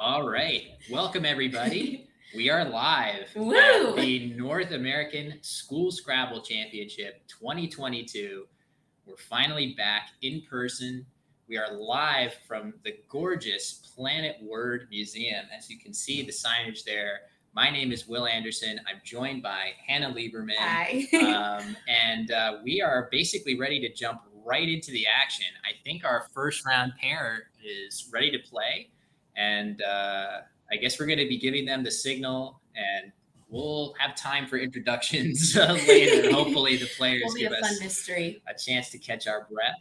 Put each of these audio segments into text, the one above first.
All right. Welcome, everybody. We are live at Woo! the North American School Scrabble Championship 2022. We're finally back in person. We are live from the gorgeous Planet Word Museum. As you can see, the signage there. My name is Will Anderson. I'm joined by Hannah Lieberman. Hi. And we are basically ready to jump right into the action. I think our first round pair is ready to play. And I guess we're going to be giving them the signal, and we'll have time for introductions later. And hopefully, the players Will be give a fun us mystery. a chance to catch our breath.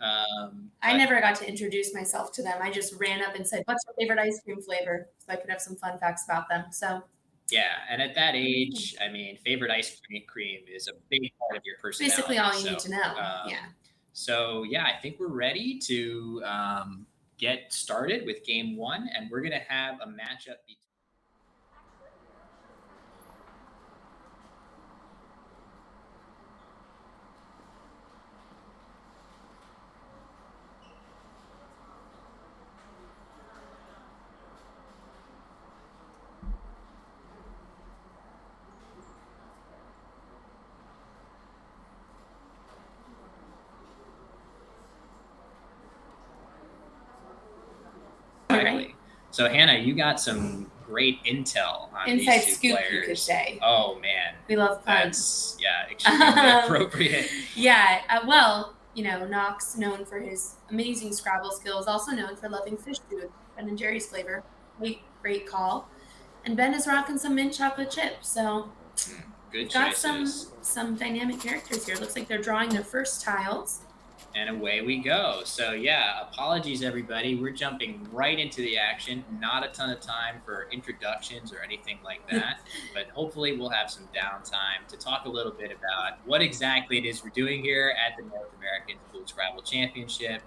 I never got to introduce myself to them. I just ran up and said, "What's your favorite ice cream flavor?" So I could have some fun facts about them. So Yeah, and at that age, I mean, favorite ice cream is a big part of your basically personality. all you need to know. Yeah. So yeah, I think we're ready to get started with game one, and we're gonna have a matchup between. Exactly. So Hannah, you got some great intel on Inside these two scoop, players. you could say. Oh man, We love that's extremely appropriate. Yeah. Well, Knox, known for his amazing Scrabble skills, also known for loving fish food, Ben and Jerry's flavor. Great call. And Ben is rocking some mint chocolate chips. So Good we've got choices. some dynamic characters here. Looks like they're drawing their first tiles. And away we go. So yeah, apologies everybody. We're jumping right into the action. Not a ton of time for introductions or anything like that, but hopefully we'll have some downtime to talk a little bit about what exactly it is we're doing here at the North American School Scrabble Championship.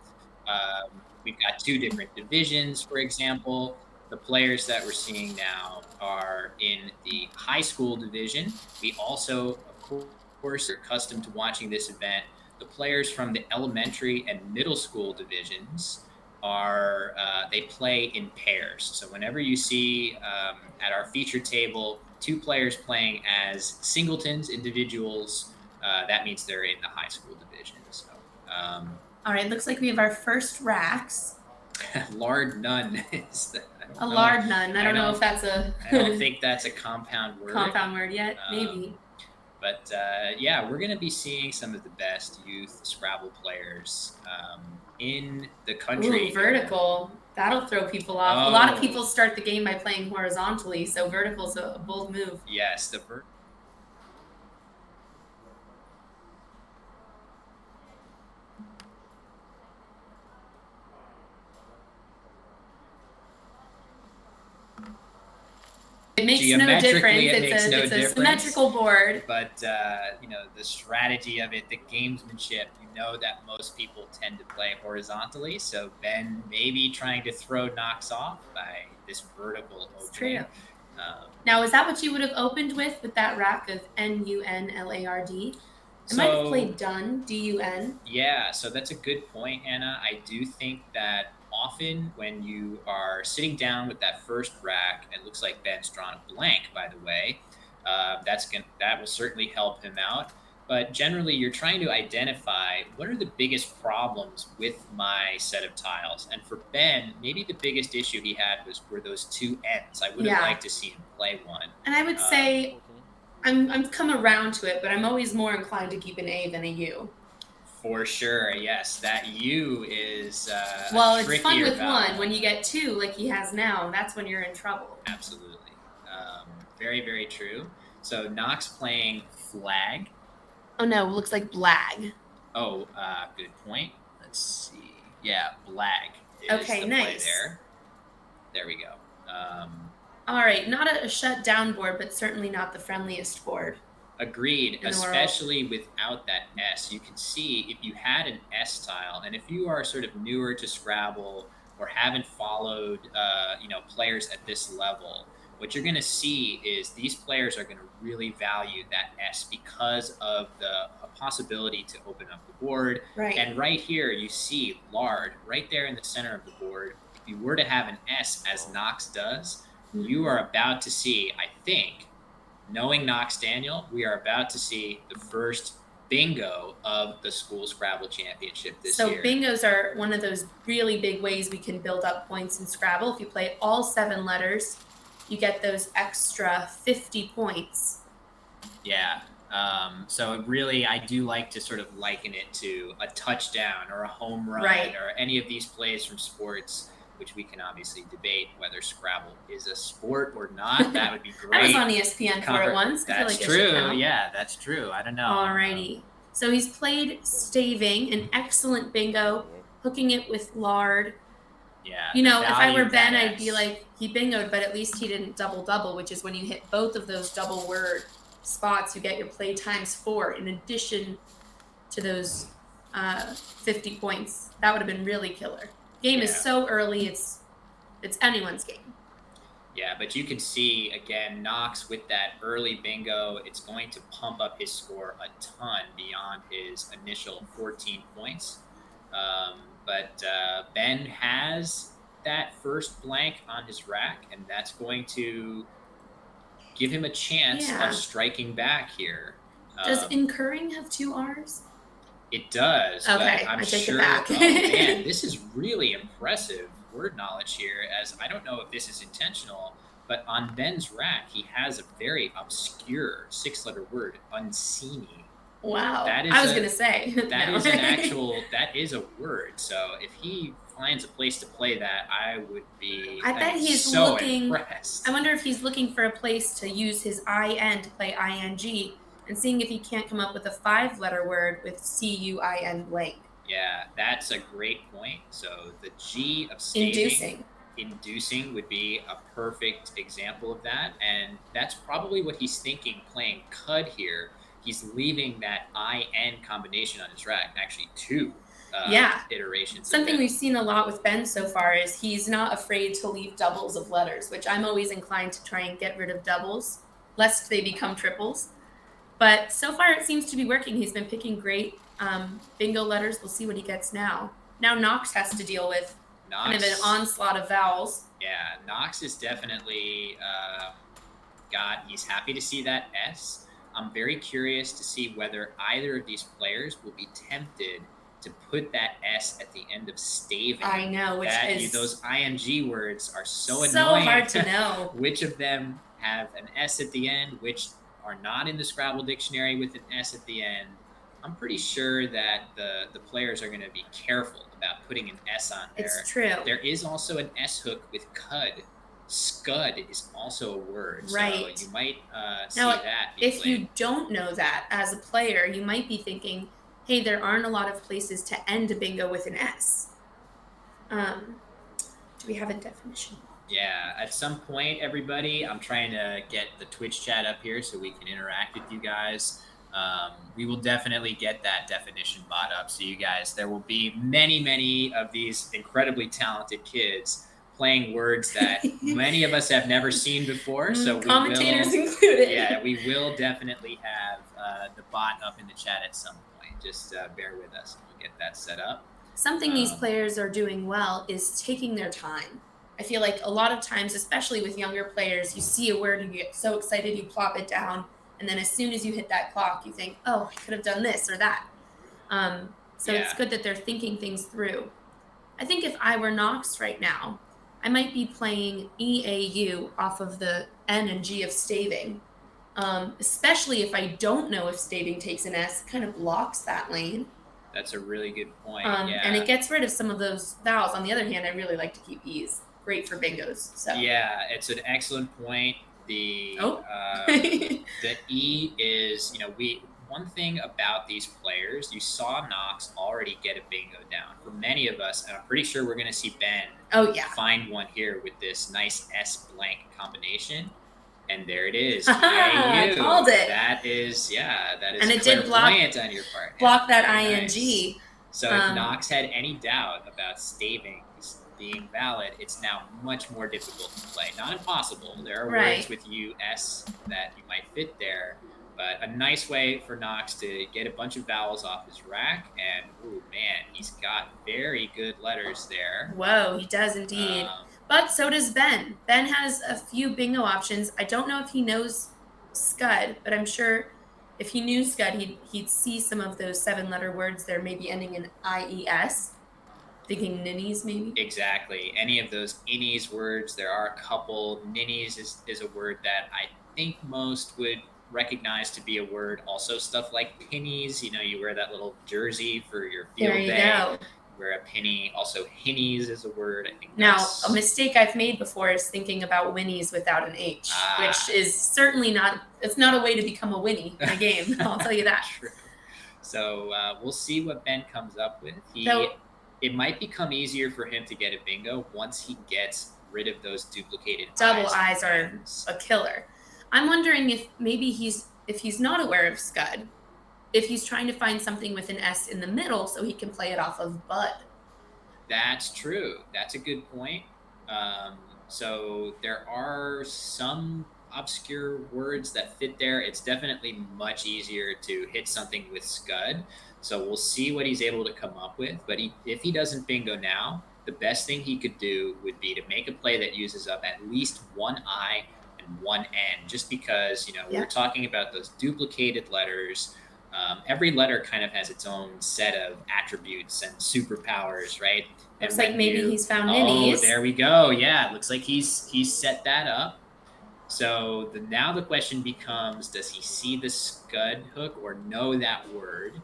We've got two different divisions, for example. The players that we're seeing now are in the high school division. We also, of course, are accustomed to watching this event. The players from the elementary and middle school divisions are they play in pairs. So whenever you see at our feature table two players playing as singletons, individuals, that means they're in the high school division. So all right, looks like we have our first racks. lard none is a lard none. I don't know if that's a. I don't think that's a compound word. Compound word yet? Maybe. But yeah, we're going to be seeing some of the best youth Scrabble players in the country. Ooh, vertical. That'll throw people off. A lot of people start the game by playing horizontally, so vertical's a bold move. Yes, it makes no difference. It's a symmetrical board. But the strategy of it, the gamesmanship, that most people tend to play horizontally. So Ben maybe trying to throw Knox off by this vertical opening. True. Now, is that what you would have opened with that rack of NUNLARD? I might have played done, DUN. Yeah, so that's a good point, Anna. I do think that often when you are sitting down with that first rack, it looks like Ben's drawn a blank, by the way. That will certainly help him out. But generally, you're trying to identify what are the biggest problems with my set of tiles. And for Ben, maybe the biggest issue he had were those two ends. I would have liked to see him play one. And I would say I'm come around to it, but I'm always more inclined to keep an A than a U. For sure, yes. That U is well, it's fun with one. When you get two, like he has now, that's when you're in trouble. Absolutely. Very, very true. So Knox playing flag. Oh no, it looks like blag. Oh, good point. Let's see. Yeah, blag. Okay, nice. There we go. All right, not a shut down board, but certainly not the friendliest board. Agreed, especially without that S. You can see if you had an S tile, and if you are sort of newer to Scrabble or haven't followed, players at this level, what you're going to see is these players are going to really value that S because of the possibility to open up the board. Right. And right here, you see lard right there in the center of the board. you were to have an S as Knox does, you Mhm. are about to see, I think, knowing Knox Daniel, we are about to see the first bingo of the school Scrabble championship this So year. bingos are one of those really big ways we can build up points in Scrabble. If you play all 7 letters, you get those extra 50 points. Yeah. So it really, I do like to sort of liken it to a touchdown or a home run Right. or any of these plays from sports, which we can obviously debate whether Scrabble is a sport or not. That would be I was great. on ESPN for it once. I feel That's like it should true. count. Yeah, that's true. I don't know. Alrighty. So he's played staving, an excellent bingo, hooking it with lard. Yeah, You the know, if I value were of that Ben, I'd be S. like, he bingoed, but at least he didn't double double, which is when you hit both of those double word spots, you get your play times 4 in addition to those 50 points. That would have been really killer. Game is Yeah. so early, it's anyone's game. Yeah, but you can see again, Knox with that early bingo, it's going to pump up his score a ton beyond his initial 14 points. But Ben has that first blank on his rack, and that's going to give him a chance of Yeah. striking back here. Does Um, incurring have 2 R's? it does, but Okay, I'm I take it sure. back. Oh man, this is really impressive word knowledge here. As I don't know if this is intentional, but on Ben's rack, he has a very obscure 6-letter word, unseamy. Wow. That I is was a gonna say that no. is an actual that is a word. So if he finds a place to play that, I would be, I I bet mean, he's so looking. I impressed. wonder if he's looking for a place to use his IN to play ing, and seeing if he can't come up with a 5-letter word with CUIN blank. Yeah, that's a great point. So the G of staving, Inducing. inducing, would be a perfect example of that. And that's probably what he's thinking playing Cud here. He's leaving that IN combination on his rack, actually two Yeah. iterations of Something it. we've seen a lot with Ben so far is he's not afraid to leave doubles of letters, which I'm always inclined to try and get rid of doubles, lest they become triples. But so far, it seems to be working. He's been picking great bingo letters. We'll see what he gets now. Now Knox has to deal with kind of an Knox, onslaught of vowels. yeah, Knox is definitely he's happy to see that S. I'm very curious to see whether either of these players will be tempted to put that S at the end of staving. I know, which is Those ing words are so so annoying. hard to know. Which of them have an S at the end, which are not in the Scrabble dictionary with an S at the end. I'm pretty sure that the players are going to be careful about putting an S on It's there. true. There is also an S hook with cud. Scud is also a word, so Right. you might see Now, that be if played. you don't know that as a player, you might be thinking, hey, there aren't a lot of places to end a bingo with an S. Um, do we have a definition? Yeah, at some point, everybody, I'm trying to get the Twitch chat up here so we can interact with you guys. We will definitely get that definition bot up. So, you guys, there will be many, many of these incredibly talented kids playing words that many of us have never seen before. So, Commentators included. yeah, we will definitely have the bot up in the chat at some point. Just bear with us and we'll get that set up. Something these players are doing well is taking their time. I feel like a lot of times, especially with younger players, you see a word and you get so excited you plop it down, and then as soon as you hit that clock, you think, "Oh, I could have done this or that." So it's Yeah. good that they're thinking things through. I think if I were Knox right now, I might be playing EAU off of the N and G of staving, especially if I don't know if staving takes an S. It kind of blocks that lane. That's a really good point. And it gets rid of some of those vowels. On the other hand, I really like to keep E's. Great for bingos. So Yeah, it's an excellent point. oh, The E is, one thing about these players, you saw Knox already get a bingo down. For many of us, and I'm pretty sure we're going to see Ben oh yeah, find one here with this nice S blank combination. And there it is. I AU. called it. That is And it did clairvoyant on your part. block that Very ing. nice. So if Knox had any doubt about stavings being valid, it's now much more difficult to play. Not impossible. There are Right. words with US that you might fit there, But a nice way for Knox to get a bunch of vowels off his rack. And, ooh, man, he's got very good letters there. Whoa, he does indeed. Um, But so does Ben. Ben has a few bingo options. I don't know if he knows Scud, but I'm sure if he knew Scud, he'd see some of those 7-letter words there, maybe ending in IES. Thinking ninnies, maybe. exactly. Any of those innies words, there are a couple. Ninnies is a word that I think most would recognize to be a word. Also, stuff like pennies. You wear that little jersey for your There field you day. go. Wear a penny. Also, hinnies is a word. I think Now, a that's mistake I've made before is thinking about Winnies without an H, which ah. is certainly not. It's not a way to become a Winnie in a game. I'll tell you that. True. So we'll see what Ben comes up with. Though It might become easier for him to get a bingo once he gets rid of those duplicated double I's eyes and are N's. a killer. I'm wondering if maybe if he's not aware of Scud, if he's trying to find something with an S in the middle so he can play it off of Bud. That's true. That's a good point. So there are some obscure words that fit there. It's definitely much easier to hit something with Scud. So we'll see what he's able to come up with. But if he doesn't bingo now, the best thing he could do would be to make a play that uses up at least one I and one N, just because, we're Yeah. talking about those duplicated letters. Every letter kind of has its own set of attributes and superpowers, right? Looks And like when maybe you he's found oh, ninnies. there we go. Yeah, it looks like he's set that up. So now the question becomes, does he see the scud hook or know that word?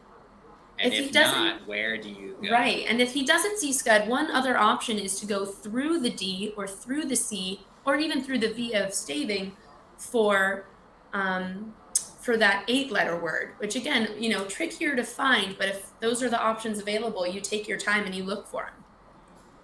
And If he if doesn't, not, where do you go? right. And if he doesn't see Scud, one other option is to go through the D or through the C or even through the V of staving for um, for that 8-letter word, which again, trickier to find. But if those are the options available, you take your time and you look for them.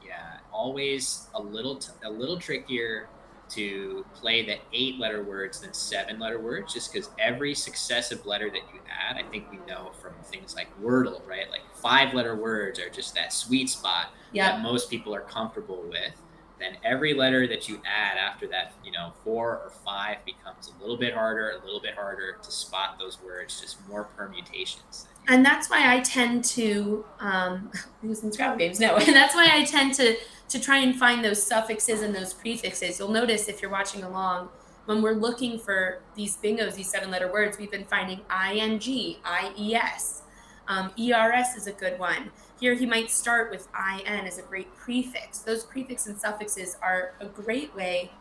Yeah, always a little trickier to play the 8-letter words than 7-letter words, just because every successive letter that you add, I think we know from things like Wordle, right? Like 5-letter words are just that sweet spot that Yep. most people are comfortable with. Then every letter that you add after that, 4 or 5 becomes a little bit harder to spot those words, just more permutations that you And that's why I tend to use in Scrabble games. No, and that's why I tend to try and find those suffixes and those prefixes. You'll notice if you're watching along when we're looking for these bingos, these 7-letter words, we've been finding ing, ies, ers is a good one. Here he might start with in as a great prefix. Those prefixes and suffixes are a great way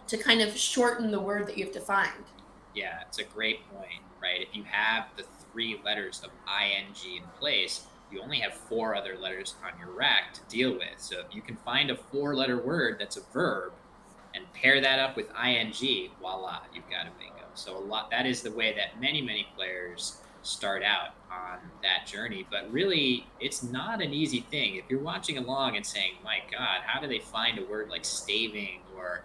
to kind of shorten the word that you have to find. Yeah, it's a great point, right? If you have the 3 letters of ing in place, you only have 4 other letters on your rack to deal with. So if you can find a 4-letter word that's a verb and pair that up with ing, voila, you've got a bingo. So that is the way that many, many players start out on that journey. But really, it's not an easy thing. If you're watching along and saying, my God, how do they find a word like staving or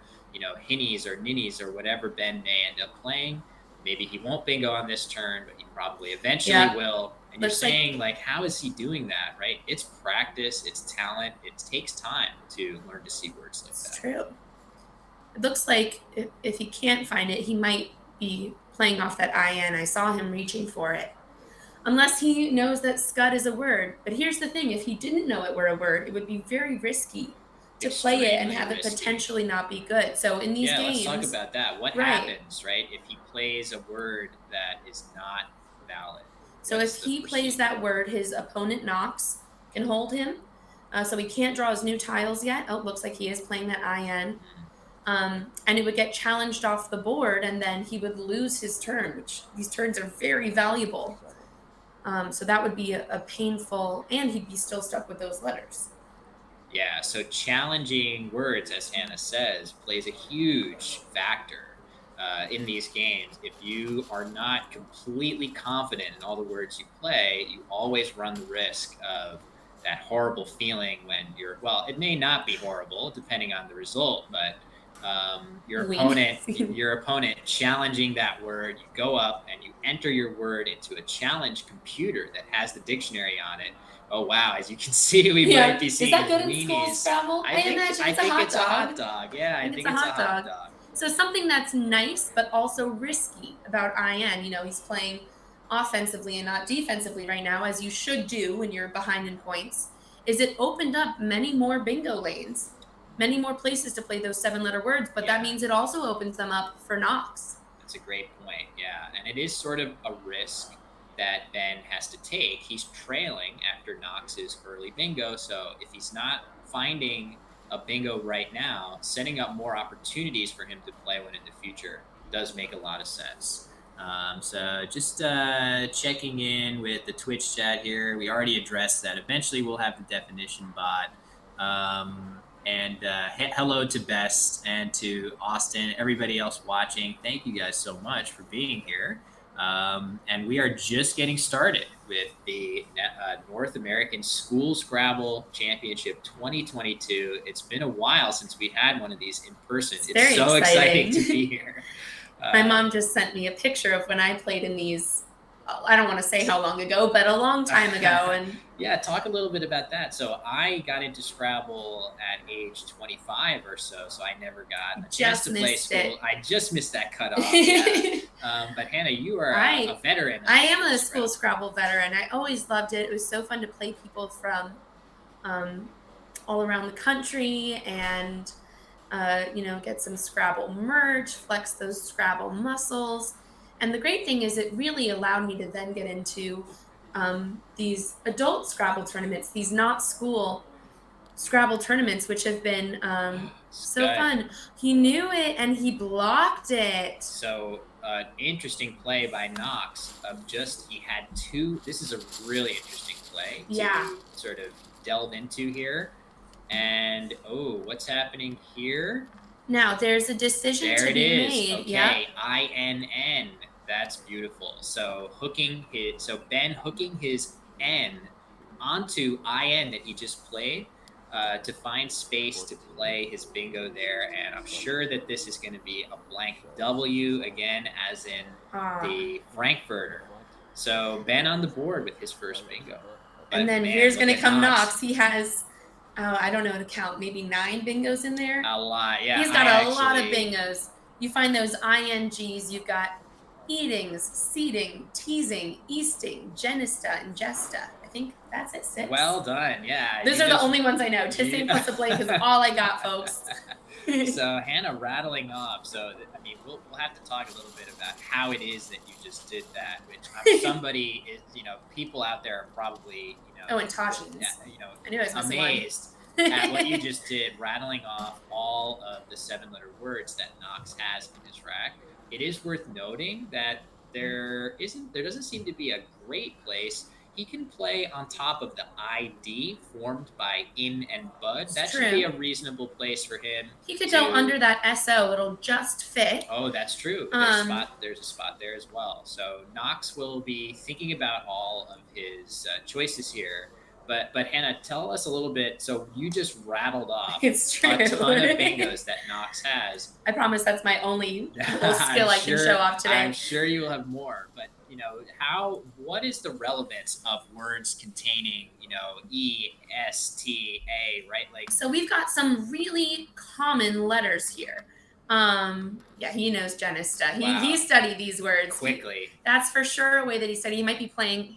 hinnies or ninnies or whatever Ben may end up playing? Maybe he won't bingo on this turn, but he probably eventually Yeah, will. And you're looks like saying, like, how is he doing that, right? It's practice, it's talent, it takes time to learn to see words like it's that. true. It looks like if he can't find it, he might be playing off that IN. I saw him reaching for it. Unless he knows that scud is a word. But here's the thing, if he didn't know it were a word, it would be very risky to play it and Extremely have it risky. potentially not be good. So in these Yeah, let's talk games, about that. What right. happens, right, if he plays a word that is not valid? So if What's the he plays that procedure? word, his opponent Knox can hold him. So he can't draw his new tiles yet. Oh, looks like he is playing that IN. Mm, And it would get challenged off the board, and then he would lose his turn, which these turns are very valuable. So that would be a painful, and he'd be still stuck with those letters. yeah, so challenging words, as Hannah says, plays a huge factor in these games. If you are not completely confident in all the words you play, you always run the risk of that horrible feeling when well, it may not be horrible depending on the result, but your Win. opponent your opponent challenging that word, you go up and you enter your word into a challenge computer that has the dictionary on it. Oh wow, as you can see, we might Yeah. be Is seeing that good in school, weenies. Scrabble? I I think imagine I it's a think hot it's a hot dog. dog. Yeah, I I think it's think a it's a hot hot dog. dog. So something that's nice but also risky about IN, he's playing offensively and not defensively right now, as you should do when you're behind in points, is it opened up many more bingo lanes, many more places to play those seven-letter words, but that Yeah. means it also opens them up for Knox. That's a great point. Yeah. And it is sort of a risk that Ben has to take. He's trailing after Knox's early bingo. So if he's not finding a bingo right now, setting up more opportunities for him to play one in the future does make a lot of sense. So just checking in with the Twitch chat here. We already addressed that. Eventually, we'll have the definition bot. And hello to Best and to Austin, everybody else watching. Thank you guys so much for being here. And we are just getting started with the North American School Scrabble Championship 2022. It's been a while since we had one of these in person. It's It's very so exciting to exciting. be here. My mom just sent me a picture of when I played in these. I don't want to say how long ago, but a long time ago. And Yeah, talk a little bit about that. So I got into Scrabble at age 25 or so, so I never got a chance just to play missed it. school. I just missed that cutoff. Yeah. But Hannah, you are a I veteran of I the am school a school Scrabble. Scrabble veteran. I always loved it. It was so fun to play people from um, all around the country and get some Scrabble merch, flex those Scrabble muscles. And the great thing is, it really allowed me to then get into these adult Scrabble tournaments, these not school Scrabble tournaments, which have been so Scud. fun. He knew it and he blocked it. So interesting play by Knox of just he had two. This is a really interesting play Yeah. to sort of delve into here. And oh, what's happening here? Now there's a decision There to it be is. made. Yep. Okay, INN. That's beautiful. So Ben hooking his N onto IN that he just played to find space to play his bingo there, and I'm sure that this is going to be a blank W again, as in Ah. the Frankfurter. So Ben on the board with his first bingo. And But then man, here's look going to at come Knox. Knox. He has, I don't know to count, maybe 9 bingos in there. A lot, yeah. He's got a lot of bingos. You find those INGs, you've got eatings, seating, teasing, easting, genista, and gesta. I think that's it, 6. Well done, yeah. Those are the only ones I know. Tisane plus a blank is all I got, folks. So Hannah rattling off. So I mean, we'll have to talk a little bit about how it is that you just did that. Which somebody is, people out there are probably, Oh, and Tashi's. I knew I was missing one. amazed at what you just did, rattling off all of the 7-letter words that Knox has in his rack. It is worth noting that there doesn't seem to be a great place. He can play on top of the ID formed by in and bud. That should be a reasonable place for him. He could go under that SO. It'll just fit. Oh, that's true. There's a spot there as well. So Knox will be thinking about all of his choices here. But Hannah, tell us a little bit. So you just rattled off It's true. a ton of bingos that Knox has. I promise that's my only skill I can show off today. I'm sure you will have more. But what is the relevance of words containing E, S, T, A, right? Like, so we've got some really common letters here. Yeah, he knows genista. He studied these words quickly. That's for sure a way that he studied. He might be playing.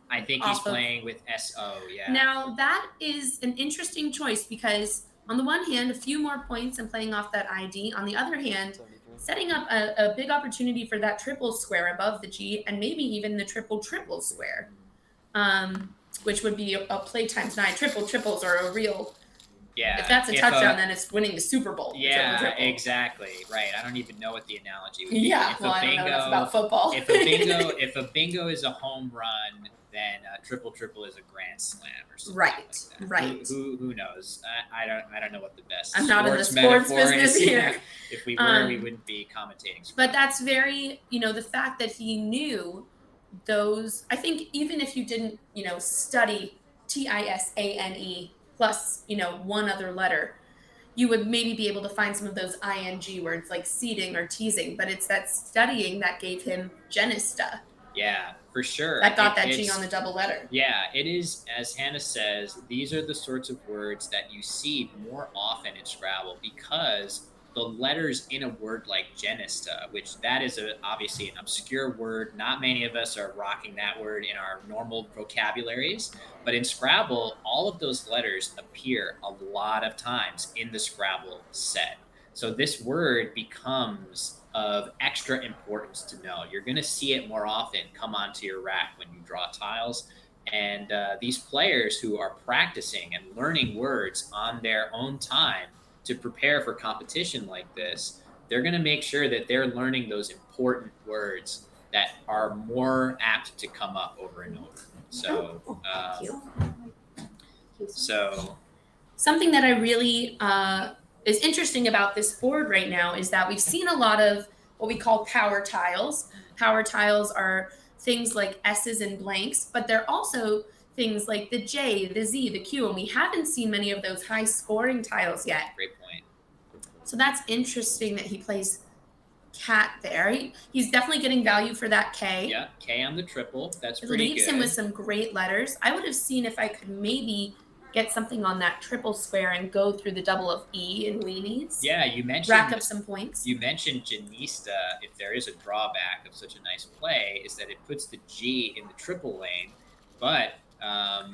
I think he's playing with SO, yeah. Now, that is an interesting choice because, on the one hand, a few more points and playing off that ID. On the other hand, setting up a big opportunity for that triple square above the G and maybe even the triple square, which would be a play times 9. Triples are a real. Yeah. If that's a touchdown, then it's winning the Super Bowl. Yeah, exactly. Right. I don't even know what the analogy would be. Yeah, I don't know enough about football. If a bingo is a home run, then triple is a grand slam or something. Right. Like right. Who knows? I don't know what the best. I'm not in the sports business here. If we were, we wouldn't be commentating. But that's very, the fact that he knew those. I think even if you didn't, study TISANE plus, one other letter, you would maybe be able to find some of those ING words like seating or teasing. But it's that studying that gave him genista. Yeah, for sure. That got that G on the double letter. Yeah, it is, as Hannah says, these are the sorts of words that you see more often in Scrabble because the letters in a word like genista, which that is obviously an obscure word. Not many of us are rocking that word in our normal vocabularies. But in Scrabble, all of those letters appear a lot of times in the Scrabble set. So this word becomes of extra importance to know. You're going to see it more often come onto your rack when you draw tiles. And these players who are practicing and learning words on their own time to prepare for competition like this, they're going to make sure that they're learning those important words that are more apt to come up over and over. So, Thank you. so Something that I really is interesting about this board right now is that we've seen a lot of what we call power tiles. Power tiles are things like S's and blanks, but they're also things like the J, the Z, the Q, and we haven't seen many of those high scoring tiles yet. great point. So that's interesting that he plays cat there. He's definitely getting value for that K. Yeah, K on the triple. That's It pretty leaves good. him with some great letters. I would have seen if I could maybe get something on that triple square and go through the double of E and weenies. Yeah, you mentioned rack up some points. You mentioned Janista. If there is a drawback of such a nice play, is that it puts the G in the triple lane, but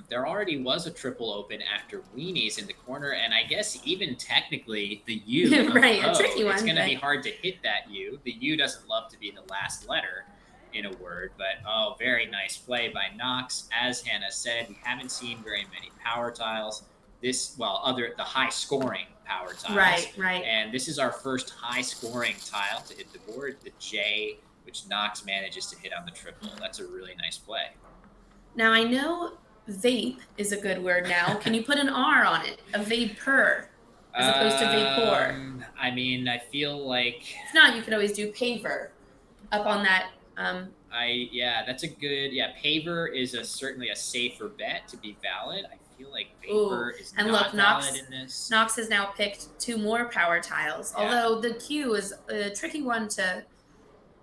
there already was a triple open after weenies in the corner, and I guess even technically the U, right, a tricky one. It's going to be hard to hit that U. The U doesn't love to be the last letter in a word, but very nice play by Knox. As Hannah said, we haven't seen very many power tiles. The high scoring power tiles. Right. And this is our first high scoring tile to hit the board, the J, which Knox manages to hit on the triple. That's a really nice play. Now I know vape is a good word now. Can you put an R on it? A vapor as opposed to vapor. I mean, I feel like if not, you could always do paver up on that. That's a good paver is certainly a safer bet to be valid. I feel like vapor is not valid in this. Knox has now picked 2 more power tiles. Yeah. Although the Q is a tricky one to.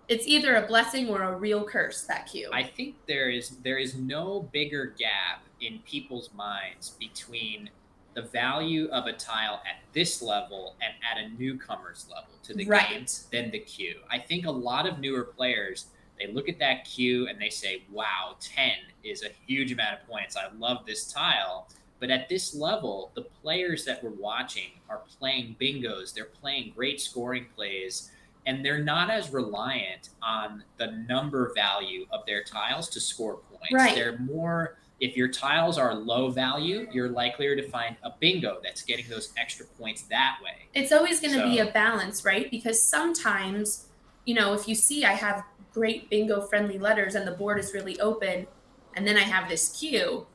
It's either a blessing or a real curse, that Q. I think there is no bigger gap in people's minds between the value of a tile at this level and at a newcomer's level to the game than the Q. I think a lot of newer players, they look at that Q and they say, wow, 10 is a huge amount of points. I love this tile. But at this level, the players that we're watching are playing bingos. They're playing great scoring plays, and they're not as reliant on the number value of their tiles to score points. Right. They're more, if your tiles are low value, you're likelier to find a bingo that's getting those extra points that way. It's always going to be a balance, right? Because sometimes, if you see I have great bingo friendly letters and the board is really open, and then I have this Q.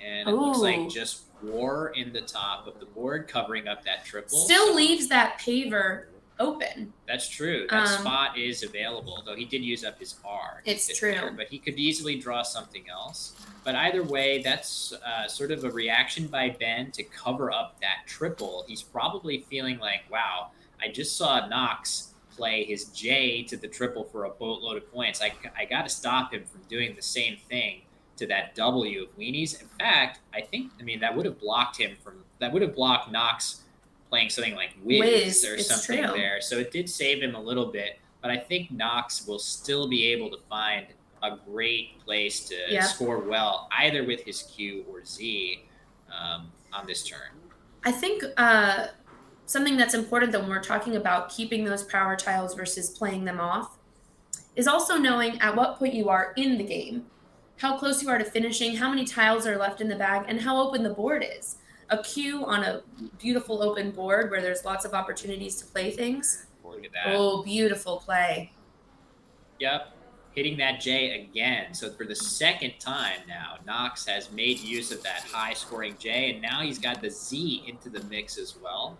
And it looks like just war in the top of the board covering up that triple. Still leaves that paver open. That's true. That spot is available, though he did use up his R. It's true. There, but he could easily draw something else. But either way, that's sort of a reaction by Ben to cover up that triple. He's probably feeling like, wow, I just saw Knox play his J to the triple for a boatload of points. I got to stop him from doing the same thing to that W of weenies. In fact, that would have blocked Knox playing something like Wiz or something there. So it did save him a little bit, but I think Knox will still be able to find a great place to score well, either with his Q or Z on this turn. I think something that's important, though, when we're talking about keeping those power tiles versus playing them off, is also knowing at what point you are in the game, how close you are to finishing, how many tiles are left in the bag, and how open the board is. A Q on a beautiful open board where there's lots of opportunities to play things. Look at that. Oh, beautiful play. Yep. Hitting that J again. So for the second time now, Knox has made use of that high scoring J, and now he's got the Z into the mix as well.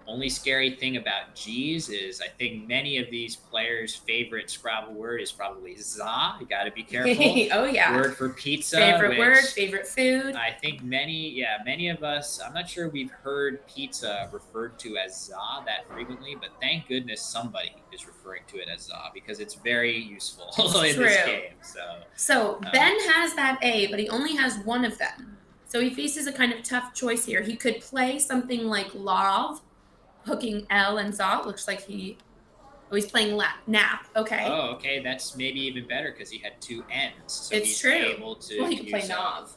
Only scary thing about G's is I think many of these players' favorite Scrabble word is probably za. You got to be careful. Oh, yeah. Word for pizza. Favorite word, favorite food. I think many of us, I'm not sure we've heard pizza referred to as za that frequently, but thank goodness somebody is referring to it as za because it's very useful in this game. So Ben has that A, but he only has one of them. So he faces a kind of tough choice here. He could play something like love, hooking L and Zaw. Looks like he's playing nap. Okay, Oh, okay, that's maybe even better because he had two N's, so it's he's true. able to Well, he could play use. Nav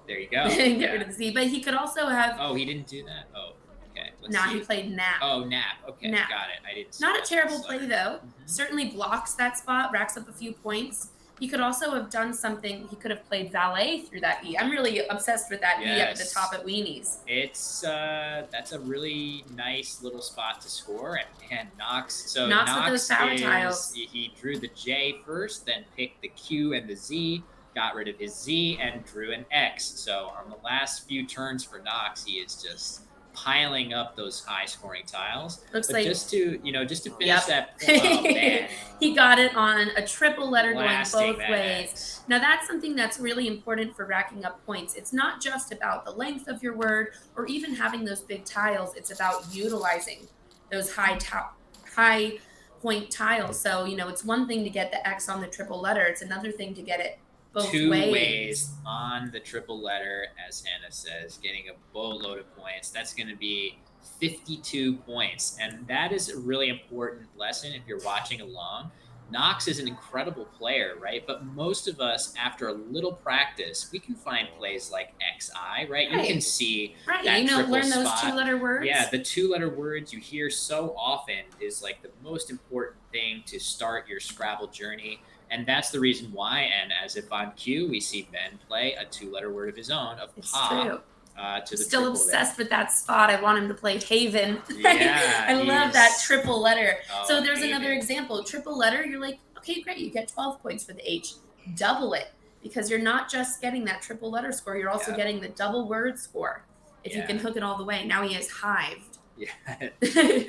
There you go. and get rid Yeah. of the Z, but he could also have. Oh, he didn't do that. Oh, okay. Let's Nah, he see. played nap. Oh, nap. Okay, Nap. got it. I didn't see Not a that terrible last play letter. though. Hmm. Certainly blocks that spot, racks up a few points. He could also have done something. He could have played valet through that E. I'm really obsessed with that E up at the top Yes. at Weenies. It's that's a really nice little spot to score, and man, Knox. So Knox with those Knox power is tiles. he drew the J first, then picked the Q and the Z, got rid of his Z, and drew an X. So on the last few turns for Knox, he is just piling up those high scoring tiles. Looks But like, just to finish yep. that point, oh man, He got it on a triple letter going blasting both that ways. X. Now, that's something that's really important for racking up points. It's not just about the length of your word or even having those big tiles, it's about utilizing those high point tiles. So, it's one thing to get the X on the triple letter, it's another thing to get it both Two ways. ways on the triple letter, as Hannah says, getting a boatload of points. That's going to be 52 points. And that is a really important lesson if you're watching along. Knox is an incredible player, right? But most of us, after a little practice, we can find plays like XI, right? You can Right. see Right. that triple Learn those two spot. letter Yeah, words. the two-letter words you hear so often is like the most important thing to start your Scrabble journey, and that's the reason why. And as if on cue, we see Ben play a two-letter word of his own of It's pa true. to the Still triple there. obsessed with that spot. I want him to play Haven. Yeah, I love that he's triple letter. So oh there's another Haven. example. Triple letter, you're like, okay, great. You get 12 points for the H. Double it because you're not just getting that triple letter score, you're also Yep. getting the double word score if you can Yeah. hook it all the way. Now he is hived. Yeah. I'm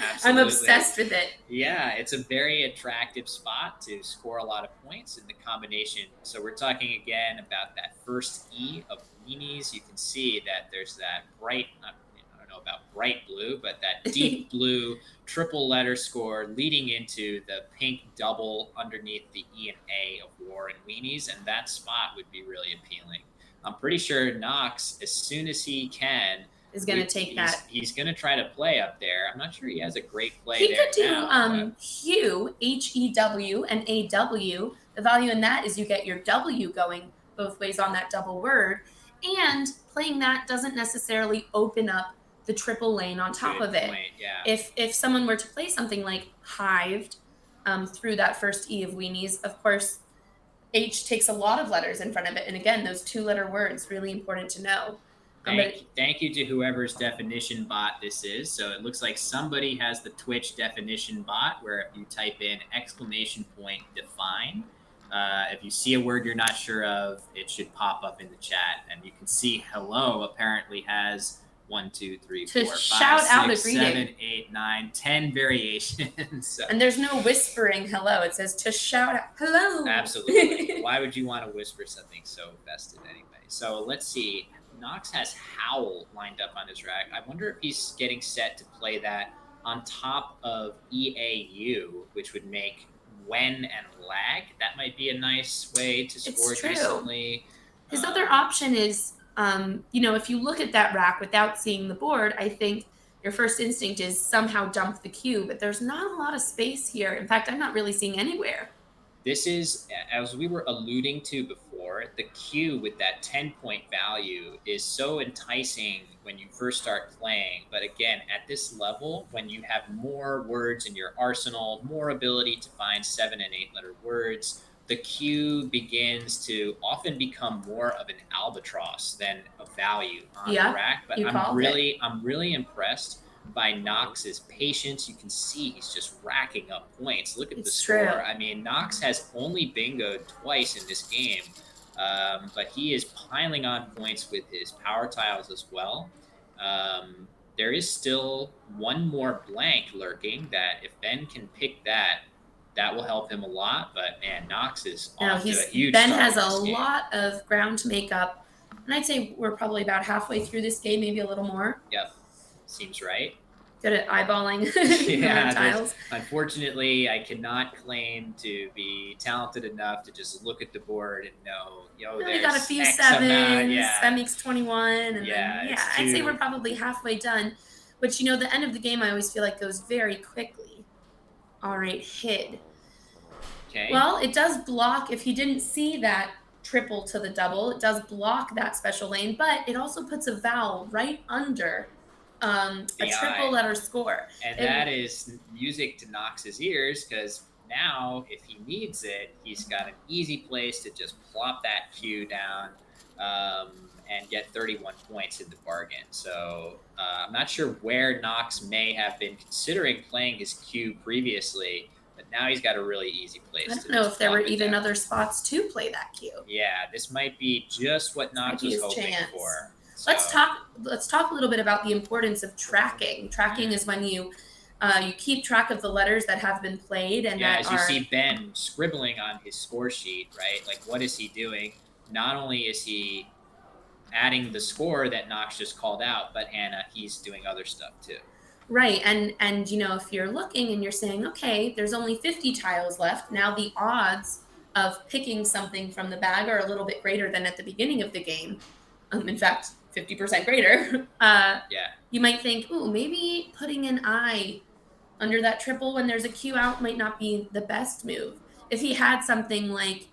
Absolutely. obsessed with it. Yeah, it's a very attractive spot to score a lot of points in the combination. So we're talking again about that first E of weenies. You can see that there's that bright, I don't know about bright blue, but that deep blue triple letter score leading into the pink double underneath the E and A of war and weenies. And that spot would be really appealing. I'm pretty sure Knox, as soon as he can, Is going to take that. he's going to try to play up there. I'm not sure he has a great play He there could do now, but Hew, Hew, and AW. The value in that is you get your W going both ways on that double word. And playing that doesn't necessarily open up the triple lane on top good of it. point. Yeah. If someone were to play something like Hived through that first E of weenies, of course, H takes a lot of letters in front of it. And again, those two letter words, really important to know. But Thank you to whoever's definition bot this is. So it looks like somebody has the Twitch definition bot where if you type in exclamation point define, if you see a word you're not sure of, it should pop up in the chat, and you can see hello apparently has one, two, three, to four, shout five, out a six, greeting. 7, 8, 9, 10 variations. So, and there's no whispering hello. It says to shout out hello. absolutely. Why would you want to whisper something so vested anyway? So let's see. Knox has Howl lined up on his rack. I wonder if he's getting set to play that on top of EAU, which would make when and lag. That might be a nice way to score decently. His other option is, if you look at that rack without seeing the board, I think your first instinct is somehow dump the cube, but there's not a lot of space here. In fact, I'm not really seeing anywhere. This is, as we were alluding to before, the Q with that 10-point value is so enticing when you first start playing. But again, at this level, when you have more words in your arsenal, more ability to find 7 and 8 letter words, the Q begins to often become more of an albatross than a value on the rack. But I'm really impressed by Knox's patience. You can see he's just racking up points. Look at the score. True. I mean, Knox has only bingoed twice in this game, but he is piling on points with his power tiles as well. There is still one more blank lurking that if Ben can pick that, that will help him a lot. But man, Knox is off to a huge Ben start has in a this game. lot of ground to make up, and I'd say we're probably about halfway through this game, maybe a little more. Yep, seems right. Good at eyeballing tiles. Unfortunately, I cannot claim to be talented enough to just look at the board and know, there's got a few X sevens. amount. Yeah. That makes 21. And Yeah, then, I'd say we're probably halfway done. which, the end of the game I always feel like goes very quickly. All right, hid. Okay. Well, it does block if you didn't see that triple to the double, it does block that special lane, but it also puts a vowel right under a The triple eye. letter score. And It that is music to Knox's ears because now, if he needs it, he's got an easy place to just plop that Q down and get 31 points in the bargain. So I'm not sure where Knox may have been considering playing his Q previously, but now he's got a really easy I place don't to know if just there were plop it even down. other spots to play that cue. Yeah, this might be just what This might Knox be was his hoping chance. for. Let's So, talk. Let's talk a little bit about the importance of tracking. Tracking mm, is when you keep track of the letters that have been played and yeah, that as you are see Ben scribbling on his score sheet, right? Like, what is he doing? Not only is he adding the score that Knox just called out, but Hannah, he's doing other stuff too. right. And if you're looking and you're saying, okay, there's only 50 tiles left. Now the odds of picking something from the bag are a little bit greater than at the beginning of the game. In fact, 50% greater. Yeah, You might think, oh, maybe putting an I under that triple when there's a Q out might not be the best move. If he had something like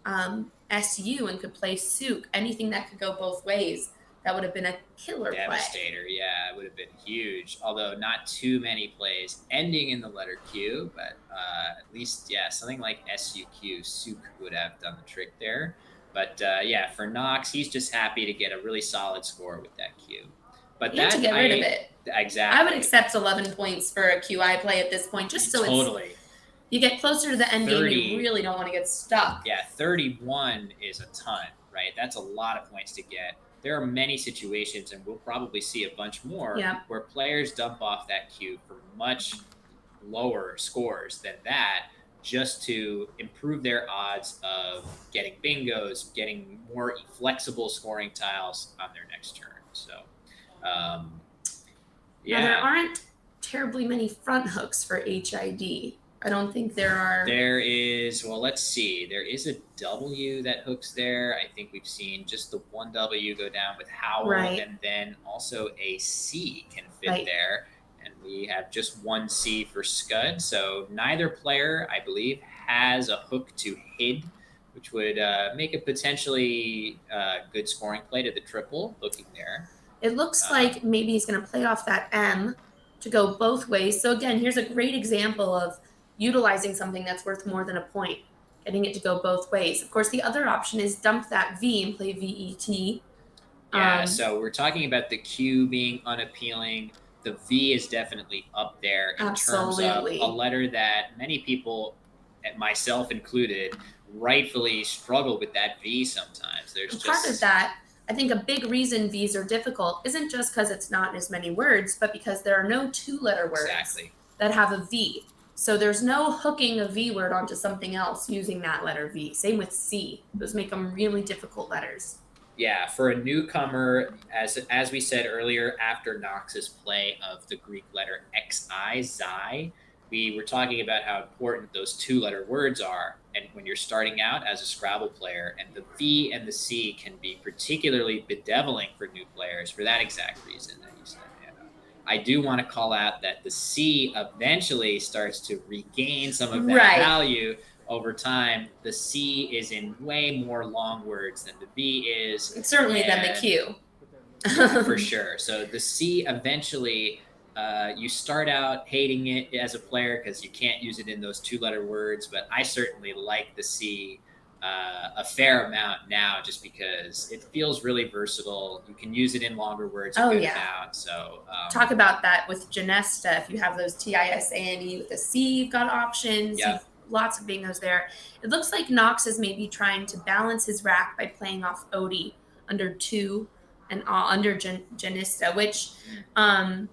SU and could play Souk, anything that could go both ways, that would have been a killer play. Devastator. Yeah, it would have been huge. Although not too many plays ending in the letter Q, but at least, yeah, something like SUQ, Suk would have done the trick there. But yeah, for Knox, he's just happy to get a really solid score with that Q. But And to that, get rid of I, it. I would exactly. accept 11 points for a QI play at this point, just so it's Totally. you get closer to the end game, you 30, really don't want to get stuck. yeah, 31 is a ton, right? That's a lot of points to get. There are many situations, and we'll probably see a bunch more, Yeah. where players dump off that cube for much lower scores than that just to improve their odds of getting bingos, getting more flexible scoring tiles on their next turn. So, um, Now there yeah, aren't terribly many front hooks for HID. I don't think there are. there is, well, let's see. There is a W that hooks there. I think we've seen just the one W go down with Howl, Right. and then also a C can fit Right. there. And we have just one C for Scud. So neither player, I believe, has a hook to hid, which would make a potentially good scoring play to the triple hooking there. It looks like Um, maybe he's going to play off that M to go both ways. So again, here's a great example of utilizing something that's worth more than a point, getting it to go both ways. Of course, the other option is dump that V and play VET. Yeah, Um, so we're talking about the Q being unappealing. The V is definitely up there in terms of a absolutely. letter that many people, and myself included, rightfully struggle with that V sometimes. There's And part of just that, I think a big reason V's are difficult isn't just because it's not as many words, but because there are no two-letter words exactly. that have a V. So there's no hooking a V word onto something else using that letter V. Same with C. Those make them really difficult letters. Yeah, for a newcomer, as we said earlier, after Knox's play of the Greek letter XI, Xi, we were talking about how important those two-letter words are. And when you're starting out as a Scrabble player, and the V and the C can be particularly bedeviling for new players for that exact reason that you said, Anna. I do want to call out that the C eventually starts to regain some of that Right. value over time. The C is in way more long words than the V is. Certainly than the And Q. yeah, for sure. So the C eventually, you start out hating it as a player because you can't use it in those two-letter words. But I certainly like the C a fair amount now, just because it feels really versatile. You can use it in longer words a Oh, good yeah. amount. So Talk about that with Genesta. If you have those TISANE with a C, you've got options. yeah, You've lots of bingos there. It looks like Knox is maybe trying to balance his rack by playing off Odie under two and under Genista, which, mm, um,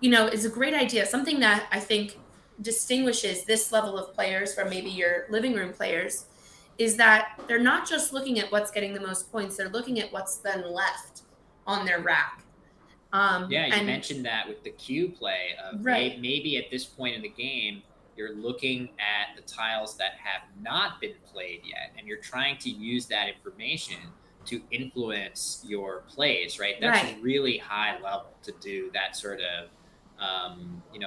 is a great idea. Something that I think distinguishes this level of players from maybe your living room players is that they're not just looking at what's getting the most points, they're looking at what's then left on their rack. yeah. You And mentioned that with the Q play of right. maybe at this point in the game, you're looking at the tiles that have not been played yet, and you're trying to use that information to influence your plays. Right, that's Right. really high level to do that sort of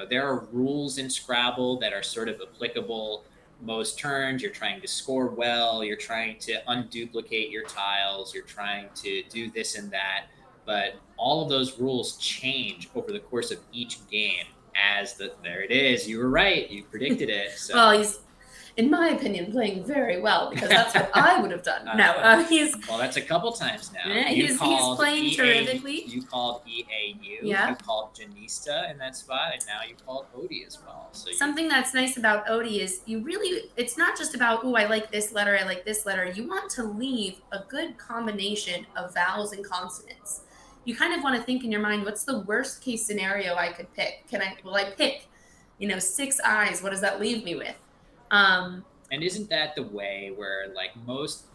There are rules in Scrabble that are sort of applicable most turns. You're trying to score well, you're trying to unduplicate your tiles, you're trying to do this and that. But all of those rules change over the course of each game. There it is. You were right. You predicted it. Well, So he's, in my opinion, playing very well because that's what I would have done. No, he's well, that's a couple times now. yeah, You he's called playing EA. terrifically. You called EAU. You Yeah. called Janista in that spot, and now you called Odie as well. So you, Something that's nice about Odie is it's not just about, oh, I like this letter, I like this letter. You want to leave a good combination of vowels and consonants. You kind of want to think in your mind, what's the worst case scenario I could pick? Will I pick, 6 eyes? What does that leave me with? and isn't that the way where like most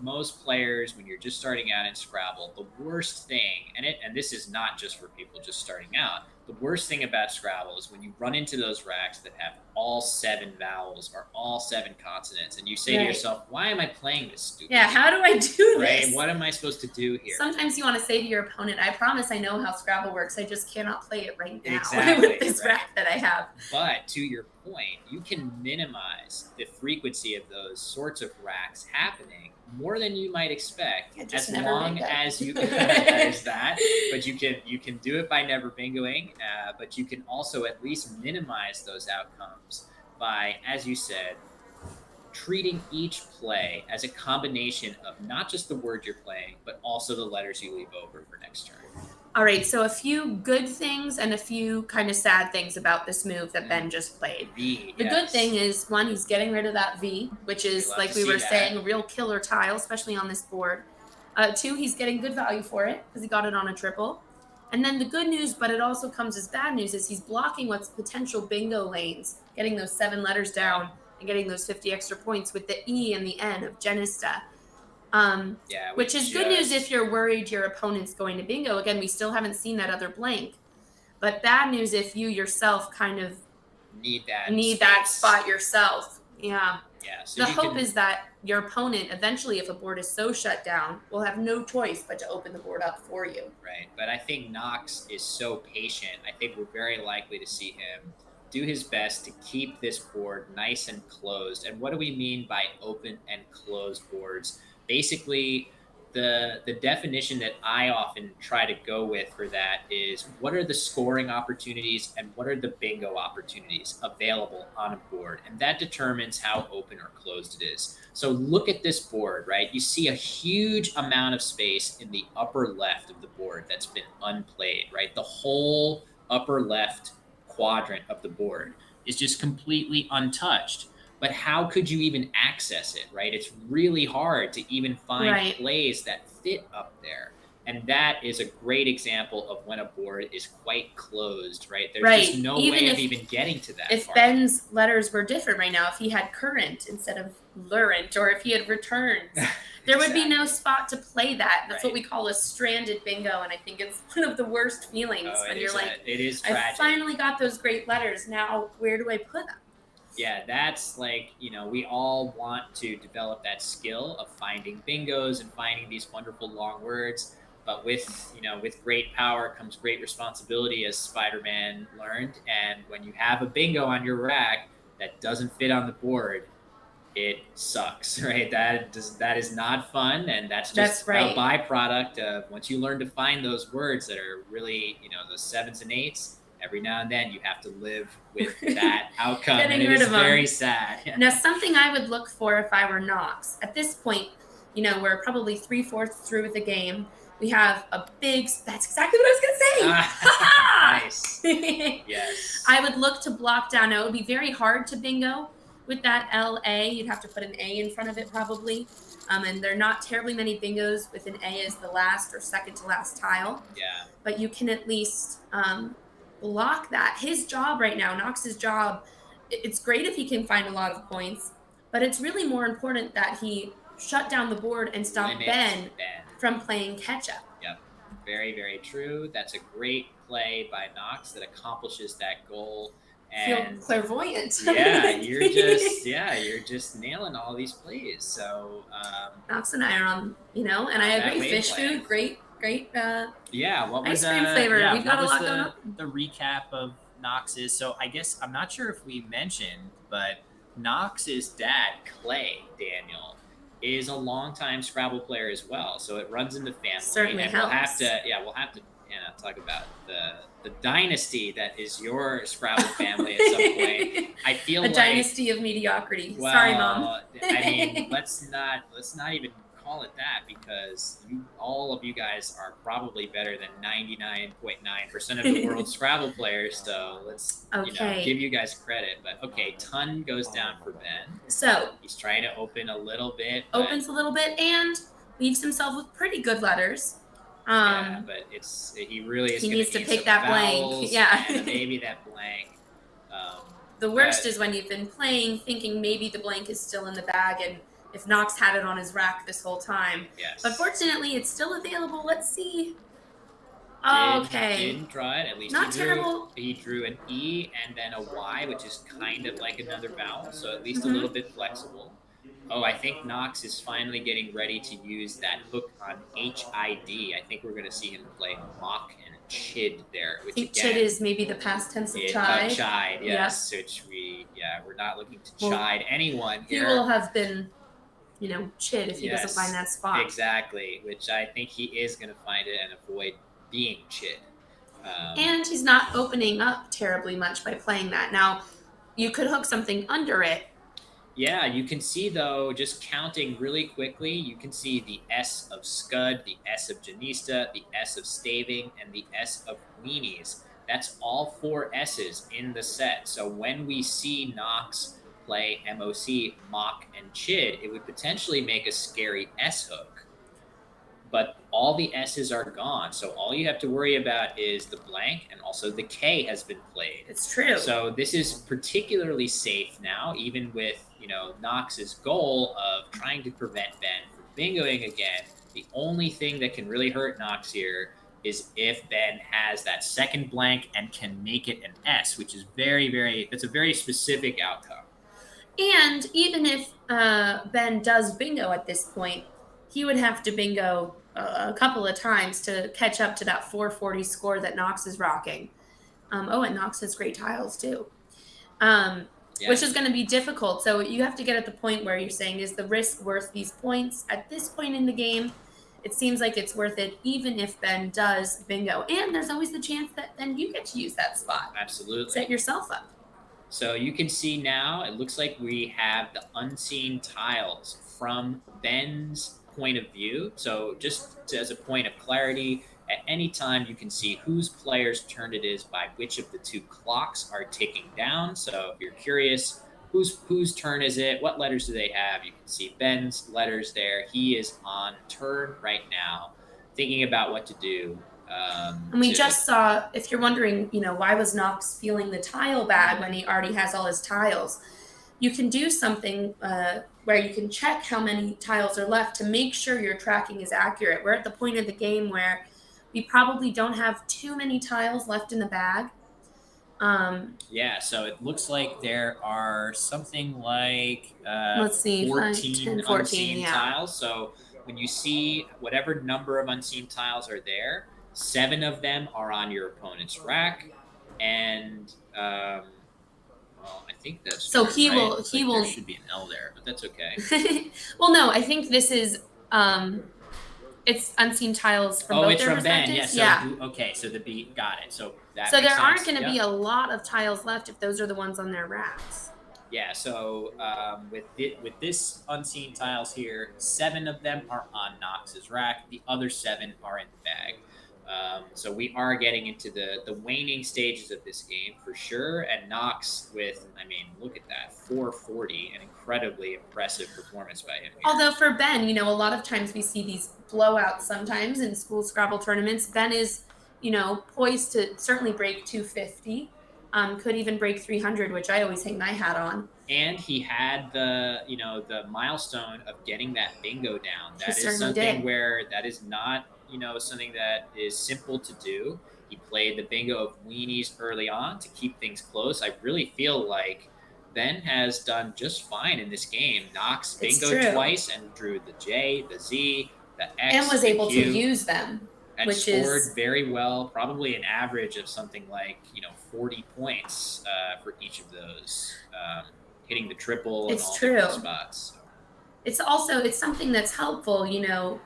players when you're just starting out in Scrabble, the worst thing, and this is not just for people just starting out, the worst thing about Scrabble is when you run into those racks that have all 7 vowels or all 7 consonants, and you say to Right. yourself, "Why am I playing this stupid?" Yeah, how do I do Right? this? What am I supposed to do here? Sometimes you want to say to your opponent, I promise I know how Scrabble works. I just cannot play it right now Exactly, with this right. rack that I have. But to your point, you can minimize the frequency of those sorts of racks happening more than you might expect, Yeah, just as never long make that. as you there's that. But you can do it by never bingoing. But you can also at least minimize those outcomes by, as you said, treating each play as a combination of not just the word you're playing, but also the letters you leave over for next turn. All right, so a few good things and a few kind of sad things about this move that Ben just played. V. The good thing is, one, he's getting rid of that V, which is, love like to we see were that. saying, a real killer tile, especially on this board. Two, he's getting good value for it because he got it on a triple. And then the good news, but it also comes as bad news, is he's blocking what's potential bingo lanes, getting those 7 letters down and getting those 50 extra points with the E and the N of Genista. Yeah, Which is good news if you're worried your opponent's going to bingo. Again, we still haven't seen that other blank. But bad news if you yourself kind of need that spot yourself. Yeah. Yeah. So The hope is that your opponent, eventually, if a board is so shut down, will have no choice but to open the board up for you. Right. But I think Knox is so patient. I think we're very likely to see him do his best to keep this board nice and closed. And what do we mean by open and closed boards? Basically, the definition that I often try to go with for that is, what are the scoring opportunities and what are the bingo opportunities available on a board, and that determines how open or closed it is. So look at this board, right? You see a huge amount of space in the upper left of the board that's been unplayed, right? The whole upper left quadrant of the board is just completely untouched. But how could you even access it, right? It's really hard to even find plays that fit up there. And that is a great example of when a board is quite closed, right? There's just no way of even getting to that. If Ben's letters were different right now, if he had current instead of lurent, or if he had returns, there would be no spot to play that. That's what we call a stranded bingo, and I think it's one of the worst feelings when you're like, it is tragic. I finally got those great letters. Now, where do I put them? Yeah, that's like, we all want to develop that skill of finding bingos and finding these wonderful long words. But with great power comes great responsibility, as Spider-Man learned. And when you have a bingo on your rack that doesn't fit on the board, it sucks, right? That is not fun, and that's just a byproduct of, once you learn to find those words that are really, those 7s and 8s. Every now and then you have to live with that outcome, and it is very sad. Now, something I would look for if I were Knox, at this point, we're probably 3/4 through with the game. We have a big, that's exactly what I was going to say. Nice. Yes. I would look to block down. It would be very hard to bingo with that LA. You'd have to put an A in front of it probably. And there are not terribly many bingos with an A as the last or second to last tile. Yeah. But you can at least block that. His job right now, Knox's job, it's great if he can find a lot of points, but it's really more important that he shut down the board and stop Ben from playing catch up. Yep. Very, very true. That's a great play by Knox that accomplishes that goal. And feel clairvoyant. Yeah, you're just nailing all these plays. So Knox and I are on, and I agree. Fish food, great. Yeah, what was ice cream flavor? Yeah, We've got a lot going on. The recap of Knox is. So I guess I'm not sure if we mentioned, but Knox's dad, Clay Daniel, is a longtime Scrabble player as well. So it runs in the family, Certainly and we'll have helps. to, yeah, we'll have to, talk about the dynasty that is your Scrabble family at some point. I A feel like, dynasty of mediocrity. Sorry, mom. well, I mean, let's not even call it that, because all of you guys are probably better than 99.9% of the world's Scrabble players. So let's, give Okay. you guys credit. But okay, ton goes down for Ben. So He's trying to open a little bit, but opens a little bit and leaves himself with pretty good letters. yeah, Um, but he really is he going needs to to need pick some that blank. vowels Yeah. and maybe that blank. Um, The worst but is when you've been playing thinking maybe the blank is still in the bag and if Knox had it on his rack this whole time. But yes, fortunately, it's still available. Let's see. Okay. didn't draw it. At least Not terrible. he drew an E and then a Y, which is kind of like another vowel, so at least a little Mm-hmm. bit flexible. Oh, I think Knox is finally getting ready to use that hook on HID. I think we're going to see him play mock and chid there, I which think chid again, is maybe the past tense of chide. chide, Yep. yes, which we're not looking to Well, chide anyone he will here. have been, chid if he doesn't find Yes, that spot. exactly, which I think he is going to find it and avoid being chid. And he's not opening up terribly much by playing that. Now, you could hook something under it. Yeah, you can see though, just counting really quickly, you can see the S of Scud, the S of Janista, the S of Staving, and the S of Weenies. That's all four S's in the set. So when we see Nox play MOC, Mock, and Chid, it would potentially make a scary S hook. But all the S's are gone. So all you have to worry about is the blank, and also the K has been played. It's true. So this is particularly safe now, even with, Knox's goal of trying to prevent Ben from bingoing again. The only thing that can really hurt Knox here is if Ben has that second blank and can make it an S, which is that's a very specific outcome. And even if Ben does bingo at this point, he would have to bingo a couple of times to catch up to that 440 score that Knox is rocking. And Knox has great tiles too, which is going to be difficult. So you have to get at the point where you're saying, is the risk worth these points? At this point in the game, it seems like it's worth it, even if Ben does bingo. And there's always the chance that then you get to use that spot. Absolutely. Set yourself up. So you can see now, it looks like we have the unseen tiles from Ben's point of view. So just as a point of clarity, at any time you can see whose player's turn it is by which of the two clocks are ticking down. So if you're curious, whose turn is it? What letters do they have? You can see Ben's letters there. He is on turn right now, thinking about what to do. And we just saw, if you're wondering, why was Knox feeling the tile bad when he already has all his tiles? You can do something where you can check how many tiles are left to make sure your tracking is accurate. We're at the point of the game where we probably don't have too many tiles left in the bag. Yeah, so it looks like there are something like Let's see, 14 5, 10, 14, unseen yeah. tiles. So when you see whatever number of unseen tiles are there, 7 of them are on your opponent's rack, and well, I think that's so true, he right? will. Looks He like will. There should be an L there, but that's okay. Well, no, I think this is. It's unseen tiles from both it's their from Ben. perspectives. Yeah. So, okay. So the B got it. So that. So makes there aren't sense. going to Yep. be a lot of tiles left if those are the ones on their racks. Yeah, so with this unseen tiles here, 7 of them are on Knox's rack. The other 7 are in the bag. So we are getting into the waning stages of this game for sure. And Knox with, look at that, 440, an incredibly impressive performance by him here. Although for Ben, a lot of times we see these blowouts sometimes in school Scrabble tournaments. Ben is, poised to certainly break 250. Could even break 300, which I always hang my hat on. And he had the milestone of getting that bingo down. That He is something did. where that is not, something that is simple to do. He played the bingo of weenies early on to keep things close. I really feel like Ben has done just fine in this game. Knox bingo twice and drew the J, the Z, the X, and was the able Q. to use them. and which scored is very well, probably an average of something like 40 points for each of those, hitting the triple and it's all different true. spots. So, It's something that's helpful,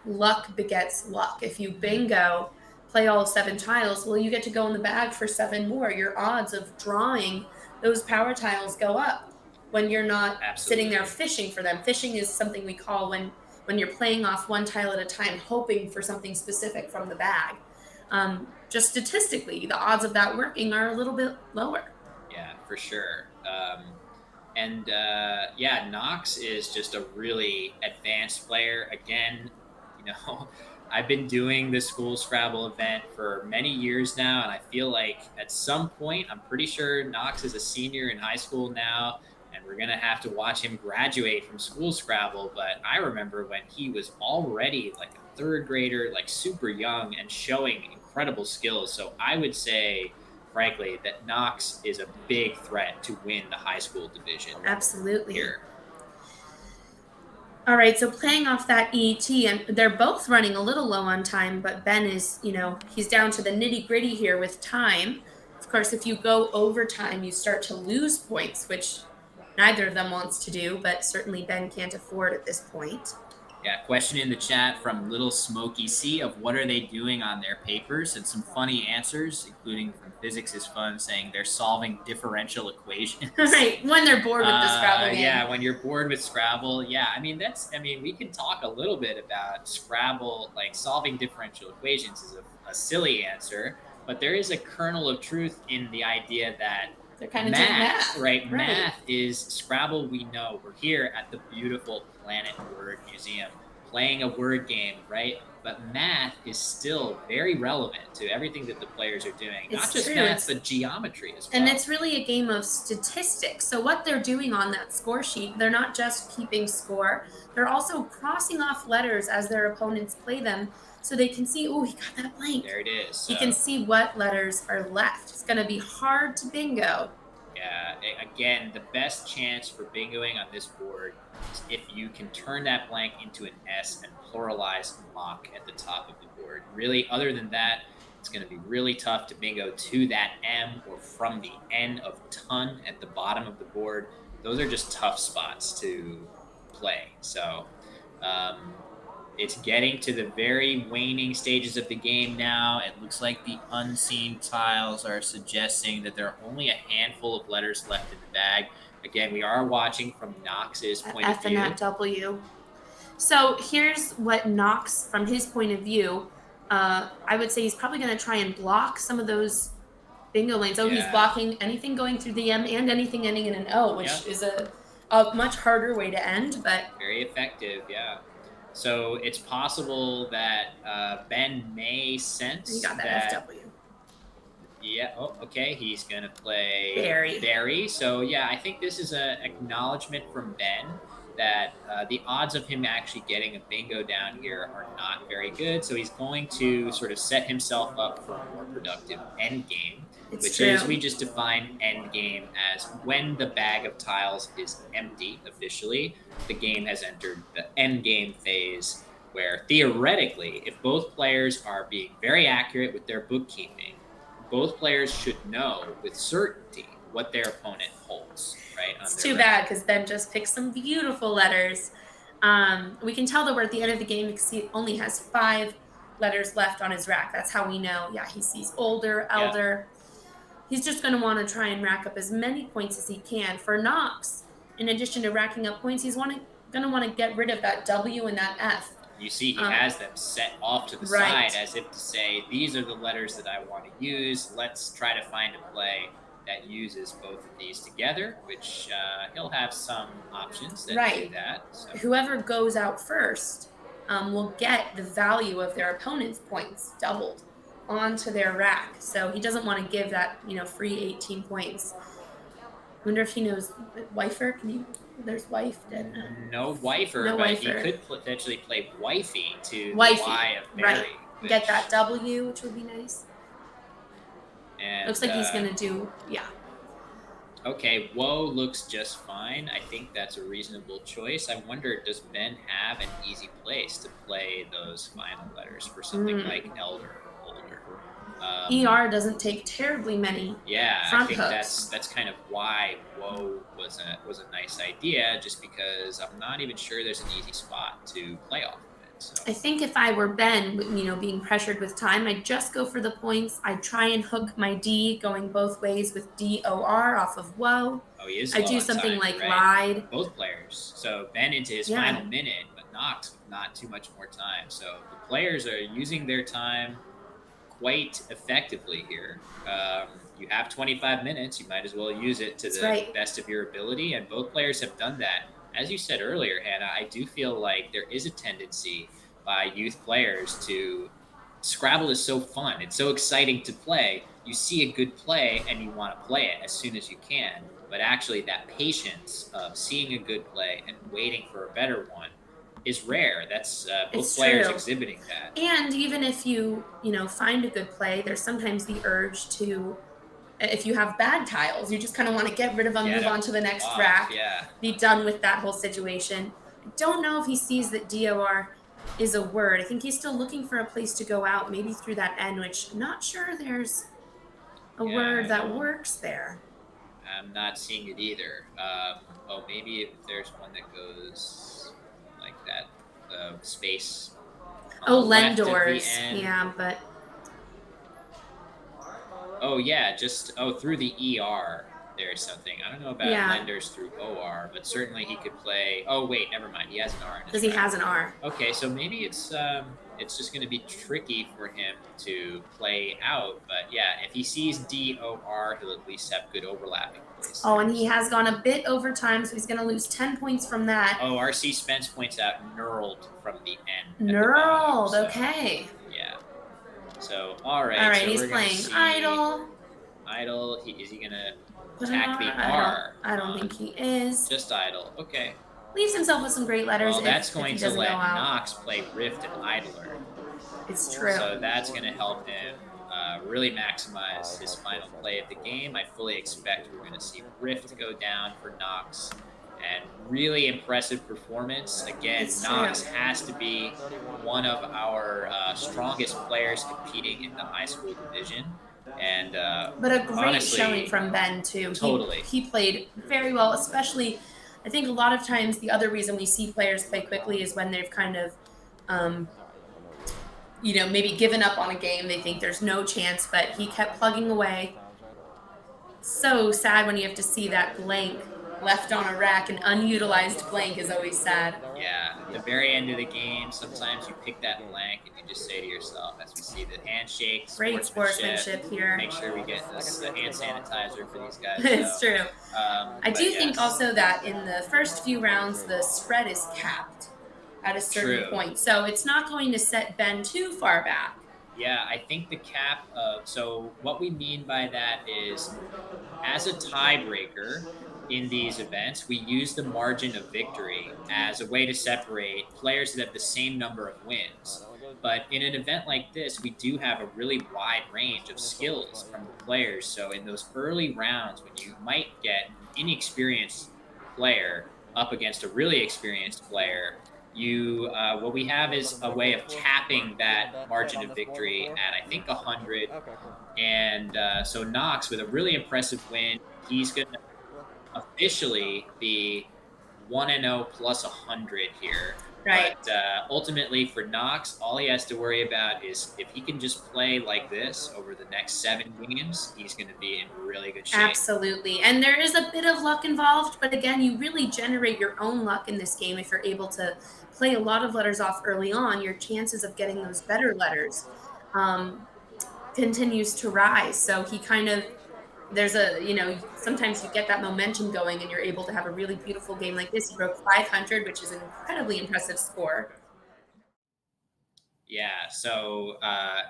luck begets luck. If you mhm, bingo, play all 7 tiles, well, you get to go in the bag for 7 more. Your odds of drawing those power tiles go up when you're not sitting there absolutely. fishing for them. Fishing is something we call when you're playing off one tile at a time, hoping for something specific from the bag. Just statistically, the odds of that working are a little bit lower. Yeah, for sure. And yeah, Knox is just a really advanced player. Again, I've been doing the school Scrabble event for many years now, and I feel like at some point, I'm pretty sure Knox is a senior in high school now, and we're gonna have to watch him graduate from school Scrabble. But I remember when he was already like a third grader, like super young, and showing incredible skills. So I would say frankly, that Knox is a big threat to win the high school division Absolutely. here. All right, so playing off that ET, and they're both running a little low on time, but Ben is, he's down to the nitty gritty here with time. Of course, if you go overtime, you start to lose points, which neither of them wants to do, but certainly Ben can't afford at this point. Yeah, question in the chat from Little Smoky C of what are they doing on their papers, and some funny answers, including from Physics is Fun saying they're solving differential All equations. right, when they're bored with the Scrabble Yeah, game. when you're bored with Scrabble, yeah, I mean, we can talk a little bit about Scrabble, like solving differential equations is a silly answer, but there is a kernel of truth in the idea that They're kind of doing math, math. right? Right. Math is Scrabble. We know we're here at the beautiful Planet Word Museum playing a word game, right? But math is still very relevant to everything that the players are doing. Not It's just true. math, but geometry as And well. it's really a game of statistics. So what they're doing on that score sheet, they're not just keeping score, they're also crossing off letters as their opponents play them so they can see, oh, he got that blank. There it is. He can So see what letters are left. It's going to be hard to bingo. yeah, again, the best chance for bingoing on this board is if you can turn that blank into an S and pluralize mock at the top of the board. Really, other than that, it's going to be really tough to bingo to that M or from the N of ton at the bottom of the board. Those are just tough spots to play. So, um, it's getting to the very waning stages of the game now. It looks like the unseen tiles are suggesting that there are only a handful of letters left in the bag. Again, we are watching from Knox's That point of F and view. that W. So here's what Knox, from his point of view, I would say he's probably going to try and block some of those bingo lanes. Oh, he's Yeah. blocking anything going through the M and anything ending in an O, which Yep. is a much harder way to end. But Very effective. Yeah. So it's possible that Ben may you sense got that that. FW. Yeah. Oh, okay. He's gonna play Very. Barry. So yeah, I think this is an acknowledgement from Ben that the odds of him actually getting a bingo down here are not very good. So he's going to sort of set himself up for a more productive end game, It's which is true. we just define end game as when the bag of tiles is empty officially, the game has entered the end game phase. Where theoretically, if both players are being very accurate with their bookkeeping, both players should know with certainty what their opponent holds, right, on It's their too bad rack. because Ben just picked some beautiful letters. We can tell that we're at the end of the game because he only has 5 letters left on his rack. That's how we know. Yeah, he sees older, Yep. elder. He's just going to want to try and rack up as many points as he can. For Knox, in addition to racking up points, he's going to want to get rid of that W and that F. You see, he Um, has them set off to the right, side as if to say, these are the letters that I want to use. Let's try to find a play that uses both of these together, which he'll have some options that do right. that. So, Whoever goes out first will get the value of their opponent's points doubled onto their rack. So he doesn't want to give that, free 18 points. I wonder if he knows Wifer. Can you? There's wife. no wifer, No but he Wifer. could potentially play wifey to the Wifey. Y of Right. Barry, Get that which, W, which would be nice. Looks and like he's gonna do. Yeah. okay, whoa looks just fine. I think that's a reasonable choice. I wonder, does Ben have an easy place to play those final letters for something like Mm. Elder? ER doesn't take terribly many Yeah, I front think hooks. that's kind of why Woe was a nice idea, just because I'm not even sure there's an easy spot to play off of it. So, I think if I were Ben, being pressured with time, I'd just go for the points. I'd try and hook my D going both ways with DOR off of Woe. oh, he is I'd low do on something time. You're like right. ride. Both players. So Ben into his Yeah, final minute, but Knox with not too much more time. So the players are using their time quite effectively here. You have 25 minutes. You might as well use it to that's the right. best of your ability. And both players have done that. As you said earlier, Hannah, I do feel like there is a tendency by youth players to Scrabble is so fun. It's so exciting to play. You see a good play and you want to play it as soon as you can. But actually, that patience of seeing a good play and waiting for a better one is rare. That's both It's players true. exhibiting that. And even if find a good play, there's sometimes the urge to, if you have bad tiles, you just kind of want to get rid of them, Get move on them to the next off. rack, Yeah. be done with that whole situation. I don't know if he sees that DOR is a word. I think he's still looking for a place to go out, maybe through that N, which I'm not sure there's a Yeah, word I that don't. works there. I'm not seeing it either. Oh, maybe if there's one that goes like that, the space on Oh, the left of the Lendors. N. Yeah, but Oh yeah, just through the ER. There's something. I don't know about yeah, lenders through OR, but certainly he could play. Oh wait, never mind. He has an R in because his he rack. has an R. Okay, so maybe it's just going to be tricky for him to play out. But yeah, if he sees DOR, he'll at least have good overlapping plays Oh, there. and he So. has gone a bit over time, so he's going to lose 10 points from that. Oh, RC Spence points out knurled from the N at the bottom. Knurled. So Okay. yeah. So all All right. right, So he's we're gonna playing see idle. idle. Is he gonna Put an attack R the on idle. R I don't on think he is. just idle? Okay. Leaves himself with some great letters Well, that's if going he to doesn't go let out. Knox play Rift and Idler. It's true. So that's going to help him really maximize his final play of the game. I fully expect we're going to see Rift go down for Knox and really impressive performance. Again, It's true. Knox has to be one of our strongest players competing in the high school division. And But a great showing honestly, from Ben too. totally. He played very well, especially I think a lot of times the other reason we see players play quickly is when they've kind of um, maybe given up on a game. They think there's no chance, but he kept plugging away. So sad when you have to see that blank left on a rack. An unutilized blank is always sad. Yeah, at the very end of the game, sometimes you pick that blank and you just say to yourself, as we see the handshake, Great sportsmanship, sportsmanship here. make sure we get this the hand sanitizer for these guys. It's true. I But do think yes, also that in the first few rounds, the spread is capped at a certain true. point. So it's not going to set Ben too far back. Yeah, I think the cap of so what we mean by that is as a tiebreaker in these events, we use the margin of victory as a way to separate players that have the same number of wins. But in an event like this, we do have a really wide range of skills from the players. So in those early rounds, when you might get an inexperienced player up against a really experienced player, you what we have is a way of capping that margin of victory at I think 100 and so Knox, with a really impressive win, he's going to officially be 1-0 plus 100 here. Right. But ultimately, for Knox, all he has to worry about is if he can just play like this over the next 7 games, he's going to be in really good shape. Absolutely. And there is a bit of luck involved, but again, you really generate your own luck in this game if you're able to play a lot of letters off early on. Your chances of getting those better letters um, continues to rise. So he kind of there's sometimes you get that momentum going and you're able to have a really beautiful game like this. He broke 500, which is an incredibly impressive score. Yeah, so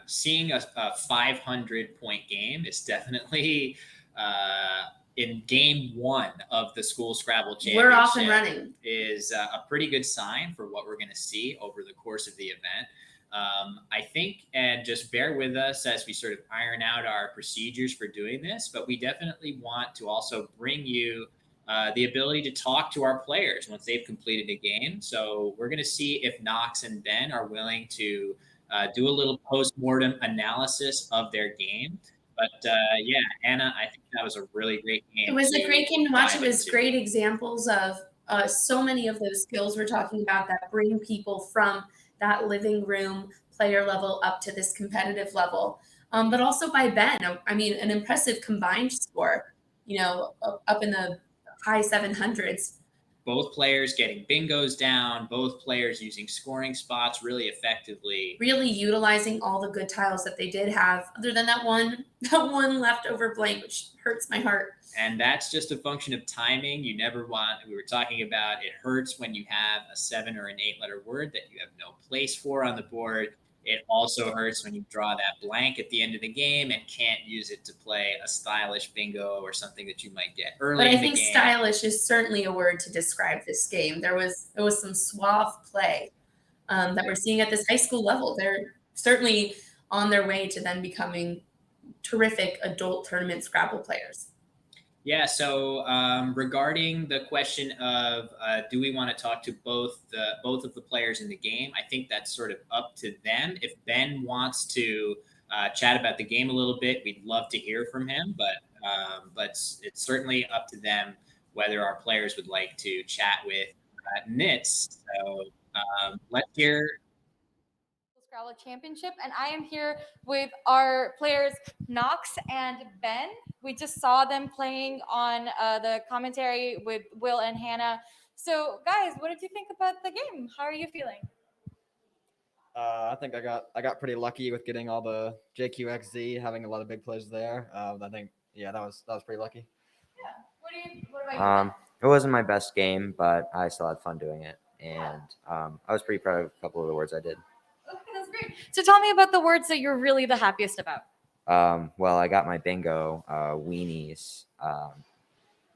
seeing a 500-point game is definitely in game one of the school Scrabble We're off and Championship running. is a pretty good sign for what we're going to see over the course of the event. I think, and just bear with us as we sort of iron out our procedures for doing this, but we definitely want to also bring you the ability to talk to our players once they've completed a game. So we're going to see if Knox and Ben are willing to do a little post-mortem analysis of their game. But yeah, Hannah, I think that was a really great It game was a to great game to watch. It dive was into. great examples of so many of those skills we're talking about that bring people from that living room player level up to this competitive level. But also by Ben, I mean, an impressive combined score, up in the high 700s. Both players getting bingos down, both players using scoring spots really effectively. Really utilizing all the good tiles that they did have, other than that one leftover blank, which hurts my heart. And that's just a function of timing. You never want, we were talking about it hurts when you have a 7 or an 8 letter word that you have no place for on the board. It also hurts when you draw that blank at the end of the game and can't use it to play a stylish bingo or something that you might get But early I in the think game. stylish is certainly a word to describe this game. There was some suave play that we're seeing at this high school level. They're certainly on their way to then becoming terrific adult tournament Scrabble players. Yeah. So regarding the question of do we want to talk to both of the players in the game, I think that's sort of up to them. If Ben wants to chat about the game a little bit, we'd love to hear from him. But it's certainly up to them whether our players would like to chat with Nits. So let's hear. Scrabble Championship, and I am here with our players Knox and Ben. We just saw them playing on the commentary with Will and Hannah. So, guys, what did you think about the game? How are you feeling? I think I got pretty lucky with getting all the JQXZ, having a lot of big plays there. I think that was pretty lucky. What about you? It wasn't my best game, but I still had fun doing it, and I was pretty proud of a couple of the words I did. Okay, that's great. So, tell me about the words that you're really the happiest about. Well, I got my bingo weenies. I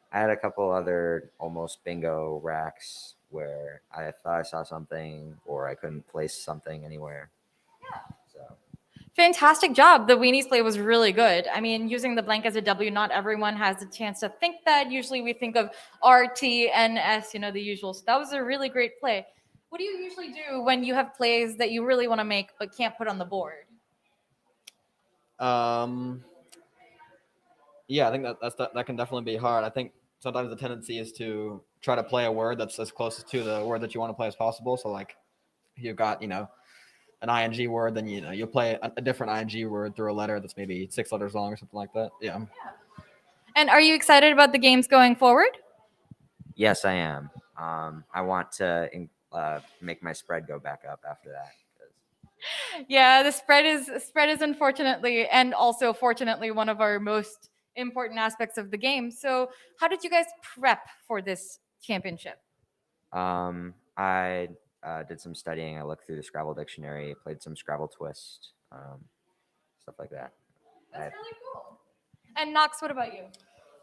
had a couple other almost bingo racks where I thought I saw something or I couldn't place something anywhere. So Fantastic job. The weenies play was really good. I mean, using the blank as a W, not everyone has a chance to think that. Usually we think of R, T, N, S, the usual. So that was a really great play. What do you usually do when you have plays that you really want to make but can't put on the board? Yeah, I think that can definitely be hard. I think sometimes the tendency is to try to play a word that's as close to the word that you want to play as possible. So like, if you've got an ing word, then you'll play a different ing word through a letter that's maybe 6 letters long or something like that. Yeah. And are you excited about the games going forward? yes, I am. I want to make my spread go back up after that. Yeah, the spread is unfortunately and also fortunately one of our most important aspects of the game. So, how did you guys prep for this championship? I did some studying. I looked through the Scrabble dictionary, played some Scrabble Twist, stuff like that. That's really cool. And Knox, what about you?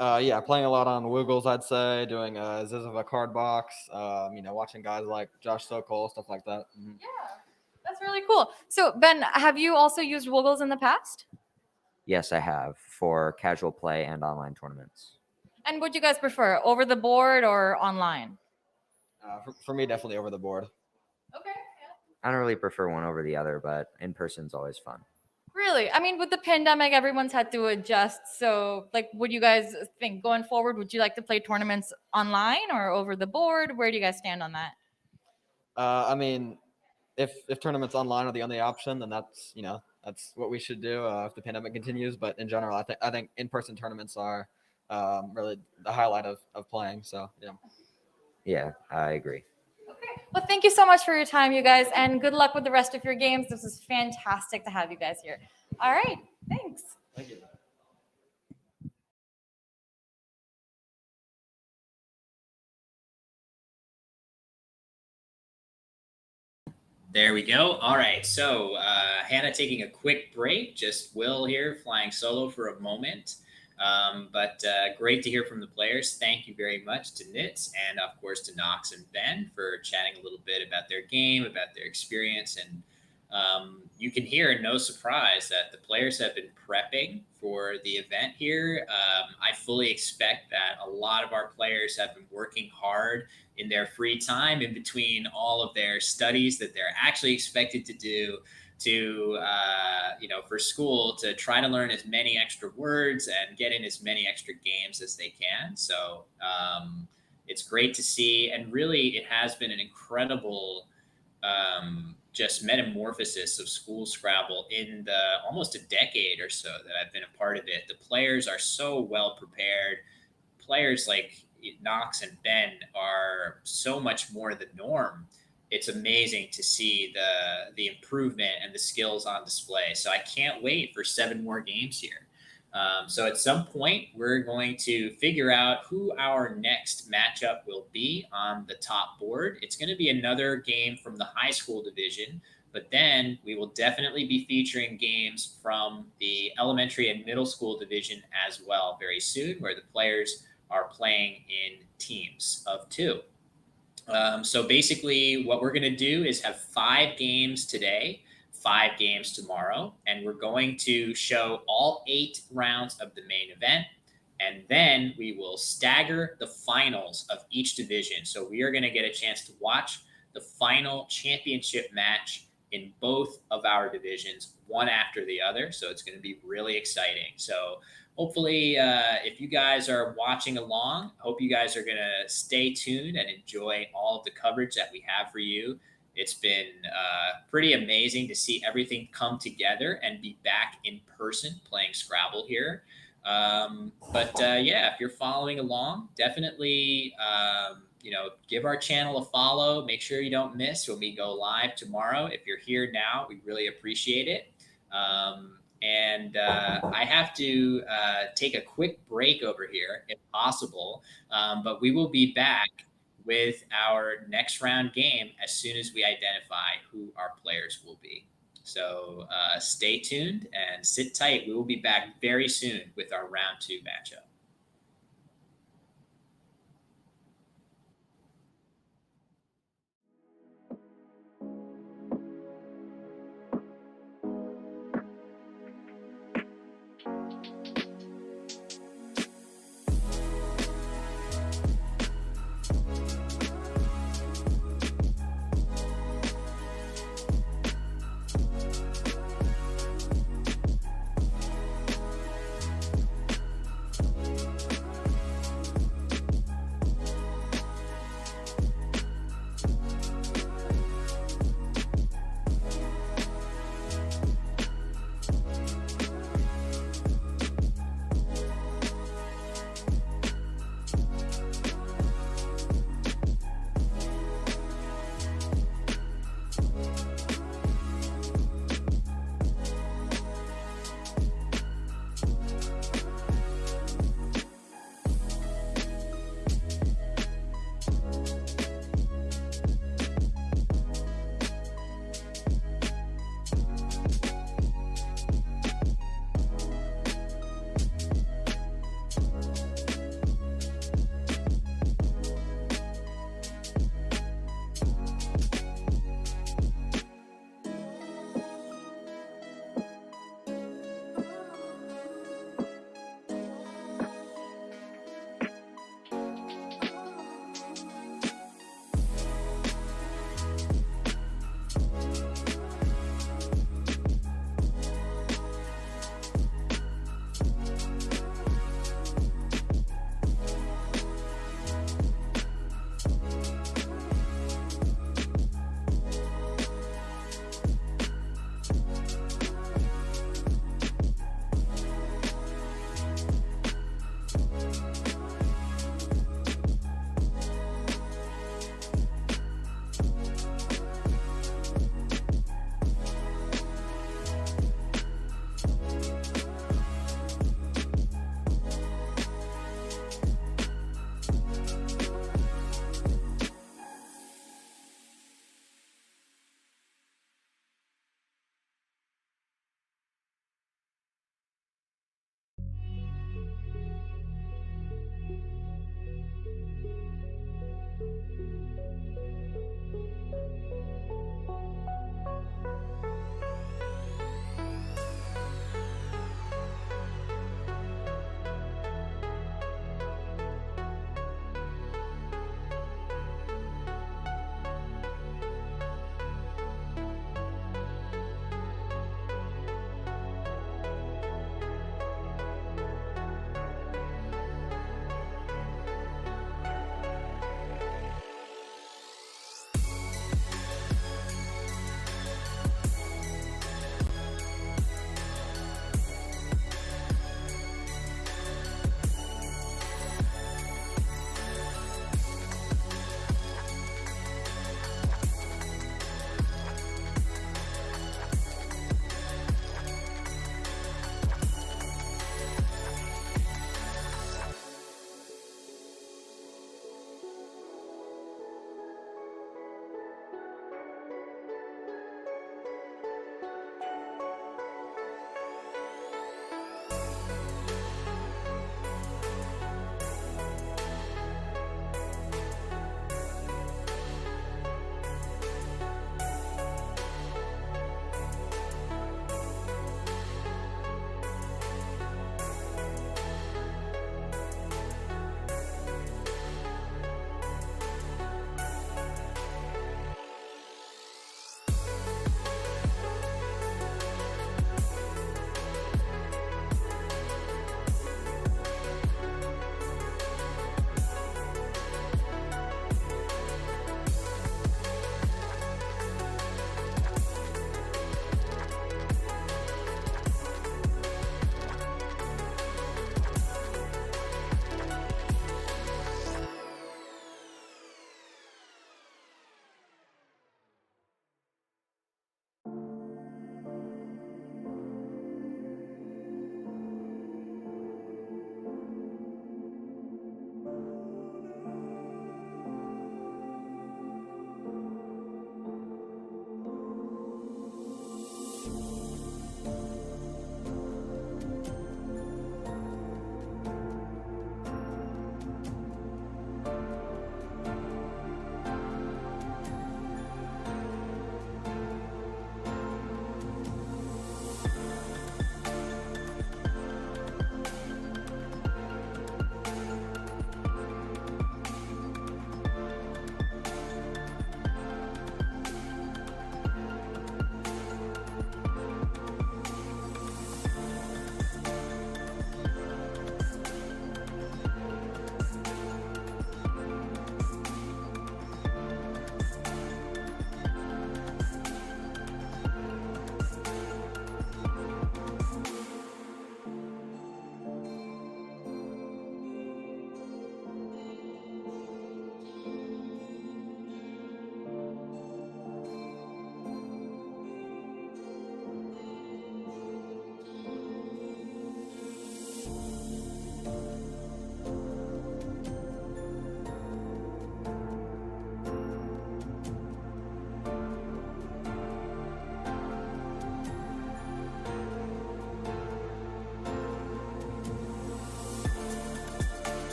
Yeah, playing a lot on Woogles, I'd say, doing a Zizova card box, watching guys like Josh Sokol, stuff like that. Mm-hmm. Yeah, that's really cool. So, Ben, have you also used Woogles in the past? Yes, I have for casual play and online tournaments. And would you guys prefer over the board or online? For me, definitely over the board. Okay. I don't really prefer one over the other, but in person's always fun. Really? I mean, with the pandemic, everyone's had to adjust. So, would you guys think going forward, would you like to play tournaments online or over the board? Where do you guys stand on that? I mean, if tournaments online are the only option, then that's what we should do if the pandemic continues. But in general, I think in-person tournaments are really the highlight of playing. So yeah. Yeah, I agree. Okay. Well, thank you so much for your time, you guys, and good luck with the rest of your games. This is fantastic to have you guys here. All right. Thanks. Thank you. There we go. All right. So, Hannah taking a quick break. Just Will here flying solo for a moment. But great to hear from the players. Thank you very much to Nits and, of course, to Knox and Ben for chatting a little bit about their game, about their experience. And you can hear, no surprise, that the players have been prepping for the event here. I fully expect that a lot of our players have been working hard in their free time in between all of their studies that they're actually expected to do. to for school to try to learn as many extra words and get in as many extra games as they can. So it's great to see, and really, it has been an incredible just metamorphosis of school Scrabble in the almost a decade or so that I've been a part of it. The players are so well prepared. Players like Knox and Ben are so much more the norm. It's amazing to see the improvement and the skills on display. So I can't wait for 7 more games here. So at some point, we're going to figure out who our next matchup will be on the top board. It's going to be another game from the high school division, but then we will definitely be featuring games from the elementary and middle school division as well very soon, where the players are playing in teams of 2. So basically, what we're going to do is have 5 games today, 5 games tomorrow, and we're going to show all 8 rounds of the main event. And then we will stagger the finals of each division. So we are going to get a chance to watch the final championship match in both of our divisions, one after the other. So it's going to be really exciting. So hopefully, if you guys are watching along, I hope you guys are going to stay tuned and enjoy all of the coverage that we have for you. It's been pretty amazing to see everything come together and be back in person playing Scrabble here. Yeah, if you're following along, definitely, give our channel a follow. Make sure you don't miss when we go live tomorrow. If you're here now, we really appreciate it. I have to take a quick break over here, if possible. But we will be back with our next round game as soon as we identify who our players will be. So stay tuned and sit tight. We will be back very soon with our round 2 matchup.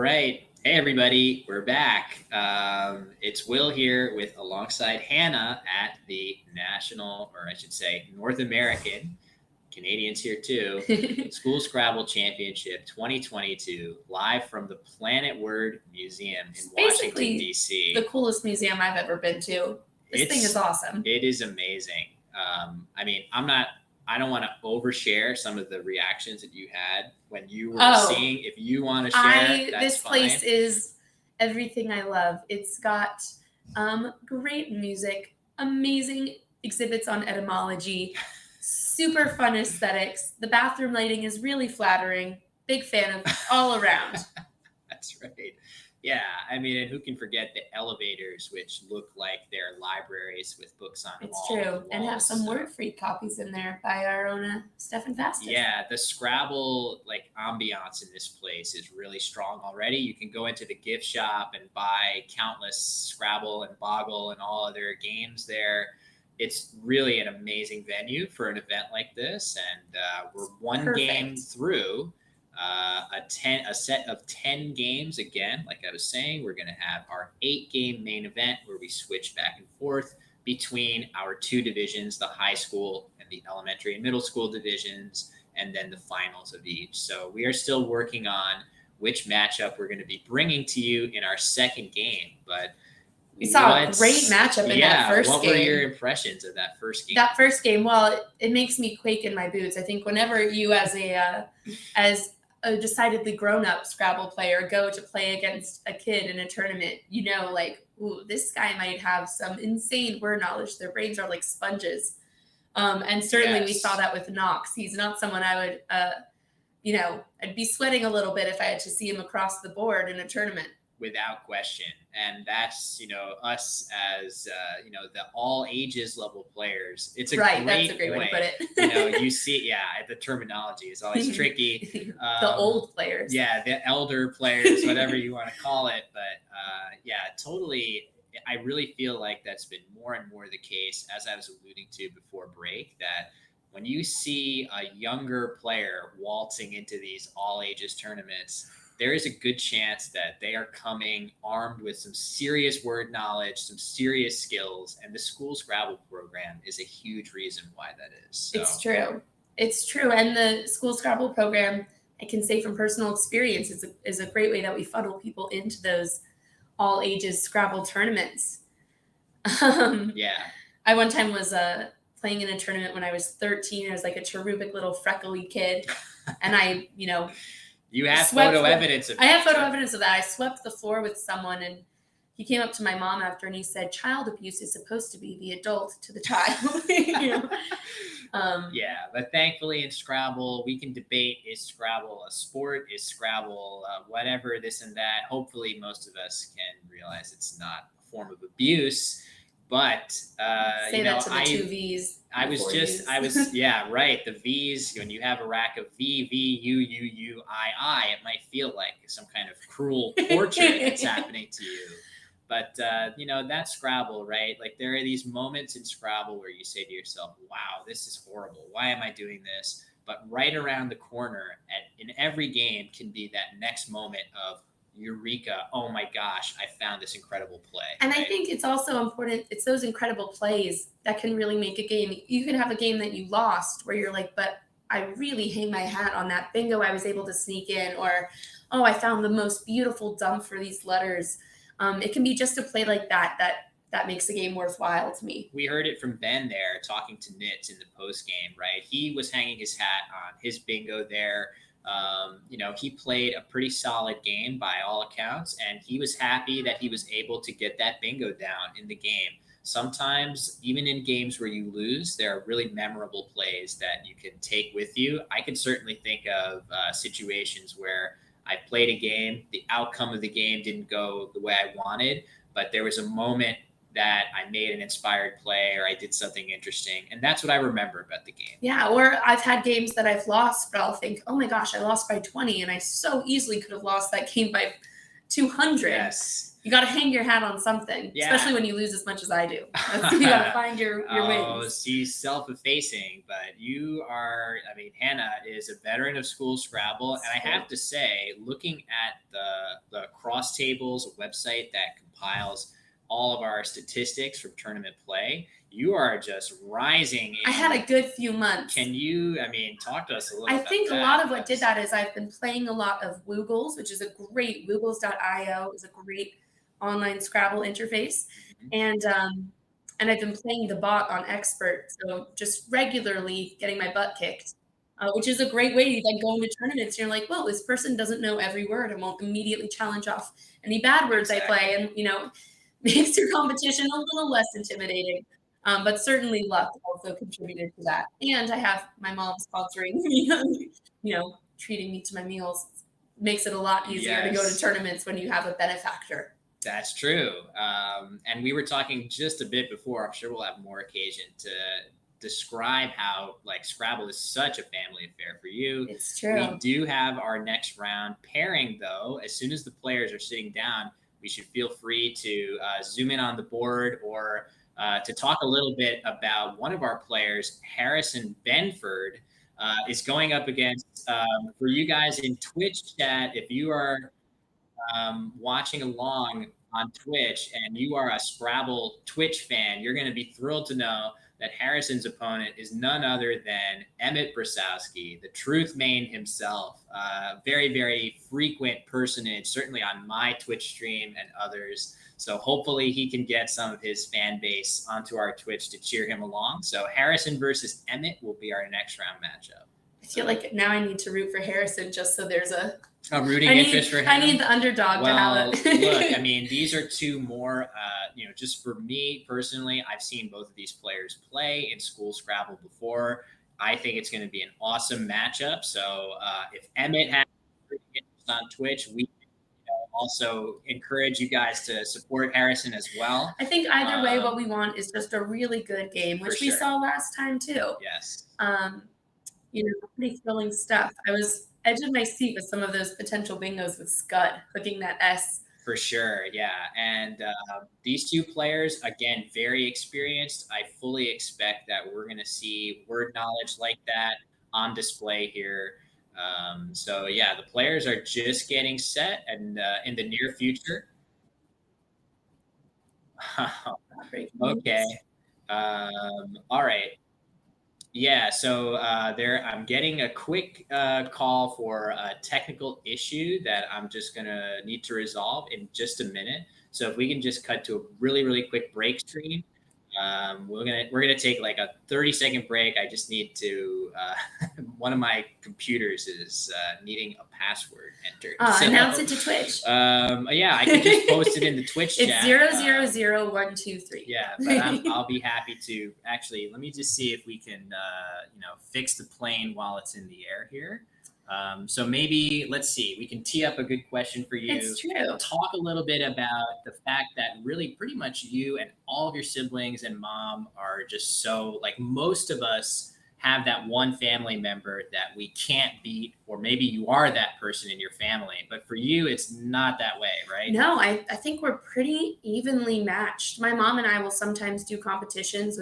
right. Hey, everybody. We're back. It's Will here with alongside Hannah at the National, or I should say, North American, Canadians here too, School Scrabble Championship 2022, live from the Planet Word Museum in Washington, Basically, D.C. the coolest museum I've ever been to. This thing is awesome. It is amazing. I mean, I don't want to overshare some of the reactions that you had when you were seeing. If you want to share, that's this fine. place is everything I love. It's got great music, amazing exhibits on etymology, super fun aesthetics. The bathroom lighting is really flattering. Big fan of all around. That's right. Yeah, I mean, and who can forget the elevators, which look like they're libraries with books on It's walls, true. And have some word free copies in there by our own Stefan Fastis. Yeah, the Scrabble ambiance in this place is really strong already. You can go into the gift shop and buy countless Scrabble and Boggle and all other games there. It's really an amazing venue for an event like this, and we're one game through. A set of 10 games again. Like I was saying, we're going to have our 8-game main event where we switch back and forth between our 2 divisions, the high school and the elementary and middle school divisions, and then the finals of each. So we are still working on which matchup we're going to be bringing to you in our second game. But we saw a great matchup in that first game. What were your impressions of that first game? That first game, well, it makes me quake in my boots. I think whenever you as a decidedly grown-up Scrabble player go to play against a kid in a tournament, you know, like, ooh, this guy might have some insane word knowledge. Their brains are like sponges. And certainly we saw that with Knox. He's not someone I would, I'd be sweating a little bit if I had to see him across the board in a tournament. Without question. And that's, us as, the all ages level players. It's a that's a great way to put it. You see, the terminology is always tricky. The old players. Yeah, the elder players, whatever you want to call it. But totally. I really feel like that's been more and more the case, as I was alluding to before break, that when you see a younger player waltzing into these all ages tournaments, there is a good chance that they are coming armed with some serious word knowledge, some serious skills, and the school Scrabble program is a huge reason why that is. So. It's true. And the school Scrabble program, I can say from personal experience, is a great way that we funnel people into those all ages Scrabble tournaments. I one time was playing in a tournament when I was 13. I was like a cherubic little freckly kid. And I, You have photo evidence of that. I have photo evidence of that. I swept the floor with someone, and he came up to my mom after and he said, child abuse is supposed to be the adult to the child. But thankfully in Scrabble, we can debate, is Scrabble a sport? Is Scrabble whatever, this and that? Hopefully most of us can realize it's not a form of abuse. But say that to the 2 V's. I was the V's, when you have a rack of V, V, U, U, U, I, it might feel like some kind of cruel torture that's happening to you. But, that's Scrabble, right? Like there are these moments in Scrabble where you say to yourself, wow, this is horrible. Why am I doing this? But right around the corner in every game can be that next moment of, eureka, oh my gosh, I found this incredible play. And right? I think it's also important, it's those incredible plays that can really make a game. You can have a game that you lost where you're like, but I really hang my hat on that bingo I was able to sneak in, or, oh, I found the most beautiful dump for these letters. It can be just a play like that makes the game worthwhile to me. We heard it from Ben there talking to Nitz in the post game, right? He was hanging his hat on his bingo there. He played a pretty solid game by all accounts, and he was happy that he was able to get that bingo down in the game. Sometimes, even in games where you lose, there are really memorable plays that you can take with you. I can certainly think of situations where I played a game, the outcome of the game didn't go the way I wanted, but there was a moment that I made an inspired play or I did something interesting. And that's what I remember about the game. Yeah, or I've had games that I've lost, but I'll think, oh my gosh, I lost by 20 and I so easily could have lost that game by 200. Yes. You got to hang your hat on something, especially when you lose as much as I do. You got to find your wins. She's self-effacing, but you are, I mean, Hannah is a veteran of school Scrabble. And I have to say, looking at the Cross Tables website that compiles all of our statistics from tournament play, you are just rising. I had a good few months. Can you, I mean, talk to us a little bit I about think that. a lot of what did that is I've been playing a lot of Woogles, which is a great, Woogles.io is a great online Scrabble interface. And I've been playing the bot on Expert, so just regularly getting my butt kicked, which is a great way to then go into tournaments. You're like, well, this person doesn't know every word and won't immediately challenge off any bad words I play, and makes your competition a little less intimidating. But certainly luck also contributed to that. And I have my mom sponsoring me, treating me to my meals. Makes it a lot easier to go to tournaments when you have a benefactor. That's true. And we were talking just a bit before. I'm sure we'll have more occasion to describe how Scrabble is such a family affair for you. It's true. We do have our next round pairing, though. As soon as the players are sitting down, we should feel free to zoom in on the board or to talk a little bit about one of our players, Harrison Benford, is going up against, for you guys in Twitch chat, if you are watching along on Twitch and you are a Scrabble Twitch fan, you're going to be thrilled to know that Harrison's opponent is none other than Emmett Brasowski, the Truth Main himself. Very, very frequent personage, certainly on my Twitch stream and others. So hopefully he can get some of his fan base onto our Twitch to cheer him along. So Harrison versus Emmett will be our next round matchup. I feel like now I need to root for Harrison just so there's a rooting interest for him. I need the underdog to have it. Look, I mean, these are two more, just for me personally, I've seen both of these players play in school Scrabble before. I think it's going to be an awesome matchup. So if Emmett has interest on Twitch, we also encourage you guys to support Harrison as well. I think either way, what we want is just a really good game, which we saw last time too. Yes. Pretty thrilling stuff. I was edge of my seat with some of those potential bingos with Scud hooking that S. For sure, yeah. And these two players, again, very experienced. I fully expect that we're going to see word knowledge like that on display here. So, yeah, the players are just getting set, and in the near future. Okay. All right. Yeah, so I'm getting a quick call for a technical issue that I'm just gonna need to resolve in just a minute. So if we can just cut to a really, really quick break stream, we're gonna take like a 30-second break. I just need to one of my computers is needing a password entered. So, announce it to Twitch. Yeah, I can just post it in the Twitch chat. It's 000123. Yeah, but I'll be happy to actually. Let me just see if we can fix the plane while it's in the air here. So maybe let's see. We can tee up a good question for you. It's true. Talk a little bit about the fact that really pretty much you and all of your siblings and mom are just so most of us have that one family member that we can't beat, or maybe you are that person in your family, but for you, it's not that way, right? No, I think we're pretty evenly matched. My mom and I will sometimes do competitions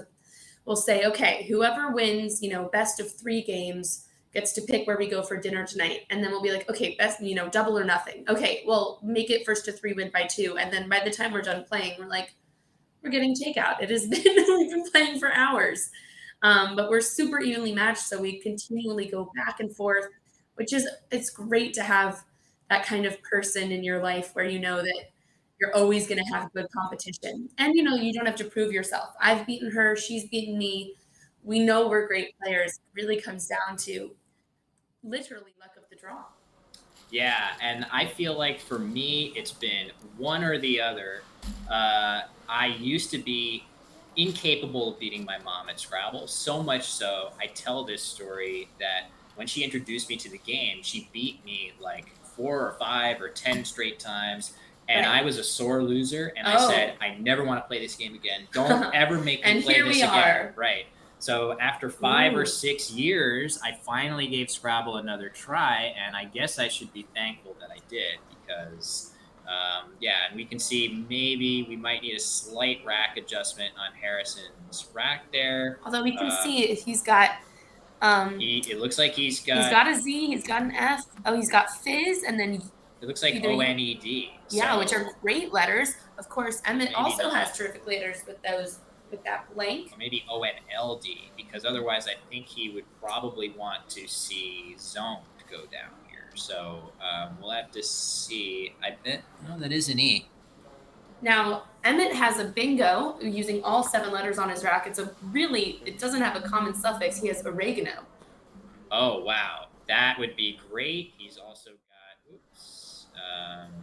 we'll say, okay, whoever wins, best of 3 games gets to pick where we go for dinner tonight. And then we'll be like, okay, best, double or nothing. Okay, well, make it first to 3, win by 2. And then by the time we're done playing, we're like, we're getting takeout. We've been playing for hours. But we're super evenly matched. So we continually go back and forth, it's great to have that kind of person in your life where that you're always going to have good competition. And, you don't have to prove yourself. I've beaten her. She's beaten me. We know we're great players. It really comes down to literally luck of the draw. Yeah, and I feel like for me, it's been one or the other. I used to be incapable of beating my mom at Scrabble, so much so I tell this story that when she introduced me to the game, she beat me 4 or 5 or 10 straight times. And I was a sore loser, and I said, I never want to play this game again. Don't ever make me play this again. Right. So after 5 or 6 years, I finally gave Scrabble another try, and I guess I should be thankful that I did, because Yeah, and we can see maybe we might need a slight rack adjustment on Harrison's rack there. Although we can see he's got um It looks like he's got a Z, he's got an F. Oh, he's got Fizz, and then it looks like either ONED. yeah, which are So great letters. Of course, Emmett maybe also not. has terrific letters with that blank. Or maybe ONLD, because otherwise I think he would probably want to see zoned go down here. So we'll have to see. I bet, no, that is an E. Now, Emmett has a bingo using all 7 letters on his rack. It doesn't have a common suffix. He has oregano. Oh, wow. That would be great. He's also got, oops.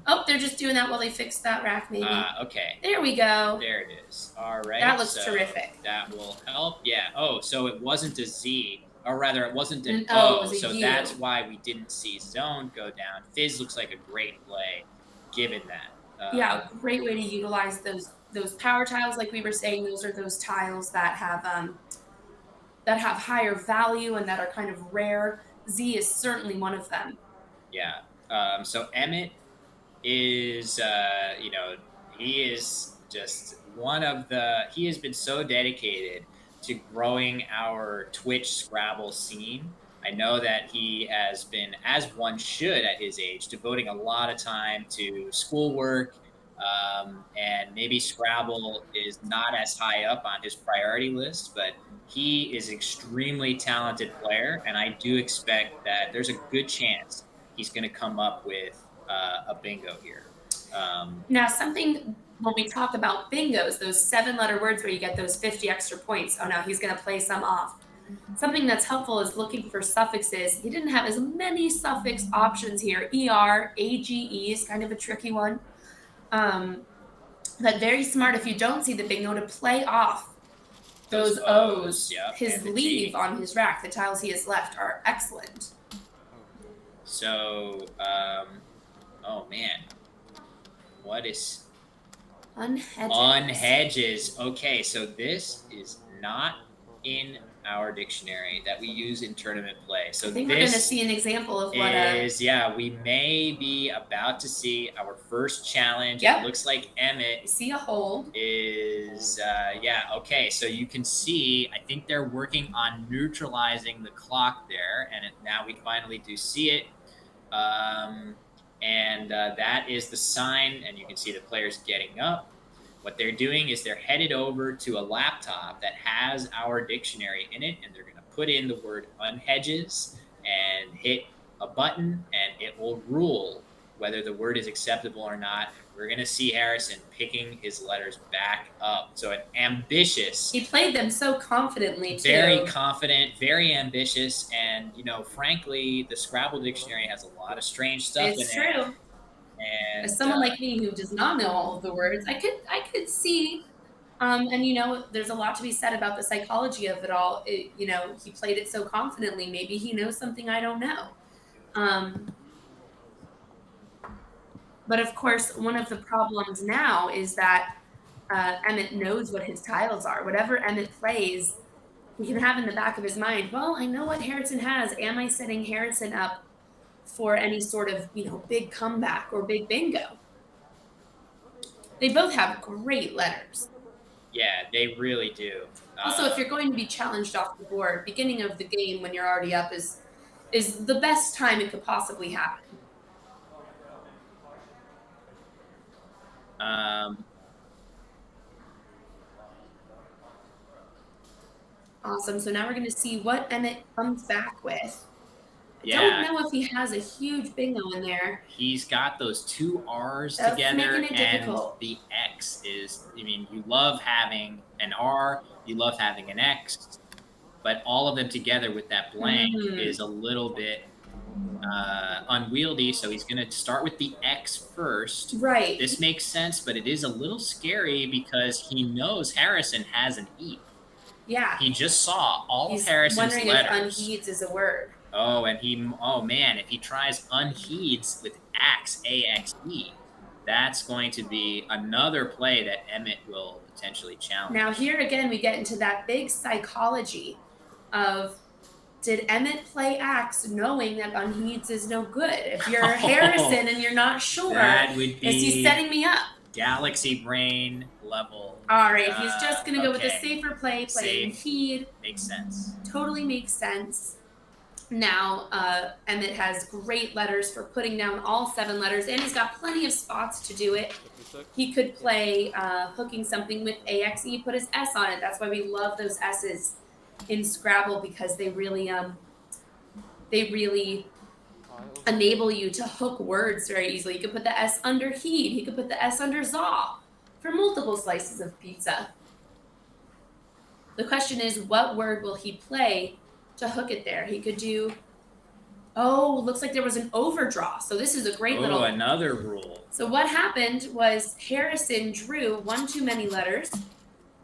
Oh, they're just doing that while they fix that rack, maybe. Okay. There we go. There it is. All right. That looks terrific. That will help. Yeah. Oh, so it wasn't a Z, or rather, it wasn't an O. O. It was a So U. that's why we didn't see zone go down. Fizz looks like a great play, given that. Yeah, great way to utilize those power tiles, like we were saying. Those are those tiles that have higher value and that are kind of rare. Z is certainly one of them. Yeah. So Emmett is, he is just he has been so dedicated to growing our Twitch Scrabble scene. I know that he has been, as one should at his age, devoting a lot of time to schoolwork. And maybe Scrabble is not as high up on his priority list, but he is extremely talented player, and I do expect that there's a good chance he's going to come up with a bingo here. Now, something when we talk about bingos, those 7-letter words where you get those 50 extra points. Oh, now he's going to play some off. Something that's helpful is looking for suffixes. He didn't have as many suffix options here. ER, AGE is kind of a tricky one. But very smart if you don't see the bingo to play off those O's. Yep, his leave on his rack, the tiles he has left, are excellent. So, oh man, what is unhedges? Unhedges. Okay, so this is not in our dictionary that we use in tournament play. So I think we're going to see an example of what is. Yeah, we may be about to see our first challenge. Yep. It looks like Emmett. See a hold. Is yeah, okay. So you can see, I think they're working on neutralizing the clock there, and now we finally do see it. And that is the sign, and you can see the players getting up. What they're doing is they're headed over to a laptop that has our dictionary in it, and they're going to put in the word unhedges and hit a button, and it will rule whether the word is acceptable or not. We're going to see Harrison picking his letters back up. So an ambitious. He played them so confidently, too. Very confident, very ambitious, and, frankly, the Scrabble dictionary has a lot of strange stuff in it. It's true. And as someone like me who does not know all of the words, I could see, and there's a lot to be said about the psychology of it all. He played it so confidently. Maybe he knows something I don't know. But of course, one of the problems now is that Emmett knows what his tiles are. Whatever Emmett plays, he can have in the back of his mind, well, I know what Harrison has. Am I setting Harrison up for any sort of, big comeback or big bingo? They both have great letters. Yeah, they really do. Also, if you're going to be challenged off the board, beginning of the game when you're already up is the best time it could possibly happen. Awesome. So now we're going to see what Emmett comes back with. I don't know if he has a huge bingo in there. He's got those 2 R's That's together, making it and difficult. the X is, you love having an R, you love having an X, but all of them together with that blank is a little bit unwieldy. So he's going to start with the X first. Right. This makes sense, but it is a little scary because he knows Harrison has an E. Yeah. He just saw all of Harrison's letters. Wondering if unheeds is a word. Oh, and if he tries unheeds with axe, A-X-E, that's going to be another play that Emmett will potentially challenge. Now, here again, we get into that big psychology of did Emmett play axe knowing that unheeds is no good? If you're Harrison and you're not sure, That would is he be setting me up? galaxy brain level. All right, he's just going to go with the Okay. safer play, playing Safe. heed. Makes sense. Totally makes sense. Now, Emmett has great letters for putting down all 7 letters, and he's got plenty of spots to do it. He could play hooking something with AXE, put his S on it. That's why we love those S's in Scrabble, because they really enable you to hook words very easily. You could put the S under heed. He could put the S under zaw for multiple slices of pizza. The question is, what word will he play to hook it there? He could do, oh, looks like there was an overdraw. So this is a great little. Another rule. So what happened was Harrison drew 1 too many letters.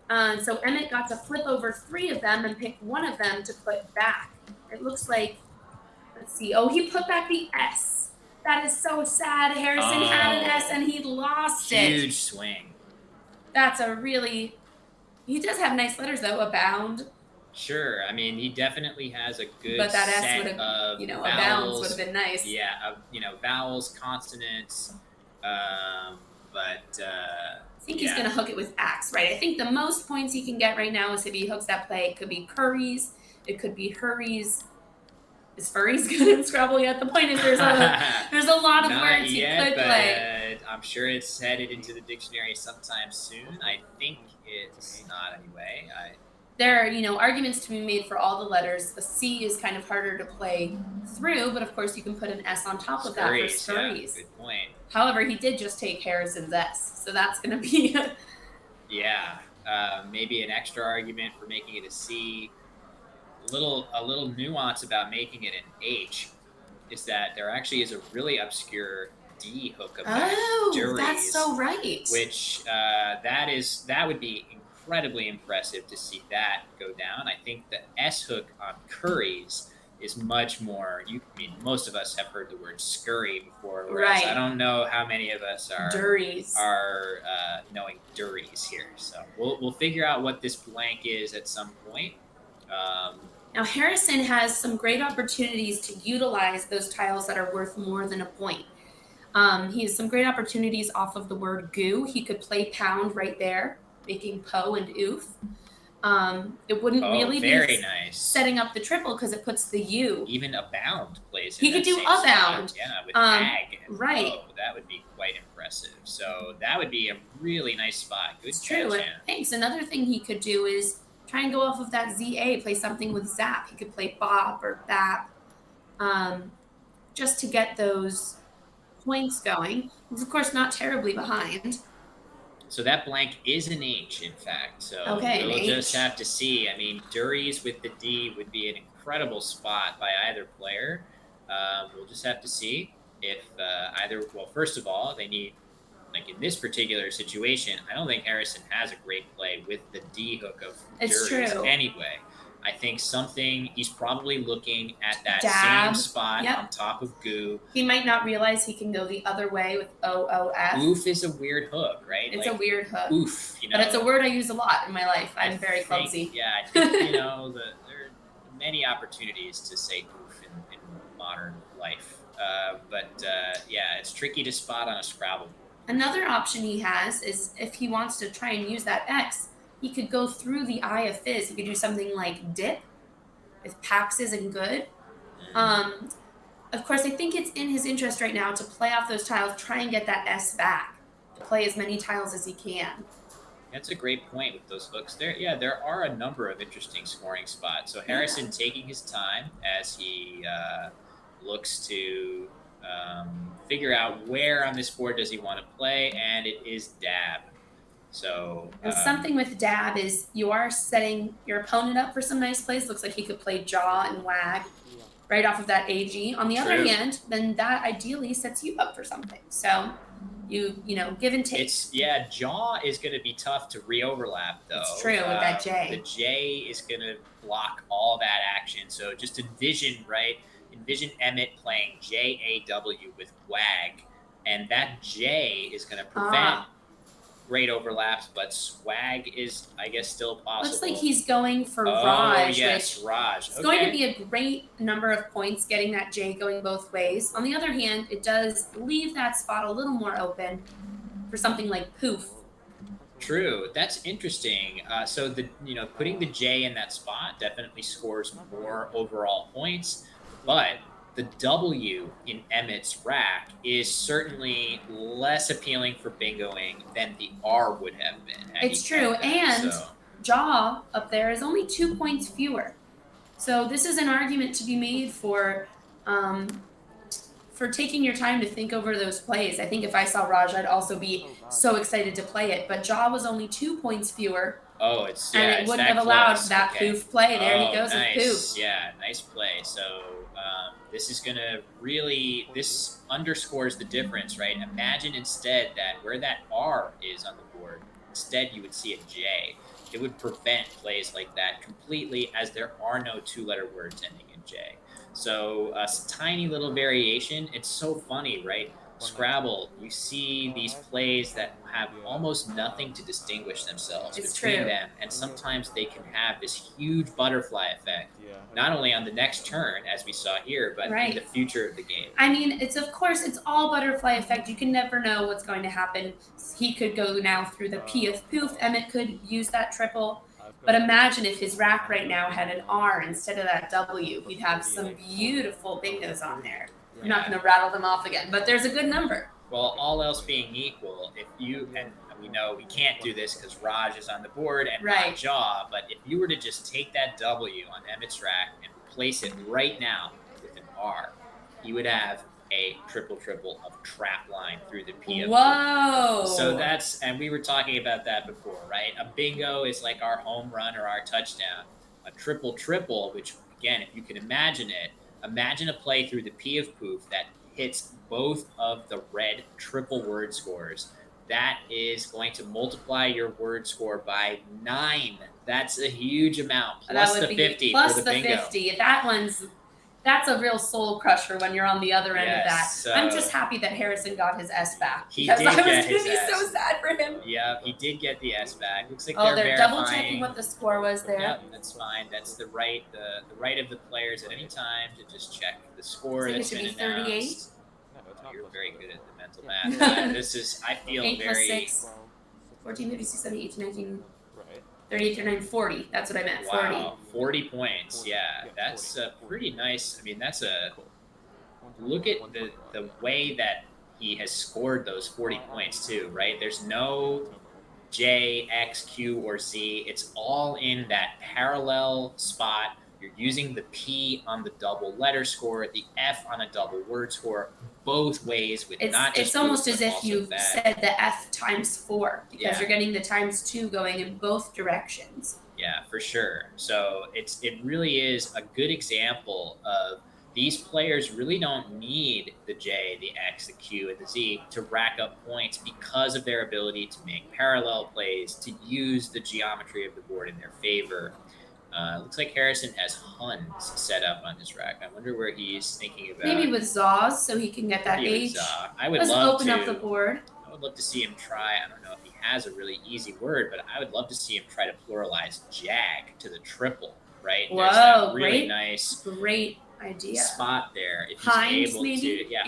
So Emmett got to flip over 3 of them and pick 1 of them to put back. It looks like, let's see. Oh, he put back the S. That is so sad. Harrison had an S and he lost it. Huge swing. That's a really, he does have nice letters though, abound. Sure. I mean, he definitely has a good But that S set would have, of you know, vowels. abounds would have been nice. Yeah, vowels, consonants, but I think he's going to hook it with axe, right? I think the most points he can get right now is if he hooks that play. It could be curries. It could be hurries. Is furries good in Scrabble yet? The point is there's a lot of not words yet, he could but play. I'm sure it's headed into the dictionary sometime soon. I think it's not anyway. There are, arguments to be made for all the letters. The C is kind of harder to play through, but of course you can put an S on top of that for scurries. Yeah, good point. However, he did just take Harrison's S, so that's going to be yeah, maybe an extra argument for making it a C. A little nuance about making it an H is that there actually is a really obscure D hook effect. Oh, juries, that's so right. Which that would be incredibly impressive to see that go down. I think the S hook on curries is much more. Most of us have heard the word scurry before, whereas Right. I don't know how many of us are Duries. knowing duries here. So we'll figure out what this blank is at some point. Now, Harrison has some great opportunities to utilize those tiles that are worth more than a point. He has some great opportunities off of the word goo. He could play pound right there, making po and oof. It wouldn't really very be nice. setting up the triple because it puts the U. Even abound plays. He could do abound. Yeah, with ag. And right. That would be quite impressive. So that would be a really nice spot. Good It's catch, true. Anna. Thanks. Another thing he could do is try and go off of that ZA, play something with zap. He could play bop or bap, just to get those points going. He's of course not terribly behind. So that blank is an H, in fact. So we'll just have to see. I mean, Duries with the D would be an incredible spot by either player. We'll just have to see if well, first of all, they need, like in this particular situation, I don't think Harrison has a great play with the D hook of Duries anyway. I think he's probably looking at that same spot on top of goo. He might not realize he can go the other way with OOF. Oof is a weird hook, right? It's a weird hook. Oof, But it's a word I use a lot in my life. I'm very clumsy. Yeah, I think, there are many opportunities to say oof in modern life. Yeah, it's tricky to spot on a Scrabble. Another option he has is if he wants to try and use that X, he could go through the eye of fizz. He could do something like dip if Pax isn't good. Of course, I think it's in his interest right now to play off those tiles, try and get that S back, to play as many tiles as he can. That's a great point with those hooks. There are a number of interesting scoring spots. So Harrison taking his time as he looks to figure out where on this board does he want to play, and it is dab. So something with dab is you are setting your opponent up for some nice plays. Looks like he could play jaw and wag right off of that AG. On the other hand, then that ideally sets you up for something. So you give and take. Jaw is going to be tough to re-overlap though. It's true with that J. The J is going to block all that action. So just envision Emmett playing JAW with wag, and that J is going to prevent great overlaps, but swag is, I guess, still possible. Looks like he's going for Oh, Raj, yes, which Raj. it's Okay. going to be a great number of points getting that J going both ways. On the other hand, it does leave that spot a little more open for something like poof. True. That's interesting. So putting the J in that spot definitely scores more overall points, but the W in Emmett's rack is certainly less appealing for bingoing than the R would have been. It's true, and Jaw up there is only 2 points fewer. So this is an argument to be made for taking your time to think over those plays. I think if I saw Raj, I'd also be so excited to play it. But Jaw was only 2 points fewer. Oh, and it's it wouldn't that have allowed close. that Okay. poof play. There he Oh, goes nice. with poof. Yeah, nice play. So this is gonna really this underscores the difference, right? Imagine instead that where that R is on the board, instead you would see a J. It would prevent plays like that completely, as there are no two-letter words ending in J. So tiny little variation. It's so funny, right? Scrabble, you see these plays that have almost nothing to distinguish themselves It's between true. them, and sometimes they can have this huge butterfly effect, not only on the next turn, as we saw here, but in the future of the game. I mean, it's all butterfly effect. You can never know what's going to happen. He could go now through the P of poof. Emmett could use that triple. But imagine if his rack right now had an R instead of that W. He'd have some beautiful bingos on there. I'm not going to rattle them off again, but there's a good number. Well, all else being equal, if you, and we know we can't do this because Raj is on the board and not Jaw, but if you were to just take that W on Emmett's rack and replace it right now with an R, you would have a triple of trap line through the P of Whoa! So and we were talking about that before, right? A bingo is like our home run or our touchdown. A triple, which again, if you can imagine it, imagine a play through the P of poof that hits both of the red triple word scores. That is going to multiply your word score by 9. That's a huge amount. Plus the 50 plus for the bingo. 50. That's a real soul crusher when you're on the other end of that. I'm just happy that Harrison got his S back. Because I was going to be so sad for him. Yeah, he did get the S back. Looks like they're double checking what the score was there. Yep, that's fine. That's the right of the players at any time to just check the score that's been announced. 38? Oh, you're very good at the mental math. I feel 8 very... 6, 14, 56, 17, 18, 19... 38, 39, 40. That's what I meant. 40. Wow, 40 points. Yeah, that's pretty nice. I mean, look at the way that he has scored those 40 points too, right? There's no J, X, Q, or Z. It's all in that parallel spot. You're using the P on the double letter score, the F on a double word score, both ways with not just it's almost as if you that. said the F times 4 because you're getting the times 2 going in both directions. Yeah, for sure. So it really is a good example of these players really don't need the J, the X, the Q, and the Z to rack up points because of their ability to make parallel plays, to use the geometry of the board in their favor. Looks like Harrison has Huns set up on his rack. I wonder where he's thinking about. Maybe with Zaws, so he can get that H. Let's open up the board. I would love to see him try. I don't know if he has a really easy word, but I would love to see him try to pluralize jag to the triple. Right? Whoa! There's that really nice, great idea. Spot there. If Heinz, he's able maybe? to, yeah,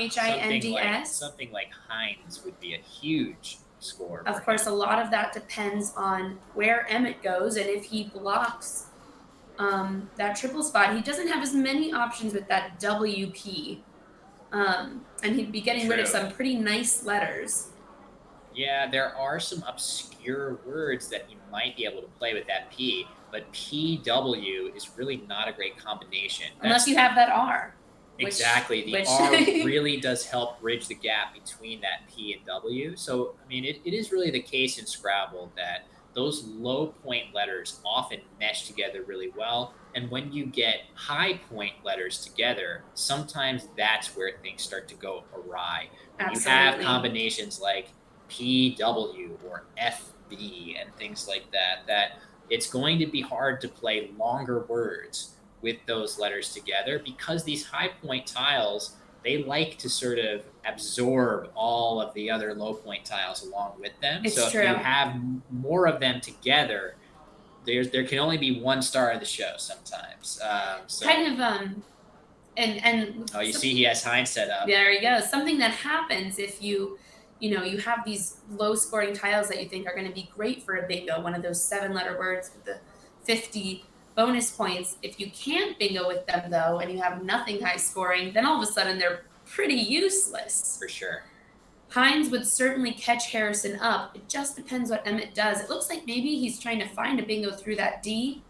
Hinds. Something like Heinz would be a huge score. Of course, a lot of that depends on where Emmett goes and if he blocks that triple spot. He doesn't have as many options with that WP, and he'd be getting rid of some pretty nice letters. Yeah, there are some obscure words that he might be able to play with that P, but PW is really not a great combination. Unless you have that R. Exactly. The R really does help bridge the gap between that P and W. So, I mean, it is really the case in Scrabble that those low point letters often mesh together really well. And when you get high point letters together, sometimes that's where things start to go awry. Absolutely. You have combinations like PW or FB and things like that it's going to be hard to play longer words with those letters together because these high point tiles they like to sort of absorb all of the other low point tiles along with them. It's So if true. you have more of them together, there can only be one star of the show sometimes. So Kind of and oh, you see, he has Heinz set up. there you go. Something that happens if you you have these low scoring tiles that you think are going to be great for a bingo, one of those 7-letter words with the 50 bonus points. If you can't bingo with them though, and you have nothing high scoring, then all of a sudden they're pretty useless. For sure. Hines would certainly catch Harrison up. It just depends what Emmett does. It looks like maybe he's trying to find a bingo through that D.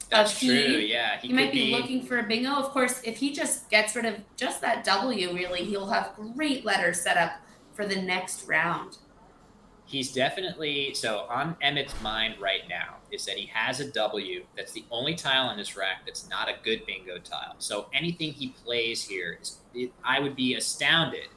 That's He, true. Yeah, he might be looking for a bingo. Of course, if he just gets rid of just that W, really, he'll have great letters set up for the next round. He's definitely so on Emmett's mind right now is that he has a W. That's the only tile on his rack that's not a good bingo tile. So anything he plays here, I would be astounded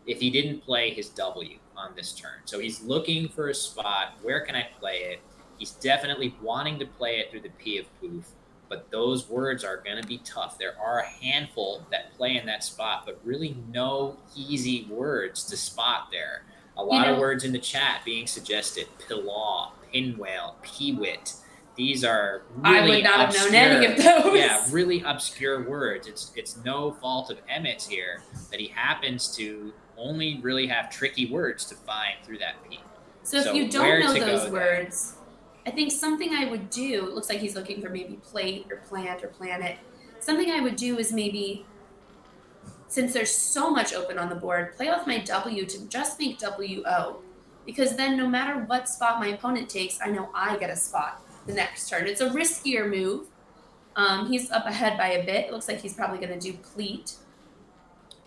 if he didn't play his W on this turn. So he's looking for a spot. Where can I play it? He's definitely wanting to play it through the P of Poof, but those words are going to be tough. There are a handful that play in that spot, but really no easy words to spot there. A lot of words in the chat being suggested: pilaw, pinwhale, peewit. These are really I would not obscure, have known any of those. Yeah, really obscure words. It's no fault of Emmett's here that he happens to only really have tricky words to find through that P. So if you don't know those words, I think something I would do, it looks like he's looking for maybe plate or plant or planet. Something I would do is maybe, since there's so much open on the board, play off my W to just make WO. Because then no matter what spot my opponent takes, I know I get a spot the next turn. It's a riskier move. He's up ahead by a bit. It looks like he's probably going to do pleat.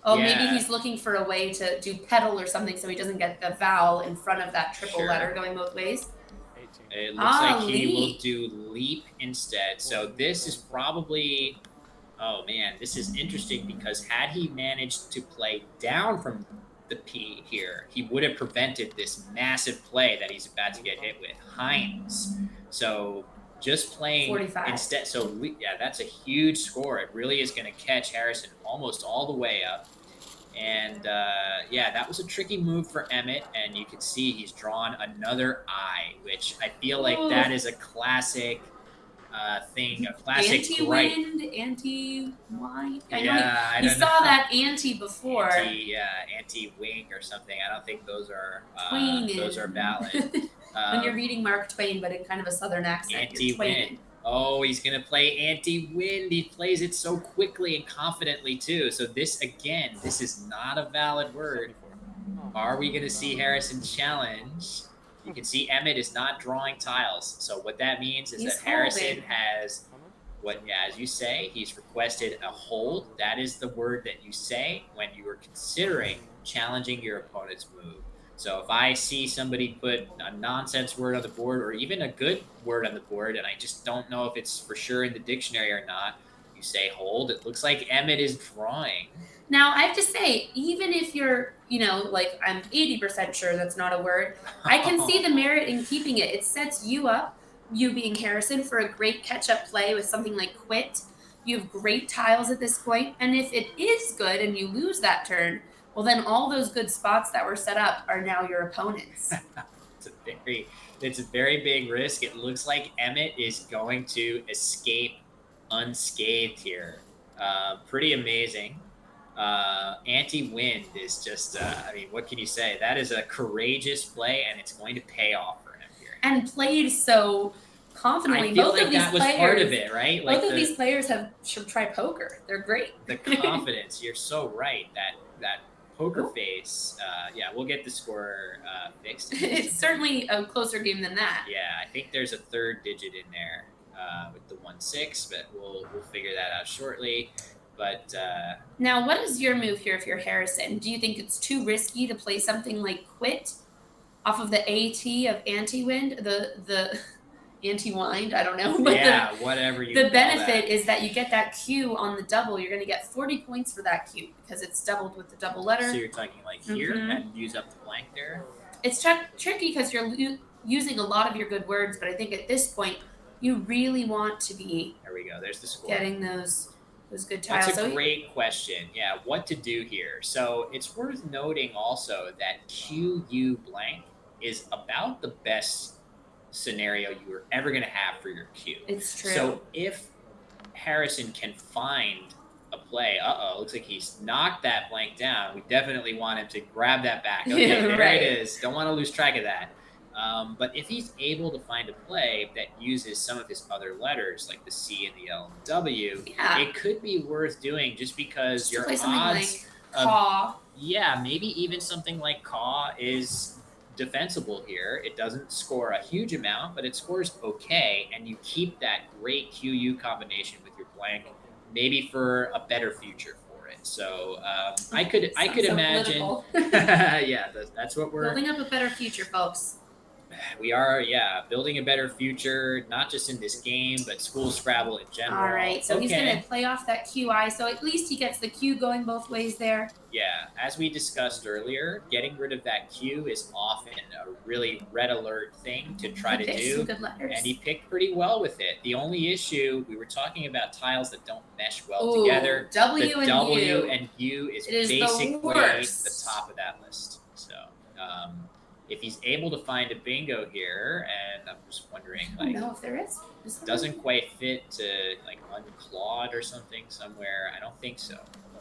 Oh, Yeah. maybe he's looking for a way to do pedal or something so he doesn't get the vowel in front of that triple letter going both ways. It looks like he will do leap instead. So this is probably, oh man, this is interesting because had he managed to play down from the P here, he would have prevented this massive play that he's about to get hit with. Heinz. So just playing 45. instead. So yeah, that's a huge score. It really is going to catch Harrison almost all the way up. And yeah, that was a tricky move for Emmett, and you can see he's drawn another I, which I feel like that is a classic thing, a classic anti-wind, anti-wine. Yeah, you saw that anti before. Anti-wing or something. I don't think those are valid. When you're reading Mark Twain, but in kind of a southern accent. Anti-wind. Oh, he's going to play anti-wind. He plays it so quickly and confidently, too. So this is not a valid word. Are we going to see Harrison challenge? You can see Emmett is not drawing tiles. So what that means is that Harrison has, as you say, he's requested a hold. That is the word that you say when you are considering challenging your opponent's move. So if I see somebody put a nonsense word on the board or even a good word on the board, and I just don't know if it's for sure in the dictionary or not, you say hold. It looks like Emmett is drawing. Now, I have to say, even if you're, like I'm 80% sure that's not a word, I can see the merit in keeping it. It sets you up, you being Harrison, for a great catch-up play with something like quit. You have great tiles at this point, and if it is good and you lose that turn, well, then all those good spots that were set up are now your opponents. It's a very big risk. It looks like Emmett is going to escape unscathed here. Pretty amazing. Anti-wind is just, what can you say? That is a courageous play, and it's going to pay off for him here. And played so confidently. I feel like that was part of it, right? Both of these players should try poker. They're great. The confidence. You're so right. That poker face. We'll get the score fixed. It's certainly a closer game than that. Yeah, I think there's a third digit in there with the 1-6, but we'll figure that out shortly. But now, what is your move here if you're Harrison? Do you think it's too risky to play something like quit off of the AT of anti-wind, the anti-wind? I don't know. But whatever you. The benefit is that you get that Q on the double. You're going to get 40 points for that Q because it's doubled with the double letter. So you're talking like here and use up the blank there. It's tricky because you're using a lot of your good words, but I think at this point you really want to be. There we go. There's the score. Getting those those good tiles. That's a So great question. Yeah, what to do here? So it's worth noting also that QU blank is about the best scenario you are ever going to have for your Q. it's true. So if Harrison can find a play, looks like he's knocked that blank down. We definitely want him to grab that back. Okay, there Right. it is. Don't want to lose track of that. But if he's able to find a play that uses some of his other letters, like the C and the L and W, Yeah. it could be worth doing just because Just to your play something odds like of Caw. yeah, maybe even something like Caw is defensible here. It doesn't score a huge amount, but it scores okay, and you keep that great QU combination with your blank, maybe for a better future for it. So I could Sounds so imagine. political. Yeah, that's what we're Building up a better future, folks. we are. Yeah, building a better future, not just in this game, but school Scrabble in general. All right, so he's Okay. going to play off that QI, so at least he gets the Q going both ways there. Yeah, as we discussed earlier, getting rid of that Q is often a really red alert thing to try He to picked do. some good letters. And he picked pretty well with it. The only issue, we were talking about tiles that don't mesh well Ooh, together. W The and W U. and U is It is the basically worst. the top of that list. So if he's able to find a bingo here, and I'm just wondering, I don't know if there is. doesn't quite fit to like unclawed or something somewhere. I don't think so,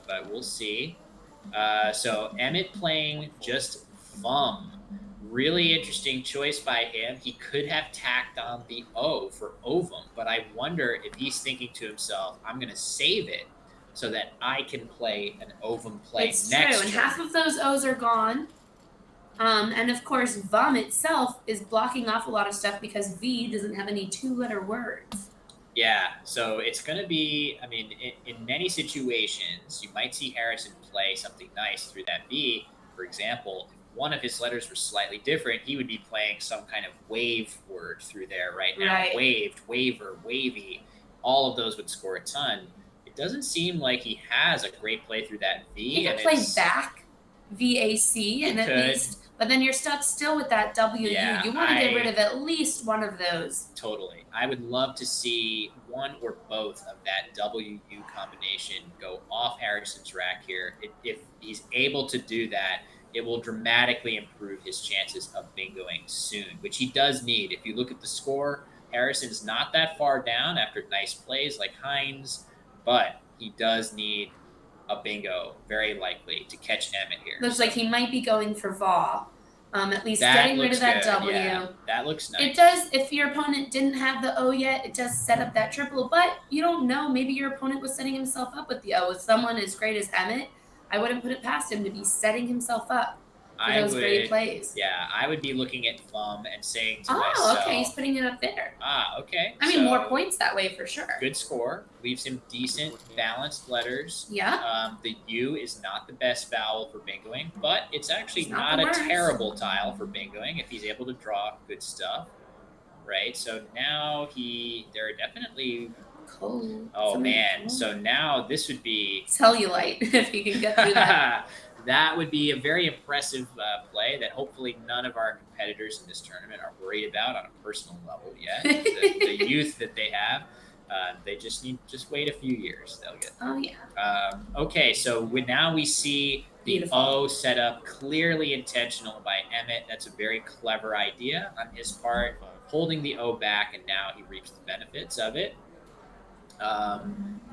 but we'll see. So Emmett playing just Vum. Really interesting choice by him. He could have tacked on the O for ovum, but I wonder if he's thinking to himself, I'm going to save it so that I can play an ovum play It's next true, and turn. half of those O's are gone. And of course, Vum itself is blocking off a lot of stuff because V doesn't have any two-letter words. Yeah, so it's going to be, I mean, in many situations, you might see Harrison play something nice through that V. For example, if one of his letters were slightly different, he would be playing some kind of wave word through there right now. Right. Waved, waver, wavy. All of those would score a ton. It doesn't seem like he has a great play through that V. He could play back, VAC, and at least, but then you're stuck still with that WU. Yeah, You want to get rid of at least one of those. Totally. I would love to see one or both of that WU combination go off Harrison's rack here. If he's able to do that, it will dramatically improve his chances of bingoing soon, which he does need. If you look at the score, Harrison's not that far down after nice plays like Hines, but he does need a bingo, very likely, to catch Emmett here. Looks like he might be going for VAW. At least That getting rid looks of that good. W. Yeah, that looks nice. It does, if your opponent didn't have the O yet, it does set up that triple, but you don't know. Maybe your opponent was setting himself up with the O. With someone as great as Emmett, I wouldn't put it past him to be setting himself up for those great plays. Yeah, I would be looking at Vum and saying to Oh, myself, okay, he's putting it up there. Okay. I mean, more points that way for sure. Good score. Leaves him decent, balanced letters. Yeah. The U is not the best vowel for bingoing, but it's actually not the a worst. terrible tile for bingoing if he's able to draw good stuff. Right? So now there are definitely... Cool. Oh, man. So now this would be... Cellulite, if he can get through that. That would be a very impressive play that hopefully none of our competitors in this tournament are worried about on a personal level yet. The youth that they have, they just wait a few years. They'll get. Oh yeah. Okay, so now we see the Beautiful. O set up, clearly intentional by Emmett. That's a very clever idea on his part, holding the O back, and now he reaps the benefits of it.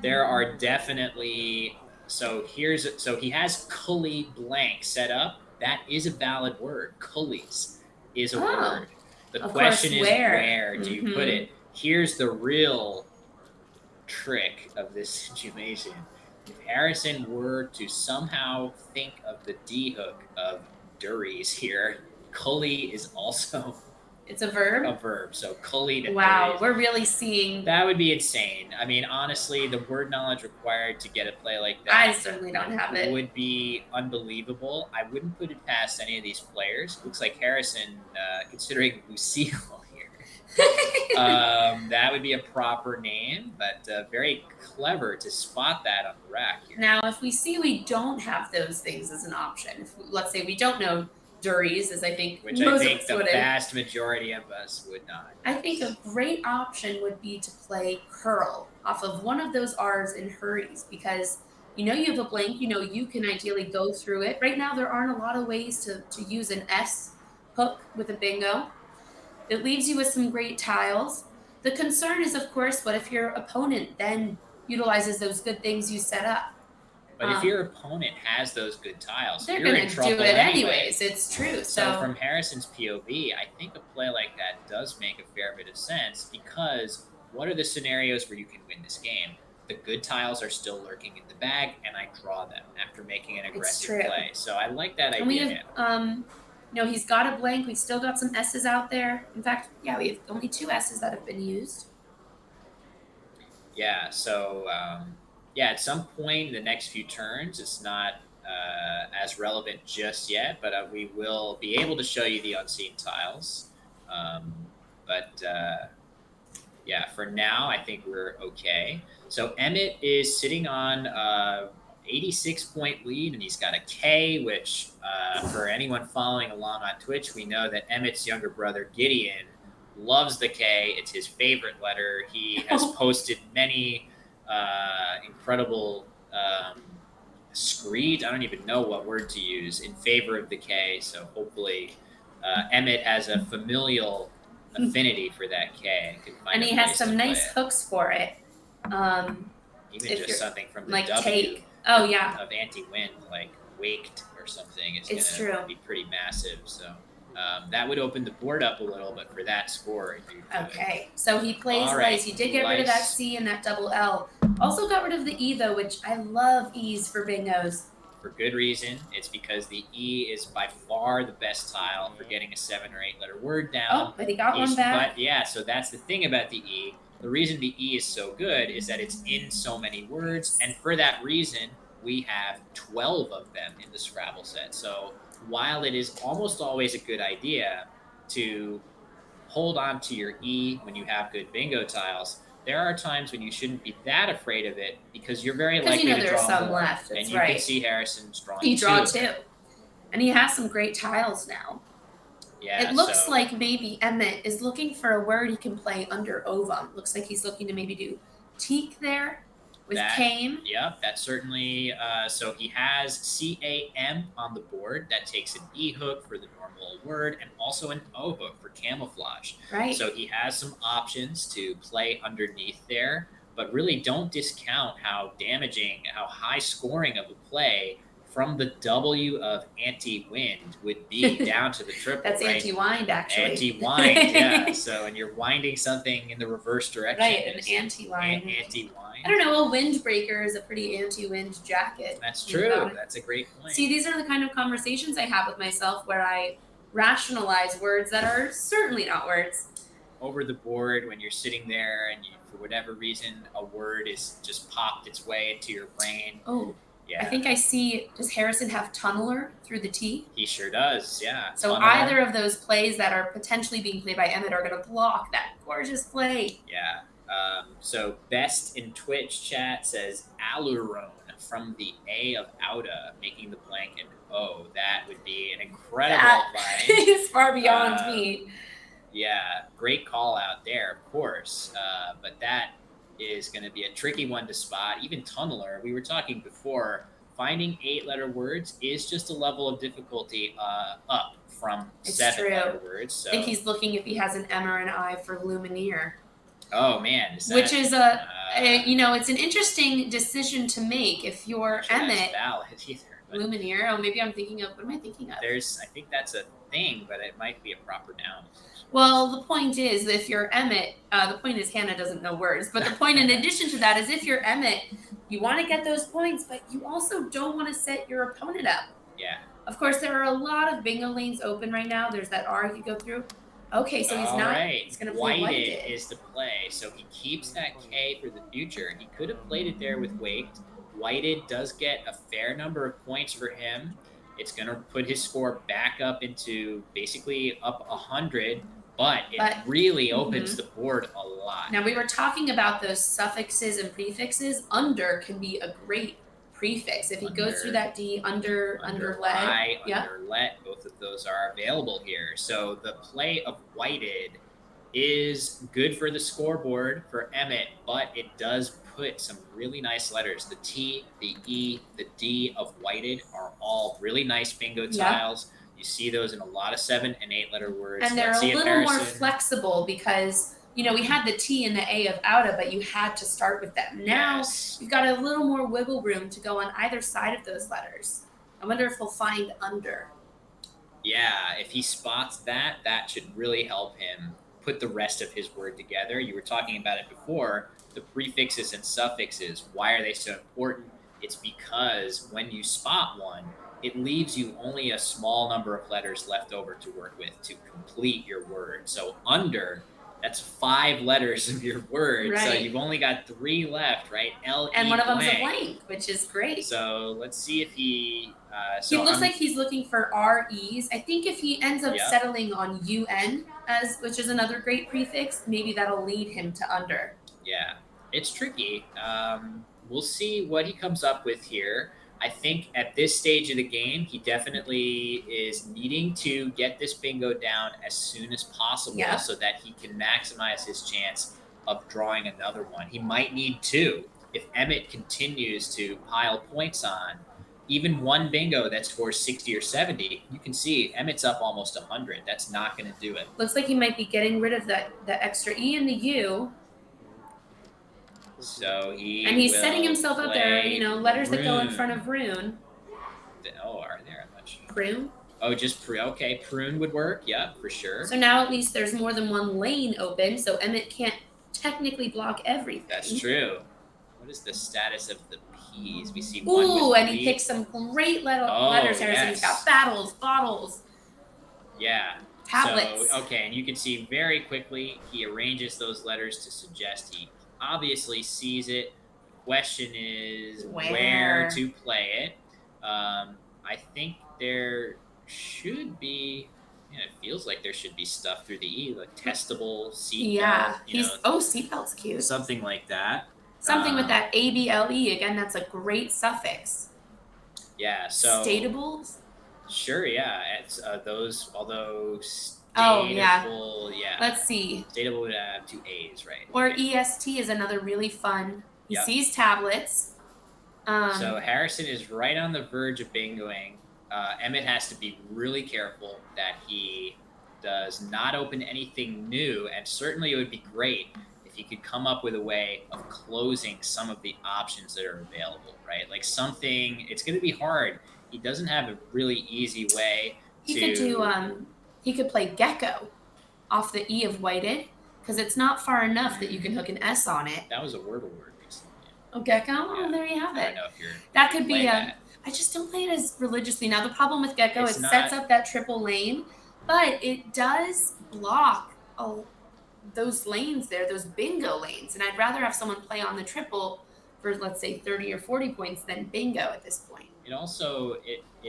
There are definitely. So he has Cully blank set up. That is a valid word. Cullies is a word. The question is where do you put it? Here's the real trick of this situation. If Harrison were to somehow think of the D hook of Duries here, Cully is also It's a verb? A verb. So Cully to Wow, Duries. we're really seeing... That would be insane. I mean, honestly, the word knowledge required to get a play like that I certainly don't have it. would be unbelievable. I wouldn't put it past any of these players. Looks like Harrison, considering Lucille here. That would be a proper name, but very clever to spot that on the rack here. Now, if we see we don't have those things as an option, let's say we don't know Duries, as I think which most I of think us the wouldn't. vast majority of us would not. I think a great option would be to play curl off of one of those R's in hurries because you have a blank, you can ideally go through it. Right now, there aren't a lot of ways to use an S hook with a bingo. It leaves you with some great tiles. The concern is, of course, what if your opponent then utilizes those good things you set up? But if your opponent has those good tiles, They're you're in going to do trouble it anyway. anyways. It's true. So from Harrison's POV, I think a play like that does make a fair bit of sense because what are the scenarios where you can win this game? The good tiles are still lurking in the bag, and I draw them after making an aggressive play. So I like that idea. And we have, he's got a blank. We still got some S's out there. In fact, yeah, we have only 2 S's that have been used. Yeah. So at some point in the next few turns, it's not as relevant just yet, but we will be able to show you the unseen tiles. But yeah, for now, I think we're okay. So Emmett is sitting on 86-point lead, and he's got a K, which for anyone following along on Twitch, we know that Emmett's younger brother, Gideon, loves the K. It's his favorite letter. He has posted many incredible screeds. I don't even know what word to use in favor of the K. So hopefully Emmett has a familial affinity for that K. And he has some nice hooks for it. Even just something from the like W take. Oh, yeah. of anti-wind, like waked or something. It's going true. to be pretty massive. So that would open the board up a little bit for that score. Okay, so he plays Lice. He did get rid of that C and that double L. Also got rid of the E, though, which I love E's for bingos. For good reason. It's because the E is by far the best tile for getting a 7 or 8 letter word down. Oh, but he got one back. But yeah, so that's the thing about the E. The reason the E is so good is that it's in so many words, and for that reason, we have 12 of them in the Scrabble set. So while it is almost always a good idea to hold on to your E when you have good bingo tiles, there are times when you shouldn't be that afraid of it because you're very likely to draw some more. left. And you right. can see Harrison's drawing He drew 2. And he has some great tiles now. Yeah, it looks like maybe Emmett is looking for a word he can play under ovum. Looks like he's looking to maybe do teak there with came. Yep, that certainly. So he has CAM on the board. That takes an E hook for the normal word and also an O hook for camouflage. Right. So he has some options to play underneath there, but really don't discount how damaging, how high scoring of a play from the W of anti-wind would be down to the triple. That's right? Anti-wind, actually. Anti-wind, yeah. So, and you're winding something in the reverse direction. Right, an anti-wind. Anti-wind. I don't know, a windbreaker is a pretty anti-wind jacket. That's true. That's a great point. See, these are the kind of conversations I have with myself where I rationalize words that are certainly not words. Over the board, when you're sitting there and for whatever reason, a word is just popped its way into your brain. Oh. Yeah. I think I see, does Harrison have tunneler through the T? He sure does, yeah. So either of those plays that are potentially being played by Emmett are going to block that gorgeous play. Yeah. So Best in Twitch chat says Aluron from the A of Auda, making the blank an O. That would be an incredible play. It's far beyond me. Yeah, great call out there, of course. But that is going to be a tricky one to spot. Even tunneler, we were talking before, finding 8-letter words is just a level of difficulty up from 7-letter words. So. I think he's looking if he has an M or an I for Lumineer. Oh man, which is it's an interesting decision to make if you're Emmett. Valid either. Lumineer. Oh, maybe I'm thinking of. What am I thinking of? I think that's a thing, but it might be a proper noun. Well, the point is, if you're Emmett, the point is Hannah doesn't know words. But the point, in addition to that, is if you're Emmett, you want to get those points, but you also don't want to set your opponent up. Yeah. Of course, there are a lot of bingo lanes open right now. There's that R he could go through. Okay, so he's not. Right. He's going to play Whited is the play, so he keeps that K for the future. He could have played it there with Waked. Whited does get a fair number of points for him. It's going to put his score back up into basically up 100, but it really opens the board a lot. Now, we were talking about those suffixes and prefixes. Under can be a great prefix. If he goes through Under- that D under let, I, yeah. under let, both of those are available here. So the play of whited is good for the scoreboard for Emmett, but it does put some really nice letters. The T, the E, the D of whited are all really nice bingo Yeah. tiles. You see those in a lot of 7 and 8 letter words. And they're Let's a see if little more Harrison- flexible because, you know, we had the T and the A of outa, but you had to start with them. Now Yes. you've got a little more wiggle room to go on either side of those letters. I wonder if he'll find under. Yeah, if he spots that, that should really help him put the rest of his word together. You were talking about it before, the prefixes and suffixes. Why are they so important? It's because when you spot one, it leaves you only a small number of letters left over to work with to complete your word. So under, that's 5 letters of your word. So Right. you've only got 3 left, right? L And E one of them's a blank. blank, which is great. So let's see if he. He looks like he's looking for REs. I think if he ends up Yeah. settling on UN which is another great prefix, maybe that'll lead him to under. Yeah, it's tricky. We'll see what he comes up with here. I think at this stage of the game, he definitely is needing to get this bingo down as soon as possible Yeah. so that he can maximize his chance of drawing another one. He might need 2. If Emmett continues to pile points on, even one bingo that scores 60 or 70, you can see Emmett's up almost 100. That's not going to do it. Looks like he might be getting rid of the extra E and the U. So And he's setting himself up there, you know, letters that go in front of rune. Oh, are there? I'm not sure. Prune. Oh, just okay. Prune would work. Yeah, for sure. So now at least there's more than one lane open, so Emmett can't technically block everything. That's true. What is the status of the P's? We see one Ooh, with and the he B. picks some great Oh, letters, Harrison. yes. He's got battles, bottles, Yeah. tablets. So, okay, and you can see very quickly he arranges those letters to suggest he obviously sees it. The question is where to play it. I think there should be. Yeah, it feels like there should be stuff through the E, like testable seatbelt. Yeah. You know, seatbelt's cute. something like that. Something with that ABLE. Again, that's a great suffix. Yeah. So Statables? sure. Yeah. It's those. Although Oh, yeah. statable, yeah. Let's see. Statable would have 2 A's, right? Or Okay. EST is another really fun. He Yep. sees tablets. So Harrison is right on the verge of bingoing. Emmett has to be really careful that he does not open anything new, and certainly it would be great if he could come up with a way of closing some of the options that are available, right? Like something, it's going to be hard. He doesn't have a really easy way He to. could do he could play gecko off the E of whited because it's not far enough that you can hook an S on it. That was a Wordle word recently. Oh, gecko? Yeah. Oh, there you have I it. don't know if you're. That could be play a. that. I just don't play it as religiously. Now the problem with gecko, It's it not- sets up that triple lane, but it does block those lanes there, those bingo lanes. And I'd rather have someone play on the triple for let's say 30 or 40 points than bingo at this point. It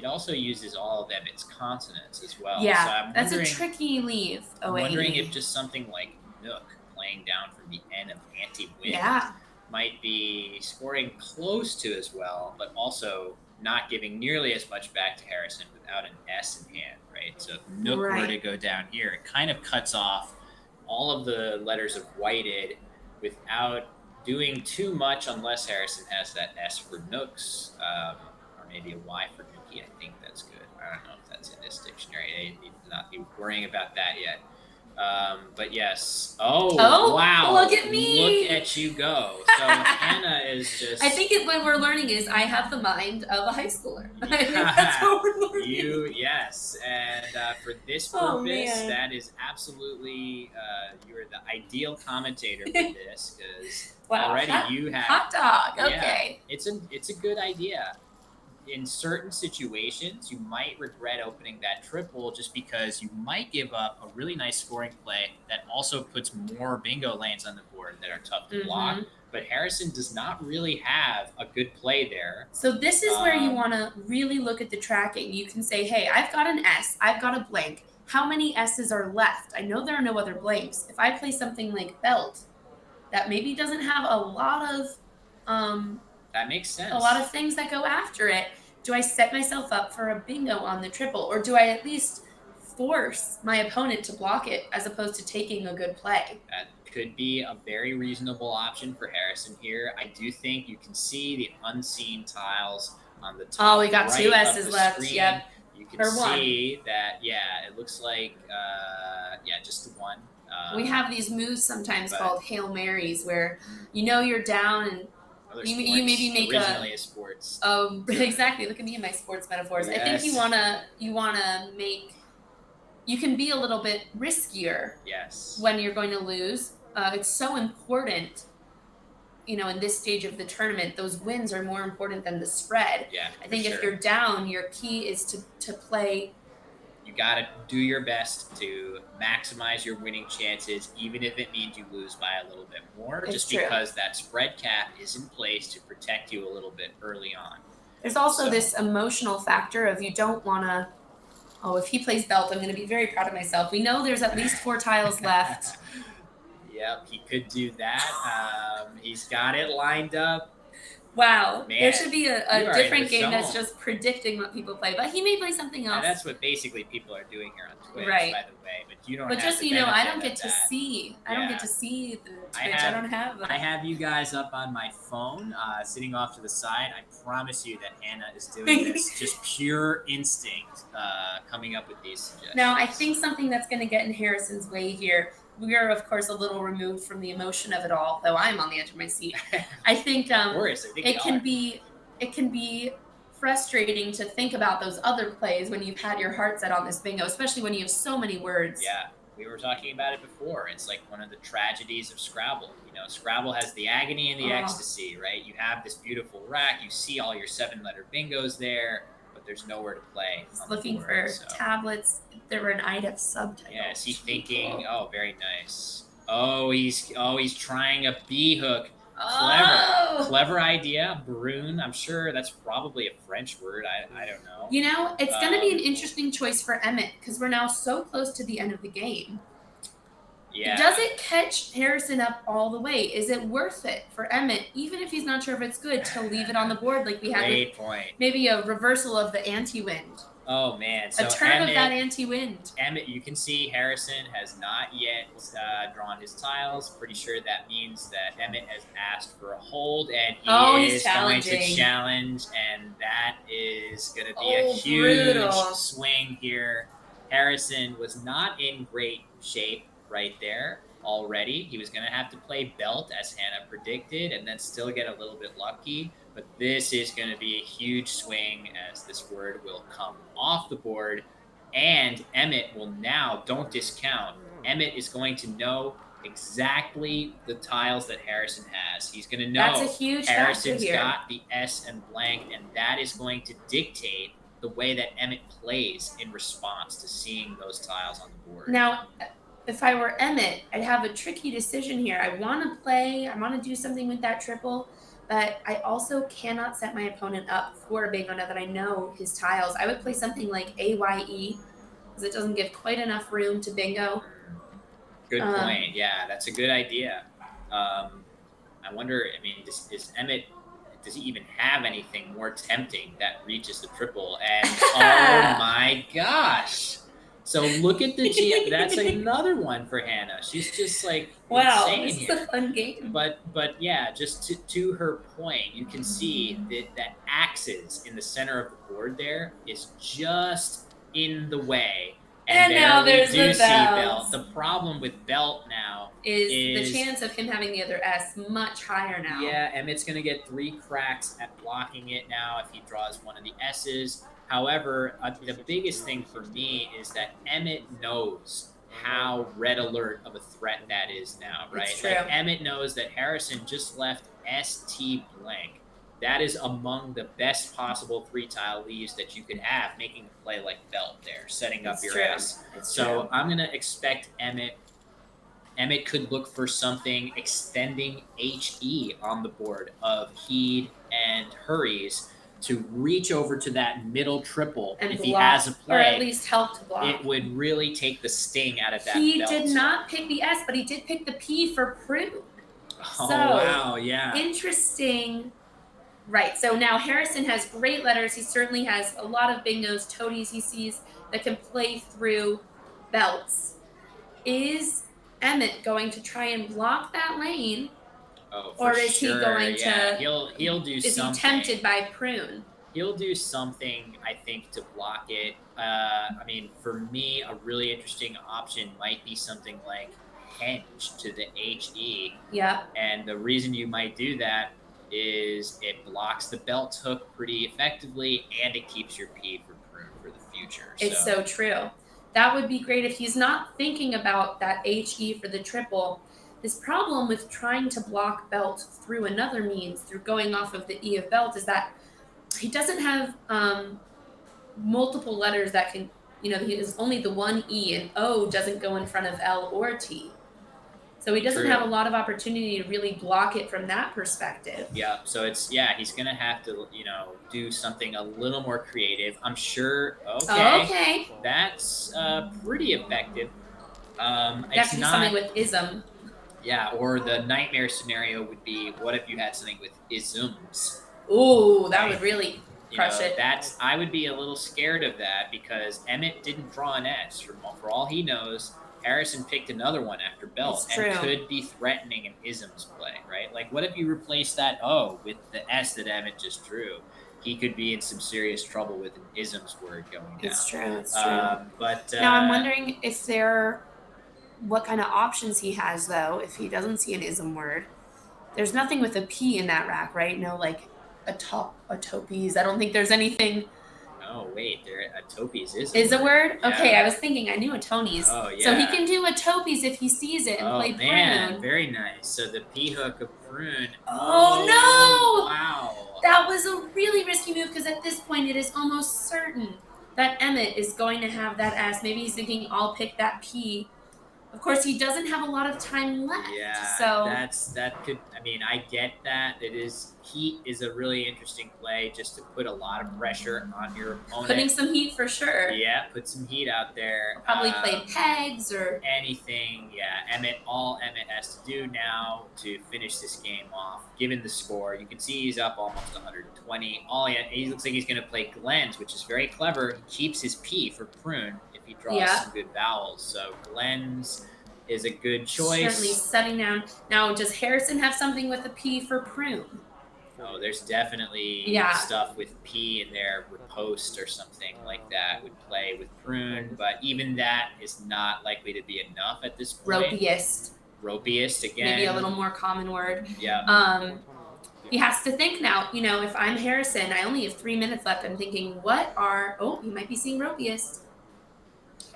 also uses all of Emmett's consonants as well. Yeah, so I'm that's a wondering- tricky leave. I'm OAE. wondering if just something like Nook playing down from the N of anti-wind Yeah. might be scoring close to as well, but also not giving nearly as much back to Harrison without an S in hand, right? So if Nook were Right. to go down here, it kind of cuts off all of the letters of whited without doing too much unless Harrison has that S for Nooks, or maybe a Y for Nookie. I think that's good. I don't know if that's in this dictionary. I need to not be worrying about that yet. But yes. Oh, wow. look at me. Look at you go. So Hannah is just. I think what we're learning is I have the mind of a high schooler. I think that's what we're learning. Yes. And for this purpose, Oh, man. that is absolutely, you're the ideal commentator for this because Wow. already hot, you have. hot dog. Yeah. Okay. It's a good idea. In certain situations, you might regret opening that triple just because you might give up a really nice scoring play that also puts more bingo lanes on the board that are tough to block. Mhm. But Harrison does not really have a good play there. So this is where you Um, want to really look at the tracking. You can say, hey, I've got an S, I've got a blank. How many S's are left? I know there are no other blanks. If I play something like belt, that maybe doesn't have a lot of That makes sense. a lot of things that go after it. Do I set myself up for a bingo on the triple, or do I at least force my opponent to block it as opposed to taking a good play? That could be a very reasonable option for Harrison here. I do think you can see the unseen tiles on the top Oh, we got two right of S's the left. screen. Yep. You can Or one. see that, yeah, it looks like, just the one. We have these moves sometimes but- called Hail Marys where you know you're down and other you sports, maybe make originally a sports. exactly. Look at me and my sports metaphors. I think you wanna make, you can be a little bit riskier Yes. when you're going to lose. It's so important, in this stage of the tournament. Those wins are more important than the spread. Yeah, I think for if sure. you're down, your key is to play. You got to do your best to maximize your winning chances, even if it means you lose by a little bit more, It's just true. because that spread cap is in place to protect you a little bit early on. There's also So- this emotional factor of you don't want to. Oh, if he plays belt, I'm going to be very proud of myself. We know there's at least 4 tiles left. Yep, he could do that. He's got it lined up. Wow, Man, there should be you a are in different the game that's zone. just predicting what people play, but he may play something else. And that's what basically people are doing here on Twitch, Right. by the way. But you don't. But have just the I benefit don't of get to that. see. I don't Yeah. get to see the I Twitch. I have- don't have. I have you guys up on my phone, sitting off to the side. I promise you that Hannah is doing this just pure instinct, coming up with these suggestions. Now, I think something that's going to get in Harrison's way here. We are, of course, a little removed from the emotion of it all, though I'm on the edge of my seat. I think of course, I think we it can be frustrating to think about those other plays when you've had your heart set on this bingo, especially when you have so many words. Yeah, we were talking about it before. It's like one of the tragedies of Scrabble. Scrabble has the agony and the ecstasy, right? You have this beautiful rack. You see all your 7-letter bingos there, but there's nowhere to play. He's on the looking board, for so. tablets. There were an IDF subtitle. Yeah, is he thinking? Oh, very nice. Oh, he's trying a B hook. Oh! Clever idea, Brune. I'm sure that's probably a French word. I don't know. It's going to be an interesting choice for Emmett because we're now so close to the end of the game. Yeah. Does it catch Harrison up all the way? Is it worth it for Emmett, even if he's not sure if it's good, to leave it on the board like we had Great point. maybe a reversal of the anti-wind? Oh man, so A turn Emmett, of that anti-wind. Emmett, you can see Harrison has not yet drawn his tiles. Pretty sure that means that Emmett has asked for a hold, and he he's is going to challenging. challenge, and that is going to be a huge Brutal. swing here. Harrison was not in great shape right there already. He was going to have to play belt, as Hannah predicted, and then still get a little bit lucky. But this is going to be a huge swing, as this word will come off the board. And Emmett will now, don't discount, Emmett is going to know exactly the tiles that Harrison has. He's going to know That's a huge factor Harrison's here. got the S and blank, and that is going to dictate the way that Emmett plays in response to seeing those tiles on the board. Now, if I were Emmett, I'd have a tricky decision here. I want to play. I want to do something with that triple. But I also cannot set my opponent up for a bingo now that I know his tiles. I would play something like AYE because it doesn't give quite enough room to bingo. Good point. Yeah, that's a good idea. I wonder, is Emmett, does he even have anything more tempting that reaches the triple? And oh my gosh. So look at the GM. That's another one for Hannah. She's just like insane this here. is a fun game. But yeah, just to her point, you can see that axes in the center of the board there is just in the way. And now there we there's do the see belt. The problem with belt now Is the chance of him having the other S much higher now? Yeah, Emmett's going to get 3 cracks at blocking it now if he draws one of the S's. However, the biggest thing for me is that Emmett knows how red alert of a threat that is now, right? It's true. Like Emmett knows that Harrison just left ST blank. That is among the best possible 3-tile leaves that you could have, making a play like belt there, setting up It's your true. S. It's So true. I'm going to expect Emmett could look for something extending HE on the board of Heed and Hurries to reach over to that middle triple. And if block, he has a or at play, least help to block. it would really take the sting out of that He belt. did not pick the S, but he did pick the P for prune. Oh, So, wow, yeah. Interesting Right. So now Harrison has great letters. He certainly has a lot of bingos, toadies he sees that can play through belts. Is Emmett going to try and block that lane, Oh, for or is he sure. going Yeah, to? he'll do Is he something. tempted by Prune? He'll do something, I think, to block it. I mean, for me, a really interesting option might be something like Henge to the HE. Yep. And the reason you might do that is it blocks the belt hook pretty effectively and it keeps your P for prune for the future. It's so true. That would be great if he's not thinking about that HE for the triple. His problem with trying to block belt through another means, through going off of the E of belt, is that he doesn't have multiple letters that can, he is only the one E, and O doesn't go in front of L or T. So he doesn't True. have a lot of opportunity to really block it from that perspective. Yeah, so he's gonna have to, do something a little more creative. I'm sure. Okay, Okay. that's pretty effective. You It's have to do not. something with ism. Yeah, or the nightmare scenario would be, what if you had something with isms? Ooh, that Right. would really crush it. I would be a little scared of that because Emmett didn't draw an S. For all he knows, Harrison picked another one after Belt It's and true. could be threatening an isms play, right? Like, what if you replace that O with the S that Emmett just drew? He could be in some serious trouble with an isms word going down. It's true. It's true. But Now I'm wondering what kind of options he has though. If he doesn't see an ism word, there's nothing with a P in that rack, right? No, like a topies. I don't think there's anything. Oh wait, a topies Is a word? Yeah. Okay, I was thinking I knew a Tony's. Oh yeah. So he can do a topies if he sees it and play man, prune. very nice. So the P hook of prune. Oh no! Wow. That was a really risky move because at this point it is almost certain that Emmett is going to have that S. Maybe he's thinking I'll pick that P. Of course, he doesn't have a lot of time left. Yeah, so that could. I mean, I get that. Heat is a really interesting play just to put a lot of pressure on your opponent. putting some heat for sure. Yeah, put some heat out there. Probably play pegs or anything. Yeah, all Emmett has to do now to finish this game off, given the score, you can see he's up almost 120. He looks like he's going to play Glenn's, which is very clever. He keeps his P for prune if he draws some good vowels. So Glenn's is a good choice. Certainly setting down. Now, does Harrison have something with a P for prune? Oh, there's definitely stuff with P in there, riposte or something like that would play with prune, but even that is not likely to be enough at this point. Ropiest again. Maybe a little more common word. Yeah. He has to think now, if I'm Harrison, I only have 3 minutes left. I'm thinking, he might be seeing ropiest.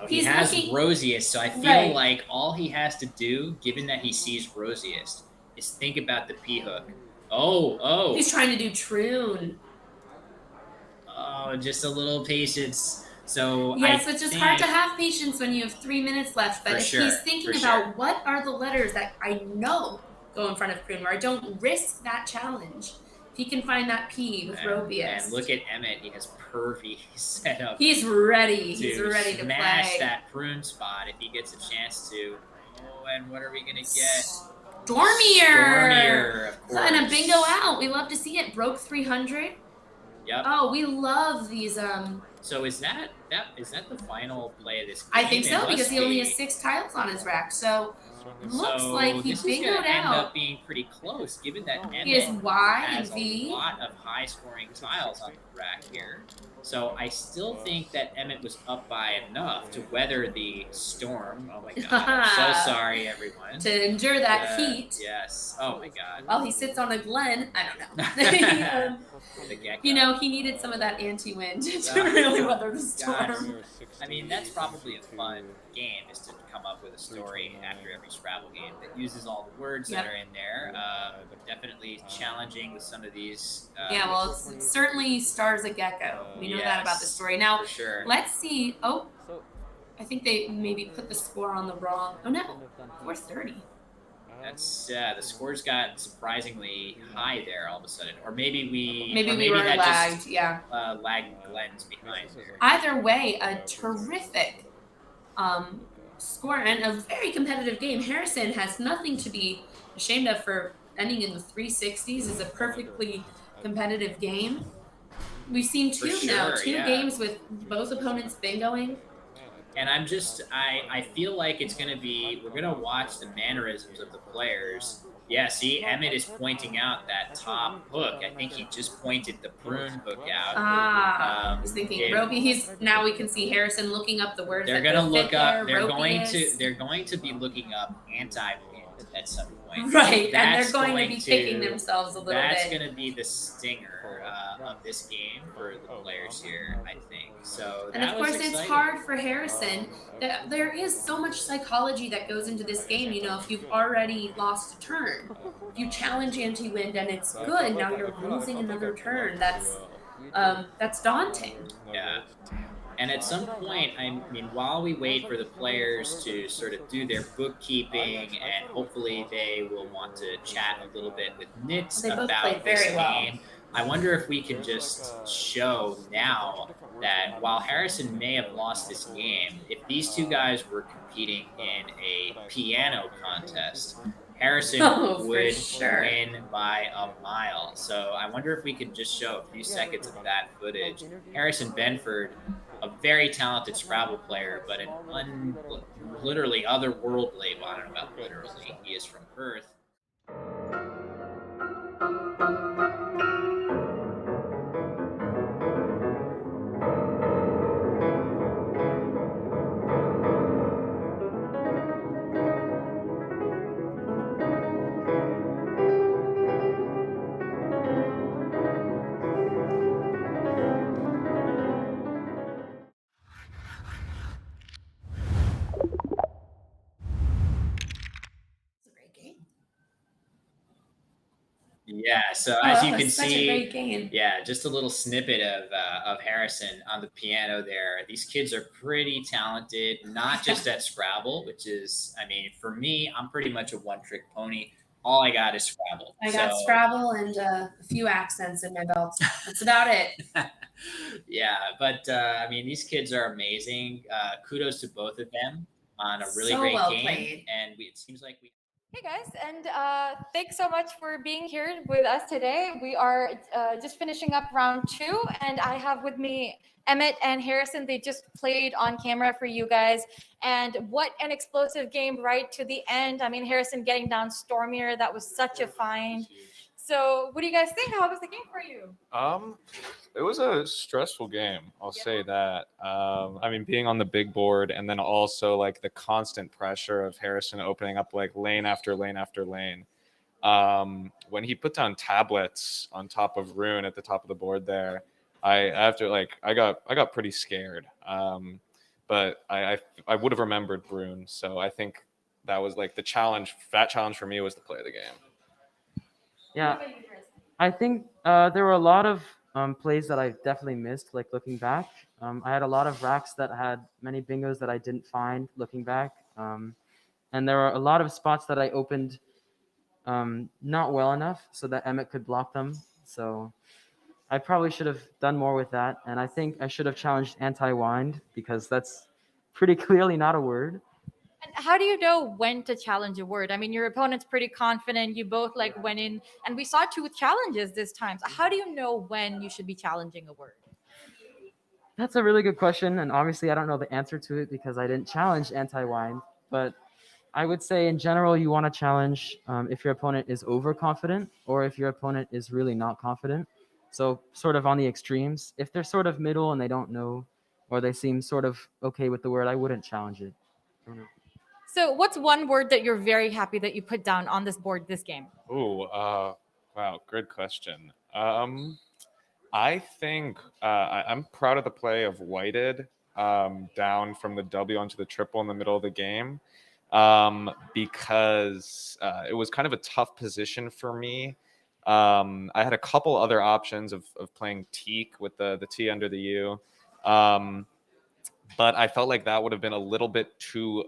Oh, he has rosiest, so I feel like all he has to do, given that he sees rosiest, is think about the P hook. Oh. He's trying to do Troon. Oh, just a little patience. So yes, it's just hard to have patience when you have 3 minutes left. But if he's thinking about what are the letters that I know go in front of Prune, where I don't risk that challenge, if he can find that P with ropiest. And look at Emmett. He has Pervy set up. He's ready. He's ready to smash that prune spot if he gets a chance to. Oh, and what are we going to get? Stormier, of course. And a bingo out. We love to see it. Broke 300. Yep. Oh, we love these. So is that the final play of this game? I think so, because he only has 6 tiles on his rack. So looks like he bingoed out. End up being pretty close, given that Emmett he has Y has and V. a lot of high-scoring tiles on the rack here. So I still think that Emmett was up by enough to weather the storm. Oh my god! I'm so sorry, everyone. To endure that heat. Yes. Oh my god. While he sits on a Glen, I don't know. He needed some of that anti-wind to really weather the storm. I mean, that's probably a fun game, is to come up with a story after every Scrabble game that uses all the words that are in there. Definitely challenging with some of these. It certainly stars a gecko. We know that about the story. Now, let's see. Oh, I think they maybe put the score on the wrong. Oh no, 430. That's the scores got surprisingly high there all of a sudden, or maybe we were lagged. Lagged Glenn's behind there. Either way, a terrific score and a very competitive game. Harrison has nothing to be ashamed of for ending in the 360s. Is a perfectly competitive game. We've seen For two now, sure, two yeah. games with both opponents bingoing. And I feel like it's gonna be we're gonna watch the mannerisms of the players. Yeah, see, Emmett is pointing out that top hook. I think he just pointed the prune hook out. He's thinking If ropey. He's now we can see Harrison looking up the words they're that gonna could fit look up, there. Ropey they're going to be looking up anti-pinned at some point. right, and they're That's going to be kicking to themselves a little that's bit. going to be the stinger of this game for the players here, I think. So And that of was course, it's exciting. hard for Harrison. There is so much psychology that goes into this game. You know, if you've already lost a turn, if you challenge anti-wind and it's good, now you're losing another turn. That's daunting. Yeah. And at some point, I mean, while we wait for the players to sort of do their bookkeeping, and hopefully they will want to chat a little bit with Nitz They both about played this very well. game, I wonder if we can just show now that while Harrison may have lost this game, if these two guys were competing in a piano contest, Harrison Oh, for would sure. win by a mile. So I wonder if we can just show a few seconds of that footage. Harrison Benford, a very talented Scrabble player, but literally otherworldly. Well, I don't know about literally. He is from Earth. It's a great game. Yeah, so Oh, as that you was can such a see, great game. yeah, just a little snippet of Harrison on the piano there. These kids are pretty talented, not just at Scrabble, which is, I mean, for me, I'm pretty much a one-trick pony. All I got is Scrabble. I got So, Scrabble and a few accents in my belt. That's about it. yeah, but I mean, these kids are amazing. Kudos to both of them on a really So great well game, played. and it seems like we. Hey guys, and thanks so much for being here with us today. We are just finishing up round 2, and I have with me Emmett and Harrison. They just played on camera for you guys, and what an explosive game right to the end. I mean, Harrison getting down Stormier, that was such a find. So what do you guys think? How was the game for you? It was a stressful game. I'll say that. I mean, being on the big board and then also like the constant pressure of Harrison opening up like lane after lane after lane. When he put down tablets on top of Rune at the top of the board there, I got pretty scared. But I would have remembered Rune, so I think that was like the challenge. That challenge for me was to play the game. Yeah, I think there were a lot of plays that I definitely missed, like looking back. I had a lot of racks that had many bingos that I didn't find looking back. And there were a lot of spots that I opened not well enough so that Emmett could block them. So I probably should have done more with that. And I think I should have challenged anti-wind because that's pretty clearly not a word. And how do you know when to challenge a word? I mean, your opponent's pretty confident. You both like went in, and we saw 2 challenges this time. So how do you know when you should be challenging a word? That's a really good question. And obviously, I don't know the answer to it because I didn't challenge anti-wind. But I would say in general, you want to challenge if your opponent is overconfident or if your opponent is really not confident. So sort of on the extremes. If they're sort of middle and they don't know, or they seem sort of okay with the word, I wouldn't challenge it. I don't know. So what's one word that you're very happy that you put down on this board this game? Ooh, wow, good question. I think I'm proud of the play of Whited down from the W onto the triple in the middle of the game because it was kind of a tough position for me. I had a couple other options of playing teak with the T under the U, but I felt like that would have been a little bit too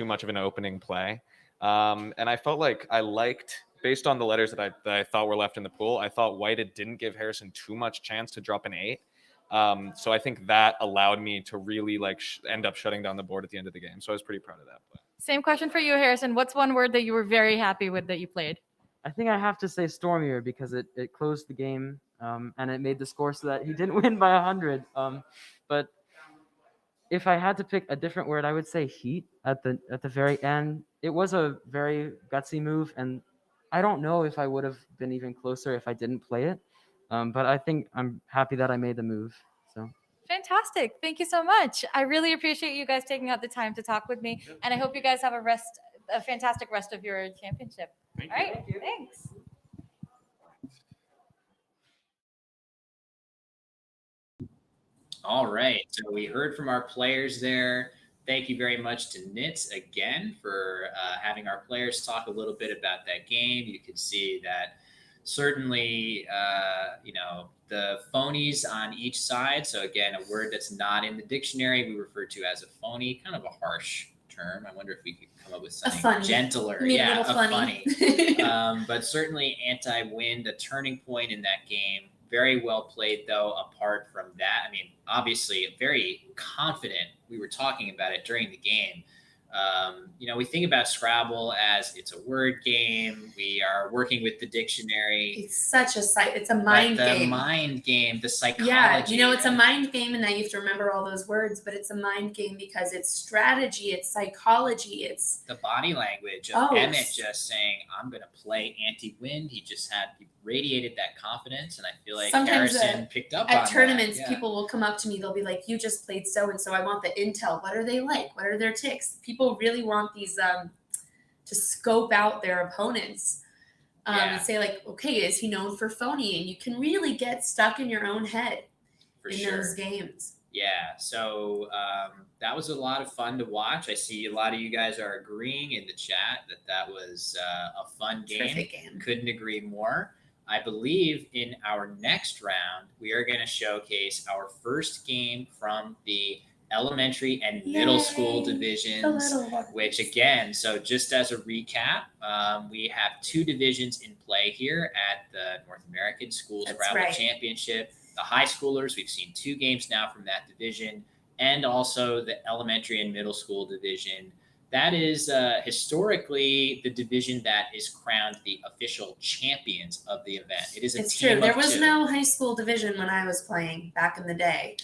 much of an opening play. And I felt like I liked, based on the letters that I thought were left in the pool, I thought Whited didn't give Harrison too much chance to drop an 8. So I think that allowed me to really like end up shutting down the board at the end of the game. So I was pretty proud of that play. Same question for you, Harrison. What's one word that you were very happy with that you played? I think I have to say Stormier because it closed the game, and it made the score so that he didn't win by 100. But if I had to pick a different word, I would say heat at the very end. It was a very gutsy move, and I don't know if I would have been even closer if I didn't play it. But I think I'm happy that I made the move. So Fantastic. Thank you so much. I really appreciate you guys taking out the time to talk with me. And I hope you guys have a fantastic rest of your championship. Thank All you. right. Thanks. All right. So we heard from our players there. Thank you very much to Nits again for having our players talk a little bit about that game. You can see that certainly, the phonies on each side. So again, a word that's not in the dictionary we refer to as a phony, kind of a harsh term. I wonder if we could come up with something funny. gentler. You mean Yeah, a little funny. but certainly anti-wind, a turning point in that game. Very well played, though. Apart from that, I mean, obviously, very confident. We were talking about it during the game. We think about Scrabble as it's a word game. We are working with the dictionary. It's such a it's a mind but the game. mind game, the psychology. Yeah, it's a right? mind game, and now you have to remember all those words, but it's a mind game because it's strategy, it's psychology, it's The body language of Oh, Emmett just saying, "I'm going to play anti-wind." He just radiated that confidence, and I feel like Sometimes, Harrison picked up on at tournaments, that. Yeah. people will come up to me. They'll be like, "You just played so and so. I want the intel. What are they like? What are their ticks?" People really want these to scope out their opponents. Yeah. And say like, "Okay, is he known for phony?" And you can really get stuck in your own head For in sure. those games. Yeah, so that was a lot of fun to watch. I see a lot of you guys are agreeing in the chat that was a fun game. Terrific game. Couldn't agree more. I believe in our next round, we are going to showcase our first game from the elementary and middle school Yay, divisions. the little ones. Which again, so just as a recap, we have two divisions in play here at the North American School That's Scrabble right. Championship. The high schoolers, we've seen two games now from that division, and also the elementary and middle school division. That is historically the division that is crowned the official champions of the event. It is a It's team true. There of was two. no high school division when I was playing back in the day.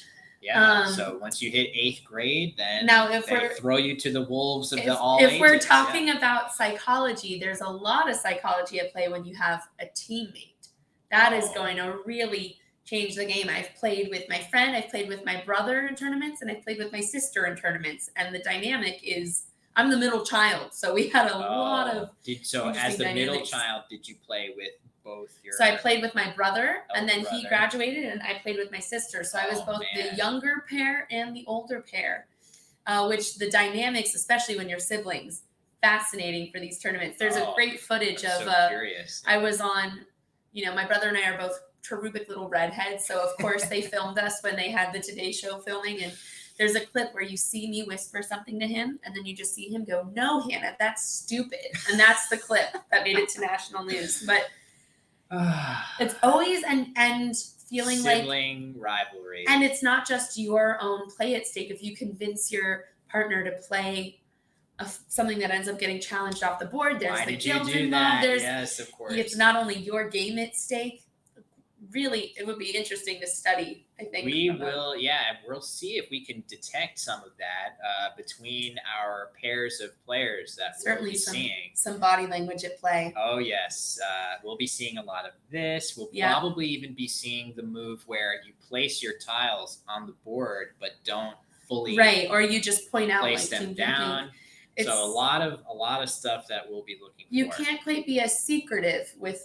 Yeah. So once you hit 8th grade, then Now, if they we're throw you to the wolves of the if, all if we're ages. talking about psychology, there's a lot of psychology at play when you have a teammate. That is going to really change the game. I've played with my friend, I've played with my brother in tournaments, and I've played with my sister in tournaments. And the dynamic is, I'm the middle child, so we had a lot of So as interesting the middle dynamics. child, did you play with both your? So I played with my brother, and then brother. he graduated, and I played with my sister. So I was both man. the younger pair and the older pair, which the dynamics, especially when you're siblings, fascinating for these tournaments. There's a great footage I'm of so curious. I was on, my brother and I are both cherubic little redheads, so of course they filmed us when they had the Today Show filming, and there's a clip where you see me whisper something to him, and then you just see him go, "No, Hannah, that's stupid," and that's the clip that made it to national news. But it's always and feeling sibling rivalry, and it's not just your own play at stake. If you convince your partner to play something that ends up getting challenged off the board, there's the guilt involved. Yes, of course. It's not only your game at stake. Really, it would be interesting to study. I think we will. Yeah, we'll see if we can detect some of that between our pairs of players that certainly we'll be seeing. Some body language at play. Oh yes, we'll be seeing a lot of this. We'll probably even be seeing the move where you place your tiles on the board but don't fully or you just point out place them down. So a lot of stuff that we'll be looking for. You can't quite be as secretive with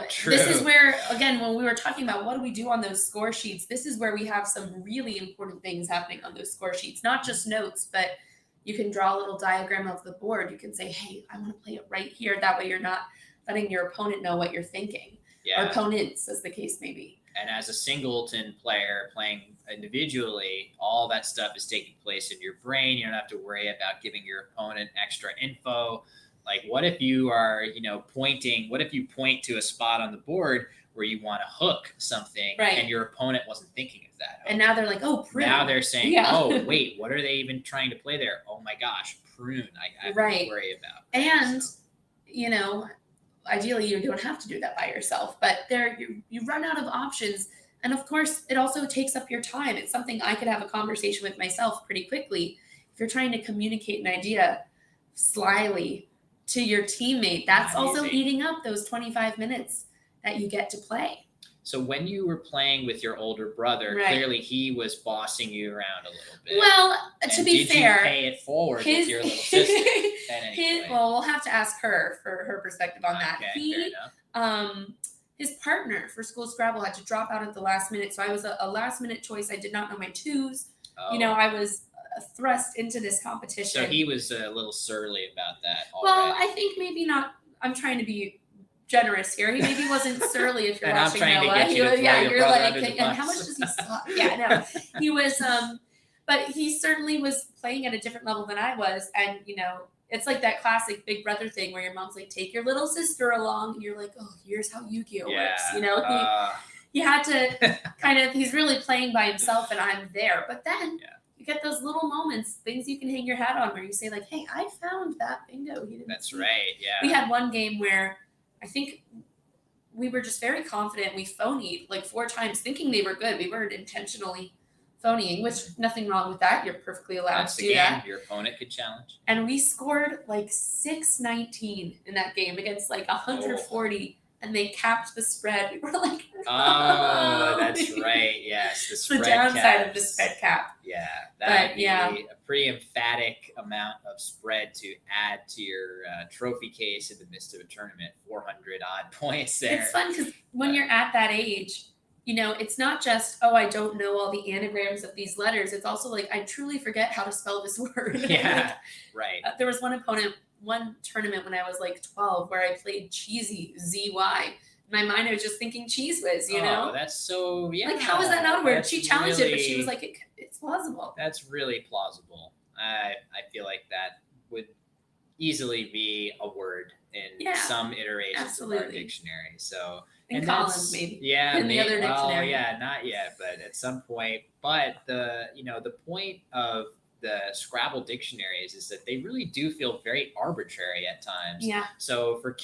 True. This is where, again, when we were talking about what do we do on those score sheets, this is where we have some really important things happening on those score sheets. Not just notes, but you can draw a little diagram of the board. You can say, hey, I want to play it right here. That way you're not letting your opponent know what you're thinking. Yeah. Or opponents, as the case may be. And as a singleton player playing individually, all that stuff is taking place in your brain. You don't have to worry about giving your opponent extra info. Like, what if you are, pointing? What if you point to a spot on the board where you want to hook something, and your opponent wasn't thinking of that? And now they're like, oh, prune. Now they're saying, oh, wait, what are they even trying to play there? Oh my gosh, prune. I have to worry about. And you know, ideally you don't have to do that by yourself, but there you run out of options. And of course, it also takes up your time. It's something I could have a conversation with myself pretty quickly. If you're trying to communicate an idea slyly to your teammate, that's Not also easy. eating up those 25 minutes that you get to play. So when you were playing with your older brother, Right. clearly he was bossing you around a little bit. Well, to And be did fair, you pay it forward with his your little sister at any point? well, we'll have to ask her for her perspective on that. Okay, fair He enough. his partner for school Scrabble had to drop out at the last minute, so I was a last minute choice. I did not know my twos. Oh. I was thrust into this competition. So he was a little surly about that already. Well, I think maybe not. I'm trying to be generous here. He maybe wasn't surly if you're And I'm watching trying to Noah. get you to throw your you're brother like, under the and how bus. much does he suck? Yeah, no, he was. But he certainly was playing at a different level than I was, and it's like that classic Big Brother thing where your mom's like, "Take your little sister along," and you're like, "Oh, here's how Yu-Gi-Oh works." He had to kind of. He's really playing by himself, and I'm there. But then you get those little moments, things you can hang your hat on, where you say like, "Hey, I found that bingo." He didn't That's see right. Yeah. We had one game where I think we were just very confident. We phonied like 4 times, thinking they were good. We weren't intentionally phonying, which nothing wrong with that. You're perfectly allowed That's to the do game that. your opponent could challenge. And we scored like 619 in that game against like 140, and they capped the spread. We were like, Oh, that's right. Yes, the the spread downside caps. of the spread cap. Yeah, that'd But, be yeah. a pretty emphatic amount of spread to add to your trophy case in the midst of a tournament. 400 odd points there. It's fun because when you're at that age, it's not just, oh, I don't know all the anagrams of these letters. It's also like, I truly forget how to spell this word. Yeah, right. There was one tournament when I was like 12 where I played cheesy, Z-Y. In my mind, I was just thinking cheese whiz, Oh, that's so, yeah. Like, how is that not a word? That's She challenged it, but she really- was like, it's plausible. That's really plausible. I feel like that would easily be a word in some iterations of our absolutely. dictionary. So In and Collins, that's- maybe. Yeah, In the other well, dictionary. yeah, not yet, but at some point. But the point of the Scrabble dictionaries is that they really do feel very arbitrary at times. Yeah. So for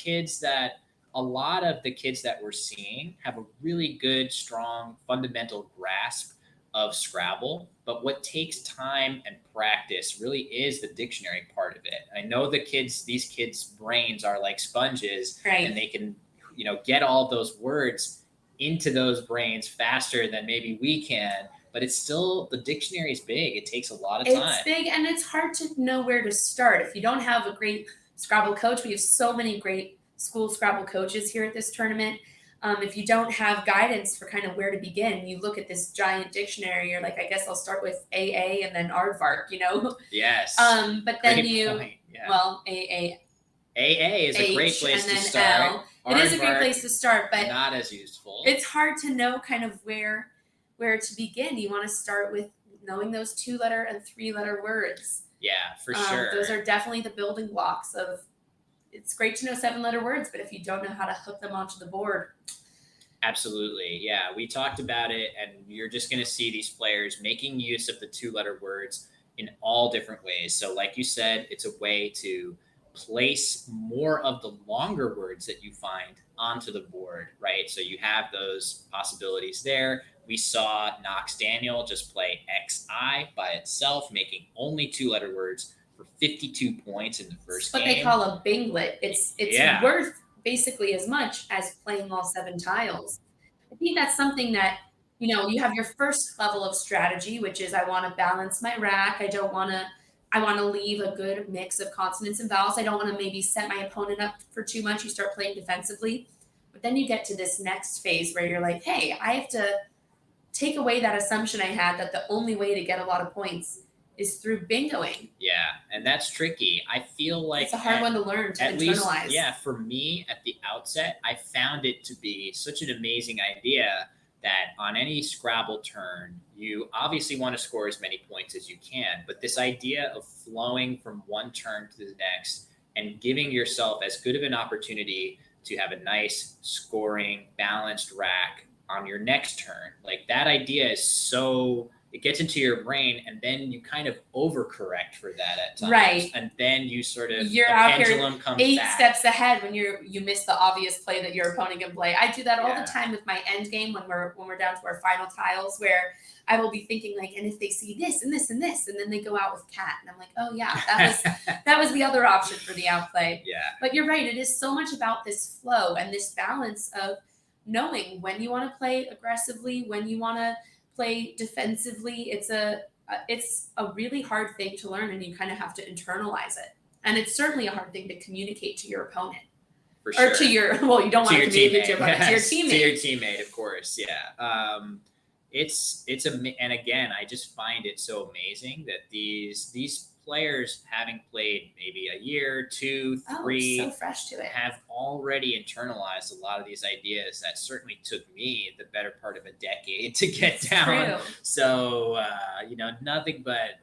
a lot of the kids that we're seeing have a really good, strong, fundamental grasp of Scrabble, but what takes time and practice really is the dictionary part of it. I know these kids' brains are like sponges, Right. and they can, get all those words into those brains faster than maybe we can. But it's still, the dictionary is big. It takes a lot of time. It's big, and it's hard to know where to start. If you don't have a great Scrabble coach, we have so many great school Scrabble coaches here at this tournament. If you don't have guidance for kind of where to begin, you look at this giant dictionary, you're like, I guess I'll start with AA and then aardvark, Yes. But then Great point. Yeah. well, AA is a great place and to then start. L. It is a great Aardvark, place to start, but not as useful. it's hard to know kind of where to begin. You want to start with knowing those 2-letter and 3-letter words. Yeah, for sure. Those are definitely the building blocks of. It's great to know 7-letter words, but if you don't know how to hook them onto the board. Absolutely. Yeah, we talked about it, and you're just going to see these players making use of the 2-letter words in all different ways. So like you said, it's a way to place more of the longer words that you find onto the board, right? So you have those possibilities there. We saw Knox Daniel just play XI by itself, making only 2-letter words for 52 points in the first What game. they call a binglet. It's worth basically as much as playing all 7 tiles. I think that's something that, you have your first level of strategy, which is I want to balance my rack. I want to leave a good mix of consonants and vowels. I don't want to maybe set my opponent up for too much. You start playing defensively. But then you get to this next phase where you're like, hey, I have to take away that assumption I had that the only way to get a lot of points is through bingoing. Yeah, and that's tricky. I feel like it's a hard one to learn, to internalize. Least, for me at the outset, I found it to be such an amazing idea that on any Scrabble turn, you obviously want to score as many points as you can, but this idea of flowing from one turn to the next and giving yourself as good of an opportunity to have a nice scoring, balanced rack on your next turn, like that idea is so it gets into your brain, and then you kind of overcorrect for that at times. Right. And then you sort of, You're the out pendulum here comes 8 back. steps ahead when you miss the obvious play that your opponent can play. I do that all Yeah. the time with my end game when we're down to our final tiles, where I will be thinking like, and if they see this and this and this, and then they go out with cat, and I'm like, oh yeah, that was the other option for the outplay. Yeah. But you're right, it is so much about this flow and this balance of knowing when you want to play aggressively, when you want to play defensively. It's a really hard thing to learn, and you kind of have to internalize it. And it's certainly a hard thing to communicate to your opponent. For sure. Or to your, well, you don't want to communicate to your opponent, Yes, to your teammate. To your teammate, of course, yeah. And again, I just find it so amazing that these players, having played maybe a year, 2, 3, so fresh to it, have already internalized a lot of these ideas that certainly took me the better part of a decade to get down. True. So nothing but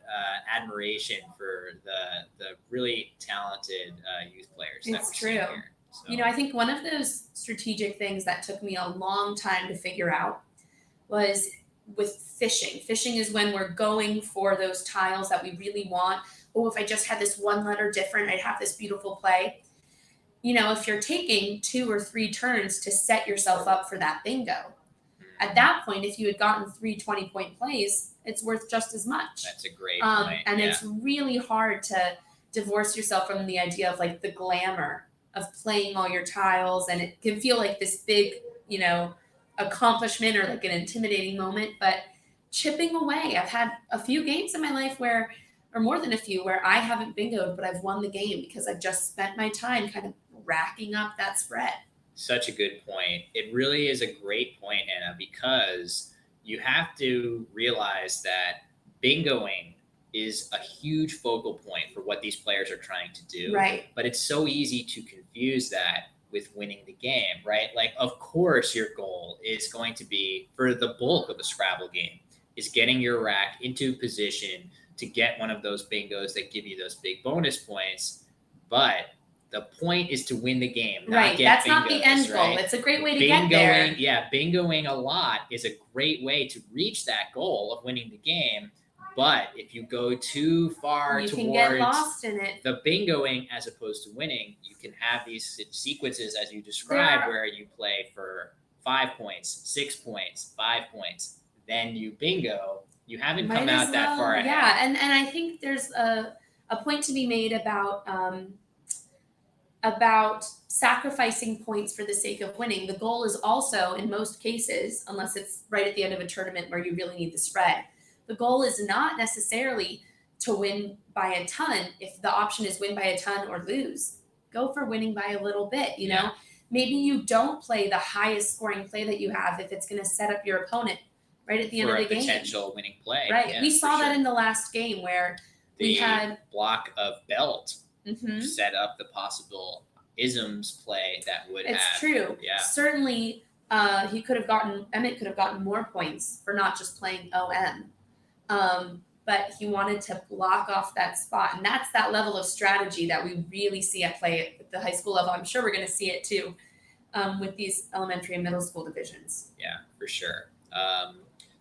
admiration for the really talented youth players. It's that we're seeing true. Here. So. You know, I think one of those strategic things that took me a long time to figure out was with fishing. Fishing is when we're going for those tiles that we really want. Oh, if I just had this one letter different, I'd have this beautiful play. You know, if you're taking 2 or 3 turns to set yourself up for that bingo, at that point, if you had gotten 3 20-point plays, it's worth just as much. That's a great point. And it's really hard to divorce yourself from the idea of like the glamour of playing all your tiles, and it can feel like this big, accomplishment or like an intimidating moment. But chipping away, I've had a few games in my life or more than a few, where I haven't bingoed, but I've won the game because I've just spent my time kind of racking up that spread. Such a good point. It really is a great point, Anna, because you have to realize that bingoing is a huge focal point for what these players are trying to do. Right. But it's so easy to confuse that with winning the game, right? Like, of course, your goal is going to be, for the bulk of the Scrabble game, is getting your rack into position to get one of those bingos that give you those big bonus points. But the point is to win the game, not right. get That's bingos, not the end goal. right? It's a great way to get there. Yeah, bingoing a lot is a great way to reach that goal of winning the game. But if you go too far you towards can get lost in it. The bingoing as opposed to winning, you can have these sequences as you described where you play for 5 points, 6 points, 5 points, then you bingo. You haven't come out that far ahead. Yeah, and I think there's a point to be made about sacrificing points for the sake of winning. The goal is also, in most cases, unless it's right at the end of a tournament where you really need the spread, the goal is not necessarily to win by a ton. If the option is win by a ton or lose, go for winning by a little bit, you know? Maybe you don't play the highest scoring play that you have if it's going to set up your opponent right at the end of the game. For a potential winning play. Right. Yeah, we saw that in the last game where we had block of belt set up the possible isms play that would have. It's true. Yeah. Certainly, Emmett could have gotten more points for not just playing OM. But he wanted to block off that spot. And that's that level of strategy that we really see at play at the high school level. I'm sure we're going to see it too with these elementary and middle school divisions. Yeah, for sure.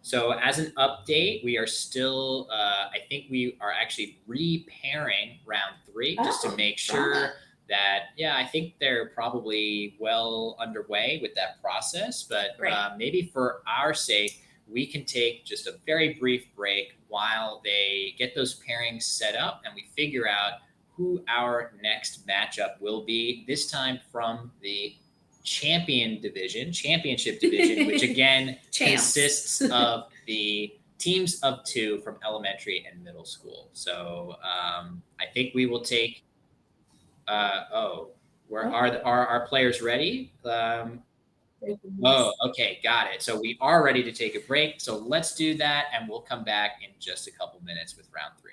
So as an update, we are still, I think we are actually repairing round 3 just to make sure that, I think they're probably well underway with that process. But maybe for our sake, we can take just a very brief break while they get those pairings set up and we figure out who our next matchup will be, this time from the championship division, which again consists of the teams of 2 from elementary and middle school. So I think we will take, are our players ready? Oh, okay, got it. So we are ready to take a break. So let's do that, and we'll come back in just a couple minutes with round 3.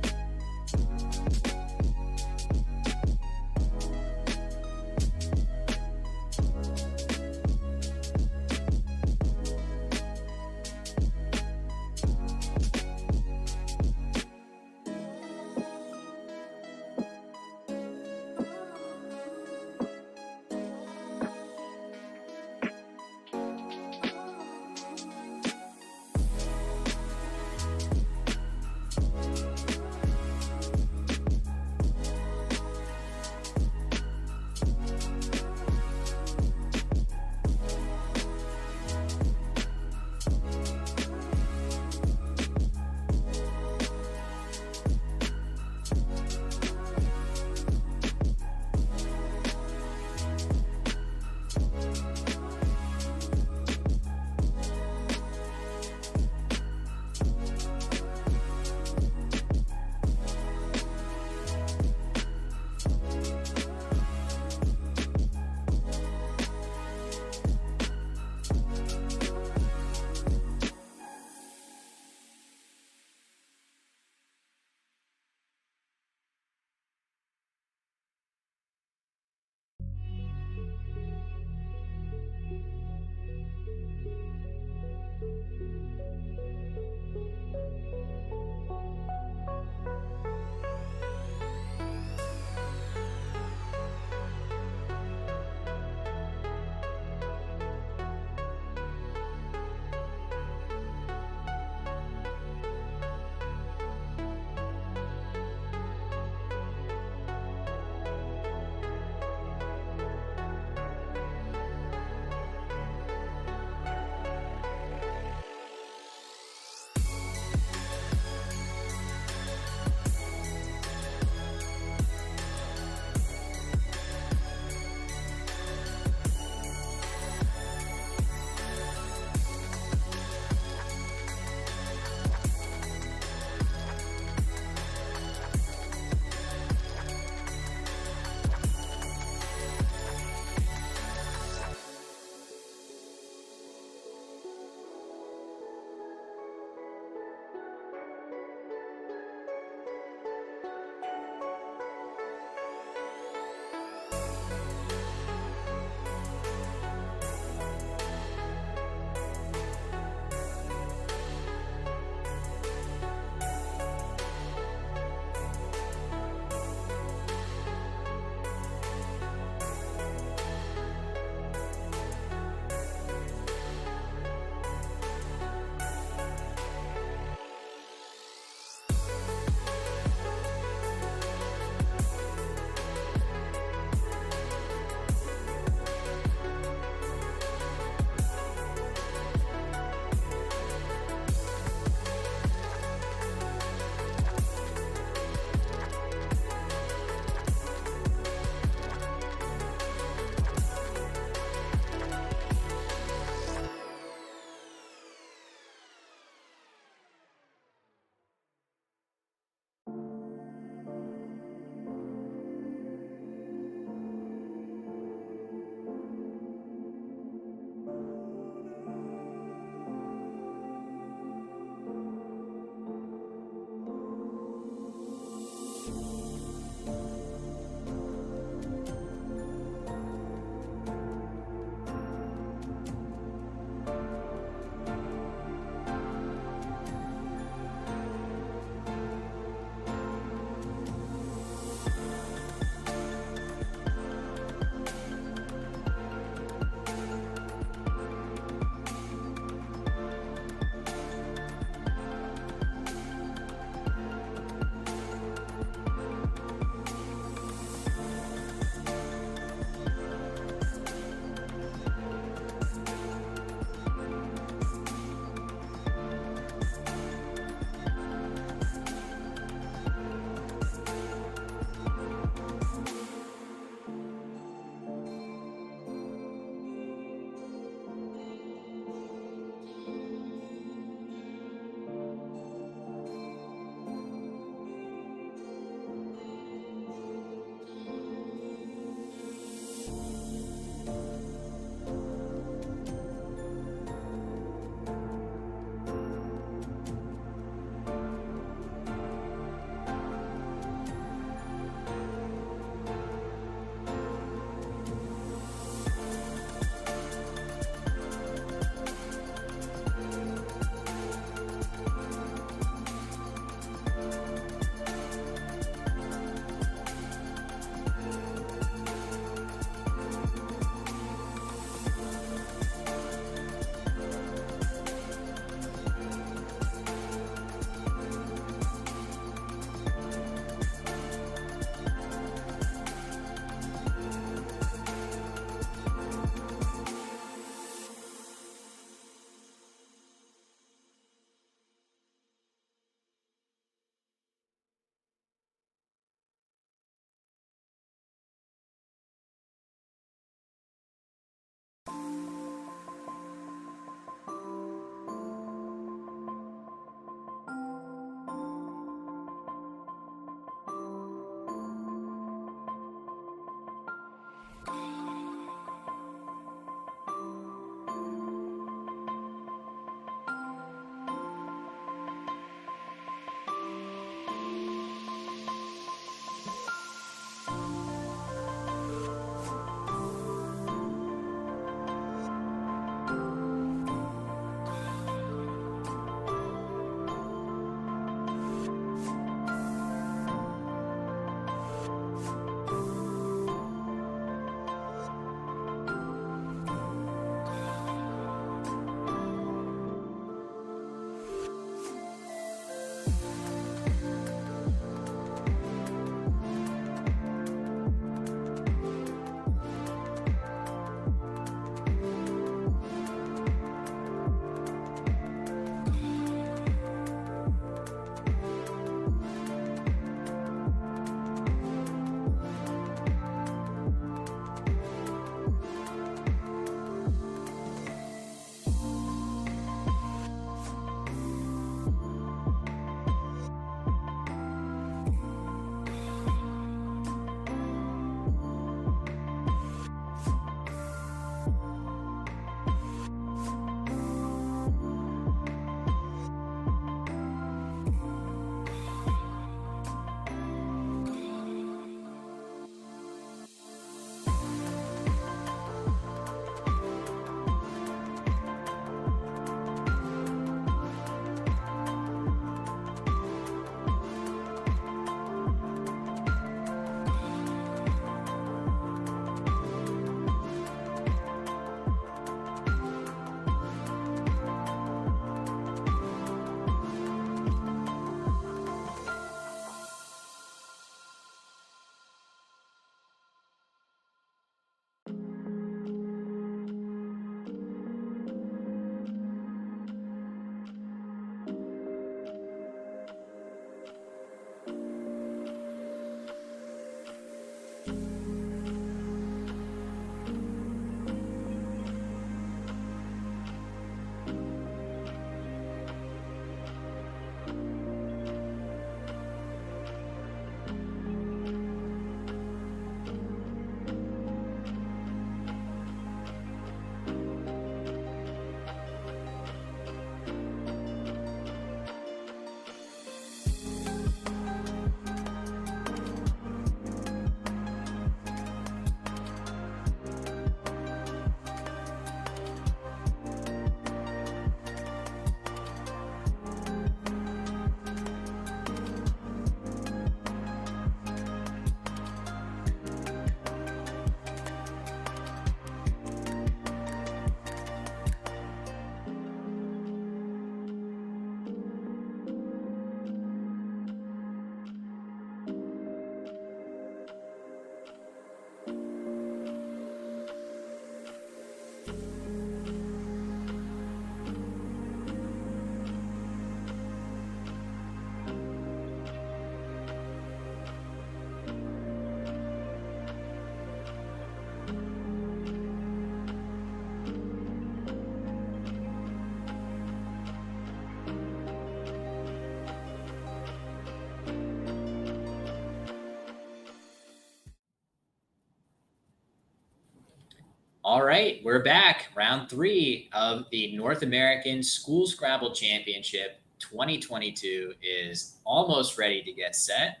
All right, we're back. Round 3 of the North American School Scrabble Championship 2022 is almost ready to get set.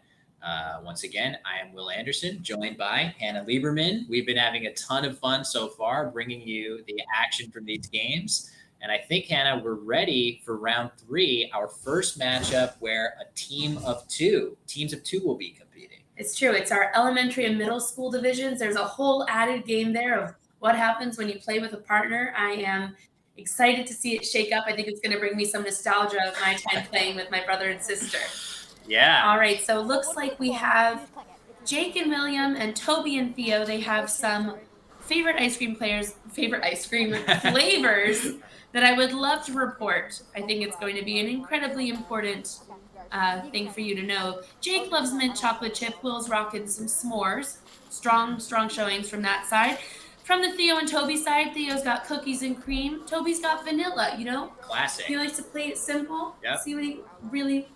Once again, I am Will Anderson, joined by Hannah Lieberman. We've been having a ton of fun so far, bringing you the action from these games. And I think, Hannah, we're ready for round 3, our first matchup where teams of two will be competing. It's true. It's our elementary and middle school divisions. There's a whole added game there of what happens when you play with a partner. I am excited to see it shake up. I think it's going to bring me some nostalgia of my time playing with my brother and sister. Yeah. All right, so looks like we have Jake and William and Toby and Theo. They have some favorite ice cream flavors that I would love to report. I think it's going to be an incredibly important thing for you to know. Jake loves mint chocolate chip. Will's rocking some s'mores. Strong showings from that side. From the Theo and Toby side, Theo's got cookies and cream. Toby's got vanilla, Classic. He likes to play it simple. Yep. See what he really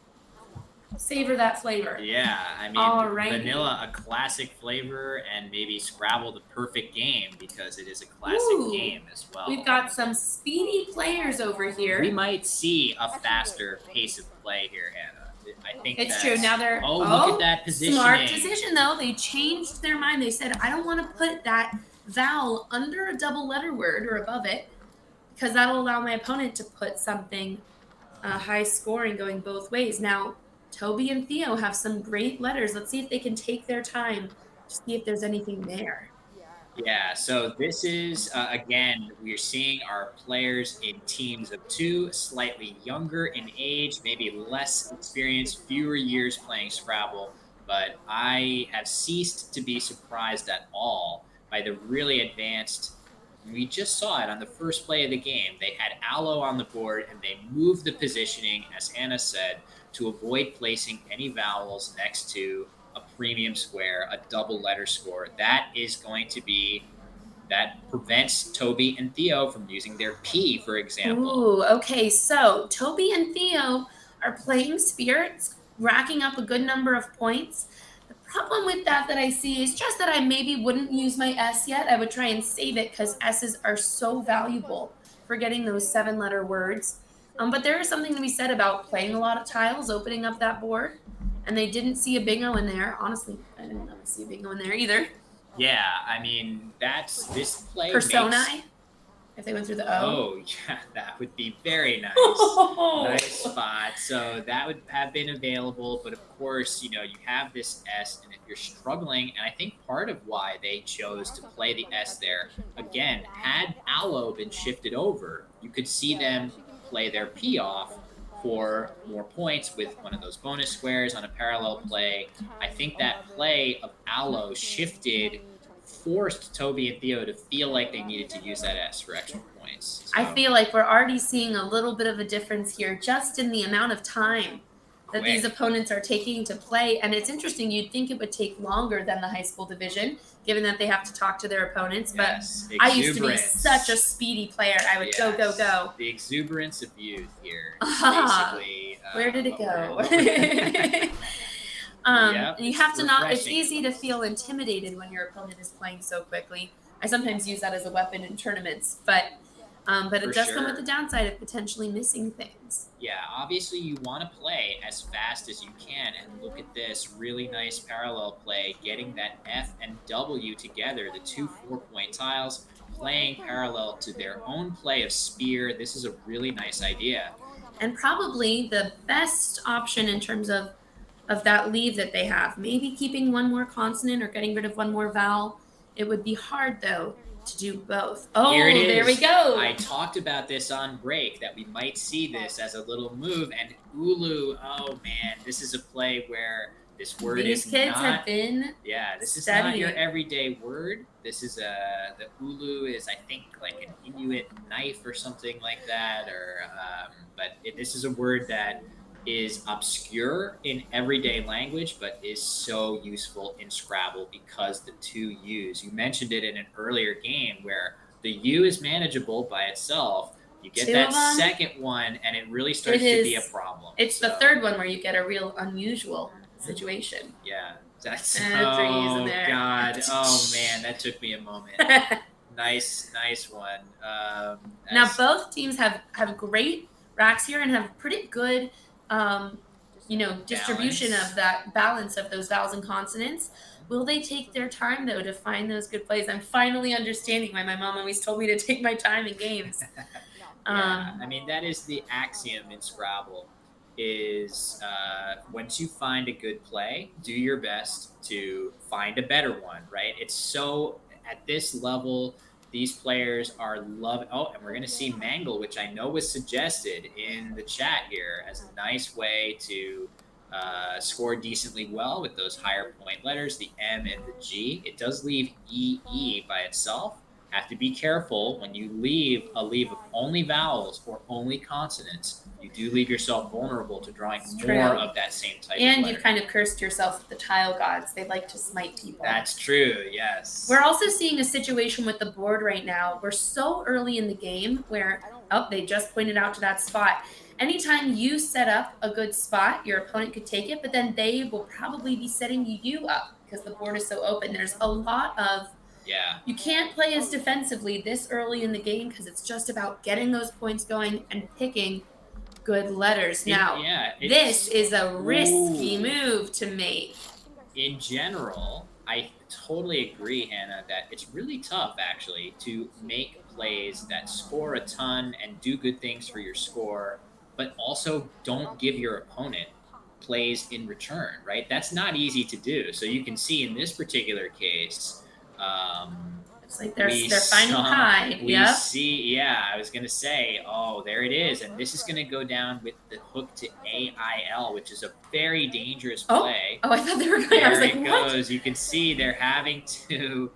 savor that flavor. Yeah, I mean, Alrighty. vanilla, a classic flavor, and maybe Scrabble, the perfect game, because it is a classic game as well. We've got some speedy players over here. We might see a faster pace of play here, Hannah. I think It's true. Now they're look at that positioning. Smart decision though. They changed their mind. They said, I don't want to put that vowel under a double letter word or above it, because that'll allow my opponent to put something high scoring going both ways. Now, Toby and Theo have some great letters. Let's see if they can take their time to see if there's anything there. Yeah, so this is, again, we're seeing our players in teams of 2, slightly younger in age, maybe less experienced, fewer years playing Scrabble, but I have ceased to be surprised at all by the really advanced. We just saw it on the first play of the game. They had Aloe on the board, and they moved the positioning, as Anna said, to avoid placing any vowels next to a premium square, a double letter score. That prevents Toby and Theo from using their P, for example. Ooh, okay. So Toby and Theo are playing spirits, racking up a good number of points. The problem with that I see is just that I maybe wouldn't use my S yet. I would try and save it because S's are so valuable for getting those 7-letter words. But there is something to be said about playing a lot of tiles, opening up that board. And they didn't see a bingo in there. Honestly, I didn't really see a bingo in there either. Yeah, I mean, this play Personae, if they went through the O. Oh, yeah, that would be very nice. Nice spot. So that would have been available. But of course, you have this S, and if you're struggling, and I think part of why they chose to play the S there, again, had Aloe been shifted over, you could see them play their P off for more points with one of those bonus squares on a parallel play. I think that play of Aloe forced Toby and Theo to feel like they needed to use that S for extra points. So, I feel like we're already seeing a little bit of a difference here just in the amount of time that these opponents are taking to play. And it's interesting. You'd think it would take longer than the high school division, given that they have to talk to their opponents. Yes, but I used to be such a speedy player. I would go. The exuberance of youth here. Basically. Where did it go? And you have to it's easy to feel intimidated when your opponent is playing so quickly. I sometimes use that as a weapon in tournaments, but it does come with the downside of potentially missing things. Yeah, obviously you want to play as fast as you can, and look at this really nice parallel play, getting that F and W together, the 2 4-point tiles, playing parallel to their own play of Spear. This is a really nice idea. And probably the best option in terms of that leave that they have. Maybe keeping one more consonant or getting rid of one more vowel. It would be hard, though, to do both. Oh, here it is. There we go. I talked about this on break, that we might see this as a little move. And Ulu, oh, man, this is a play where this word These is kids not... have been this is studying. not your everyday word. This is the Ulu is, I think, like an Inuit knife or something like that. This is a word that is obscure in everyday language, but is so useful in Scrabble because the 2 U's. You mentioned it in an earlier game where the U is manageable by itself. You get that second one, and it really starts to be a problem. It's the third one where you get a real unusual situation. Yeah. That's, God. Oh, man, that took me a moment. Nice one. Now As both teams have great racks here and have pretty good, distribution balance. of that balance of those vowels and consonants. Will they take their time though to find those good plays? I'm finally understanding why my mom always told me to take my time in games. Yeah, I mean that is the axiom in Scrabble. Is once you find a good play, do your best to find a better one. Right? It's so at this level, these players are loving. Oh, and we're gonna see Mangle, which I know was suggested in the chat here as a nice way to score decently well with those higher point letters, the M and the G. It does leave EE by itself. Have to be careful when you leave a leave of only vowels or only consonants. You do leave yourself vulnerable to drawing It's more true. of that same type of And letter. you've kind of cursed yourself with the tile gods. They like to smite people. That's true, yes. We're also seeing a situation with the board right now. We're so early in the game where, they just pointed out to that spot. Anytime you set up a good spot, your opponent could take it, but then they will probably be setting you up because the board is so open. There's a lot of Yeah. you can't play as defensively this early in the game because it's just about getting those points going and picking good letters. Now, this is a risky move to make. In general, I totally agree, Hannah, that it's really tough actually to make plays that score a ton and do good things for your score, but also don't give your opponent plays in return, right? That's not easy to do. So you can see in this particular case, it's like they're finding pi. We see, yeah, I was going to say, oh, there it is. And this is going to go down with the hook to AIL, which is a very dangerous play. Oh, I thought they were going. There I was like, it what? goes. You can see they're having to,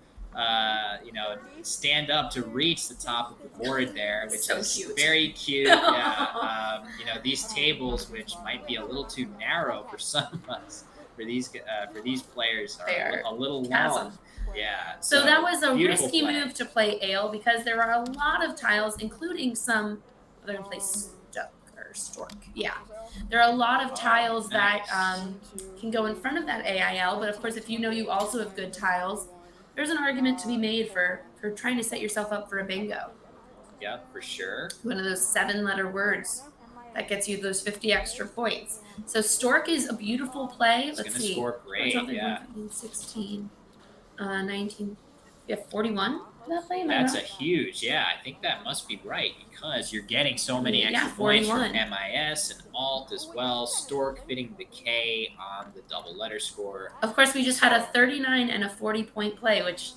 stand up to reach the top of the board there, which So is cute. very cute. Yeah. These tables, which might be a little too narrow for some of us, for these players, are a little long. Yeah. So that was a risky play. move to play ale because there are a lot of tiles, including some. They're gonna play stork. Yeah, there are a lot of tiles that can go in front of that AIL. But of course, if you know you also have good tiles, there's an argument to be made for trying to set yourself up for a bingo. Yeah, for sure. One of those 7-letter words that gets you those 50 extra points. So stork is a beautiful play. It's Let's see. Score great. Yeah. 16. 19, 41 for that play? That's a huge, I think that must be right because you're getting so many extra points from MIS and Alt as well. Stork fitting the K on the double letter score. Of course, we just had a 39 and a 40-point play, which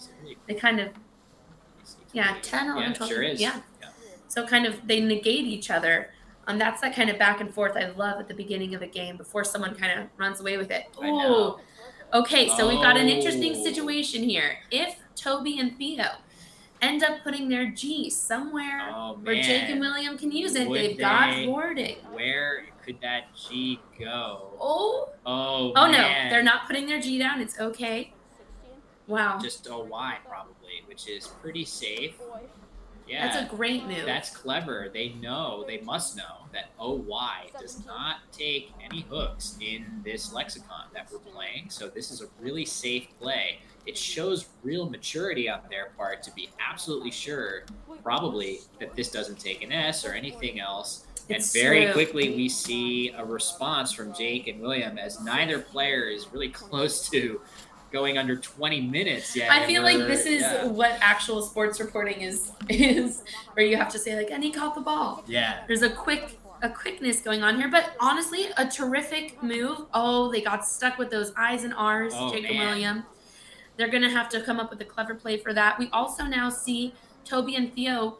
they kind of, 10, 11, 12. Sure is. Yeah. So kind of they negate each other. That's that kind of back and forth I love at the beginning of a game before someone kind of runs away with it. Ooh. Okay, so we've got an interesting situation here. If Toby and Theo end up putting their G somewhere where Jake and William can use it, they've got boarding. Where could that G go? Oh no, they're not putting their G down. It's okay. Wow. Just OY probably, which is pretty safe. Yeah, that's a great move. That's clever. They must know that OY does not take any hooks in this lexicon that we're playing. So this is a really safe play. It shows real maturity on their part to be absolutely sure, probably, that this doesn't take an S or anything else. And very quickly we see a response from Jake and William as neither player is really close to going under 20 minutes yet. I feel like this is what actual sports reporting is where you have to say like, and he caught the ball. Yeah. There's a quickness going on here, but honestly, a terrific move. Oh, they got stuck with those I's and R's, Jake and William. They're gonna have to come up with a clever play for that. We also now see Toby and Theo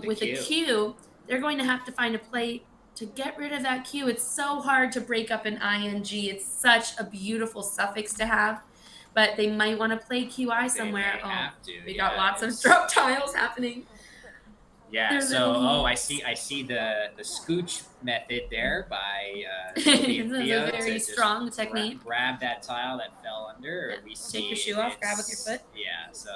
with a Q. They're going to have to find a play to get rid of that Q. It's so hard to break up an ING. It's such a beautiful suffix to have. But they might want to play QI somewhere. We got lots of drop tiles happening. Yeah. So, I see the scooch method there by Toby and Theo. It's a very strong technique. Grab that tile that fell under. Yeah. Take your shoe off. Grab with your foot. Yeah. So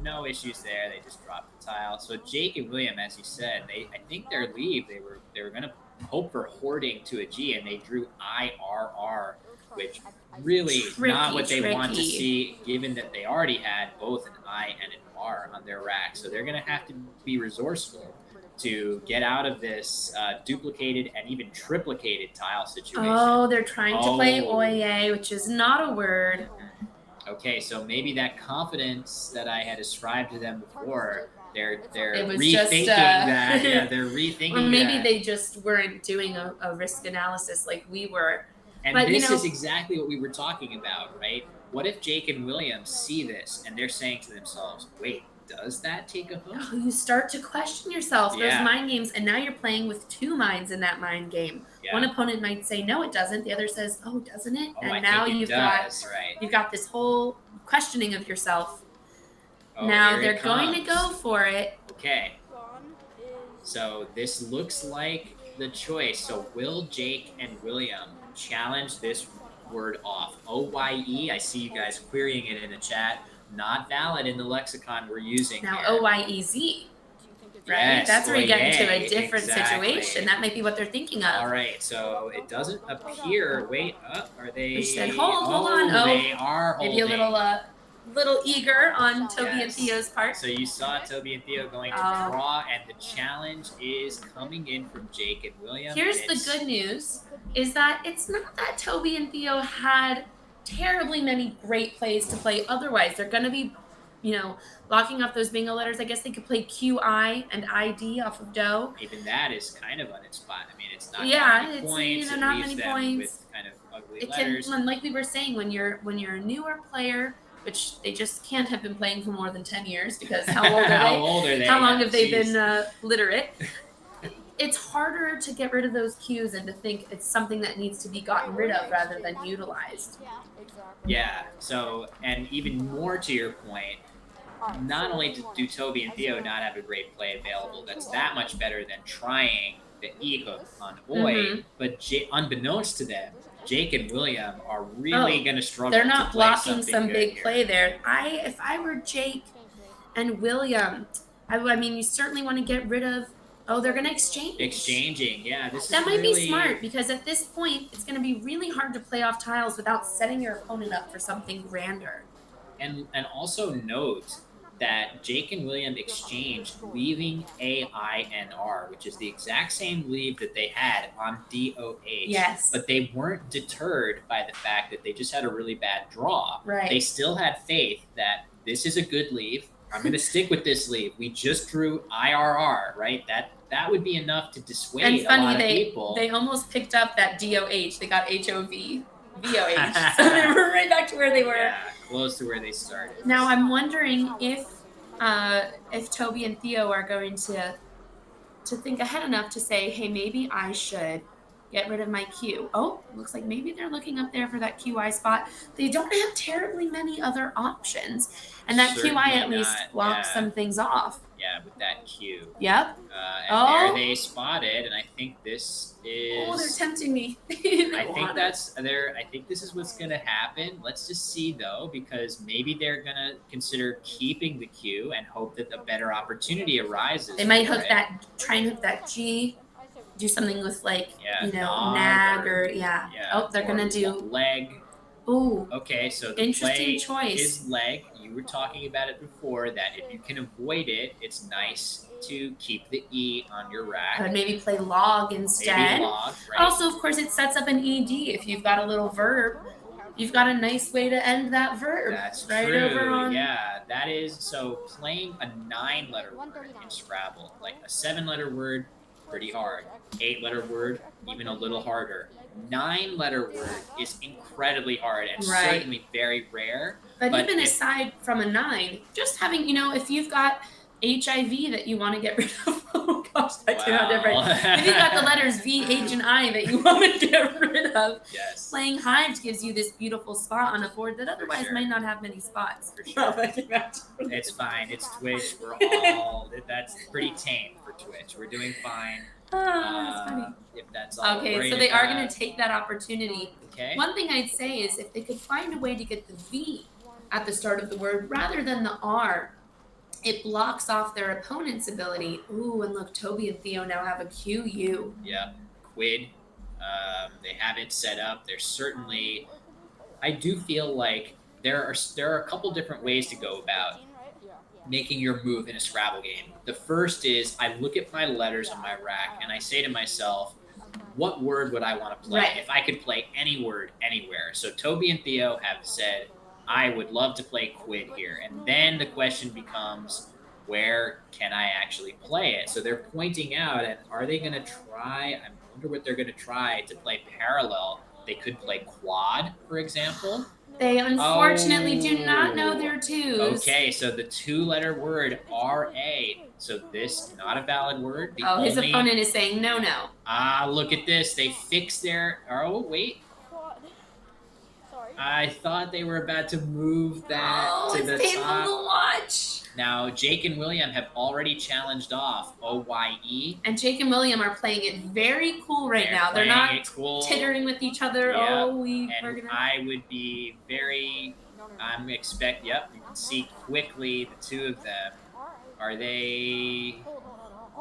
no issues there. They just dropped the tile. So Jake and William, as you said, I think their leave they were gonna hope for hoarding to a G, and they drew IRR, which really not what they want to Tricky. see, given that they already had both an I and an R on their rack. So they're going to have to be resourceful to get out of this duplicated and even triplicated tile situation. Oh, they're trying to play Oh. oye, which is not a word. Okay, so maybe that confidence that I had ascribed to them before, they're It was rethinking just, that. Yeah, they're rethinking Or maybe that. they just weren't doing a risk analysis like we were. And But, this is exactly what we were talking about, right? What if Jake and William see this and they're saying to themselves, wait, does that take a hook? Oh, you start to question yourself. Yeah. Those mind games, and now you're playing with two minds in that mind game. Yeah. One opponent might say no, it doesn't. The other says, oh, doesn't it? Oh, and I now think it you've does, right. got this whole questioning of yourself. Oh, now here they're it going to comes. go for it. Okay. So this looks like the choice. So will Jake and William challenge this word off? OYE. I see you guys querying it in the chat. Not valid in the lexicon we're using Now here. OYEZ. Right? Yes, That's where you get into a oye, different exactly. situation. That might be what they're thinking of. All right, so it doesn't appear. Wait, are they? They said, hold on. Oh, they are holding. Maybe a little eager on Toby and Yes. Theo's part. So you saw Toby and Theo going to draw, and the challenge is coming in from Jake and William. Here's the good news, is that it's not that Toby and Theo had terribly many great plays to play otherwise. They're going to be, locking off those bingo letters. I guess they could play QI and ID off of dough. Even that is kind of on its spot. I mean, it's not many points. It not leaves many them points. with kind of ugly It letters. can, like we were saying, when you're a newer player, which they just can't have been playing for more than 10 years because how old are they? How old are they? How long Yeah, have they jeez. been literate? It's harder to get rid of those cues and to think it's something that needs to be gotten rid of rather than utilized. Yeah. So, and even more to your point, not only do Toby and Theo not have a great play available that's that much better than trying the E hook on Oi, but unbeknownst to them, Jake and William are really going to struggle. They're not to play blocking something some good big here. play there. If I were Jake and William, I mean, you certainly want to get rid of. Oh, they're going to exchange. Exchanging, yeah. That might be smart because at this point, it's going to be really hard to play off tiles without setting your opponent up for something grander. And also note that Jake and William exchanged leaving A-I-N-R, which is the exact same leave that they had on D-O-H. Yes. But they weren't deterred by the fact that they just had a really bad draw. Right. They still had faith that this is a good leave. I'm going to stick with this leave. We just drew IRR, right? That would be enough to dissuade And funny, a lot of people. they almost picked up that DOH. They got HOV. VOH. So they were right back to where they were. Yeah, close to where they started. Now I'm wondering if Toby and Theo are going to think ahead enough to say, hey, maybe I should get rid of my Q. Oh, looks like maybe they're looking up there for that QI spot. They don't have terribly many other options. And that Certainly QI at least not, blocks yeah. some things off. Yeah, with that Q. Yep. And there they spotted, and I think this is. Oh, they're tempting me. I think this is what's gonna happen. Let's just see though, because maybe they're gonna consider keeping the Q and hope that a better opportunity arises. They might for hook it. try and hook that G. Do something with nag nag or yeah. Oh, they're gonna or do leg. Ooh. Okay, so the Interesting play choice. is leg. You were talking about it before that if you can avoid it, it's nice to keep the E on your rack. Or maybe play log instead. Maybe log, right? Also, of course, it sets up an ED. If you've got a little verb, you've got a nice way to end that verb. That's right true. over on. Yeah, that is. So playing a 9-letter word in Scrabble, like a 7-letter word, pretty hard. 8-letter word, even a little harder. 9-letter word is incredibly hard and Right. certainly very rare. But even aside from a 9, just having, if you've got HIV that you want to get rid of, oh gosh, that came out different. If you've got the letters V, H, and I that you want to get rid of, Yes. playing hives gives you this beautiful spot on a board that otherwise sure. might not have many spots. For sure. Oh, that came out different. It's fine. It's Twitch. We're all. That's pretty tame for Twitch. We're doing fine. That's funny. If that's all. Okay, so they are going to take that opportunity. Okay. One thing I'd say is if they could find a way to get the V at the start of the word rather than the R, it blocks off their opponent's ability. Ooh, and look, Toby and Theo now have a QU. Yeah, Quid. They have it set up. They're certainly I do feel like there are a couple different ways to go about making your move in a Scrabble game. The first is I look at my letters on my rack and I say to myself, what word would I want to play Right. if I could play any word anywhere? So Toby and Theo have said, I would love to play quid here. And then the question becomes, where can I actually play it? So they're pointing out, and are they going to try? I wonder what they're going to try to play parallel. They could play quad, for example. They unfortunately do not know Oh, their twos. okay. So the two-letter word RA. So this not a valid word. The Oh, his only opponent is saying no, no. look at this. They fixed their. Oh wait. I thought they were about to move that Oh, to it's the painful top. to watch. Now Jake and William have already challenged off OYE. And Jake and William are playing it very cool right now. They're playing not it cool. tittering with each other. Yep. Oh, we're And gonna. I would be very. I'm expect. Yep, you can see quickly the two of them. Are they?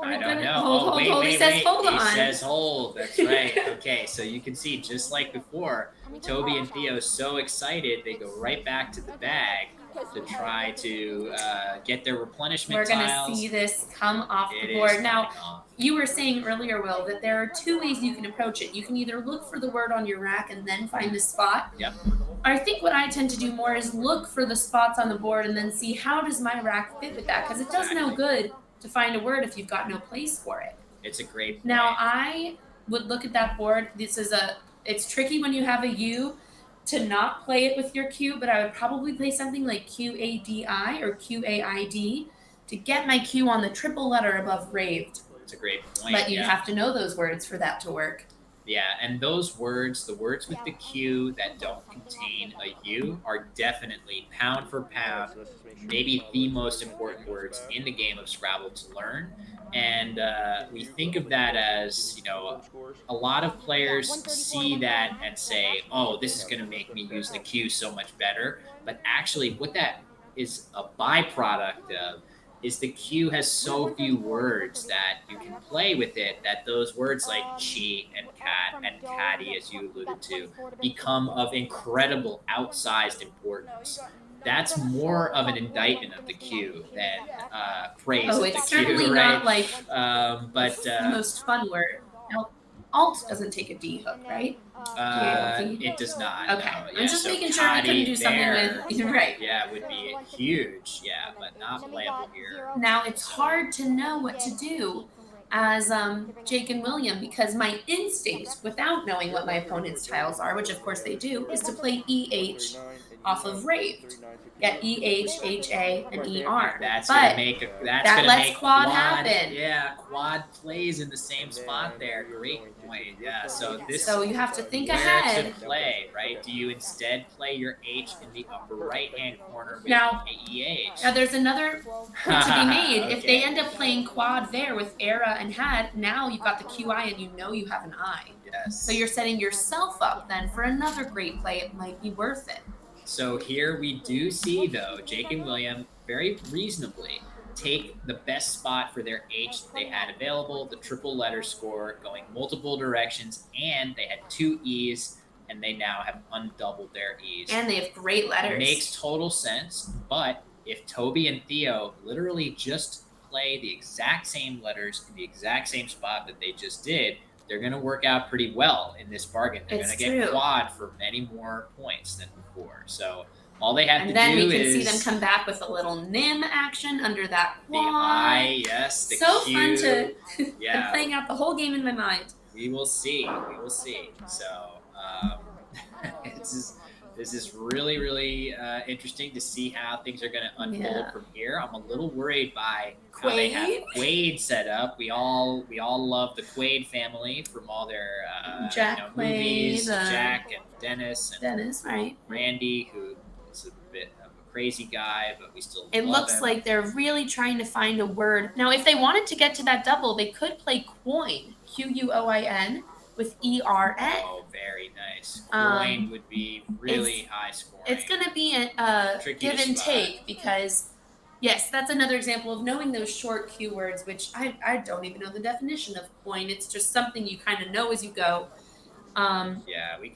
I don't know. Hold, Oh, wait, hold. wait, He says wait. hold He on. says hold. That's right. Okay, so you can see just like before, Toby and Theo so excited they go right back to the bag to try to get their replenishment We're gonna tiles. see this come off It the is board now. coming off. You were saying earlier, Will, that there are two ways you can approach it. You can either look for the word on your rack and then find the spot. Yep. I think what I tend to do more is look for the spots on the board and then see how does my rack fit with that, because it does no good to find a word if you've got no place for it. It's a great point. Now I would look at that board. It's tricky when you have a U to not play it with your Q, but I would probably play something like QADI or QAID to get my Q on the triple letter above raved. It's a great point. But you have to know those words for that to work. Yeah, and those words, the words with the Q that don't contain a U, are definitely pound for pound, maybe the most important words in the game of Scrabble to learn. And we think of that as, a lot of players see that and say, oh, this is going to make me use the Q so much better. But actually, what that is a byproduct of is the Q has so few words that you can play with it that those words like chi and cat and caddy, as you alluded to, become of incredible outsized importance. That's more of an indictment of the Q than praise Oh, of it's the Q, certainly right? not like But the most fun word. Now, alt doesn't take a D hook, right? it does not. Okay, no. I'm Yeah, just so making sure we couldn't do something there, with right. Yeah, would be huge. Yeah, but not playable here. Now it's hard to know what to do as Jake and William, because my instinct, without knowing what my opponent's tiles are, which of course they do, is to play EH off of raved. Get EH, HA, and ER. That's but gonna make that lets make quad happen. Yeah, quad plays in the same spot there. Great point. Yeah, so you have to think where ahead. to play, right? Do you instead play your H in the upper right hand corner with Now, EH? Now there's another point to be made. Okay. If they end up playing quad there with era and had, now you've got the QI and you have an I. Yes. So you're setting yourself up then for another great play. It might be worth it. So here we do see, though, Jake and William very reasonably take the best spot for their H that they had available, the triple letter score, going multiple directions, and they had two E's, and they now have undoubled their E's. And they have great letters. Makes total sense, but if Toby and Theo literally just play the exact same letters in the exact same spot that they just did, they're going to work out pretty well in this bargain. They're going to get quad for many more points than before. So all they have to do is... And then we can see them come back with a little nim action under that quad. The I, yes, the so Q. Fun to... Yeah. I'm playing out the whole game in my mind. We will see. We will see. So this is really, really interesting to see how things are going to unfold from here. I'm a little worried by how they have Quaid set up. We all love the Quaid family from all their Jack movies. Quaid, Jack and Dennis, right? Randy, who is a bit of a crazy guy, but we still it love looks him. Like they're really trying to find a word. Now, if they wanted to get to that double, they could play Quoin, Quoin, with ERA. Oh, very nice. Quoin would be really high scoring. It's going to be a give and spot. take because, yes, that's another example of knowing those short Q words, which I don't even know the definition of coin. It's just something you kind of know as you go. Yeah, we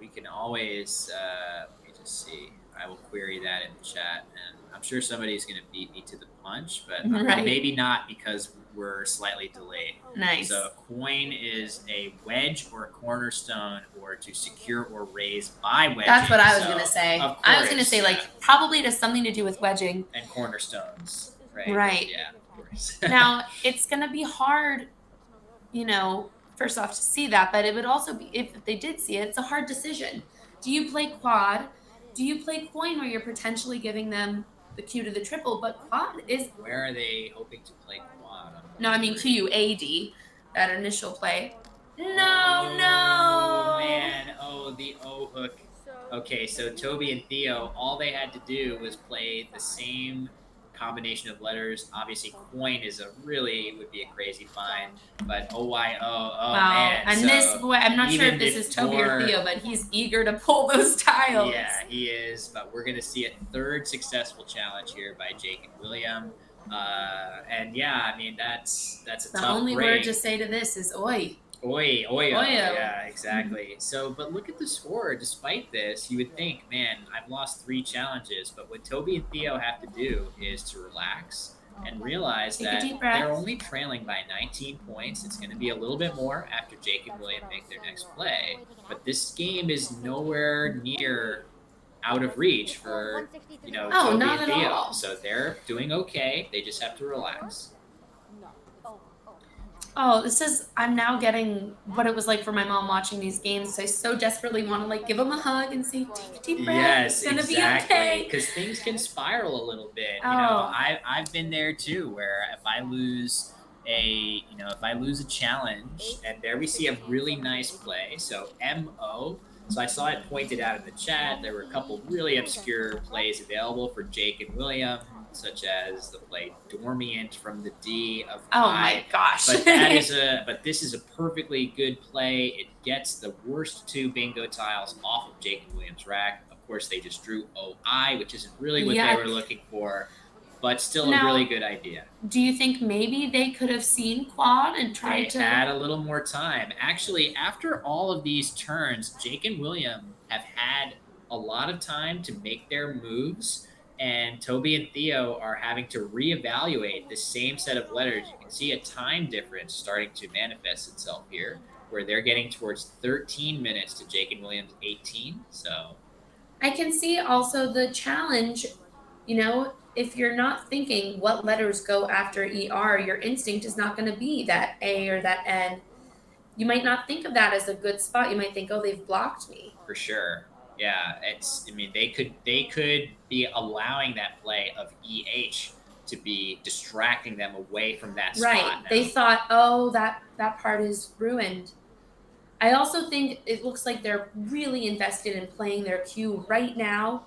we can always. Let me just see. I will query that in the chat, and I'm sure somebody's going to beat me to the punch, but Right. maybe not because we're slightly delayed. Nice. So, coin is a wedge or a cornerstone, or to secure or raise by wedging. That's what I was So, gonna say. of I was gonna course, say yeah. like probably it has something to do with wedging. And cornerstones, right? Right. Yeah, of course. Now it's gonna be hard, you know, first off to see that, but it would also be if they did see it, it's a hard decision. Do you play quad? Do you play coin where you're potentially giving them the cue to the triple, but quad is Where are they hoping to play quad? no, I mean to you AD, that initial play. No, Oh, no. man. Oh, the O hook. Okay, so Toby and Theo, all they had to do was play the same combination of letters. Obviously, coin is would be a crazy find, but OYO, oh Wow. man. And so this boy, I'm not sure even if this is Toby before- or Theo, but he's eager to pull those tiles. Yeah, he is, but we're going to see a third successful challenge here by Jake and William. And yeah, I mean, that's a The tough only break. word to say to this is oi. Oyo. Oyo. Yeah, exactly. So, but look at the score. Despite this, you would think, man, I've lost 3 challenges. But what Toby and Theo have to do is to relax and realize Take a that deep breath. they're only trailing by 19 points. It's going to be a little bit more after Jake and William make their next play. But this game is nowhere near out of reach for, Oh, Toby not and at Theo. all. So they're doing okay. They just have to relax. Oh, I'm now getting what it was like for my mom watching these games. I so desperately want to like give them a hug and say, take a deep breath. Yes, it's gonna exactly. be okay. Because things can spiral a little bit. Oh. I've been there too, where if I lose a challenge, and there we see a really nice play. So MO. So I saw it pointed out in the chat. There were a couple really obscure plays available for Jake and William, such as the play Dormient from the D of Oh I. my gosh. But this is a perfectly good play. It gets the worst 2 bingo tiles off of Jake and Williams' rack. Of course, they just drew OI, which isn't really what they were looking for, but still a really good idea. Do you think maybe they could have seen quad and tried to add a little more time? Actually, after all of these turns, Jake and William have had a lot of time to make their moves, and Toby and Theo are having to reevaluate the same set of letters. You can see a time difference starting to manifest itself here, where they're getting towards 13 minutes to Jake and Williams' 18. So I can see also the challenge, if you're not thinking what letters go after ER, your instinct is not going to be that A or that N. You might not think of that as a good spot. You might think, oh, they've blocked me. For sure. Yeah, they could be allowing that play of EH to be distracting them away from that spot. Right. Now. They thought, oh, that part is ruined. I also think it looks like they're really invested in playing their cue right now.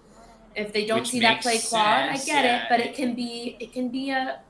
If they don't see that play quad, I get it, but it can be a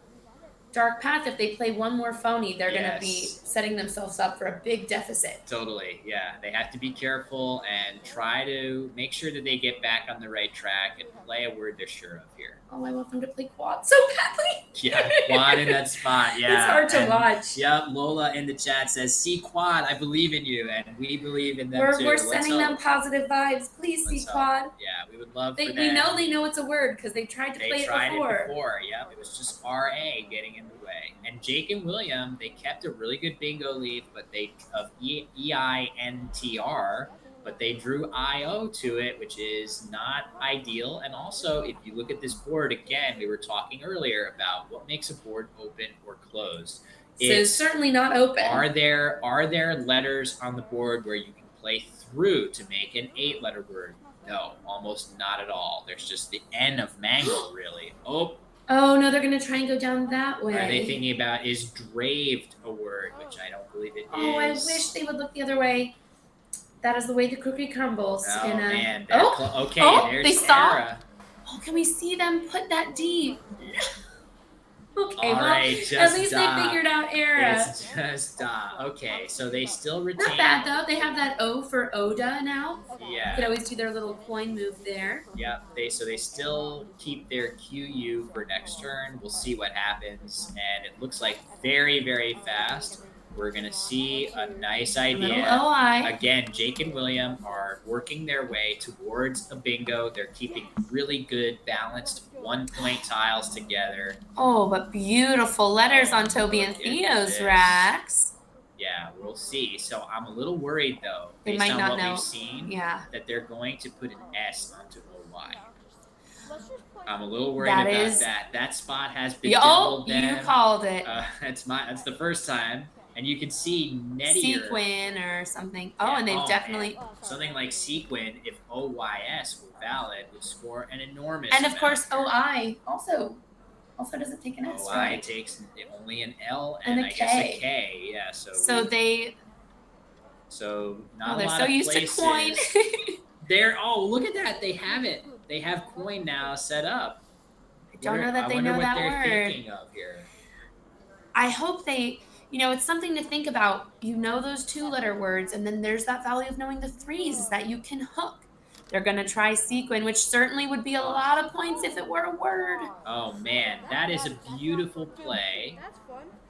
dark path. If they play one more phony, they're going to be setting themselves up for a big deficit. Totally, yeah. They have to be careful and try to make sure that they get back on the right track and play a word they're sure of here. Oh, I want them to play quad so badly. Yeah, quad in that spot, yeah. It's hard to watch. Yep, Lola in the chat says, see quad, I believe in you, and we believe in them too. We're sending them positive vibes. Please see quad. Yeah, we would love for them. We know they know it's a word because they tried to play it before. Yep, it was just RA getting in the way. And Jake and William, they kept a really good bingo lead, but of EINTR, but they drew IO to it, which is not ideal. And also, if you look at this board again, we were talking earlier about what makes a board open or closed. It's certainly not open. Are there letters on the board where you can play through to make an 8-letter word? No, almost not at all. There's just the N of mango, really. Oh no, they're going to try and go down that way. Are they thinking about, is draved a word, which I don't believe it is. Oh, I wish they would look the other way. That is the way the cookie crumbles. Oh, man. Okay, there's they Sarah. Oh, can we see them put that D? Okay, All right, at least they figured out era. It's just okay, so they still retain. Not bad though. They have that O for Oda now. Yeah. Could always do their little coin move there. Yeah. They still keep their QU for next turn. We'll see what happens, and it looks like very, very fast. we're going to see a nice Little idea. OI. Again, Jake and William are working their way towards a bingo. They're keeping really good, balanced 1-point tiles together. Oh, but beautiful letters on Toby and Look at Theo's this. racks. Yeah, we'll see. So I'm a little worried, though, They based might on not what know. we've seen, Yeah. that they're going to put an S onto OY. I'm a little worried That about is- that. That spot has Oh, bedeviled you them. called it. That's the first time. And you can see Nettier. Sequin or something. Oh, Yeah, and they've man. definitely. Something like Sequin, if OYS were valid, would score an enormous And of amount course, here. OI also doesn't take an S, OI right? takes only an L And and a I guess a K. K. Yeah, So not a they're lot so of used places. to coin. Look at that. They have it. They have coin now set up. I don't know that they know that they're word. thinking of here. I hope they, it's something to think about. You know those 2-letter words, and then there's that value of knowing the 3s that you can hook. They're going to try sequin, which certainly would be a lot of points if it were a word. Oh, man. That is a beautiful play.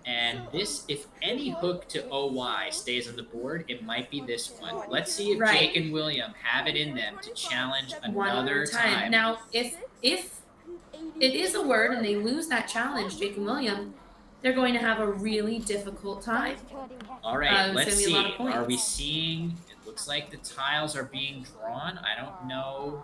And this, if any hook to OY stays on the board, it might be this one. Let's see if Right. Jake and William have it in them to challenge One another more time. Now, if it is a word and they lose that challenge, Jake and William, they're going to have a really difficult time. All right, it's let's gonna be a see. lot of points. Are we seeing? It looks like the tiles are being drawn. I don't know.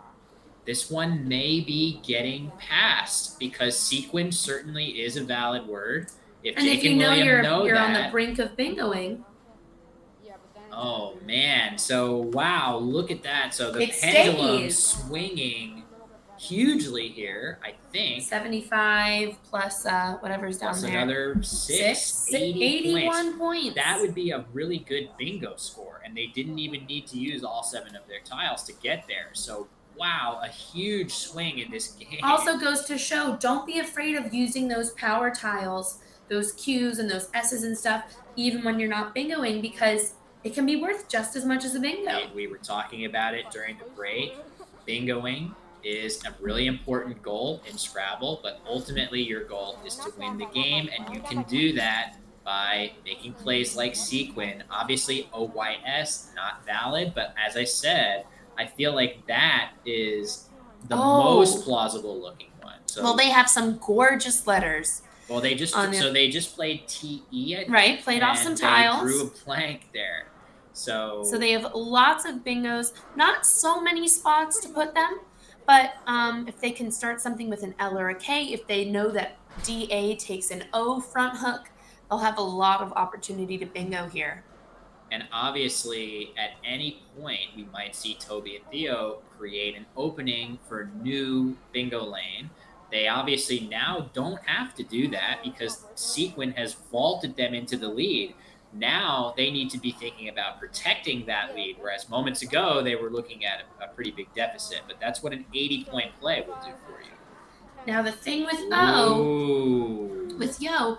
This one may be getting passed because sequin certainly is a valid word. If And Jake if you and know William you're on the that, brink of bingoing, oh man! So wow, look at that. So the It pendulum stays. swinging hugely here. I think 75 plus whatever's down plus there. another 81 points. That would be a really good bingo score, and they didn't even need to use all 7 of their tiles to get there. So wow, a huge swing in this game. Also goes to show, don't be afraid of using those power tiles, those Qs and those S's and stuff, even when you're not bingoing, because it can be worth just as much as a bingo. We were talking about it during the break. Bingoing is a really important goal in Scrabble, but ultimately your goal is to win the game, and you can do that by making plays like sequin. Obviously, OYS, not valid, but as I said, I feel like that is the most plausible looking one. So, well, they have some gorgeous letters. Well, they just played TE, I think, right? Played off some they tiles. drew a blank there. So they have lots of bingos. Not so many spots to put them, but if they can start something with an L or a K, if they know that DA takes an O front hook, they'll have a lot of opportunity to bingo here. And obviously, at any point, we might see Toby and Theo create an opening for a new bingo lane. They obviously now don't have to do that because Sequin has vaulted them into the lead. Now they need to be thinking about protecting that lead, whereas moments ago they were looking at a pretty big deficit. But that's what an 80-point play will do for you. Now the thing with Yo,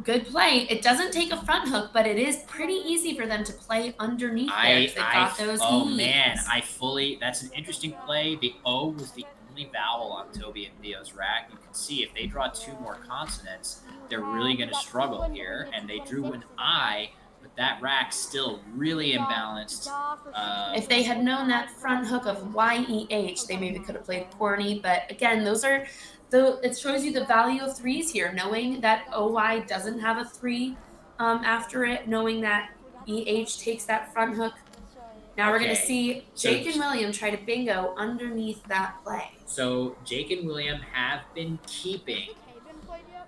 good play. It doesn't take a front hook, but it is pretty easy for them to play underneath there. They've got those man, that's an interesting play. The O was the only vowel on Toby and Theo's rack. You can see if they draw 2 more consonants, they're really going to struggle here. And they drew an I, but that rack's still really imbalanced. If they had known that front hook of YEH, they maybe could have played corny. But again, it shows you the value of 3s here, knowing that OY doesn't have a 3 after it, knowing that EH takes that front hook. Now we're going to see Jake and William try to bingo underneath that play. So Jake and William have been keeping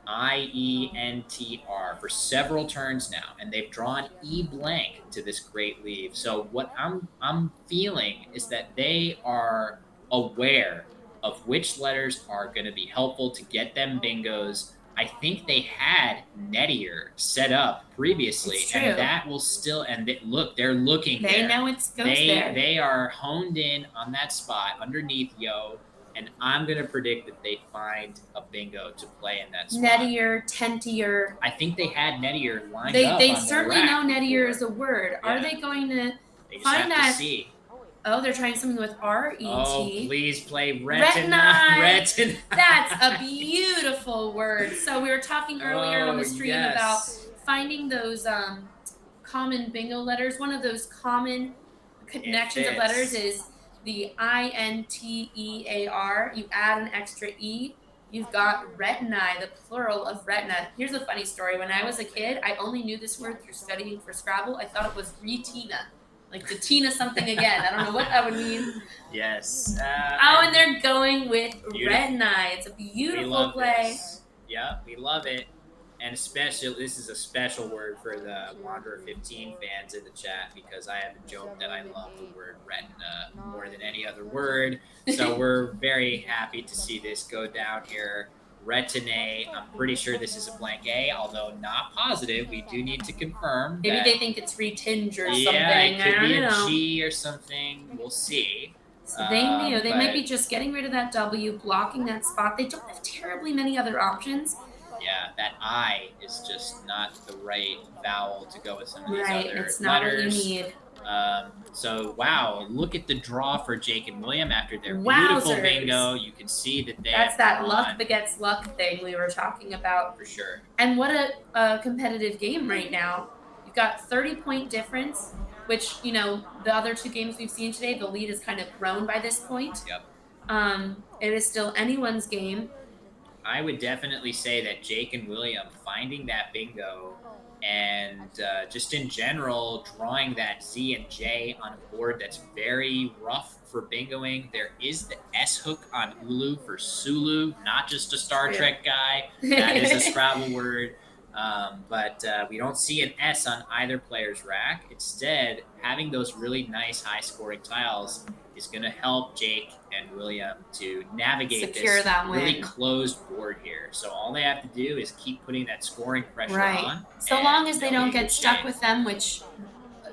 IENTR for several turns now, and they've drawn E blank to this great leave. So what I'm feeling is that they are aware of which letters are going to be helpful to get them bingos. I think they had Nettier set up previously, and that will still. And they're looking. They know it goes there. They are honed in on that spot underneath Yo, and I'm gonna predict that they find a bingo to play in that spot. Nettier, Tentier. I think they had Nettier lined up. They certainly know Nettier is a word. Yeah. Are they going to they just find have that? To see. Oh, they're trying something with R-E-T. Oh, please play retinite. Retinite. That's a beautiful word. So we were talking earlier on the stream about finding those common bingo letters. One of those common connections of letters is the INTEAR. You add an extra E. You've got retini, the plural of retina. Here's a funny story. When I was a kid, I only knew this word through studying for Scrabble. I thought it was retina, like the Tina something again. I don't know what that would mean. Yes. And they're going with retini. It's a We beautiful love play. this. Yeah, we love it. And especially, this is a special word for the Wanderer 15 fans in the chat because I have a joke that I love the word retina more than any other word. So we're very happy to see this go down here. Retine. I'm pretty sure this is a blank A, although not positive. We do need to confirm. Maybe that, they think it's retinge or something. Yeah, it could be I don't know. a G or something. We'll see. So they knew. They might be just getting rid of that W, blocking that spot. They don't have terribly many other options. Yeah, that I is just not the right vowel to go with some of these Right, other it's not letters. what you need. So wow, look at the draw for Jake and William after their beautiful Wowzers. bingo. You can see that they That's have that gone luck begets luck thing we were talking about. for sure. And what a competitive game right now. You've got 30-point difference, which, you know, the other two games we've seen today, the lead is kind of grown by this point. Yep. It is still anyone's game. I would definitely say that Jake and William finding that bingo and just in general drawing that Z and J on a board that's very rough for bingoing. There is the S hook on Ulu for Sulu, not just a Star Trek guy. That is a Scrabble word. But we don't see an S on either player's rack. Instead, having those really nice high scoring tiles is going to help Jake and William to navigate this really closed board here. So all they have to do is keep putting that scoring pressure on. So long as they don't get stuck with them, which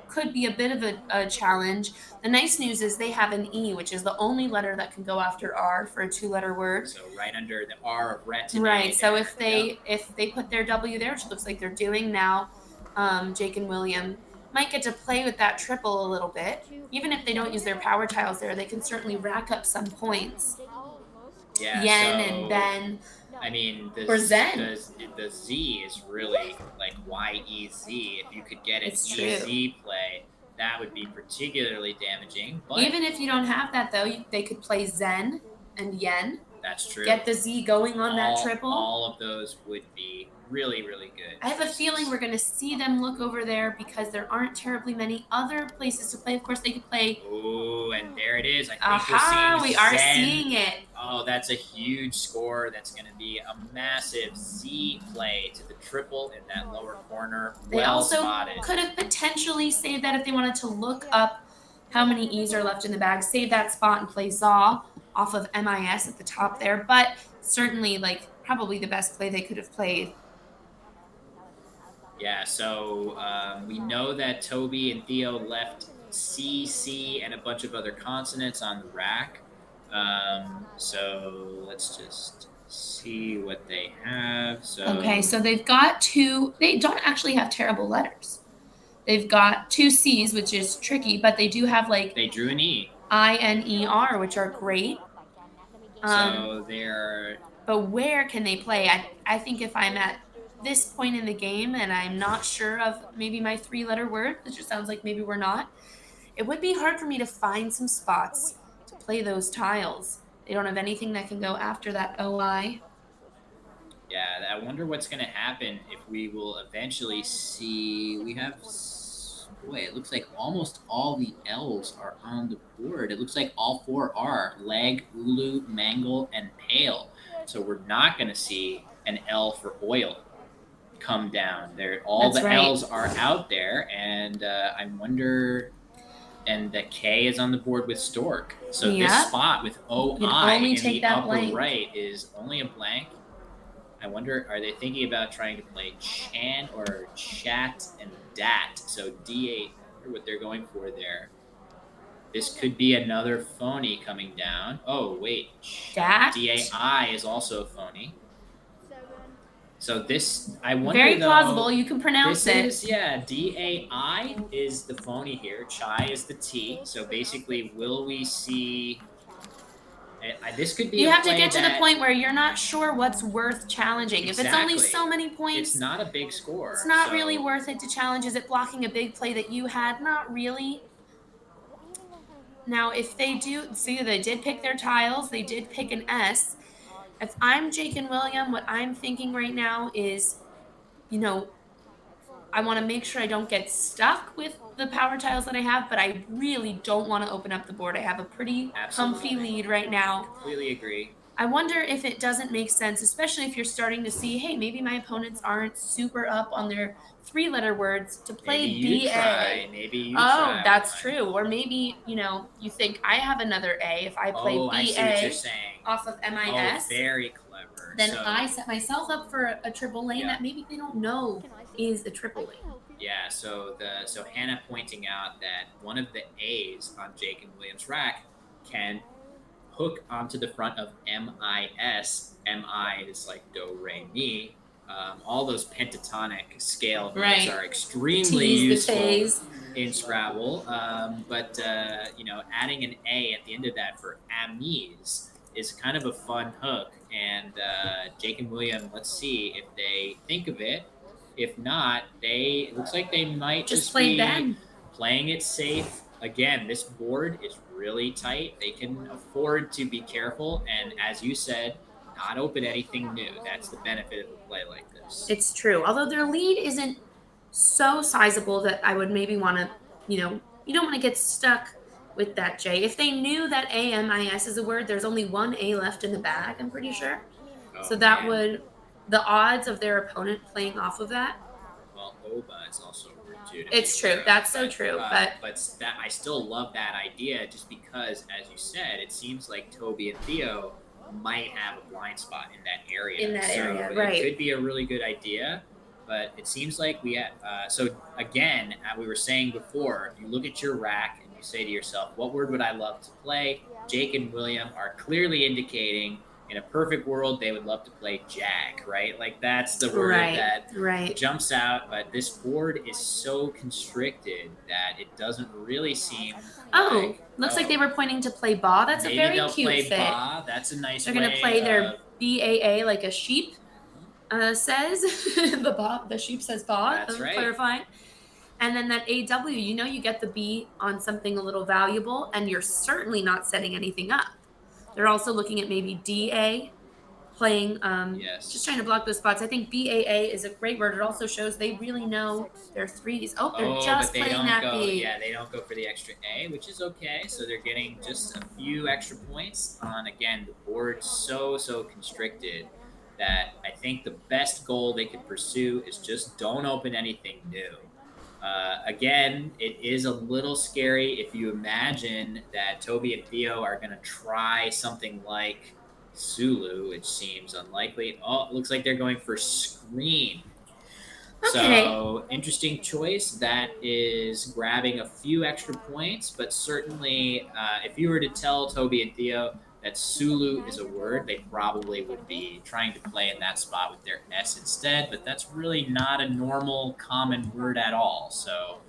could be a bit of a challenge. The nice news is they have an E, which is the only letter that can go after R for a 2-letter word. So right under the R of retina. Right. So if they put their W there, which looks like they're doing now, Jake and William might get to play with that triple a little bit. Even if they don't use their power tiles there, they can certainly rack up some points. Yeah, Yen and Ben. I mean, or Zen. The Z is really like YEZ. If you could get an EZ play, that would be particularly damaging. But even if you don't have that, though, they could play Zen and Yen. That's true. Get the Z going on that triple. All of those would be really, really good. I have a feeling we're going to see them look over there because there aren't terribly many other places to play. Of course, they could play. Oh, and there it is. I think we are seeing it. Oh, that's a huge score. That's going to be a massive Z play to the triple in that lower corner. They also could have potentially saved that if they wanted to look up how many E's are left in the bag, save that spot and play Zaw off of MIS at the top there. But certainly, like, probably the best play they could have played. Yeah, so we know that Toby and Theo left C, C, and a bunch of other consonants on the rack. So let's just see what they have. Okay, so they've got two. They don't actually have terrible letters. They've got two C's, which is tricky, but they do have like. They drew an E. INER, which are great. So they're. But where can they play? I think if I'm at this point in the game and I'm not sure of maybe my 3-letter word, which just sounds like maybe we're not, it would be hard for me to find some spots to play those tiles. They don't have anything that can go after that OI. Yeah, I wonder what's going to happen if we will eventually see. We have, boy, it looks like almost all the L's are on the board. It looks like all 4 are leg, ulu, mangle, and pale. So we're not going to see an L for oil come down. All the L's are out there, and I wonder. And the K is on the board with Stork. So this spot with OI in the upper right is only a blank. I wonder, are they thinking about trying to play Chan or Chat and Dat? So D8, I wonder what they're going for there. This could be another phony coming down. Oh, wait. Dat? DAI is also a phony. So this, I wonder. Very plausible. You can pronounce it. DAI is the phony here. Chai is the T. So basically, will we see This could be You a have to play get to the that point where you're not sure what's worth challenging. If it's only so exactly. many points, It's not a big score. it's not so, really worth it to challenge. Is it blocking a big play that you had? Not really. Now, if they do, see, they did pick their tiles, they did pick an S. If I'm Jake and William, what I'm thinking right now is, you know, I want to make sure I don't get stuck with the power tiles that I have, but I really don't want to open up the board. I have a pretty comfy Absolutely. lead right now. Completely agree. I wonder if it doesn't make sense, especially if you're starting to see, hey, maybe my opponents aren't super up on their 3-letter words, to play Maybe you BA. try. Maybe you Oh, try that's one. true. Or maybe, you think I have another A. If I play Oh, I see what you're BA saying. off of Oh, MIS, very clever. then So, I set myself up for a triple lane Yeah. that maybe they don't know is a triple lane. yeah, so Hannah pointing out that one of the A's on Jake and Williams' rack can hook onto the front of MIS. MI is like do, re, mi. All those pentatonic scale notes Right. are extremely Tease, the useful phase. in Scrabble. But adding an A at the end of that for amis is kind of a fun hook. And Jake and William, let's see if they think of it. If not, it looks like they might Just just play be Ben. playing it safe. Again, this board is really tight. They can afford to be careful, and as you said, not open anything new. That's the benefit of a play like this. It's true. Although their lead isn't so sizable that I would maybe want to, you don't want to get stuck with that J. If they knew that AMIS is a word, there's only one A left in the bag, I'm pretty sure. Oh, So that man. would, the odds of their opponent playing off of that. Well, Oba is also a word too. To It's be true. aware of, That's so true. But that I still love that idea, just because, as you said, it seems like Toby and Theo might have a blind spot in that area. In that so area, it right. could be a really good idea. But it seems like we have. So again, we were saying before, you look at your rack and you say to yourself, "What word would I love to play?" Jake and William are clearly indicating, in a perfect world, they would love to play Jag, right? Like that's the word that right. jumps out. But this board is so constricted that it doesn't really seem. Oh, looks like they were pointing to play Ba. That's maybe a very they'll cute play fit. Ba. That's a nice. They're going to way play their of- BAA like a sheep says. The sheep says Ba. That's right. Clarifying. And then that AW, you get the B on something a little valuable, and you're certainly not setting anything up. They're also looking at maybe DA, playing, Yes. just trying to block those spots. I think BAA is a great word. It also shows they really know their threes. Oh, they're just but they playing don't that go. B. Yeah, they don't go for the extra A, which is okay. So they're getting just a few extra points on, again, the board so constricted that I think the best goal they could pursue is just don't open anything new. Again, it is a little scary if you imagine that Toby and Theo are going to try something like Sulu, which seems unlikely. Oh, it looks like they're going for Scream. Okay. So, interesting choice. That is grabbing a few extra points, but certainly, if you were to tell Toby and Theo that Sulu is a word, they probably would be trying to play in that spot with their S instead, but that's really not a normal common word at all. So,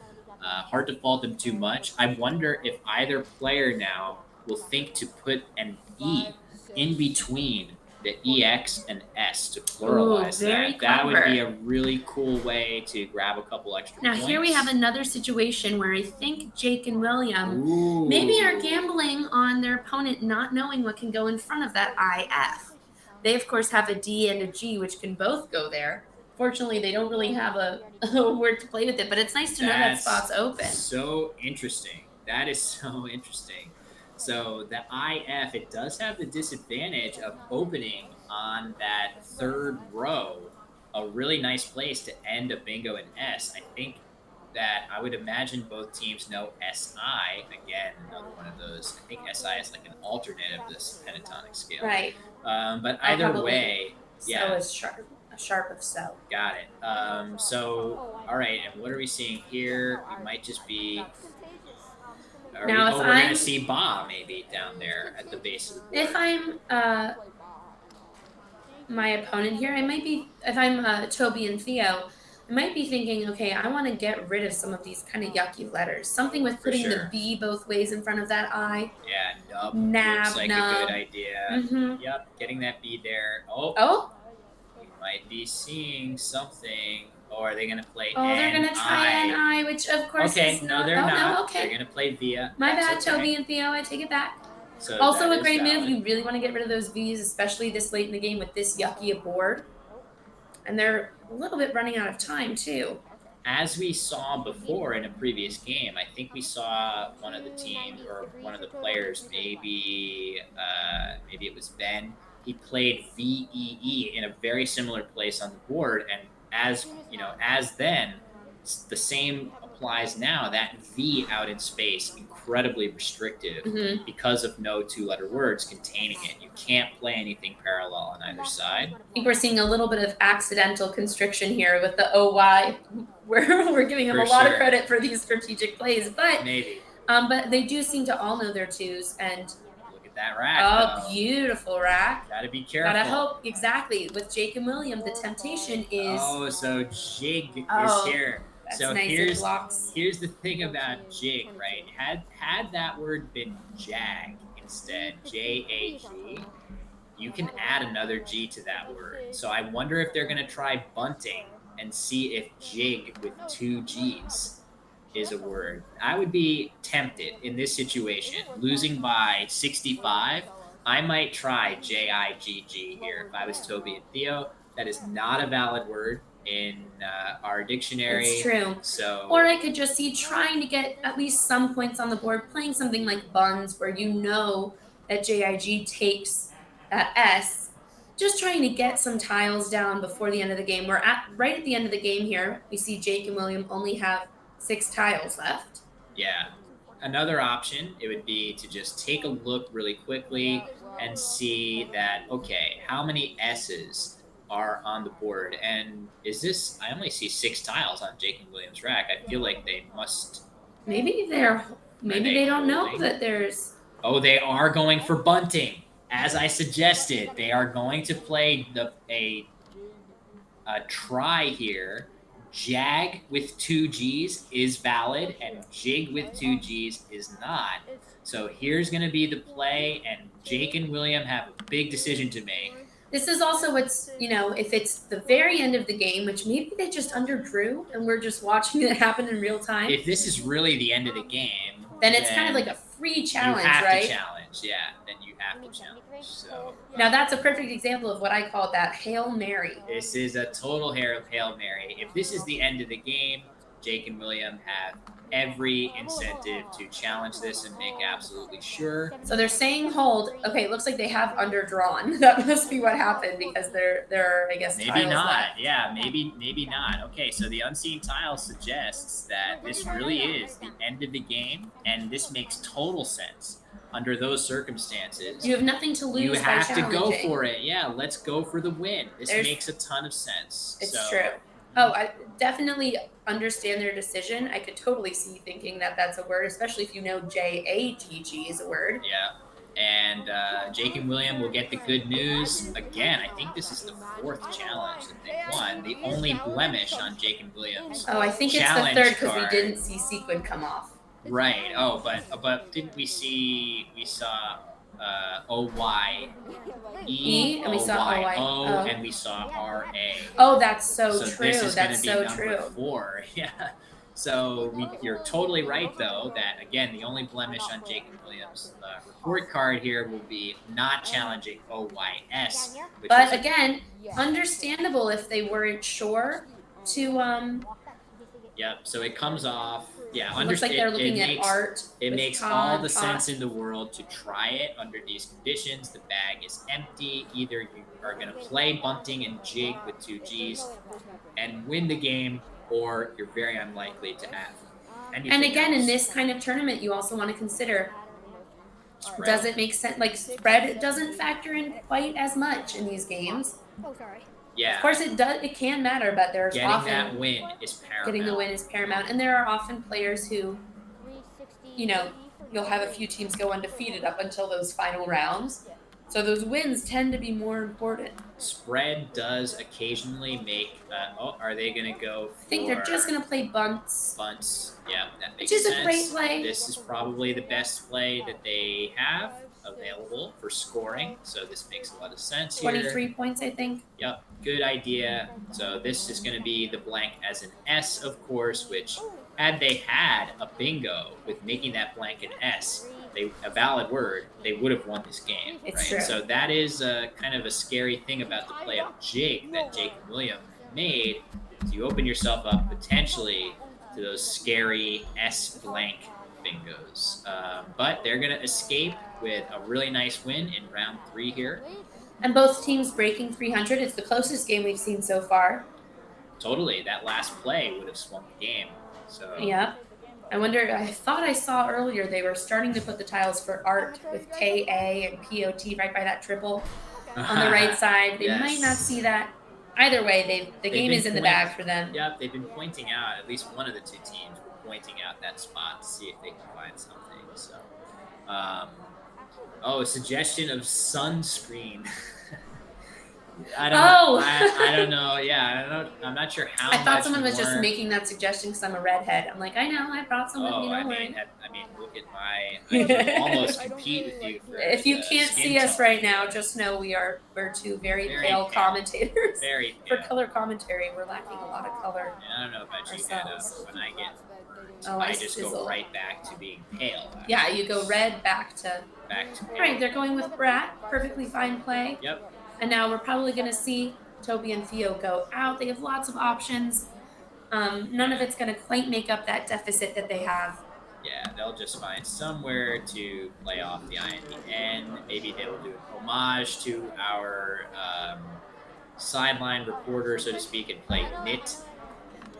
hard to fault them too much. I wonder if either player now will think to put an E in between the EX and S to pluralize Ooh, very that. That would be clever. a really cool way to grab a couple extra Now points. here we have another situation where I think Jake and William Ooh. maybe are gambling on their opponent not knowing what can go in front of that IF. They of course have a D and a G which can both go there. Fortunately, they don't really have a word to play with it, but it's nice to know that spot's open. So interesting. That is so interesting. So the IF, it does have the disadvantage of opening on that third row, a really nice place to end a bingo in S. I think that I would imagine both teams know SI. Again, another one of those. I think SI is like an alternate of this pentatonic scale. Right. But either way, yeah. So is sharp. A sharp of so. Got it. So, all right, and what are we seeing here? We might just be. We're going to see Ba maybe down there at the base of the board. If I'm my opponent here, I might be. If I'm Toby and Theo, might be thinking, okay, I want to get rid of some of these kind of yucky letters. Something with For putting the sure. B both ways in front of that I. Yeah, nub looks Nab, like a nub. good idea. Mm-hmm. Yep, getting that B there. Oh, Oh, we might be seeing something. Or are they gonna play oh, they're N gonna try an I? I, which of course Okay, is no, not. they're Oh not. no, okay. They're gonna play Via. My That's bad, okay. Toby and Theo. I take it back. So Also, that a is great move. valid. You really want to get rid of those V's, especially this late in the game with this yucky a board. And they're a little bit running out of time too. As we saw before in a previous game, I think we saw one of the teams or one of the players, maybe it was Ben. He played VEE in a very similar place on the board, and as then, the same applies now. That V out in space, incredibly restrictive Mm-hmm. because of no two-letter words containing it. You can't play anything parallel on either side. I think we're seeing a little bit of accidental constriction here with the OY. We're giving him For a lot of sure. credit for these strategic plays, but Maybe. but they do seem to all know their twos. And Look at that rack. oh, though. beautiful rack. Gotta be careful. Gotta hope exactly with Jake and William. The temptation is Oh, so Jig Oh, is here. that's So nice. It blocks. here's the thing about Jig, right? Had that word been Jag instead, JAG, you can add another G to that word. So I wonder if they're gonna try bunting and see if Jig with two G's is a word. I would be tempted in this situation, losing by 65. I might try JIGG here if I was Toby and Theo. That is not a valid word in our dictionary. It's true. So, Or I could just see trying to get at least some points on the board, playing something like buns, where you know that JIG takes that S. Just trying to get some tiles down before the end of the game. We're right at the end of the game here. We see Jake and William only have 6 tiles left. yeah. Another option, it would be to just take a look really quickly and see that, okay, how many S's are on the board? And is this, I only see 6 tiles on Jake and Williams' rack. I feel like they must. Maybe they don't know holding? that there's. Oh, they are going for bunting. As I suggested, they are going to play a try here. Jag with 2 G's is valid, and Jig with 2 G's is not. So here's going to be the play, and Jake and William have a big decision to make. This is also what's, if it's the very end of the game, which maybe they just underdrew and we're just watching it happen in real time, If this is really the end of the game, then it's kind of like a free challenge, you have right? to challenge, yeah. Then you have to challenge. So Now that's a perfect example of what I call that Hail Mary. this is a total Hail Mary. If this is the end of the game, Jake and William have every incentive to challenge this and make absolutely sure. So they're saying hold. Okay, it looks like they have underdrawn. That must be what happened because there are, I guess, Maybe tiles not. left. Yeah, maybe not. Okay, so the unseen tile suggests that this really is the end of the game, and this makes total sense under those circumstances. You have nothing to lose You by have to go challenging. for it. Yeah, let's go for the win. This There's- makes a ton of sense. It's So, true. Oh, I definitely understand their decision. I could totally see thinking that that's a word, especially if you know JAGG is a word. Yeah. And Jake and William will get the good news. Again, I think this is the 4th challenge that they won. The only blemish on Jake and Williams. Oh, I think it's the Challenge 3rd because we card. didn't see sequin come off. Right. Oh, but didn't we saw OY E, and we saw OY. O, Oh. and we saw RA. Oh, that's so, So true. this is going That's to be so number true. 4. Yeah. So you're totally right, though, that, again, the only blemish on Jake and Williams' report card here will be not challenging OYS. Which But is a- again, understandable if they weren't sure to Yep. So it comes off. Yeah. it looks like they're looking it at makes, art. It with makes all Todd, the Todd. sense in the world to try it under these conditions. The bag is empty. Either you are going to play bunting and jig with 2 G's and win the game, or you're very unlikely to have anything And again, in else. this kind of tournament, you also want to consider, Spread. does it make sense? Like, spread doesn't factor in quite as much in these games. Yeah. Of course, it does. It can matter, but there's Getting often that win is paramount. getting the win is paramount, and there are often players who, you'll have a few teams go undefeated up until those final rounds. So those wins tend to be more important. Spread does occasionally make. Are they going to go for? I think they're just going to play bunts. Bunts. Yeah, that Which makes is a sense. great play. This is probably the best play that they have available for scoring. So this makes a lot of sense here. 23 points, I think. Yep, good idea. So this is going to be the blank as an S, of course, which had they had a bingo with making that blank an S, a valid word, they would have won this game. It's right? true. So that is kind of a scary thing about the play of Jake that Jake and William made. So you open yourself up potentially to those scary S blank bingos. But they're going to escape with a really nice win in round 3 here. And both teams breaking 300. It's the closest game we've seen so far. Totally. That last play would have swung the game. So yeah. I thought I saw earlier they were starting to put the tiles for art with KA and POT right by that triple on the right side. They Yes. might not see that. Either way, the game is in the bag for them. Yep, they've been pointing out, at least one of the two teams were pointing out that spot to see if they can find something. So, a suggestion of sunscreen. I don't know. Yeah, I don't know. I'm not sure how. I thought someone was more... just making that suggestion because I'm a redhead. I'm like, I know, I brought some with me. I mean, look at I can almost compete with you. If you can't see us right now, just know we're two very pale commentators. Very pale. For color commentary, we're lacking a lot of color. And I don't know about you, Hannah, but when I get, I just fizzle. go right back to being pale. Yeah, you go red back to pale. Right, they're going with Brat. Perfectly fine play. Yep. And now we're probably going to see Toby and Theo go out. They have lots of options. None of it's going to quite make up that deficit that they have. Yeah, they'll just find somewhere to play off the I and the N. Maybe they will do an homage to our sideline reporter, so to speak, and play Knit.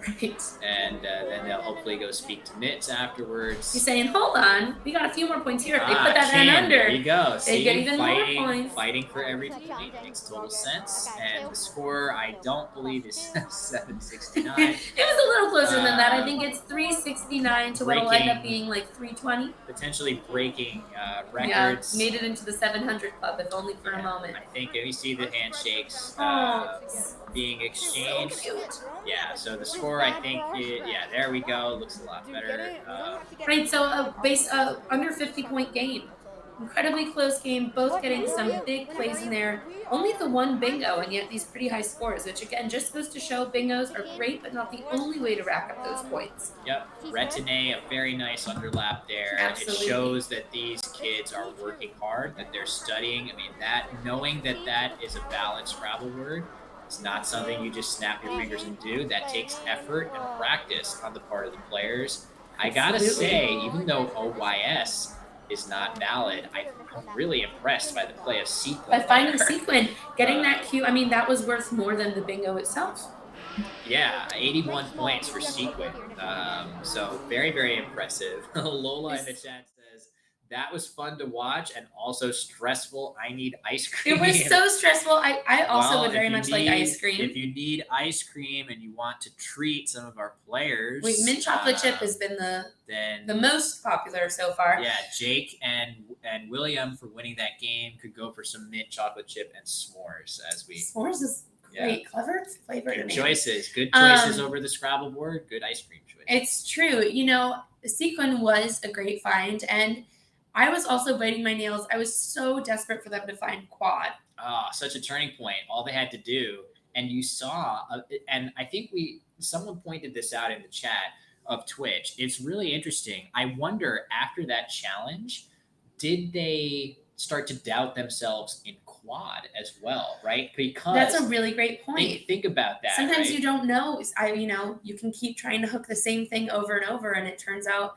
Right. And then they'll hopefully go speak to Mitts afterwards. He's saying, hold on, we got a few more points here. If they put that N under, there you go. they get even more points. Fighting for every point makes total sense. And the score, I don't believe, is 769. It was a little closer than that. I think it's 369 to what'll end up being like 320. Potentially breaking records. Yeah, made it into the 700 club, if only for a moment. I think we see the handshakes being exchanged. So cute. Yeah, so the score, I think, there we go. Looks a lot better. Right, so under 50-point game. Incredibly close game, both getting some big plays in there. Only the one bingo, and yet these pretty high scores, which again just goes to show bingos are great, but not the only way to rack up those points. Yep, Retin-A, a very nice underlap there. Absolutely. It shows that these kids are working hard, that they're studying. I mean, knowing that is a valid Scrabble word, it's not something you just snap your fingers and do. That takes effort and practice on the part of the players. I gotta say, even though OYS is not valid, I'm really impressed by the play of Sequin. By finding Sequin, getting that cue, I mean, that was worth more than the bingo itself. Yeah, 81 points for Sequin. So very, very impressive. Lola in the chat says, that was fun to watch and also stressful. I need ice cream. It was so stressful. I also would very much like ice cream. If you need ice cream and you want to treat some of our players. Wait, mint chocolate chip has been the most popular so far. Yeah, Jake and William for winning that game could go for some mint chocolate chip and s'mores S'mores is great. Clever flavor. Good choices. Good choices over the Scrabble board. Good ice cream choices. It's true. You know, Sequin was a great find, and I was also biting my nails. I was so desperate for them to find quad. Oh, such a turning point. All they had to do, and you saw, and I think someone pointed this out in the chat of Twitch. It's really interesting. I wonder, after that challenge, did they start to doubt themselves in quad as well, right? Because that's a really great point. Think about that. Sometimes right? you don't know. You can keep trying to hook the same thing over and over, and it turns out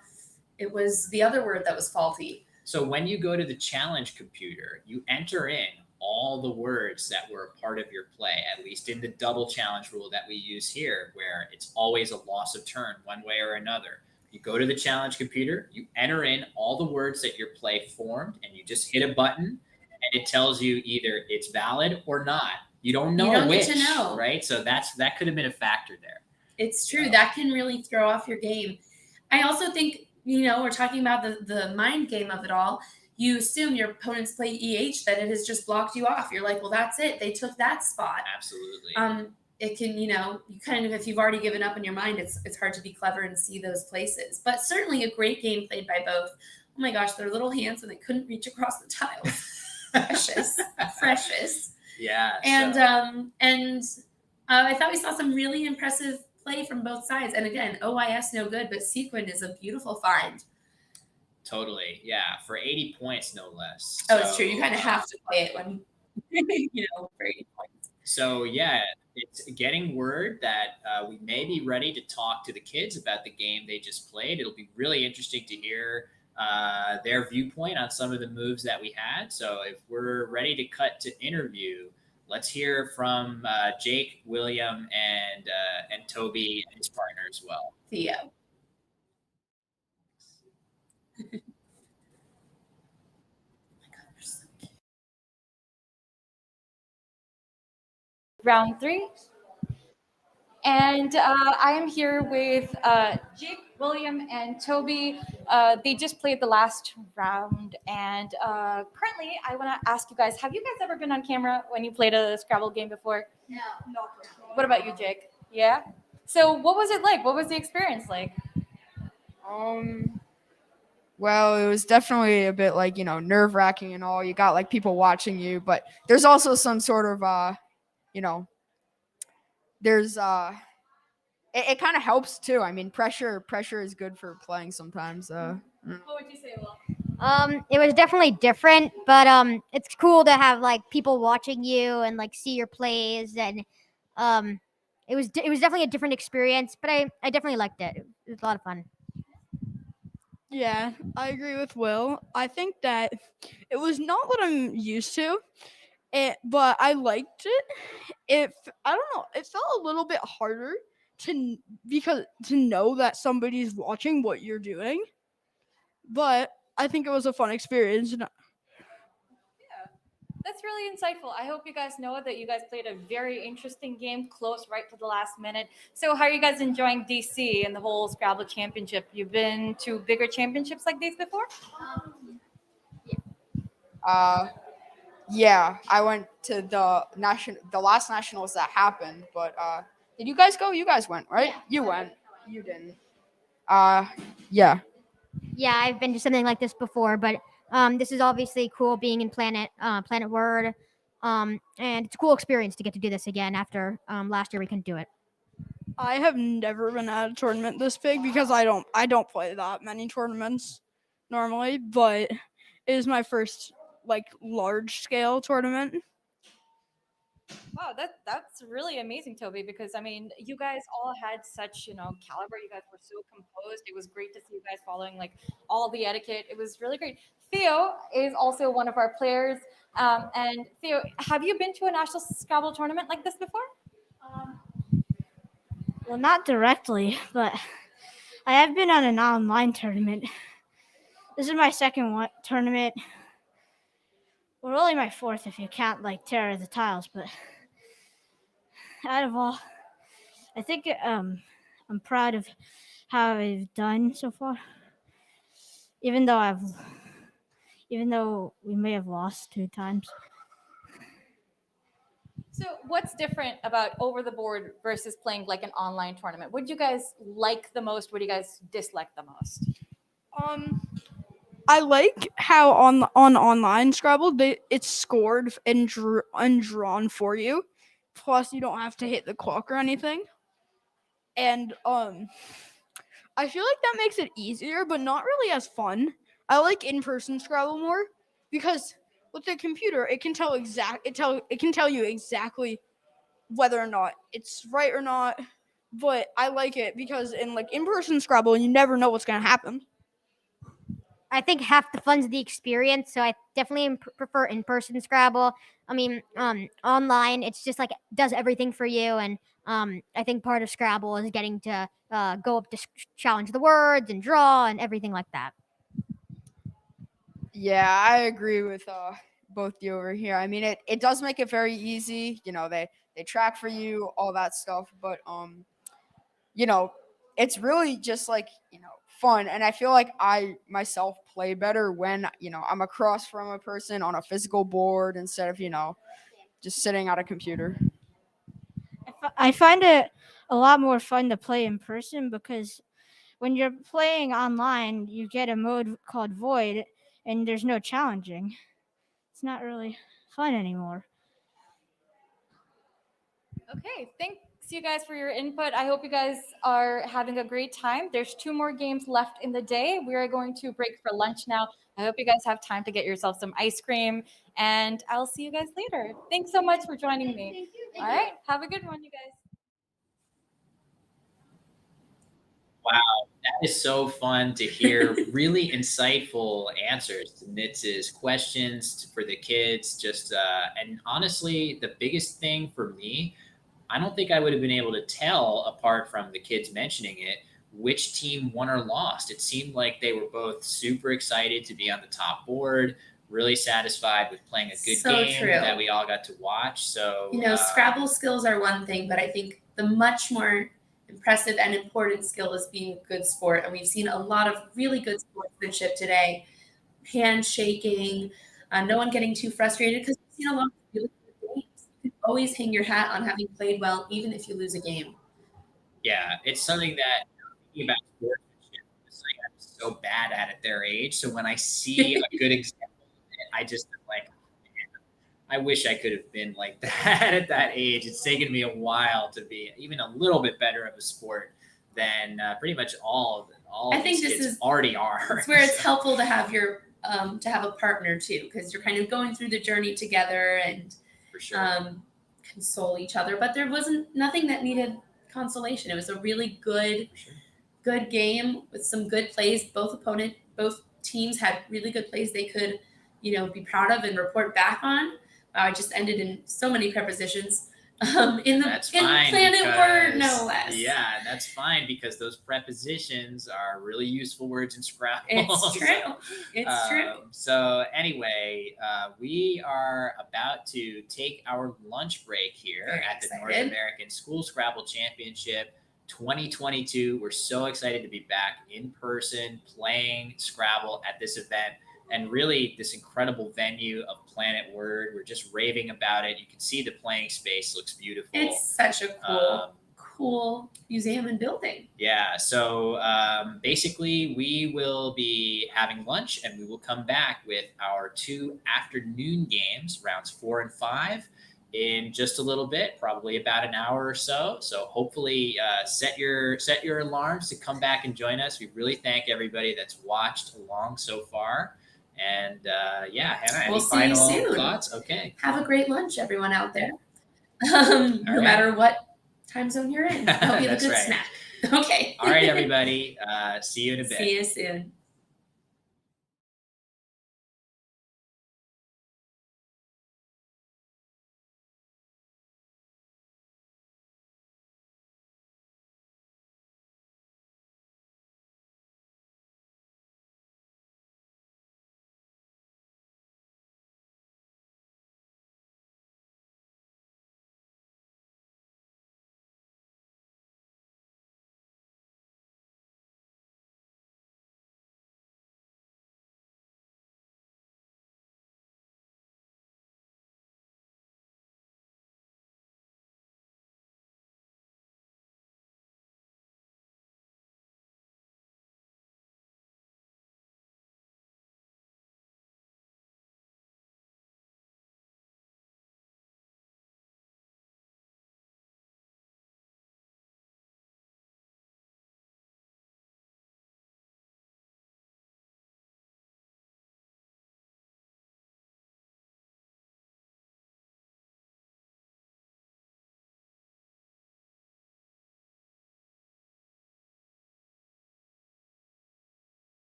it was the other word that was faulty. So when you go to the challenge computer, you enter in all the words that were a part of your play, at least in the double challenge rule that we use here, where it's always a loss of turn one way or another. You go to the challenge computer, you enter in all the words that your play formed, and you just hit a button, and it tells you either it's valid or not. You don't know which, get to know. Right? So that could have been a factor there. It's true. That can really throw off your game. I also think, we're talking about the mind game of it all. you assume your opponents play EH, that it has just blocked you off. You're like, well, that's it. They took that spot. Absolutely. It can, you kind of, if you've already given up in your mind, it's hard to be clever and see those places. But certainly a great game played by both. Oh my gosh, their little hands when they couldn't reach across the tiles. Precious, precious. Yeah. And I thought we saw some really impressive play from both sides. And again, OIS no good, but Sequin is a beautiful find. Totally. Yeah. For 80 points, no less. Oh, it's true. You kind of have to play it when, for 80 points. So, yeah, it's getting word that we may be ready to talk to the kids about the game they just played. It'll be really interesting to hear their viewpoint on some of the moves that we had. So, if we're ready to cut to interview, let's hear from Jake, William, and Toby and his partner as well. Theo. Round 3. And I am here with Jake, William, and Toby. They just played the last round. And currently, I want to ask you guys, have you guys ever been on camera when you played a Scrabble game before? No. What about you, Jake? Yeah? So what was it like? What was the experience like? Well, it was definitely a bit like, nerve wracking and all. You got like people watching you, but there's also some sort of, there's, it kind of helps too. I mean, pressure is good for playing sometimes. What would you say, Will? It was definitely different, but it's cool to have like people watching you and like see your plays, and it was definitely a different experience, but I definitely liked it. It was a lot of fun. Yeah, I agree with Will. I think that it was not what I'm used to, but I liked it. I don't know. It felt a little bit harder because to know that somebody's watching what you're doing, but I think it was a fun experience. That's really insightful. I hope you guys know that you guys played a very interesting game, close right to the last minute. So how are you guys enjoying DC and the whole Scrabble championship? You've been to bigger championships like these before? Yeah, I went to the last nationals that happened, but did you guys go? You guys went, right? Yeah. You went. You didn't. Yeah. Yeah, I've been to something like this before, but this is obviously cool being in Planet Word. And it's a cool experience to get to do this again after last year we couldn't do it. I have never been at a tournament this big because I don't play that many tournaments normally, but it is my first like large scale tournament. Wow, that's really amazing, Toby, because I mean, you guys all had such, caliber. You guys were so composed. It was great to see you guys following like all the etiquette. It was really great. Theo is also one of our players. And Theo, have you been to a national Scrabble tournament like this before? Well, not directly, but I have been on an online tournament. This is my second tournament. Well, really my fourth if you count like Terror of the Tiles, but out of all, I think I'm proud of how I've done so far. Even though we may have lost 2 times. So, what's different about over the board versus playing like an online tournament? What do you guys like the most? What do you guys dislike the most? I like how on online Scrabble it's scored and drawn for you. Plus, you don't have to hit the clock or anything. And I feel like that makes it easier, but not really as fun. I like in-person Scrabble more because with the computer, it can tell you exactly whether or not it's right or not. But I like it because in like in-person Scrabble, you never know what's gonna happen. I think half the fun's the experience, so I definitely prefer in-person Scrabble. I mean, online, it's just like does everything for you, and I think part of Scrabble is getting to go up to challenge the words and draw and everything like that. Yeah, I agree with both you over here. I mean, it does make it very easy. They track for you, all that stuff. But it's really just like fun, and I feel like I myself play better when I'm across from a person on a physical board instead of just sitting at a computer. I find it a lot more fun to play in person because when you're playing online, you get a mode called void, and there's no challenging. It's not really fun anymore. Okay, thanks you guys for your input. I hope you guys are having a great time. There's 2 more games left in the day. We are going to break for lunch now. I hope you guys have time to get yourself some ice cream, and I'll see you guys later. Thanks so much for joining me. All right, have a good one, you guys. Wow, that is so fun to hear. Really insightful answers to Nitz's questions for the kids. And honestly, the biggest thing for me, I don't think I would have been able to tell, apart from the kids mentioning it, which team won or lost. It seemed like they were both super excited to be on the top board, really satisfied with playing a good So game true. that we all got to watch. So, Scrabble skills are one thing, but I think the much more impressive and important skill is being a good sport. And we've seen a lot of really good sportsmanship today, handshaking, no one getting too frustrated because we've seen a lot of really good games. You can always hang your hat on having played well, even if you lose a game. yeah, it's something that thinking about sportsmanship, it's like I'm so bad at it their age. So when I see a good example of it, I just am like, man, I wish I could have been like that at that age. It's taken me a while to be even a little bit better of a sport than pretty much all I of think these this kids is already are. It's where it's helpful to have to have a partner too, because you're kind of going through the journey together and For sure. console each other. But there wasn't nothing that needed consolation. It was a really good game with some good plays. Both teams had really good plays they could, be proud of and report back on. Wow, I just ended in so many prepositions. That's fine. Planet word, no less. Yeah, that's fine because those prepositions are really useful words in Scrabble. It's true. It's true. So anyway, we are about to take our lunch break here Very at the North excited. American School Scrabble Championship 2022. We're so excited to be back in person playing Scrabble at this event. And really, this incredible venue of Planet Word. We're just raving about it. You can see the playing space looks beautiful. It's such a cool museum and building. Yeah. So basically, we will be having lunch and we will come back with our 2 afternoon games, rounds 4 and 5, in just a little bit, probably about an hour or so. So hopefully, set your alarms to come back and join us. We really thank everybody that's watched along so far. And yeah, Hannah, We'll any see you final soon. thoughts? Okay. Have a great lunch, everyone out there. All No right. matter what time zone you're in. I hope you have a That's good right. snack. Okay. All right, everybody. See you in a bit. See you soon.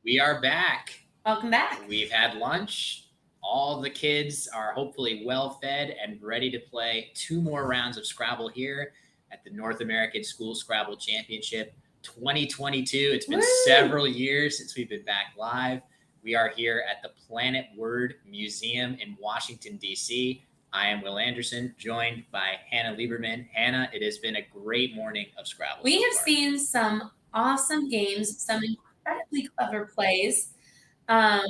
We are back. Welcome back. We've had lunch. All the kids are hopefully well fed and ready to play 2 more rounds of Scrabble here at the North American School Scrabble Championship 2022. It's been several years since we've been back live. We are here at the Planet Word Museum in Washington, D.C. I am Will Anderson, joined by Hannah Lieberman. Hannah, it has been a great morning of Scrabble. We have seen some awesome games, some incredibly clever plays, and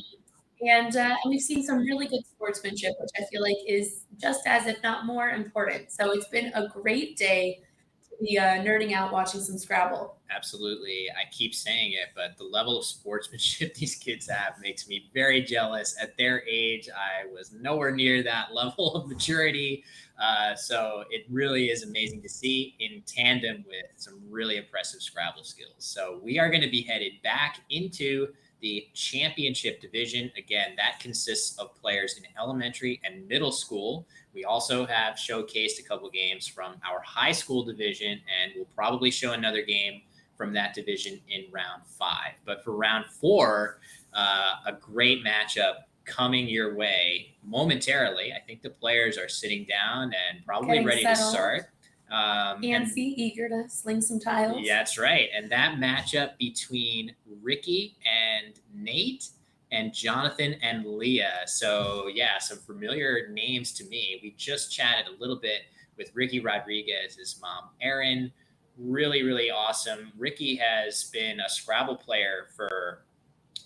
we've seen some really good sportsmanship, which I feel like is just as, if not more, important. So it's been a great day to be nerding out watching some Scrabble. Absolutely. I keep saying it, but the level of sportsmanship these kids have makes me very jealous. At their age, I was nowhere near that level of maturity. So it really is amazing to see in tandem with some really impressive Scrabble skills. So we are going to be headed back into the championship division. Again, that consists of players in elementary and middle school. We also have showcased a couple games from our high school division, and we'll probably show another game from that division in round 5. But for round 4, a great matchup coming your way momentarily. I think the players are sitting down and probably ready to start. Antsy, eager to sling some tiles. Yeah, that's right. And that matchup between Ricky and Nate and Jonathan and Leah. So yeah, some familiar names to me. We just chatted a little bit with Ricky Rodriguez, his mom, Erin. Really, really awesome. Ricky has been a Scrabble player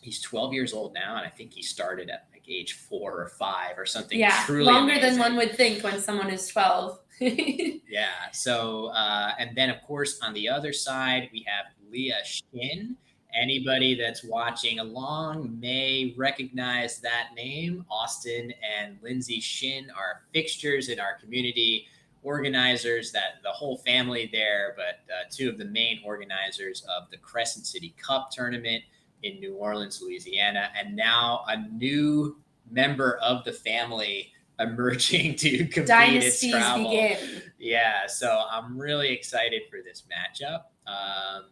he's 12 years old now, and I think he started at like age 4 or 5 or something. Yeah, truly longer amazing. than one would think when someone is 12. Yeah. So, and then of course on the other side we have Leah Shin. Anybody that's watching along may recognize that name. Austin and Lindsay Shin are fixtures in our community, organizers, that the whole family there, but 2 of the main organizers of the Crescent City Cup tournament in New Orleans, Louisiana, and now a new member of the family emerging to compete Dynasties at Scrabble. begin. Yeah, so I'm really excited for this matchup.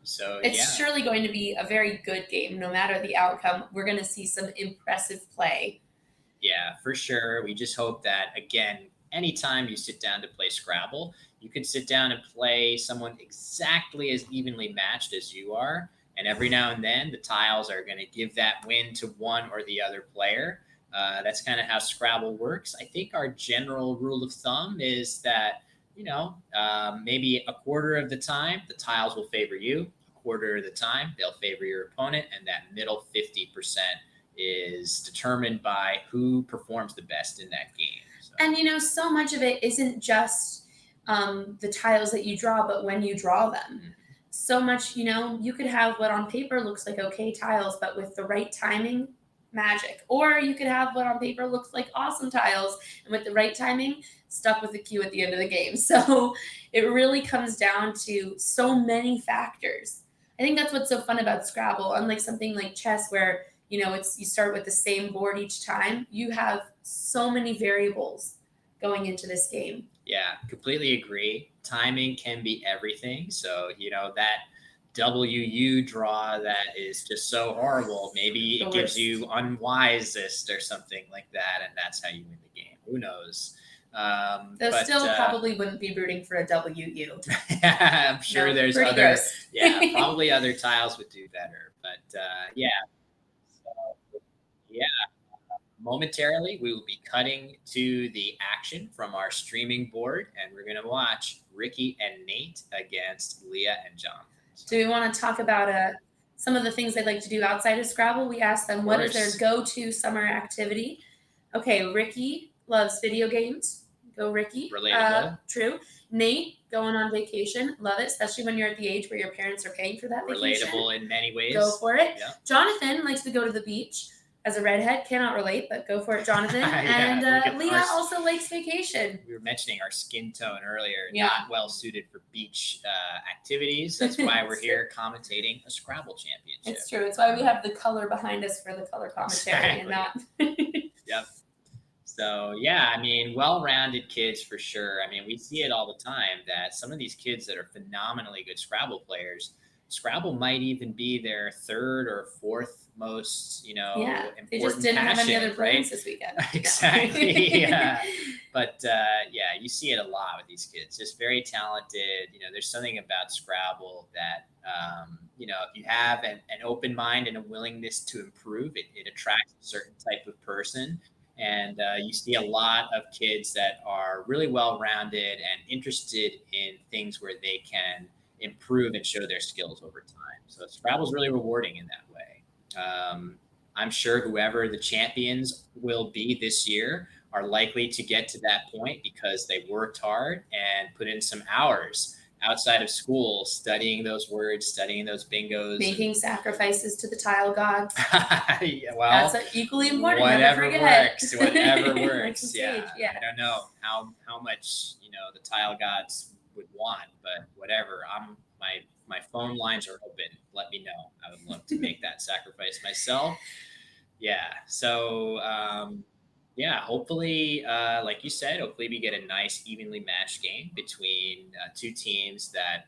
It's surely going to be a very good game, no matter the outcome. We're going to see some impressive play. Yeah, for sure. We just hope that, again, anytime you sit down to play Scrabble, you can sit down and play someone exactly as evenly matched as you are. And every now and then, the tiles are going to give that win to one or the other player. That's kind of how Scrabble works. I think our general rule of thumb is that, maybe a quarter of the time, the tiles will favor you. A quarter of the time, they'll favor your opponent. And that middle 50% is determined by who performs the best in that game. So. And, so much of it isn't just the tiles that you draw, but when you draw them. So much, you could have what on paper looks like okay tiles, but with the right timing, magic. Or you could have what on paper looks like awesome tiles, and with the right timing, stuck with the cue at the end of the game. So it really comes down to so many factors. I think that's what's so fun about Scrabble. Unlike something like chess where, you start with the same board each time, you have so many variables going into this game. Yeah, completely agree. Timing can be everything. So, that WU draw that is just so horrible, maybe it gives you unwisest or something like that, and that's how you win the game. Who knows? Though still probably wouldn't be rooting for a WU. I'm sure there's other, gross. Probably other tiles would do better. But yeah. So, yeah. Momentarily, we will be cutting to the action from our streaming board, and we're going to watch Ricky and Nate against Leah and Jonathan. Do we want to talk about some of the things they'd like to do outside of Scrabble? We asked them what is their go-to summer activity. Okay, Ricky loves video games. Go Ricky. Relatable. True. Nate, going on vacation. Love it, especially when you're at the age where your parents are paying for that vacation. Relatable in many ways. Go for it. Yeah. Jonathan likes to go to the beach. As a redhead, cannot relate, but go for it, Jonathan. And Leah also likes vacation. We were mentioning our skin tone earlier, Yeah. not well suited for beach activities. That's why we're here commentating a Scrabble championship. It's true. It's why we have the color behind us for the color commentary and not. Yep. So, yeah, well-rounded kids for sure. We see it all the time that some of these kids that are phenomenally good Scrabble players Scrabble might even be their third or fourth most, Yeah, they just important didn't have any other passion, plans right? this weekend. Exactly. Yeah. But yeah, you see it a lot with these kids. Just very talented. There's something about Scrabble that if you have an open mind and a willingness to improve, it attracts a certain type of person. And you see a lot of kids that are really well rounded and interested in things where they can improve and show their skills over time. So Scrabble's really rewarding in that way. I'm sure whoever the champions will be this year are likely to get to that point because they worked hard and put in some hours outside of school studying those words, studying those bingos, Making sacrifices to the tile gods. Yeah, well, That's equally important. Whatever Never forget. works, whatever Like works. the Yeah. stage, yeah. I don't know how much the tile gods would want, but whatever. My phone lines are open. Let me know. I would love to make that sacrifice myself. Yeah. So yeah, hopefully, like you said, hopefully we get a nice, evenly matched game between two teams that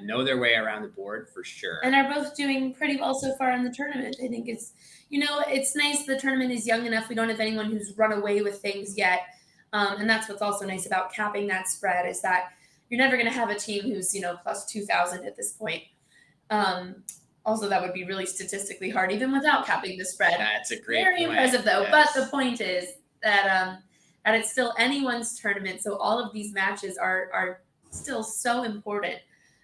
know their way around the board for sure. And are both doing pretty well so far in the tournament. I think it's nice the tournament is young enough. We don't have anyone who's run away with things yet. And that's what's also nice about capping that spread is that you're never going to have a team who's, plus 2,000 at this point. Also, that would be really statistically hard, even without capping the spread. That's a great Very point. impressive, though. Yes. But the point is that it's still anyone's tournament. So all of these matches are still so important.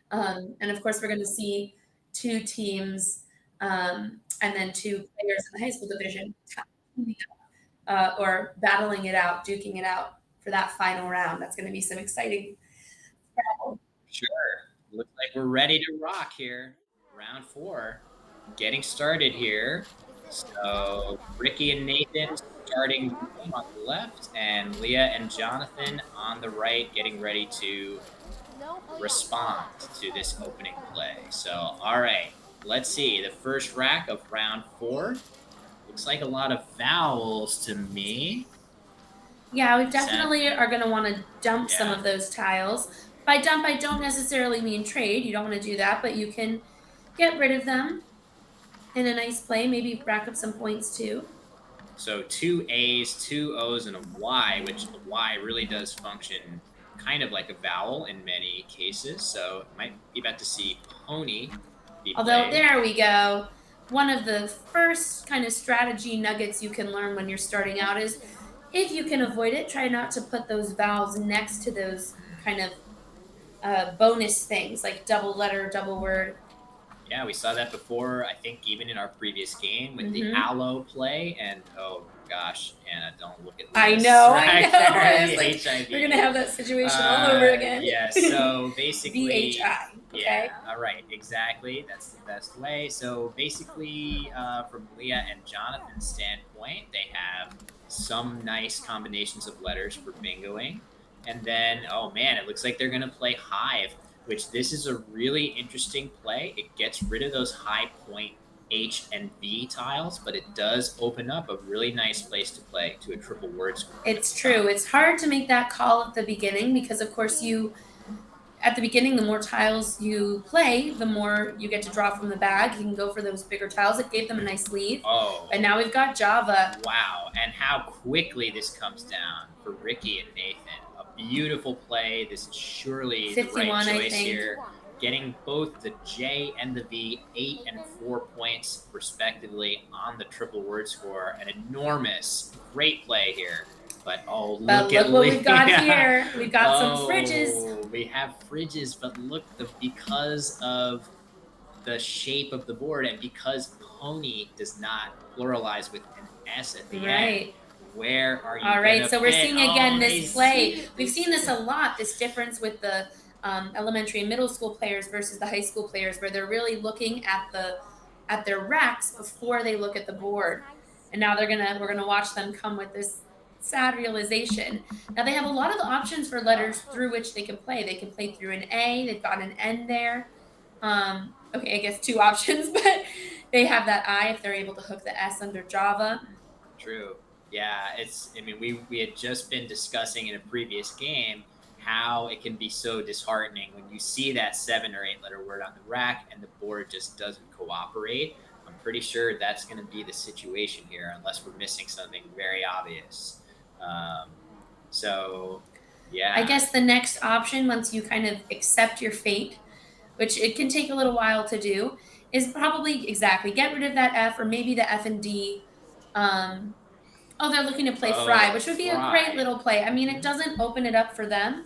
And of course, we're going to see two teams and then two players in the high school division or battling it out, duking it out for that final round. That's going to be some exciting Scrabble. Sure. Looks like we're ready to rock here. Round 4. Getting started here. So Ricky and Nathan starting the game on the left, and Leah and Jonathan on the right, getting ready to respond to this opening play. So, all right, let's see. The first rack of round 4. Looks like a lot of vowels to me. Yeah, we definitely are going to want to dump some Yeah. of those tiles. By dump, I don't necessarily mean trade. You don't want to do that, but you can get rid of them in a nice play. Maybe rack up some points too. So 2 A's, 2 O's, and a Y, which a Y really does function kind of like a vowel in many cases. So might be about to see pony be Although, played. there we go. One of the first kind of strategy nuggets you can learn when you're starting out is if you can avoid it, try not to put those vowels next to those kind of bonus things like double letter, double word. Yeah, we saw that before, I think even in our previous game with the Mhm. aloe play. And oh gosh, Anna, don't look at this. I know. Right I there, was the like, HIV. we're going to have that situation all over again. Yes, so basically. VHI. Okay. Yeah, all right, exactly. That's the best way. So basically, from Leah and Jonathan's standpoint, they have some nice combinations of letters for bingoing. And then, oh man, it looks like they're going to play hive, which this is a really interesting play. It gets rid of those high point H and V tiles, but it does open up a really nice place to play to a triple word score. It's true. It's hard to make that call at the beginning because, of course, at the beginning, the more tiles you play, the more you get to draw from the bag. You can go for those bigger tiles. It gave them a nice lead. Oh. And now we've got Java. Wow. And how quickly this comes down for Ricky and Nathan. A beautiful play. This is surely the 51, right I choice think. here. Getting both the J and the V 8 and 4 points respectively on the triple word score. An enormous, great play here. But But look what we've got here. We've got some fridges. We have fridges, but look, because of the shape of the board and because pony does not pluralize with an S at the end, where are you? All right, so we're pick? seeing again this play. They We've seen this a lot, this difference with the elementary and middle school players versus the high school players, where they're really looking at their racks before they look at the board. And now we're gonna watch them come with this sad realization. Now they have a lot of options for letters through which they can play. They can play through an A. They've got an N there. Okay, I guess 2 options, but they have that I if they're able to hook the S under Java. True. Yeah, we had just been discussing in a previous game how it can be so disheartening when you see that 7 or 8 letter word on the rack and the board just doesn't cooperate. I'm pretty sure that's going to be the situation here, unless we're missing something very obvious. So, yeah. I guess the next option, once you kind of accept your fate, which it can take a little while to do, is probably exactly get rid of that F or maybe the F and D. They're looking to play Fry, which would be a great little play. I mean, it doesn't open it up for them,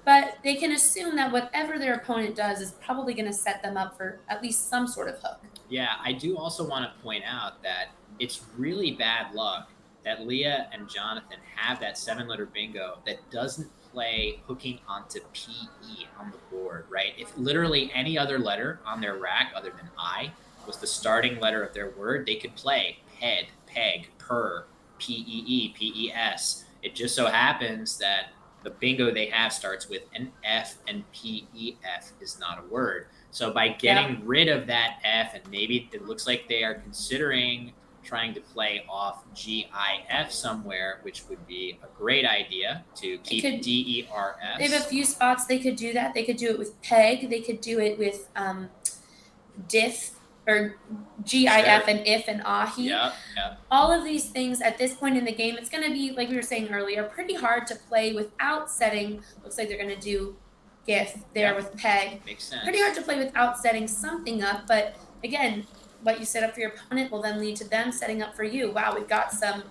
but they can assume that whatever their opponent does is probably going to set them up for at least some sort of hook. Yeah, I do also want to point out that it's really bad luck that Leah and Jonathan have that 7-letter bingo that doesn't play hooking onto PE on the board, right? If literally any other letter on their rack other than I was the starting letter of their word, they could play ped, peg, per, PEE, PES. It just so happens that the bingo they have starts with an F, and PEF is not a word. So by getting rid of that F, and maybe it looks like they are considering trying to play off GIF somewhere, which would be a great idea to keep DERS. They have a few spots they could do that. They could do it with PEG. They could do it with diff or GIF and if and ahi. Yep. All of these things at this point in the game, it's going to be, like we were saying earlier, pretty hard to play without setting. Looks like they're going to do GIF there with PEG. Makes sense. Pretty hard to play without setting something up, but again, what you set up for your opponent will then lead to them setting up for you. Wow, we've got some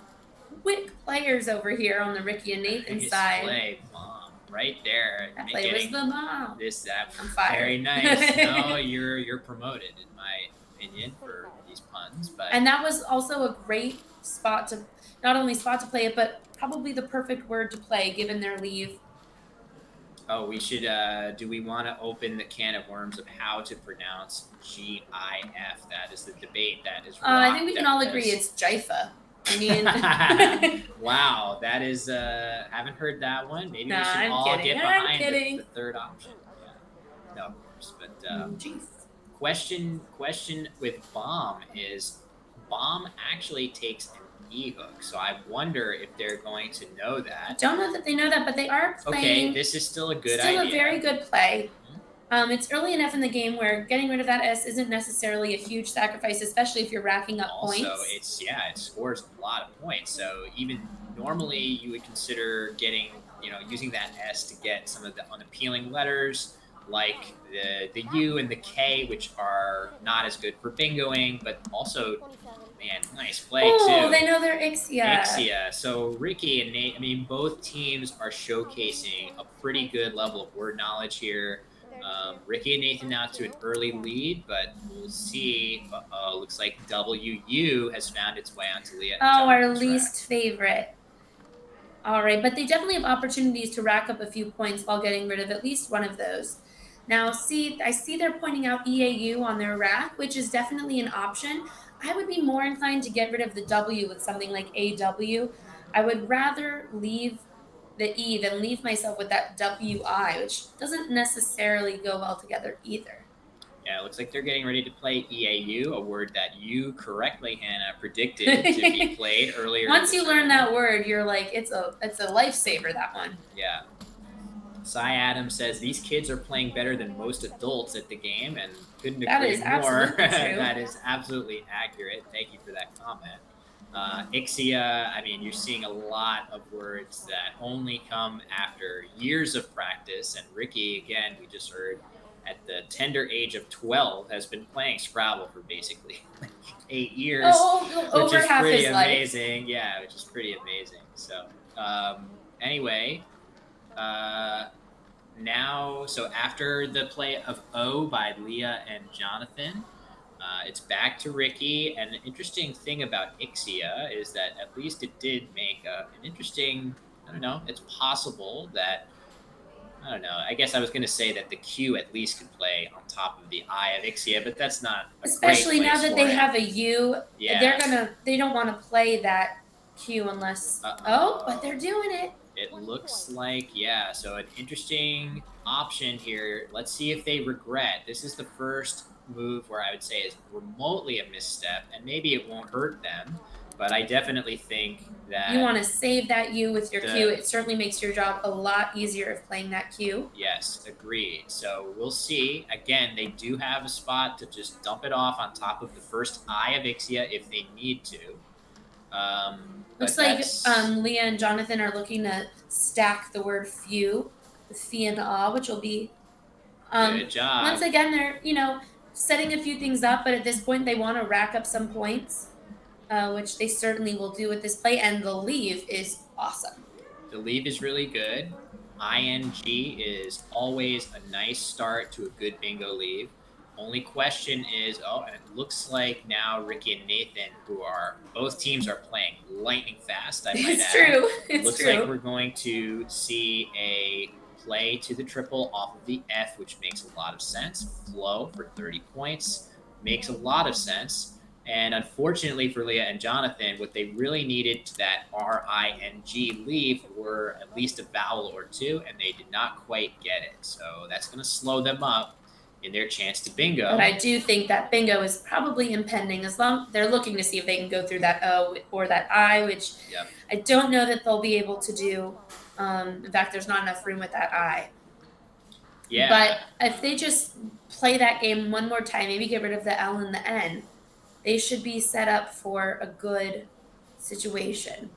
quick players over here on the Ricky and Nathan side. Play bomb right there. That play was the bomb. I'm fired. Very nice. No, you're promoted in my opinion for these puns, but and that was also a great spot to not only spot to play it, but probably the perfect word to play given their leave. Oh, we should. Do we want to open the can of worms of how to pronounce GIF? That is the debate that is. I think we can all agree it's Jifa. I mean, wow, that is. Haven't heard that one. Maybe we should all get behind the third option. Yeah. No, of course, but question with bomb is bomb actually takes E hook, so I wonder if they're going to know that. Don't know that they know that, but they are playing. Okay, this is still a good idea. Still a very good play. It's early enough in the game where getting rid of that S isn't necessarily a huge sacrifice, especially if you're racking up points. Also, it scores a lot of points. So even normally you would consider using that S to get some of the unappealing letters like the U and the K, which are not as good for bingoing, but also, man, nice play too. Oh, they know their Ixia. Ixia. So Ricky and Nate, I mean, both teams are showcasing a pretty good level of word knowledge here. Ricky and Nathan now to an early lead, but we'll see. Looks like WU has found its way onto Leah. Our least favorite. All right, but they definitely have opportunities to rack up a few points while getting rid of at least one of those. Now, I see they're pointing out EAU on their rack, which is definitely an option. I would be more inclined to get rid of the W with something like AW. I would rather leave the E than leave myself with that WI, which doesn't necessarily go well together either. Yeah, it looks like they're getting ready to play EAU, a word that you correctly, Hannah, predicted to be played earlier. Once you learn that word, you're like, it's a lifesaver, that one. Yeah. Cy Adams says these kids are playing better than most adults at the game, and couldn't agree more. That is absolutely accurate. Thank you for that comment. Ixia, I mean, you're seeing a lot of words that only come after years of practice. And Ricky, again, we just heard at the tender age of 12, has been playing Scrabble for basically 8 years. Over half his life. Amazing. Yeah, which is pretty amazing. So, anyway, so after the play of O by Leah and Jonathan, it's back to Ricky, and an interesting thing about Ixia is that at least it did make an interesting, I don't know, it's possible that, I don't know, I guess I was going to say that the Q at least could play on top of the I of Ixia, but that's not especially now that they have a U, they don't want to play that Q unless, but they're doing it. It looks like, so an interesting option here. Let's see if they regret. This is the first move where I would say is remotely a misstep, and maybe it won't hurt them, But I definitely think that You want to save that U with your the- Q. It certainly makes your job a lot easier of playing that Q. Yes, agreed. So we'll see. Again, they do have a spot to just dump it off on top of the first I of Ixia if they need to. Looks But like that's Leah and Jonathan are looking to stack the word few with fee and ah, which will be good job. once again they're setting a few things up, but at this point they want to rack up some points, which they certainly will do with this play. And the leave is awesome. The leave is really good. ING is always a nice start to a good bingo leave. Only question is, and it looks like now Ricky and Nathan, who are both teams are playing lightning fast. I might It's add. true. It's Looks true. like we're going to see a play to the triple off of the F, which makes a lot of sense. Flow for 30 points makes a lot of sense. And unfortunately for Leah and Jonathan, what they really needed to that RING leave were at least a vowel or two, and they did not quite get it. So that's going to slow them up in their chance to bingo. But I do think that bingo is probably impending, as long they're looking to see if they can go through that O or that I, which I don't know that they'll be able to do. In fact, there's not enough room with that I. Yeah. But if they just play that game one more time, maybe get rid of the L and the N, they should be set up for a good situation.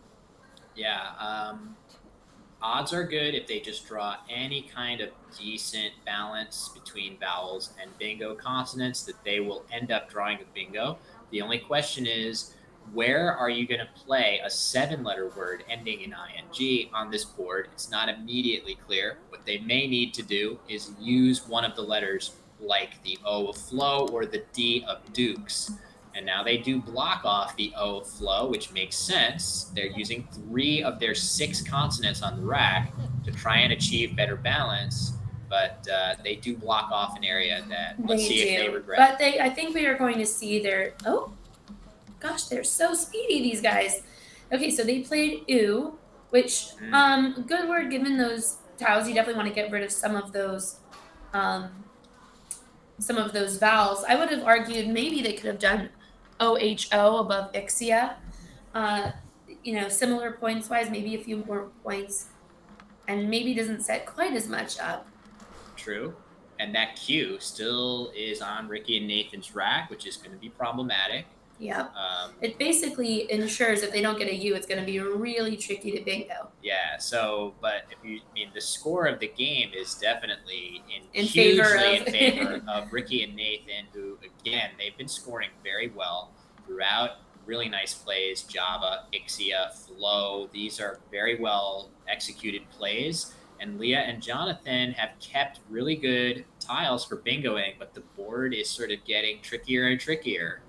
Yeah. Odds are good if they just draw any kind of decent balance between vowels and bingo consonants that they will end up drawing a bingo. The only question is, where are you going to play a 7-letter word ending in ing on this board? It's not immediately clear. What they may need to do is use one of the letters like the O of flow or the D of dukes. And now they do block off the O of flow, which makes sense. They're using 3 of their 6 consonants on the rack to try and achieve better balance. But they do block off an area that let's see if they regret. But I think we are going to see their gosh, they're so speedy, these guys. Okay, so they played oo, which good word given those towels. You definitely want to get rid of some of those vowels. I would have argued maybe they could have done OHO above Ixia. Similar points wise, maybe a few more points, and maybe doesn't set quite as much up. True. And that Q still is on Ricky and Nathan's rack, which is going to be problematic. Yeah. It basically ensures if they don't get a U, it's going to be really tricky to bingo. Yeah. So, but the score of the game is definitely in favor of Ricky and Nathan, who again they've been scoring very well throughout. Really nice plays, Java, Ixia, Flow. These are very well executed plays. And Leah and Jonathan have kept really good tiles for bingoing, but the board is sort of getting trickier and trickier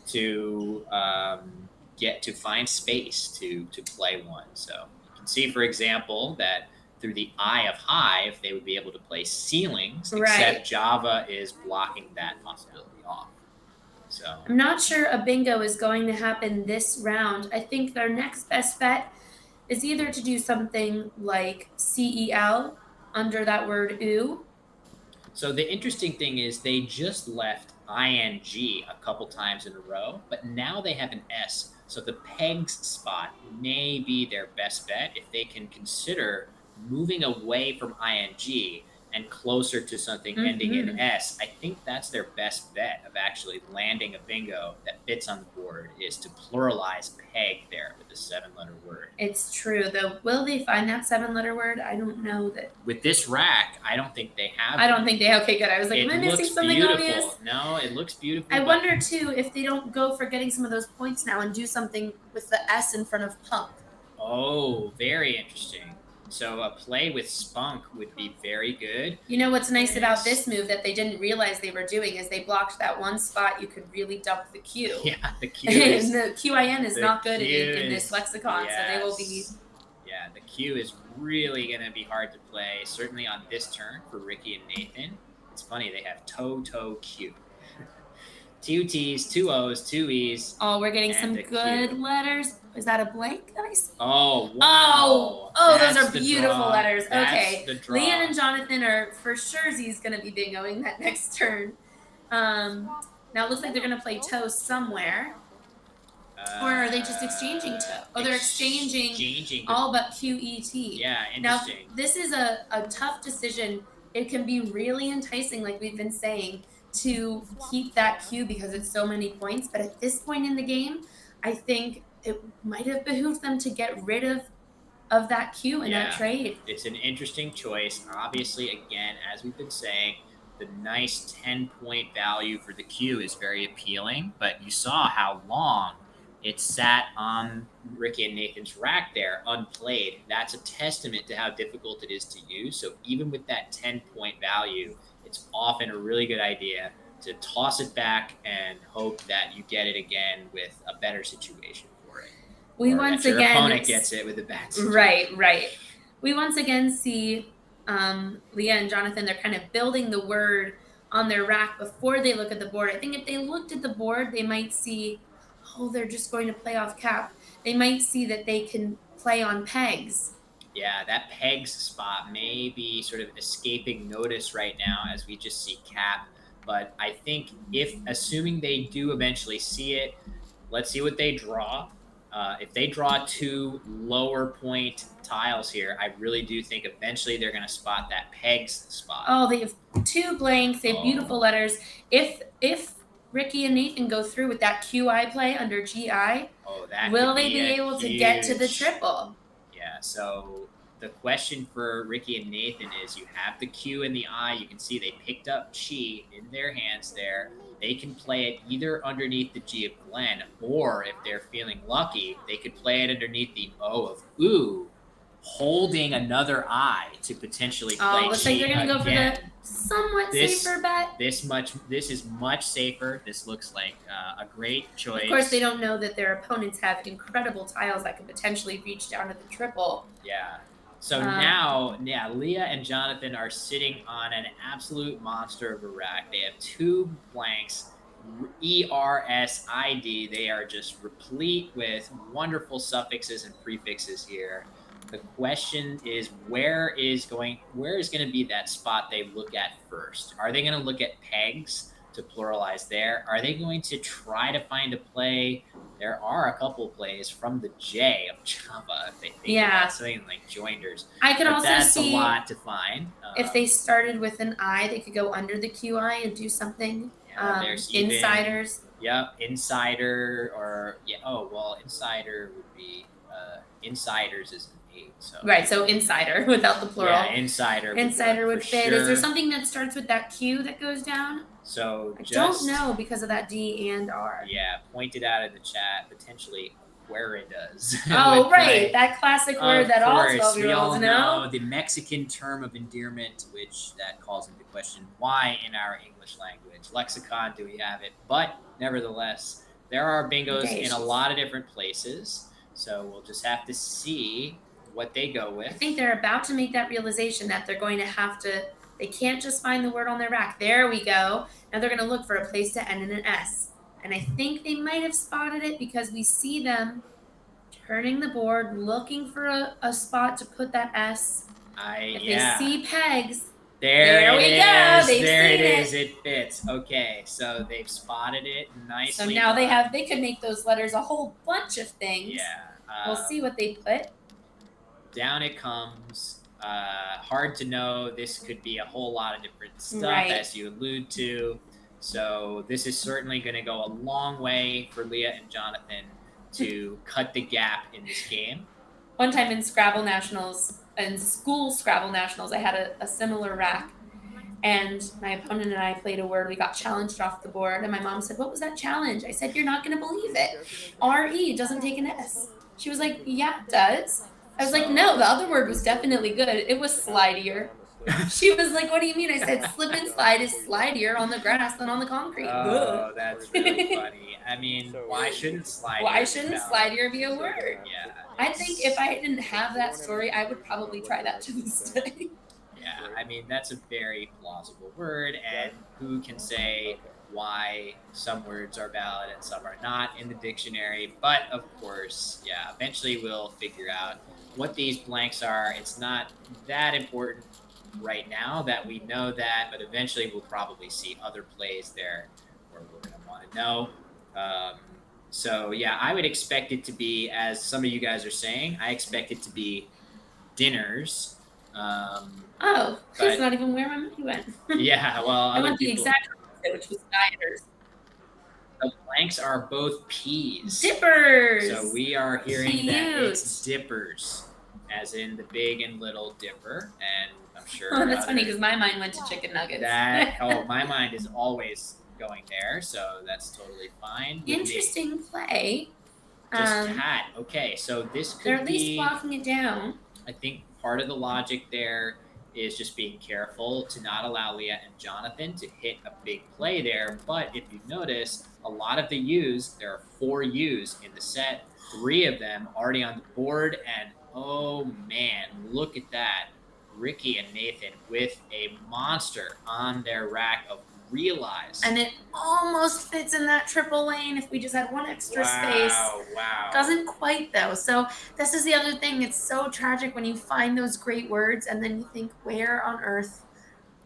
to find space to play one. So you can see, for example, that through the I of hive, they would be able to play ceilings, except Java is blocking that possibility off. So I'm not sure a bingo is going to happen this round. I think their next best bet is either to do something like CEL under that word oo. So the interesting thing is they just left ING a couple times in a row, but now they have an S. So the pegs spot may be their best bet if they can consider moving away from ING and closer to something ending in S. I think that's their best bet of actually landing a bingo that fits on the board, is to pluralize peg there with a 7-letter word. It's true, though. Will they find that 7-letter word? I don't know that. With this rack, I don't think they have. I don't think they. Okay, good. I was like, am I missing something obvious? No, it looks beautiful. I wonder too if they don't go for getting some of those points now and do something with the S in front of punk. Oh, very interesting. So a play with spunk would be very good. You know what's nice about this move that they didn't realize they were doing is they blocked that one spot you could really dump the Q. Yeah, the Q is... the QIN is not good in this lexicon, so they will be... Yeah, the Q is really going to be hard to play, certainly on this turn for Ricky and Nathan. It's funny, they have toe, Q. 2 T's, 2 O's, 2 E's. Oh, we're getting some good letters. Is that a blank that I see? Oh, wow. Oh, those are beautiful letters. That's okay. the draw. Leanne and Jonathan are for sure Z's going to be bingoing that next turn. Now it looks like they're going to play toe somewhere. Or they just exchanging to? Oh, they're exchanging Exchanging. all but QET. Yeah, Now, interesting. this is a tough decision. It can be really enticing, like we've been saying, to keep that Q because it's so many points. But at this point in the game, I think it might have behooved them to get rid of that Q in that trade. It's an interesting choice. Obviously, again, as we've been saying, the nice 10-point value for the Q is very appealing, but you saw how long it sat on Ricky and Nathan's rack there unplayed. That's a testament to how difficult it is to use. So even with that 10-point value, it's often a really good idea to toss it back and hope that you get it again with a better situation for it. We or once that your again opponent gets it with a bad situation. Right. We once again see Leah and Jonathan. They're kind of building the word on their rack before they look at the board. I think if they looked at the board, they might see, oh, they're just going to play off cap. They might see that they can play on pegs. Yeah, that pegs spot may be sort of escaping notice right now as we just see cap. But I think if, assuming they do eventually see it, let's see what they draw. If they draw 2 lower point tiles here, I really do think eventually they're going to spot that pegs spot. Oh, they have 2 blanks. They have beautiful letters. If Ricky and Nathan go through with that QI play under GI, will they be able to get to the triple? Yeah, so the question for Ricky and Nathan is you have the Q and the I. You can see they picked up Chi in their hands there. They can play it either underneath the G of Glen, or if they're feeling lucky, they could play it underneath the O of Ooh, holding another I to potentially play looks Chi like they're going to go for the somewhat safer bet. This is much safer. This looks like a great choice. Of course, they don't know that their opponents have incredible tiles that could potentially reach down to the triple. Yeah. So now, Leah and Jonathan are sitting on an absolute monster of a rack. They have 2 blanks, ERSID. They are just replete with wonderful suffixes and prefixes here. The question is, where is going to be that spot they look at first? Are they going to look at pegs to pluralize there? Are they going to try to find a play? There are a couple plays from the J of Java if they think about something like joinders. I could also that's see a lot to find. If they started with an I, they could go under the QI and do something. There's insiders. Insider or insider would be insiders is an 8. So right, so insider without the plural. Yeah, insider. Insider would fit. Sure. Is there something that starts with that Q that goes down? So I don't know because of that D and R. Yeah, pointed out in the chat, potentially where it does. Oh, right. That classic word that all 12-year-olds know. The Mexican term of endearment, which that calls into question why in our English language lexicon do we have it. But nevertheless, there are bingos in a lot of different places. So we'll just have to see what they go with. I think they're about to make that realization that they're going to have to, they can't just find the word on their rack. There we go. Now they're going to look for a place to end in an S. And I think they might have spotted it because we see them turning the board, looking for a spot to put that S. If they see pegs, there we go. They've there seen it is. It fits. Okay, so they've spotted it nicely. So now they could make those letters a whole bunch of things. Yeah. We'll see what they put. Down it comes. Hard to know. This could be a whole lot of different stuff, as you allude to. So this is certainly going to go a long way for Leah and Jonathan to cut the gap in this game. One time in Scrabble Nationals, in school Scrabble Nationals, I had a similar rack. And my opponent and I played a word. We got challenged off the board. And my mom said, "What was that challenge?" I said, "You're not going to believe it. R-E doesn't take an S." She was like, "Yeah, it does." I was like, "No, the other word was definitely good. It was slidier." She was like, "What do you mean?" I said, "Slip and slide is slidier on the grass than on the concrete." Oh, that's really funny. I mean, why shouldn't slidier? Why shouldn't slidier be a word? Yeah. I think if I didn't have that story, I would probably try that to this day. Yeah, I mean, that's a very plausible word, and who can say why some words are valid and some are not in the dictionary? But of course, yeah, eventually we'll figure out what these blanks are. It's not that important right now that we know that, but eventually we'll probably see other plays there where we're going to want to know. So yeah, I would expect it to be, as some of you guys are saying, I expect it to be dinners. Oh, that's But not even where my money went. yeah, well, I other went the people, exact opposite, which was dieters. the blanks are both peas. Dippers. So we are hearing that it's Cute. dippers, as in the big and little dipper, and I'm sure Oh, that's funny other- because my mind went to chicken nuggets. my mind is always going there, so that's totally fine with me. Interesting play. Just cat. Okay, so this They're could at least be. blocking it down. I think part of the logic there is just being careful to not allow Leah and Jonathan to hit a big play there. But if you notice, a lot of the U's, there are 4 U's in the set, 3 of them already on the board. And oh man, look at that. Ricky and Nathan with a monster on their rack of realize. And it almost fits in that triple lane if we just had one extra space. Wow. Doesn't quite though. So this is the other thing. It's so tragic when you find those great words and then you think, where on earth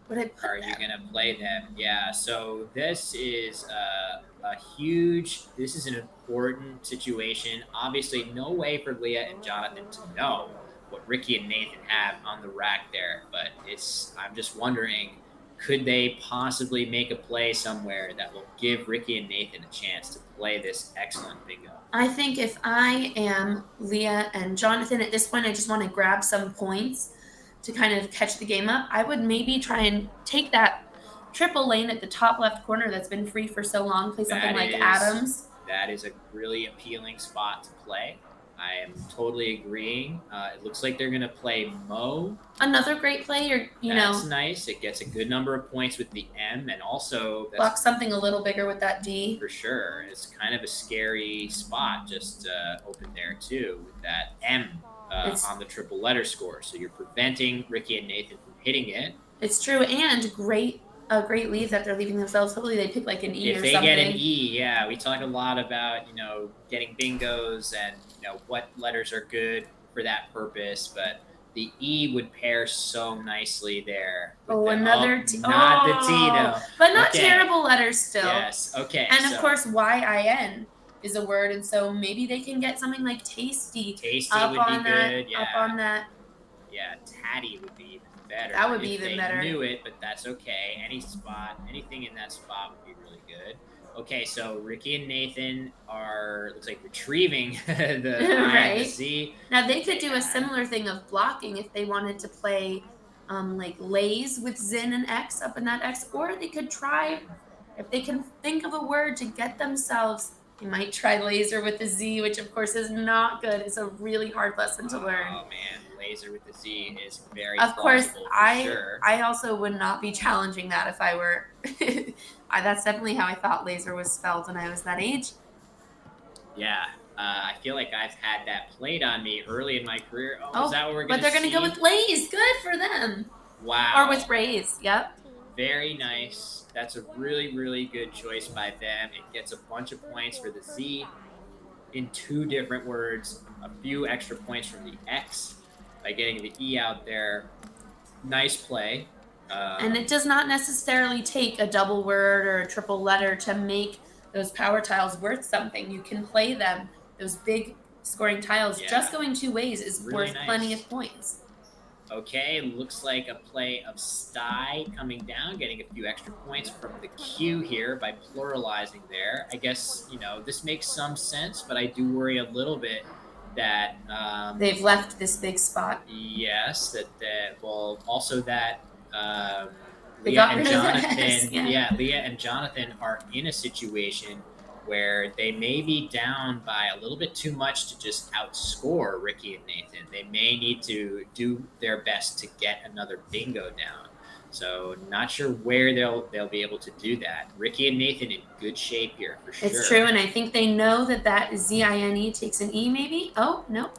would I put are them? you gonna play them? Yeah. So this is a huge. This is an important situation. Obviously, no way for Leah and Jonathan to know what Ricky and Nathan have on the rack there. But it's. I'm just wondering, could they possibly make a play somewhere that will give Ricky and Nathan a chance to play this excellent bingo? I think if I am Leah and Jonathan at this point, I just want to grab some points to kind of catch the game up. I would maybe try and take that triple lane at the top left corner that's been free for so long, play something like Adams. That is a really appealing spot to play. I am totally agreeing. It looks like they're going to play Mo. Another great play, or That's nice. It gets a good number of points with the M, and also block something a little bigger with that D. For sure. It's kind of a scary spot just open there too with that M on the triple letter score. So you're preventing Ricky and Nathan from hitting it. It's true, and a great lead that they're leaving themselves. Hopefully they pick like an E or something. If they get an E, yeah. We talk a lot about, getting bingos and, what letters are good for that purpose, but the E would pair so nicely there. Another T. Not the T, though. But not terrible letters still. Yes, okay. And of course, YIN is a word, and so maybe they can get something like tasty. Tasty would be good, yeah. Up on that. Yeah, tatty would be even better. That would be even better. They knew it, but that's okay. Anything in that spot would be really good. Okay, so Ricky and Nathan looks like retrieving the I and the Z. Now they could do a similar thing of blocking if they wanted to play like lays with Zin and X up in that X, or they could try, if they can think of a word to get themselves, they might try laser with the Z, which of course is not good. It's a really hard lesson to learn. Oh man, laser with the Z is very Of course, sure. I also would not be challenging that if I were. That's definitely how I thought laser was spelled when I was that age. Yeah, I feel like I've had that played on me early in my career. Oh, is that what we're going to see? But they're going to go with lays. Good for them. Wow. Or with rays. Yep. Very nice. That's a really, really good choice by them. It gets a bunch of points for the Z in 2 different words, a few extra points from the X by getting the E out there. Nice play. And it does not necessarily take a double word or a triple letter to make those power tiles worth something. You can play them, those big scoring tiles. Yeah. Just going 2 ways is Really worth nice. plenty of points. Okay, looks like a play of sty coming down, getting a few extra points from the Q here by pluralizing there. I guess, this makes some sense, but I do worry a little bit that they've left this big spot. Yes, also that They Leah got and rid of the Jonathan, S, yeah. Leah and Jonathan are in a situation where they may be down by a little bit too much to just outscore Ricky and Nathan. They may need to do their best to get another bingo down. So not sure where they'll be able to do that. Ricky and Nathan in good shape here for sure. It's true, and I think they know that ZINE takes an E maybe. Oh, no.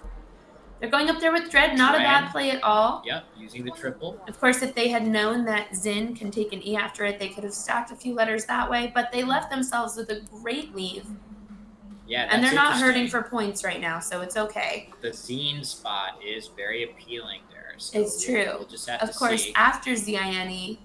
They're going up there with Dread. Not a bad play at all. Yep, using the triple. Of course, if they had known that Zin can take an E after it, they could have stacked a few letters that way, but they left themselves with a great lead. Yeah, that's and they're not hurting for points right now, so it's okay. The Zine spot is very appealing there. So it's true. We'll just have of course, see. After ZINE,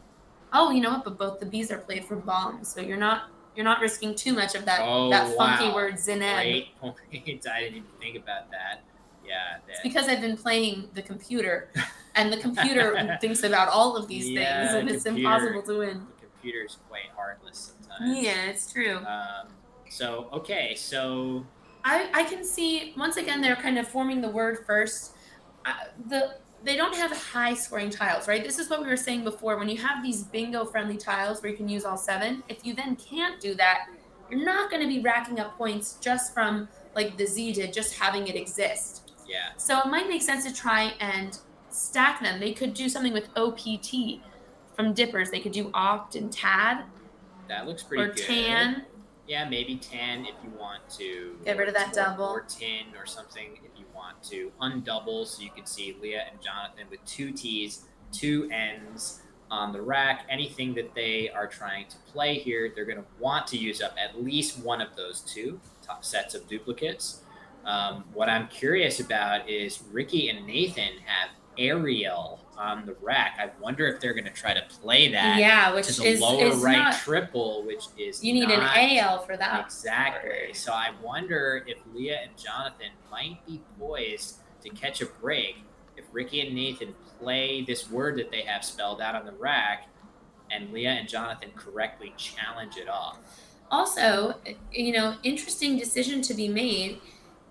oh, you know what? But both the Bs are played for bombs, so you're not You're not risking too much of that Oh, that funky wow. word Zeneb. Great point. I didn't even think about that. Yeah. It's because I've been playing the computer, and the computer thinks about all of these things, and it's impossible to win. The computer's quite heartless sometimes. Yeah, it's true. So okay, so I can see once again they're kind of forming the word first. They don't have high scoring tiles, right? This is what we were saying before. When you have these bingo friendly tiles where you can use all 7, if you then can't do that, you're not going to be racking up points just from like the Z did, just having it exist. yeah, So it might make sense to try and stack them. They could do something with OPT from Dippers. They could do Opt and Tad that looks pretty or good. Tan. Yeah, maybe 10 if you want to. Get rid of that double. Or 10 or something if you want to. Undouble, so you can see Leah and Jonathan with 2 T's, 2 N's on the rack. Anything that they are trying to play here, they're going to want to use up at least one of those 2 top sets of duplicates. What I'm curious about is Ricky and Nathan have Ariel on the rack. I wonder if they're going to try to play that. Yeah, which to the is lower right not, triple, which is you need an AL for that. Exactly. So I wonder if Leah and Jonathan might be poised to catch a break if Ricky and Nathan play this word that they have spelled out on the rack, and Leah and Jonathan correctly challenge it off. Also, interesting decision to be made.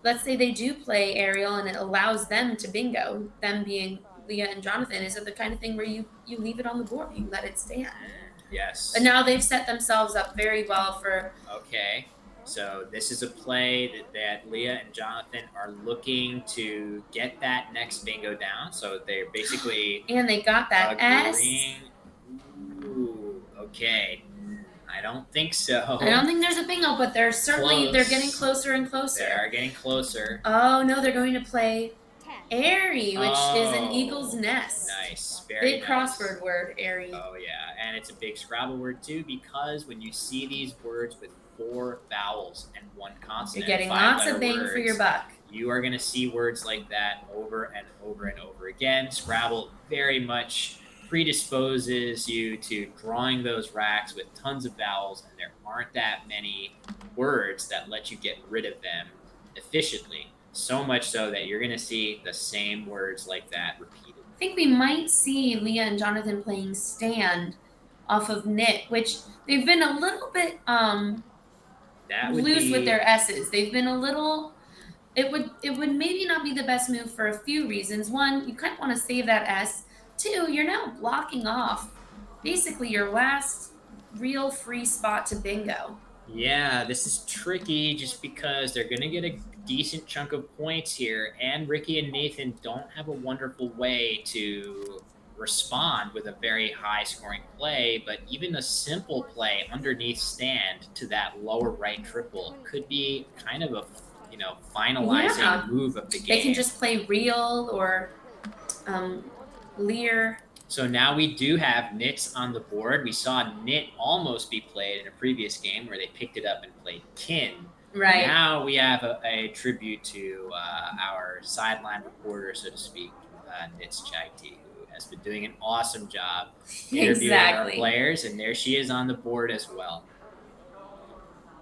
Let's say they do play Ariel and it allows them to bingo, them being Leah and Jonathan. Is it the kind of thing where you leave it on the board, you let it stand? Yes. But now they've set themselves up very well for. Okay. So this is a play that Leah and Jonathan are looking to get that next bingo down. So they're basically and they got that agreeing. S. Ooh, okay. I don't think so. I don't think there's a bingo, but they're getting closer and closer. They are getting closer. Oh no, they're going to play Airy, which is an eagle's nest. Nice. Very big crossword word, Airy. Oh yeah, and it's a big Scrabble word too, because when you see these words with 4 vowels and 1 consonant, you're getting lots of bang for your buck. You are going to see words like that over and over and over again. Scrabble very much predisposes you to drawing those racks with tons of vowels, and there aren't that many words that let you get rid of them efficiently. So much so that you're going to see the same words like that repeated. I think we might see Leah and Jonathan playing Stand off of Knit, which they've been a little bit loose with their S's. They've been a little. It would maybe not be the best move for a few reasons. One, you kind of want to save that S. 2, you're now blocking off basically your last real free spot to bingo. Yeah, this is tricky just because they're going to get a decent chunk of points here, and Ricky and Nathan don't have a wonderful way to respond with a very high scoring play, but even a simple play underneath Stand to that lower right triple could be kind of a finalizing move of the game. They can just play Real or Lear. So now we do have Nits on the board. We saw Nit almost be played in a previous game where they picked it up and played Kin. Right. Now we have a tribute to our sideline reporter, so to speak, Nits Chagti, who has been doing an awesome job interviewing our players, and there she is on the board as well.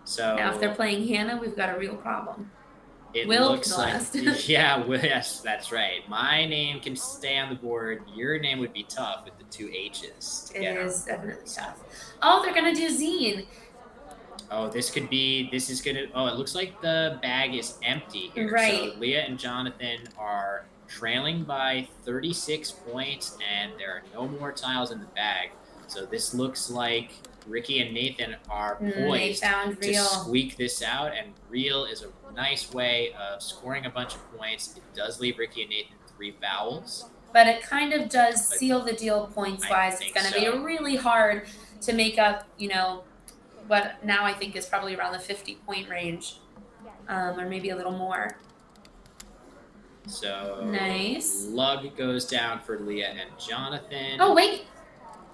So now if they're playing Hannah, we've got a real problem. It looks like, yes, that's right. My name can stay on the board. Your name would be tough with the 2 H's. It is definitely tough. Oh, they're gonna do Zine. Oh, it looks like the bag is empty here. Right. So Leah and Jonathan are trailing by 36 points, and there are no more tiles in the bag. So this looks like Ricky and Nathan are poised to squeak this out, and Real is a nice way of scoring a bunch of points. It does leave Ricky and Nathan 3 vowels. But it kind of does seal the deal points-wise. It's going to be really hard to make up, what now I think is probably around the 50-point range, or maybe a little more. So nice. Lug goes down for Leah and Jonathan. Oh, wait.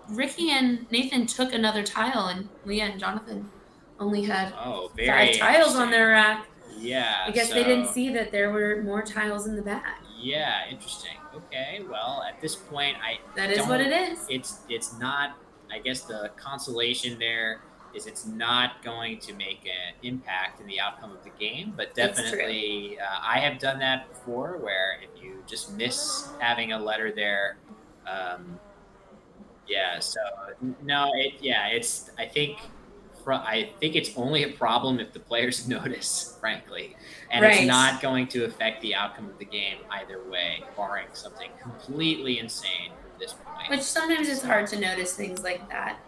Ricky and Nathan took another tile, and Leah and Jonathan only had 5 tiles on their rack. Yeah. I guess they didn't see that there were more tiles in the bag. Yeah, interesting. Okay, well, at this point, that is what it is. It's not. I guess the consolation there is it's not going to make an impact in the outcome of the game. But It's true. definitely, I have done that before, where if you just miss having a letter there, um, yeah. So no, it's. I think it's only a problem if the players notice, frankly, and it's Right. not going to affect the outcome of the game either way, barring something completely insane from this point. Which sometimes it's hard to notice things like that.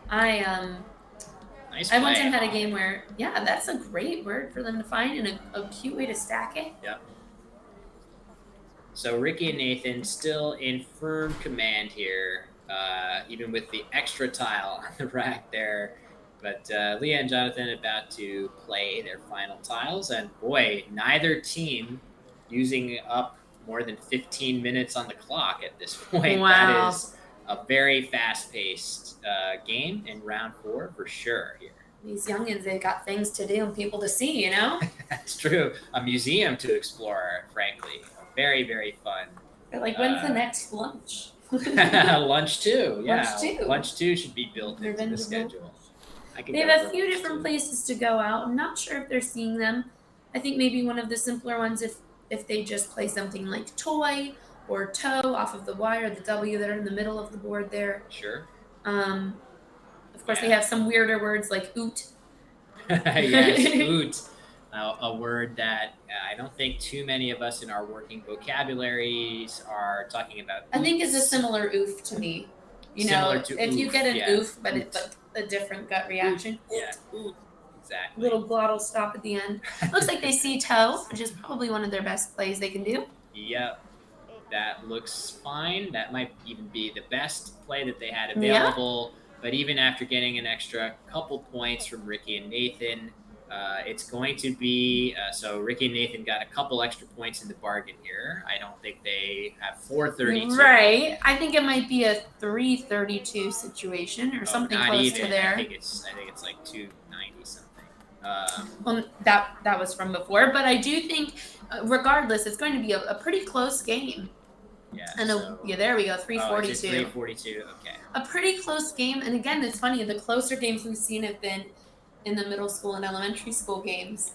Nice I one play, time had a Holly. game where, yeah, that's a great word for them to find and a cute way to stack it. Yep. So Ricky and Nathan still in firm command here, even with the extra tile on the rack there. But Leah and Jonathan about to play their final tiles, and boy, neither team using up more than 15 minutes on the clock at this point. Wow. That is a very fast-paced game in round 4 for sure here. These youngins, they got things to do and people to see, you know? That's true. A museum to explore, frankly. Very, very fun. They're like, when's the next lunch? Lunch 2, yeah. Lunch 2. Lunch 2 should be built into the Revenge of schedule. They have a few different places to go out. I'm not sure if they're seeing them. I think maybe one of the simpler ones, if they just play something like toy or toe off of the Y or the W that are in the middle of the board there. Sure. Of course, they have some weirder words like oot. Yes, oot. A word that I don't think too many of us in our working vocabularies are talking about. I think it's a similar oof to me. You know, if you get an oof, but it's like a different gut reaction. Yeah, oot. Exactly. Little glottal stop at the end. Looks like they see toe, which is probably one of their best plays they can do. Yep. That looks fine. That might even be the best play that they had available. Yeah. But even after getting an extra couple points from Ricky and Nathan, it's going to be so Ricky and Nathan got a couple extra points in the bargain here. I don't think they have 432. Right. I think it might be a 332 situation or something close to there. I think it's like 290 something. Well, that was from before, but I do think, regardless, it's going to be a pretty close game. Yeah. And there we go, 342. 342. Okay. A pretty close game, and again, it's funny. The closer games we've seen have been in the middle school and elementary school games.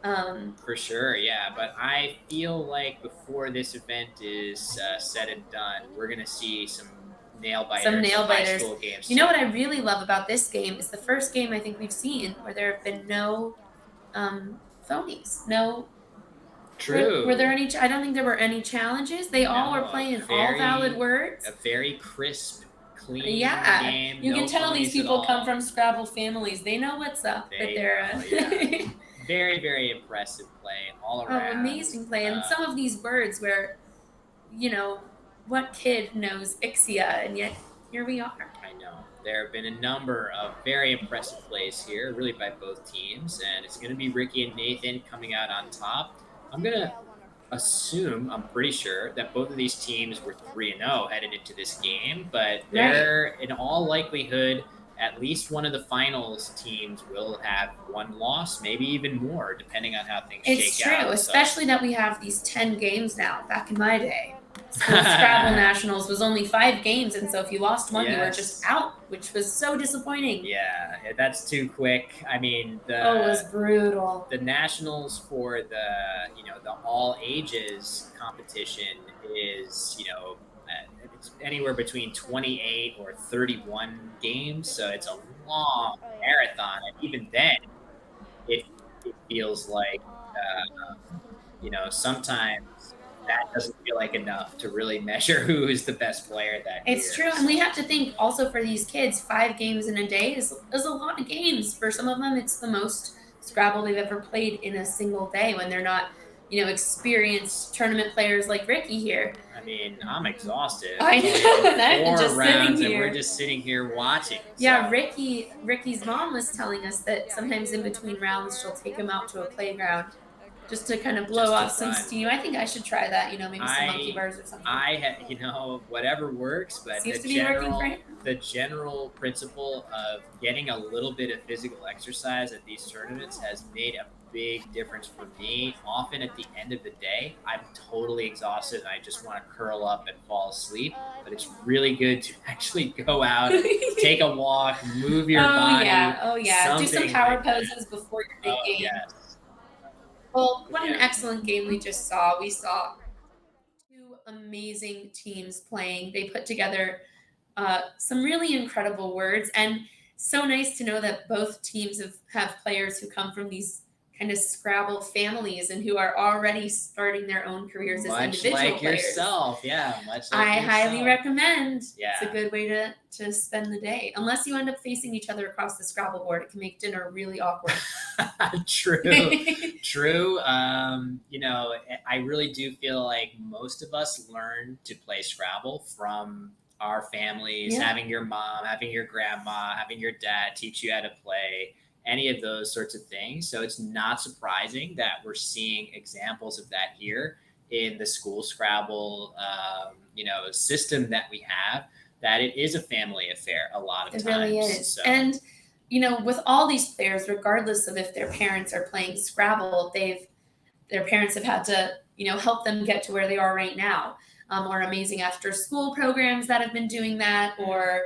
For sure, yeah. But I feel like before this event is said and done, we're gonna see some nail biters. Some nail biters. High school games. You know what I really love about this game is the first game I think we've seen where there have been no phonies. No. True. Were there any? I don't think there were any challenges. They all were playing all valid words. A very crisp, clean game. You can tell these people come from Scrabble families. They know what's up. Very, very impressive play all around. Oh, amazing play. And some of these words where, you know, what kid knows Ixia? And yet here we are. I know. There have been a number of very impressive plays here, really by both teams. And it's going to be Ricky and Nathan coming out on top. I'm going to assume, I'm pretty sure, that both of these teams were 3-0 headed into this game. But they're, in all likelihood, at least one of the finals teams will have one loss, maybe even more, depending on how things shake out. It's true, especially that we have these 10 games now. Back in my day, Scrabble Nationals was only 5 games, and so if you lost one, you were just out, which was so disappointing. Yeah, that's too quick. I mean, it was brutal. The Nationals for the all ages competition is it's anywhere between 28 or 31 games, so it's a long marathon, and even then, it feels like sometimes that doesn't feel like enough to really measure who is the best player that year. It's true, and we have to think also for these kids, 5 games in a day is a lot of games. For some of them, it's the most Scrabble they've ever played in a single day when they're not experienced tournament players like Ricky here. I mean, I'm exhausted. I know, and I'm just sitting here. And we're just sitting here watching. Yeah, Ricky's mom was telling us that sometimes in between rounds she'll take him out to a playground just to kind of blow off some steam. I think I should try that, maybe some monkey bars or something. Whatever works, but seems to be working for him. The general principle of getting a little bit of physical exercise at these tournaments has made a big difference for me. Often at the end of the day, I'm totally exhausted and I just want to curl up and fall asleep. But it's really good to actually go out and take a walk, move your body, Oh yeah. Do some something power like that. poses before your big Oh game. yes, Well, what an yeah. excellent game we just saw. We saw two amazing teams playing. They put together some really incredible words, and so nice to know that both teams have players who come from these kind of Scrabble families and who are already starting their own careers as Much individual like players. yourself, yeah. Much like I highly yourself. recommend. Yeah. It's a good way to spend the day. Unless you end up facing each other across the Scrabble board, it can make dinner really awkward. True, true. I really do feel like most of us learn to play Scrabble from our families, Yeah. having your mom, having your grandma, having your dad teach you how to play, any of those sorts of things. So it's not surprising that we're seeing examples of that here in the school Scrabble, system that we have. That it is a family affair a lot of It times. really is. So. And with all these players, regardless of if their parents are playing Scrabble, their parents have had to, help them get to where they are right now. Or amazing after school programs that have been doing that, or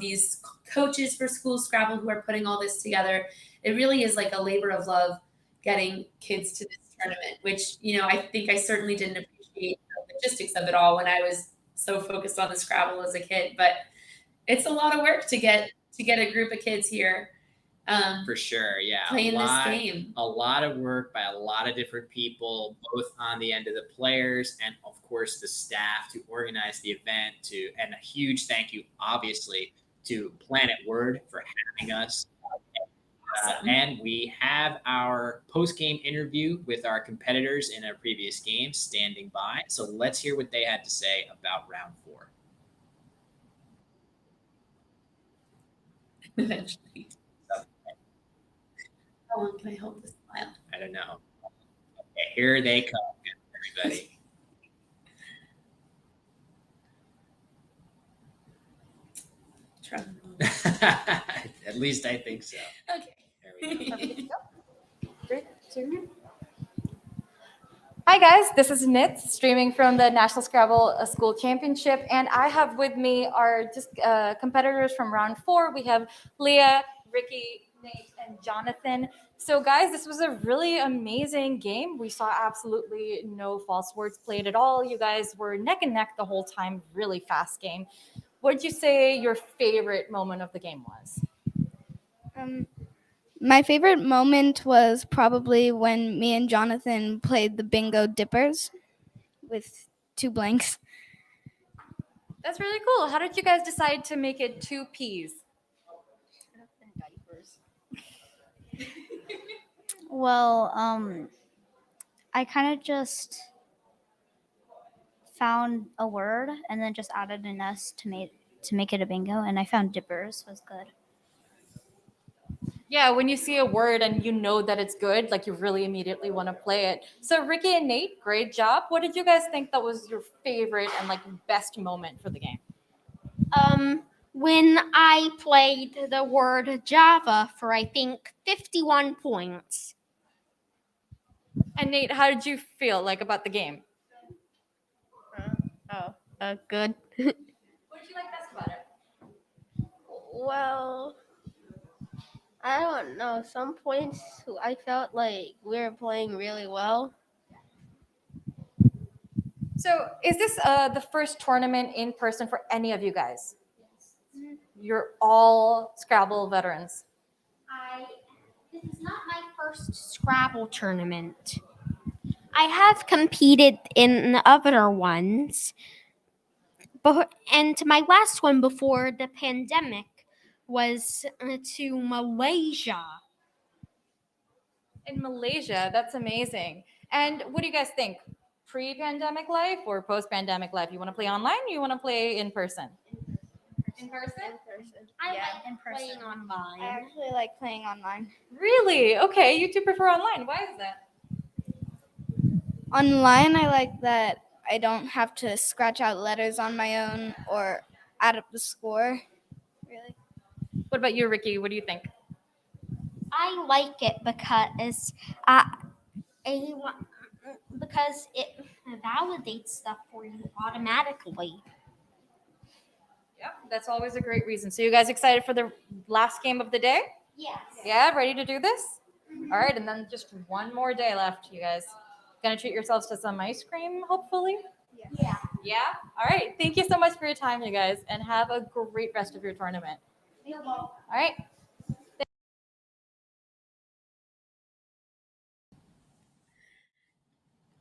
these coaches for school Scrabble who are putting all this together. It really is like a labor of love getting kids to this tournament, which, I think I certainly didn't appreciate the logistics of it all when I was so focused on the Scrabble as a kid. But it's a lot of work to get a group of kids here. For sure, yeah. Playing this game. A lot of work by a lot of different people, both on the end of the players and, of course, the staff to organize the event. And a huge thank you, obviously, to Planet Word for having us. Awesome. And we have our post-game interview with our competitors in our previous games standing by. So let's hear what they had to say about round 4. Eventually. How long can I hold this smile? I don't know. Okay, here they come, everybody. At least I think so. Okay. There we go. Great. Hi guys, this is Nit streaming from the National Scrabble School Championship, and I have with me our competitors from round 4. We have Leah, Ricky, Nate, and Jonathan. So guys, this was a really amazing game. We saw absolutely no false words played at all. You guys were neck and neck the whole time. Really fast game. What did you say your favorite moment of the game was? My favorite moment was probably when me and Jonathan played the bingo dippers with 2 blanks. That's really cool. How did you guys decide to make it 2 Ps? Well, I kind of just found a word and then just added an S to make it a bingo, and I found dippers was good. Yeah, when you see a word and you know that it's good, like you really immediately want to play it. So Ricky and Nate, great job. What did you guys think that was your favorite and like best moment for the game? When I played the word Java for I think 51 points. And Nate, how did you feel like about the game? Good. What did you like best about it? Well, I don't know. Some points I felt like we were playing really well. So is this the first tournament in person for any of you guys? Yes. You're all Scrabble veterans. This is not my first Scrabble tournament. I have competed in other ones. And my last one before the pandemic was to Malaysia. In Malaysia, that's amazing. And what do you guys think? Pre-pandemic life or post-pandemic life? You want to play online or you want to play in person? In person? I like playing online. I actually like playing online. Really? Okay, you two prefer online. Why is that? Online, I like that I don't have to scratch out letters on my own or add up the score. Really? What about you, Ricky? What do you think? I like it uh, I wa- because it validates stuff for you automatically. Yep, that's always a great reason. So you guys excited for the last game of the day? Yes. Yeah, ready to do this? All right, and then just one more day left, you guys. Gonna treat yourselves to some ice cream, hopefully? Yeah. Yeah? All right, thank you so much for your time, you guys, and have a great rest of your tournament. All right.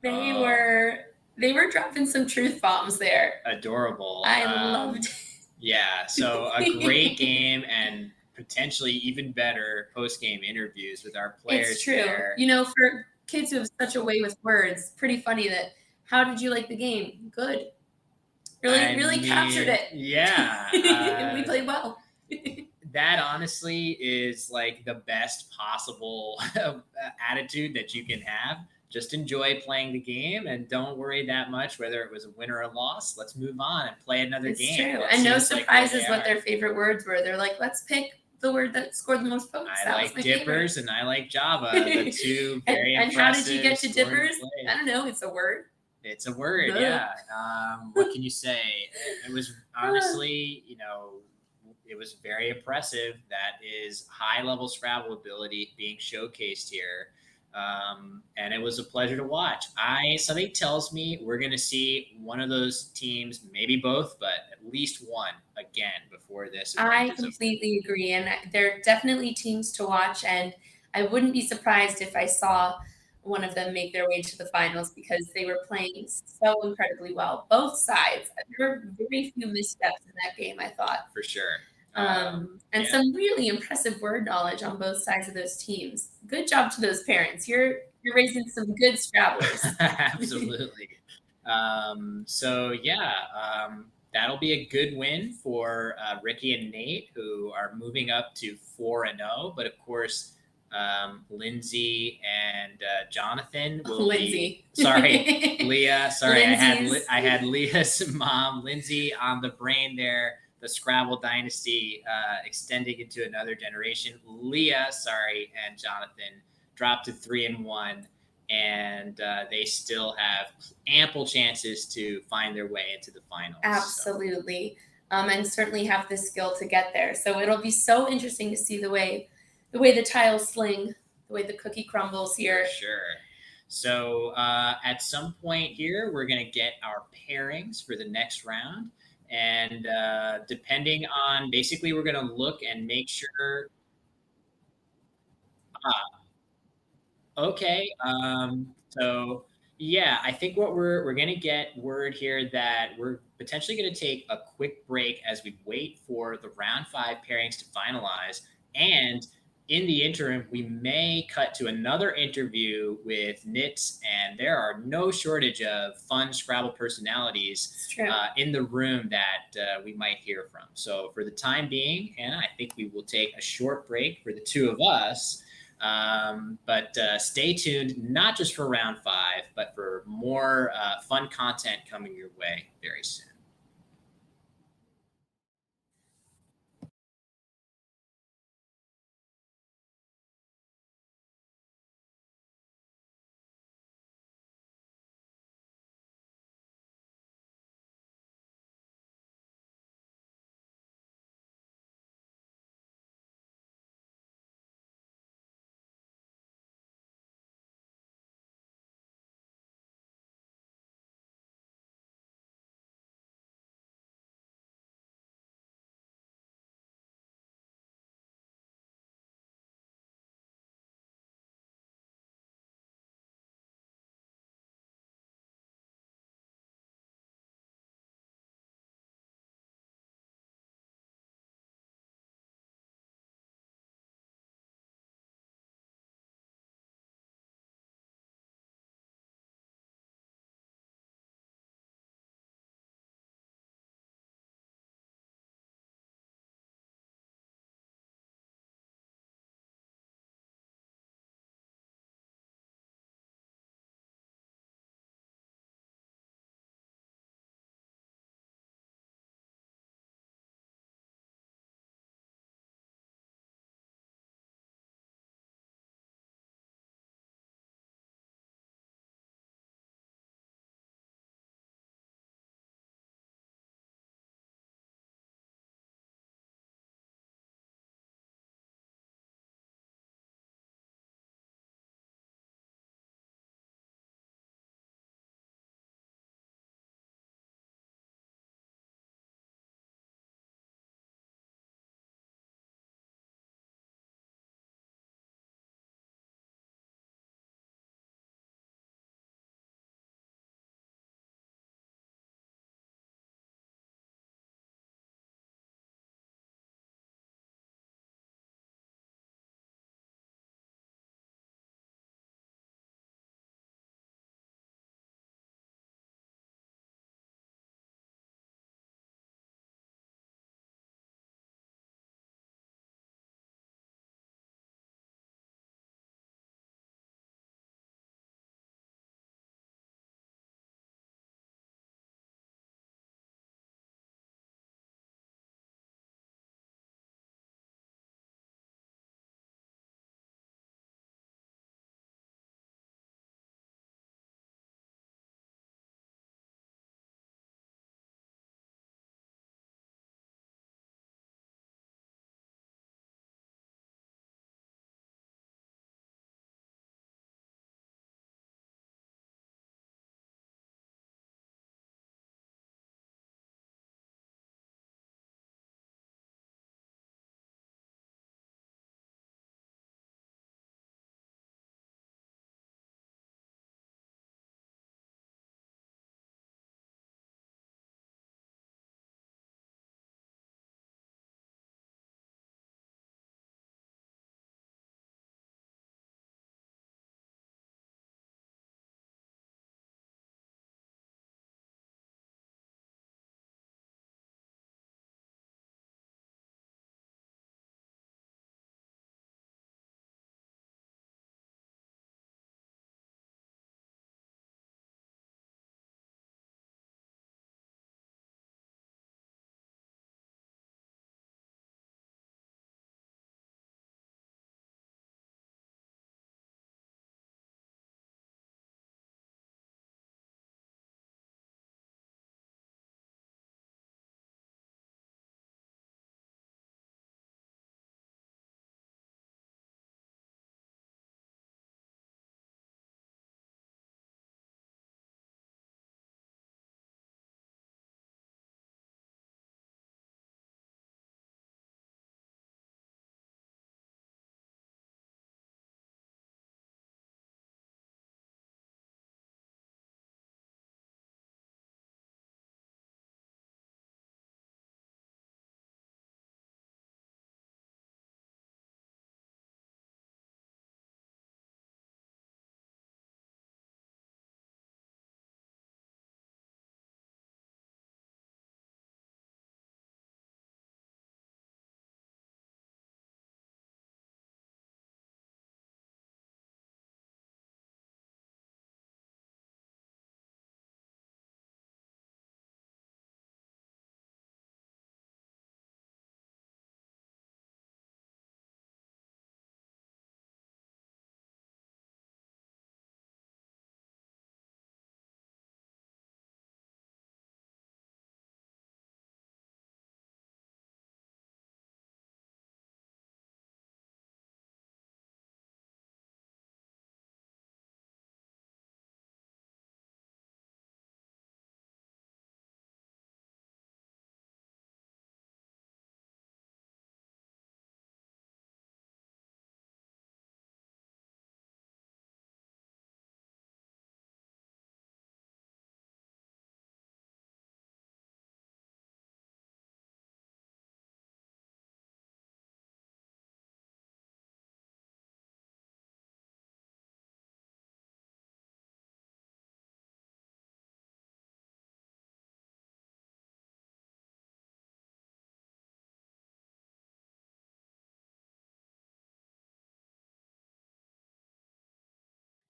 They Oh. were they were dropping some truth bombs there. Adorable. I loved. Yeah, so a great game and potentially even better post-game interviews with our players. It's true. there. You know, for kids who have such a way with words, pretty funny that. How did you like the game? Good. Really captured it. Yeah. And we played well. That honestly is like the best possible attitude that you can have. Just enjoy playing the game and don't worry that much whether it was a win or a loss. Let's move on and play another It's game. true. It And no seems like where surprises they what are. their favorite words were. They're like, let's pick the word that scored the most votes. I That like was my dippers favorite. and I like Java, the two very and how did impressive you get to scoring dippers? plays. I don't know. It's a word. It's a word, Duh. yeah. What can you say? It was honestly, it was very impressive. That is high level Scrabble ability being showcased here. And it was a pleasure to watch. Something tells me we're going to see one of those teams, maybe both, but at least one again before this. I event is over. completely agree. And they're definitely teams to watch. And I wouldn't be surprised if I saw one of them make their way to the finals because they were playing so incredibly well. Both sides. There were very few missteps in that game, I thought. For sure. And yeah. some really impressive word knowledge on both sides of those teams. Good job to those parents. You're raising some good Scrabblers. Absolutely. So yeah, that'll be a good win for Ricky and Nate, who are moving up to 4-0. But of course, Lindsay and Jonathan will Lindsay. be. Sorry, Leah. Sorry, Lindsay's. I had Leah's mom, Lindsay, on the brain there. The Scrabble dynasty extending into another generation. Leah, sorry, and Jonathan dropped to 3-1. And they still have ample chances to find their way into the finals. Absolutely. And certainly have the skill to get there. So it'll be so interesting to see the way the tiles sling, the way the cookie crumbles here. For sure. So at some point here, we're going to get our pairings for the next round. And depending on, basically, we're going to look and make sure. Okay. So yeah, I think what we're gonna get word here that we're potentially gonna take a quick break as we wait for the round 5 pairings to finalize. And in the interim, we may cut to another interview with Nits, and there are no shortage of fun Scrabble personalities in the room that we might hear from. So for the time being, Hannah, I think we will take a short break for the two of us. But stay tuned, not just for round 5, but for more fun content coming your way very soon.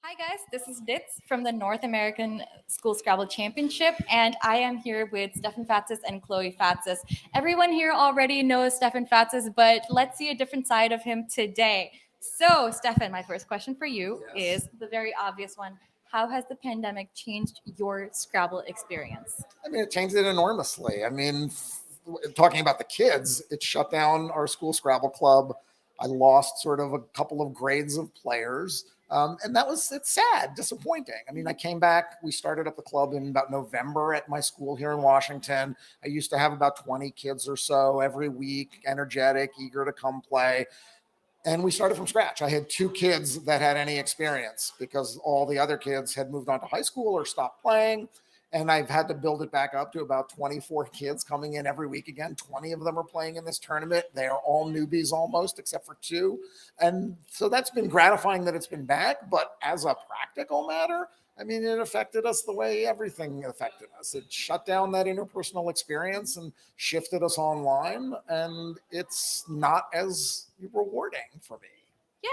Hi guys, this is Ditz from the North American School Scrabble Championship, and I am here with Stefan Fatsis and Chloe Fatsis. Everyone here already knows Stefan Fatsis, but let's see a different side of him today. So, Stefan, my first question for you is the very obvious one. How has the pandemic changed your Scrabble experience? I mean, it changed it enormously. I mean, talking about the kids, it shut down our school Scrabble club. I lost sort of a couple of grades of players. And it's sad, disappointing. I mean, I came back, we started up the club in about November at my school here in Washington. I used to have about 20 kids or so every week, energetic, eager to come play. And we started from scratch. I had 2 kids that had any experience because all the other kids had moved on to high school or stopped playing. And I've had to build it back up to about 24 kids coming in every week again. 20 of them are playing in this tournament. They are all newbies almost, except for 2. And so that's been gratifying that it's been back. But as a practical matter, I mean, it affected us the way everything affected us. It shut down that interpersonal experience and shifted us online. And it's not as rewarding for me.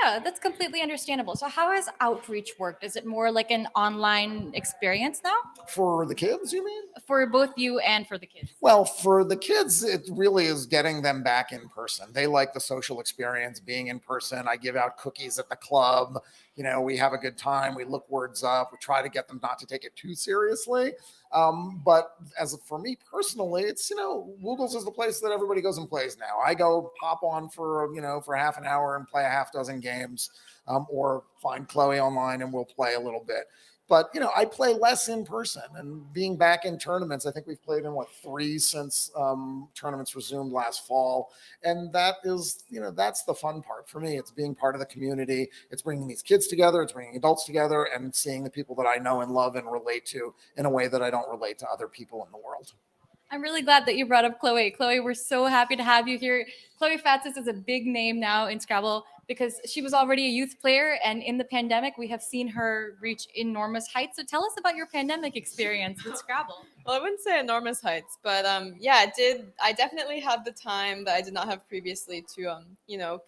Yeah, that's completely understandable. So, how has outreach worked? Is it more like an online experience now For the kids, you mean? for both you and for the kids? Well, for the kids, it really is getting them back in person. They like the social experience, being in person. I give out cookies at the club. You know, we have a good time. We look words up. We try to get them not to take it too seriously. But as for me personally, it's, Woogles is the place that everybody goes and plays now. I go pop on for half an hour and play a half dozen games, or find Chloe online and we'll play a little bit. But, I play less in person, and being back in tournaments, I think we've played in 3 since tournaments resumed last fall. And that is, that's the fun part for me. It's being part of the community. It's bringing these kids together. It's bringing adults together and seeing the people that I know and love and relate to in a way that I don't relate to other people in the world. I'm really glad that you brought up Chloe. Chloe, we're so happy to have you here. Chloe Fatsis is a big name now in Scrabble because she was already a youth player, and in the pandemic, we have seen her reach enormous heights. So tell us about your pandemic experience with Scrabble. Well, I wouldn't say enormous heights, but yeah, it did. I definitely had the time that I did not have previously to,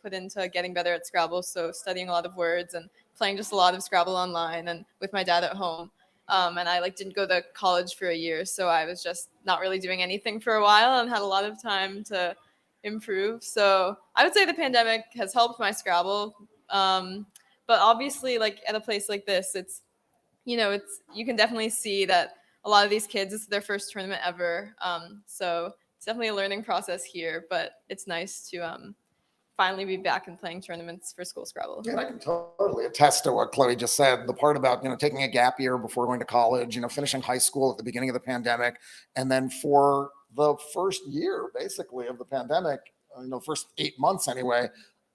put into getting better at Scrabble. So studying a lot of words and playing just a lot of Scrabble online and with my dad at home. And I didn't go to college for a year, so I was just not really doing anything for a while and had a lot of time to improve. So I would say the pandemic has helped my Scrabble. But obviously, at a place like this, it's you can definitely see that a lot of these kids, it's their first tournament ever. So it's definitely a learning process here, but it's nice to finally be back and playing tournaments for school Scrabble. Yeah, I can totally attest to what Chloe just said. The part about, taking a gap year before going to college, finishing high school at the beginning of the pandemic. And then for the first year, basically, of the pandemic, first 8 months anyway,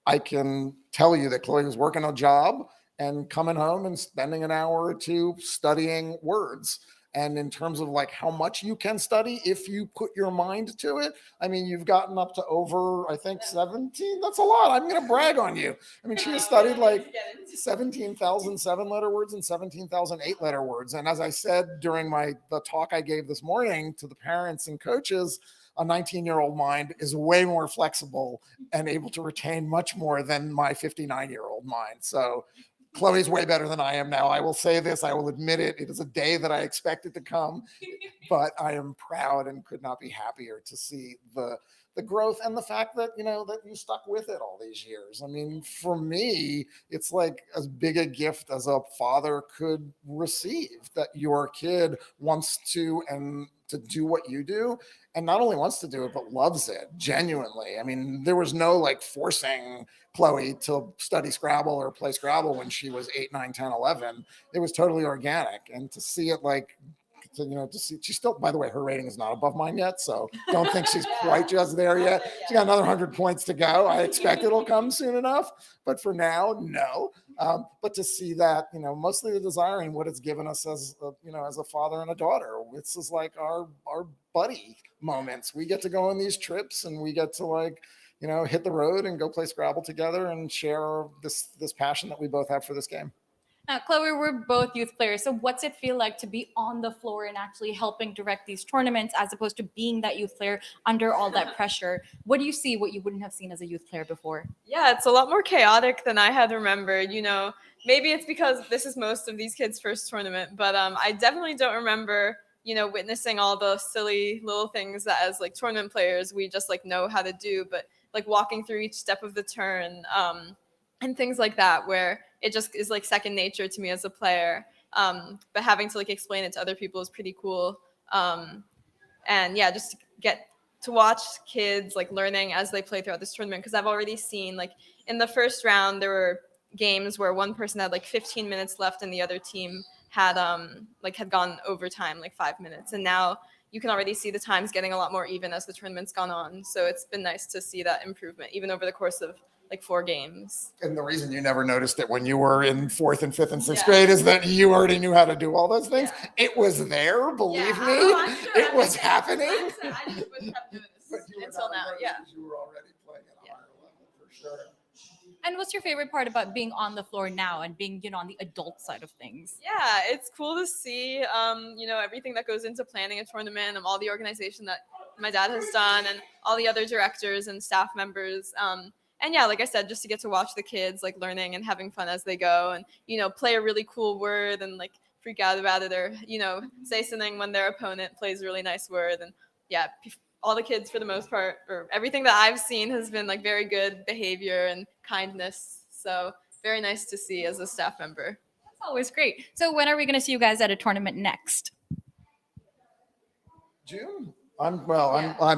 I can tell you that Chloe was working a job and coming home and spending an hour or 2 studying words. And in terms of how much you can study, if you put your mind to it, I mean, you've gotten up to over, I think, 17. That's a lot. I'm going to brag on you. I mean, she has studied 17,000 7-letter words and 17,000 8-letter words. And as I said during the talk I gave this morning to the parents and coaches, a 19-year-old mind is way more flexible and able to retain much more than my 59-year-old mind. So Chloe's way better than I am now. I will say this. I will admit it. It is a day that I expected to come, but I am proud and could not be happier to see the growth and the fact that, that you stuck with it all these years. I mean, for me, it's like as big a gift as a father could receive, that your kid wants to do what you do, and not only wants to do it, but loves it genuinely. I mean, there was no forcing Chloe to study Scrabble or play Scrabble when she was 8, 9, 10, 11. It was totally organic. And to see it to see, she's still, by the way, her rating is not above mine yet. So don't think she's quite just there yet. She got another 100 points to go. I expect it'll come soon enough, but for now, no. But to see that, mostly the desiring what it's given us as a father and a daughter, this is our buddy moments. We get to go on these trips and we get to hit the road and go play Scrabble together and share this passion that we both have for this game. Chloe, we're both youth players. So what's it feel like to be on the floor and actually helping direct these tournaments as opposed to being that youth player under all that pressure? What do you see what you wouldn't have seen as a youth player before? Yeah, it's a lot more chaotic than I had remembered. Maybe it's because this is most of these kids' first tournament, but I definitely don't remember, witnessing all the silly little things that as like tournament players we just like know how to do, but like walking through each step of the turn, and things like that, where it just is like second nature to me as a player. But having to like explain it to other people is pretty cool. And yeah, just to get to watch kids like learning as they play throughout this tournament, because I've already seen like in the first round there were games where one person had like 15 minutes left and the other team had gone overtime like 5 minutes, and now you can already see the times getting a lot more even as the tournament's gone on. So it's been nice to see that improvement even over the course of like 4 games. And the reason you never noticed it when you were in 4th and 5th and 6th grade is that you already knew how to do all those things. Yeah. It was there, believe me. I'm sure. It was happening. I just wouldn't have noticed until now. Yeah. You were already playing at a higher level for sure. And what's your favorite part about being on the floor now and being, on the adult side of things? Yeah, it's cool to see, everything that goes into planning a tournament and all the organization that my dad has done and all the other directors and staff members. And yeah, like I said, just to get to watch the kids like learning and having fun as they go and, play a really cool word and like freak out about it or, say something when their opponent plays a really nice word. And yeah, all the kids for the most part, or everything that I've seen has been like very good behavior and kindness. So very nice to see as a staff member. That's always great. So when are we going to see you guys at a tournament next? June. I'm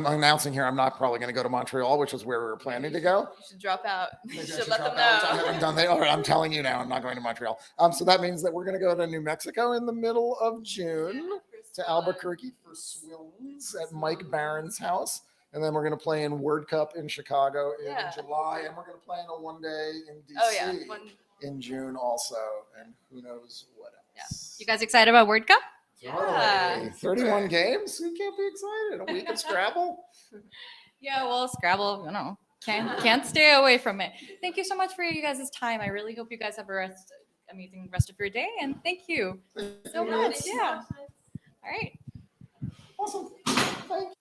announcing here I'm not probably going to go to Montreal, which is where we were planning to go. You should drop out. You should let them I know. haven't done that. All right, I'm telling you now, I'm not going to Montreal. So that means that we're going to go to New Mexico in the middle of June to Albuquerque for Swillens at Mike Barron's house. And then we're going to play in Word Cup in Chicago in July. And we're going to play in a one-day in DC in June also. And who knows what else. You guys excited about Word Cup? Yeah. 31 games? Who can't be excited? A week of Scrabble? Yeah, well, Scrabble, can't stay away from it. Thank you so much for you guys' time. I really hope you guys have amazing rest of your day. And thank you so much. Yeah. All right. Awesome. Thank you.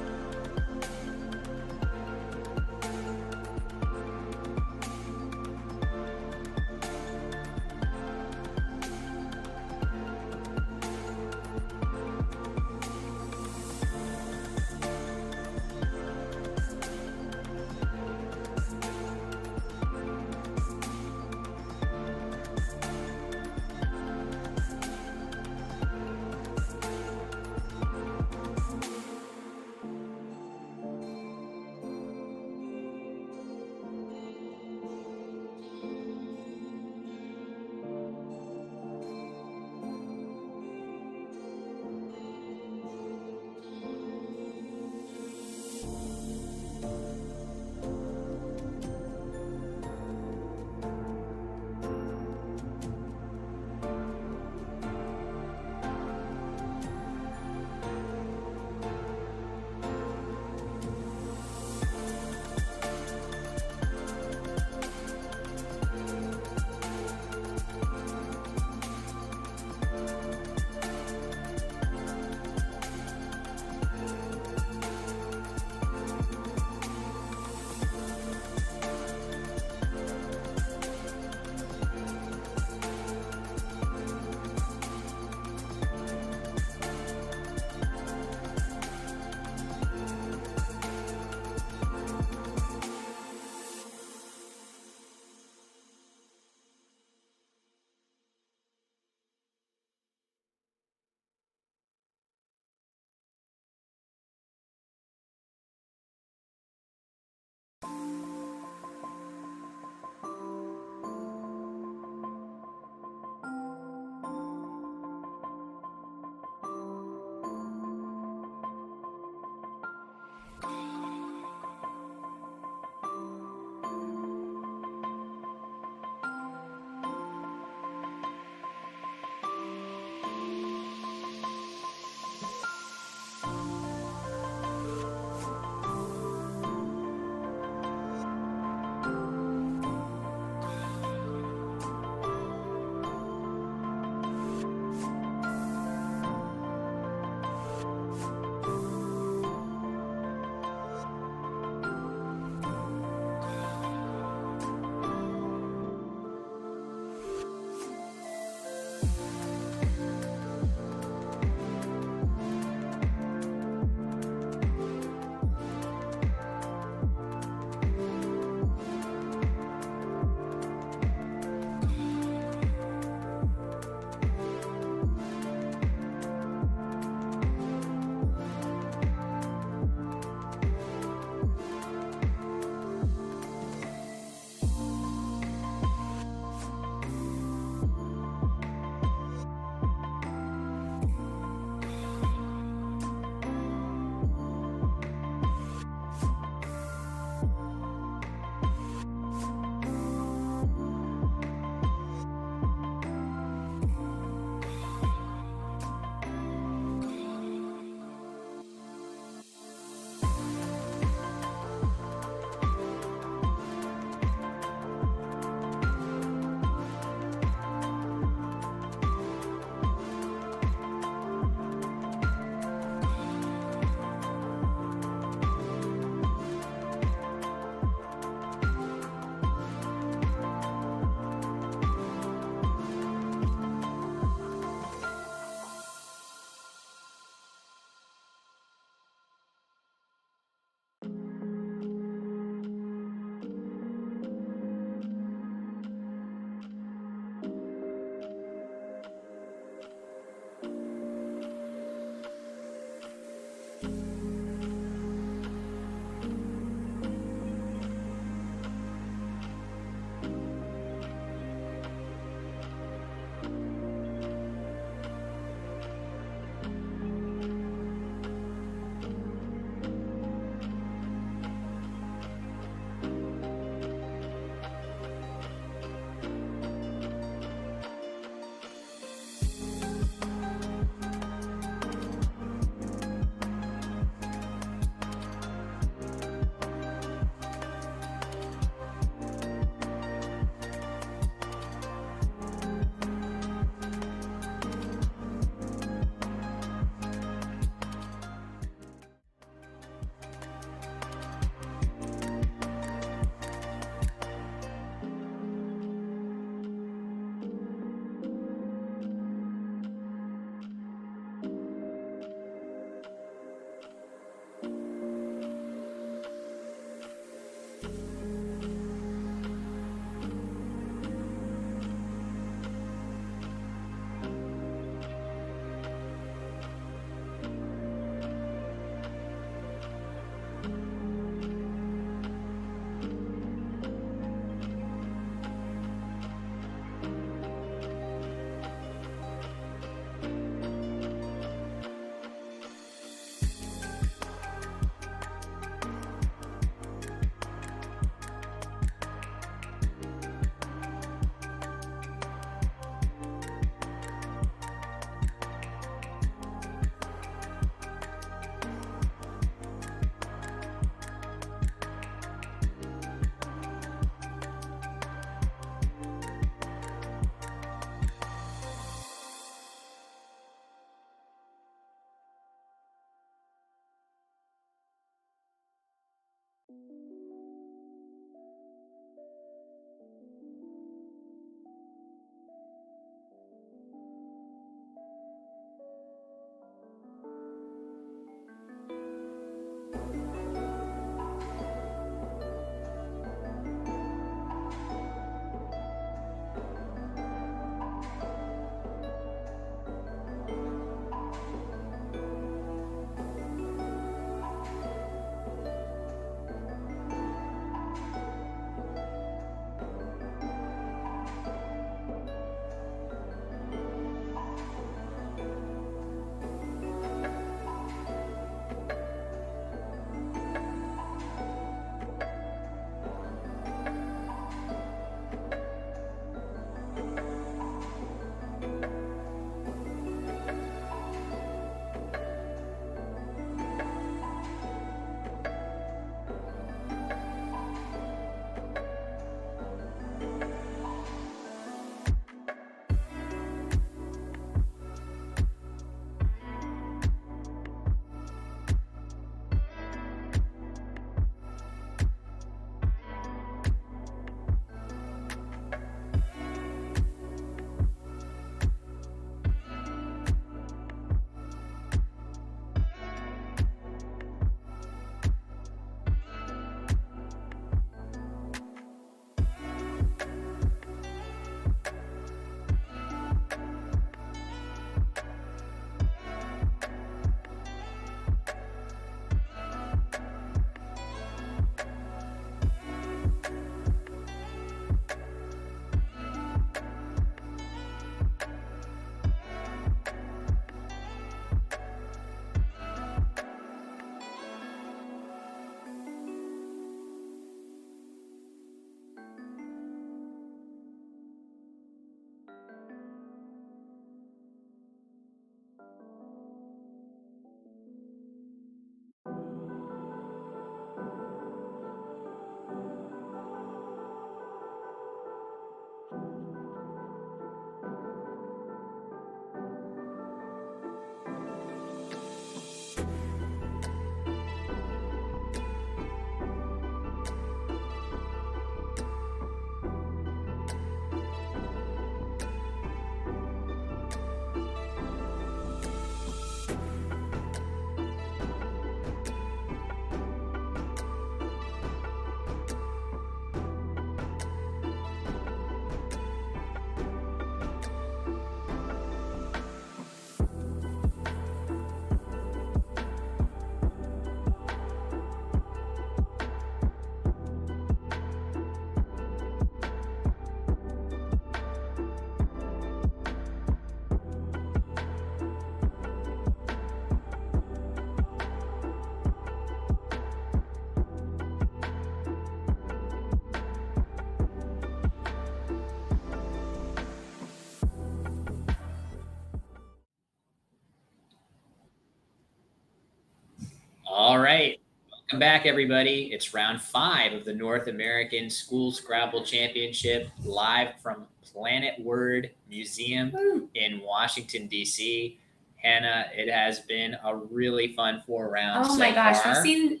back, everybody. It's round 5 of the North American School Scrabble Championship, live from Planet Word Museum in Washington, D.C. Hannah, it has been a really fun 4 rounds. Oh my gosh, far. we've seen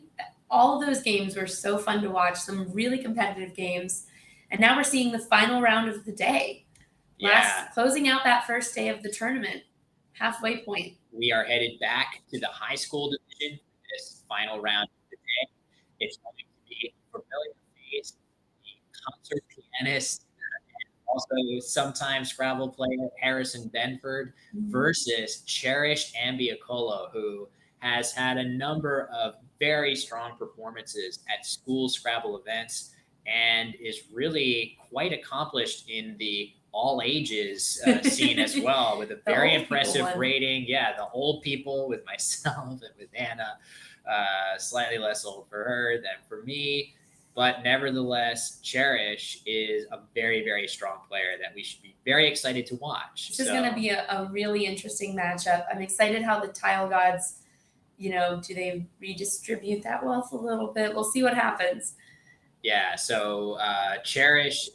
all of those games were so fun to watch, some really competitive games. And now we're seeing the final round of the day. Closing out that first day of the tournament, halfway point. We are headed back to the high school division for this final round of the day. It's going to be a familiar face, the concert pianist, and also sometimes Scrabble player Harrison Benford versus Cherish Ambiacolo, who has had a number of very strong performances at school Scrabble events and is really quite accomplished in the all ages scene as well, with a very impressive rating. Yeah, the old people with myself and with Anna, slightly less old for her than for me. But nevertheless, Cherish is a very, very strong player that we should be very excited to watch. This is going to be a really interesting matchup. I'm excited how the tile gods, do they redistribute that wealth a little bit? We'll see what happens. Yeah, so Cherish,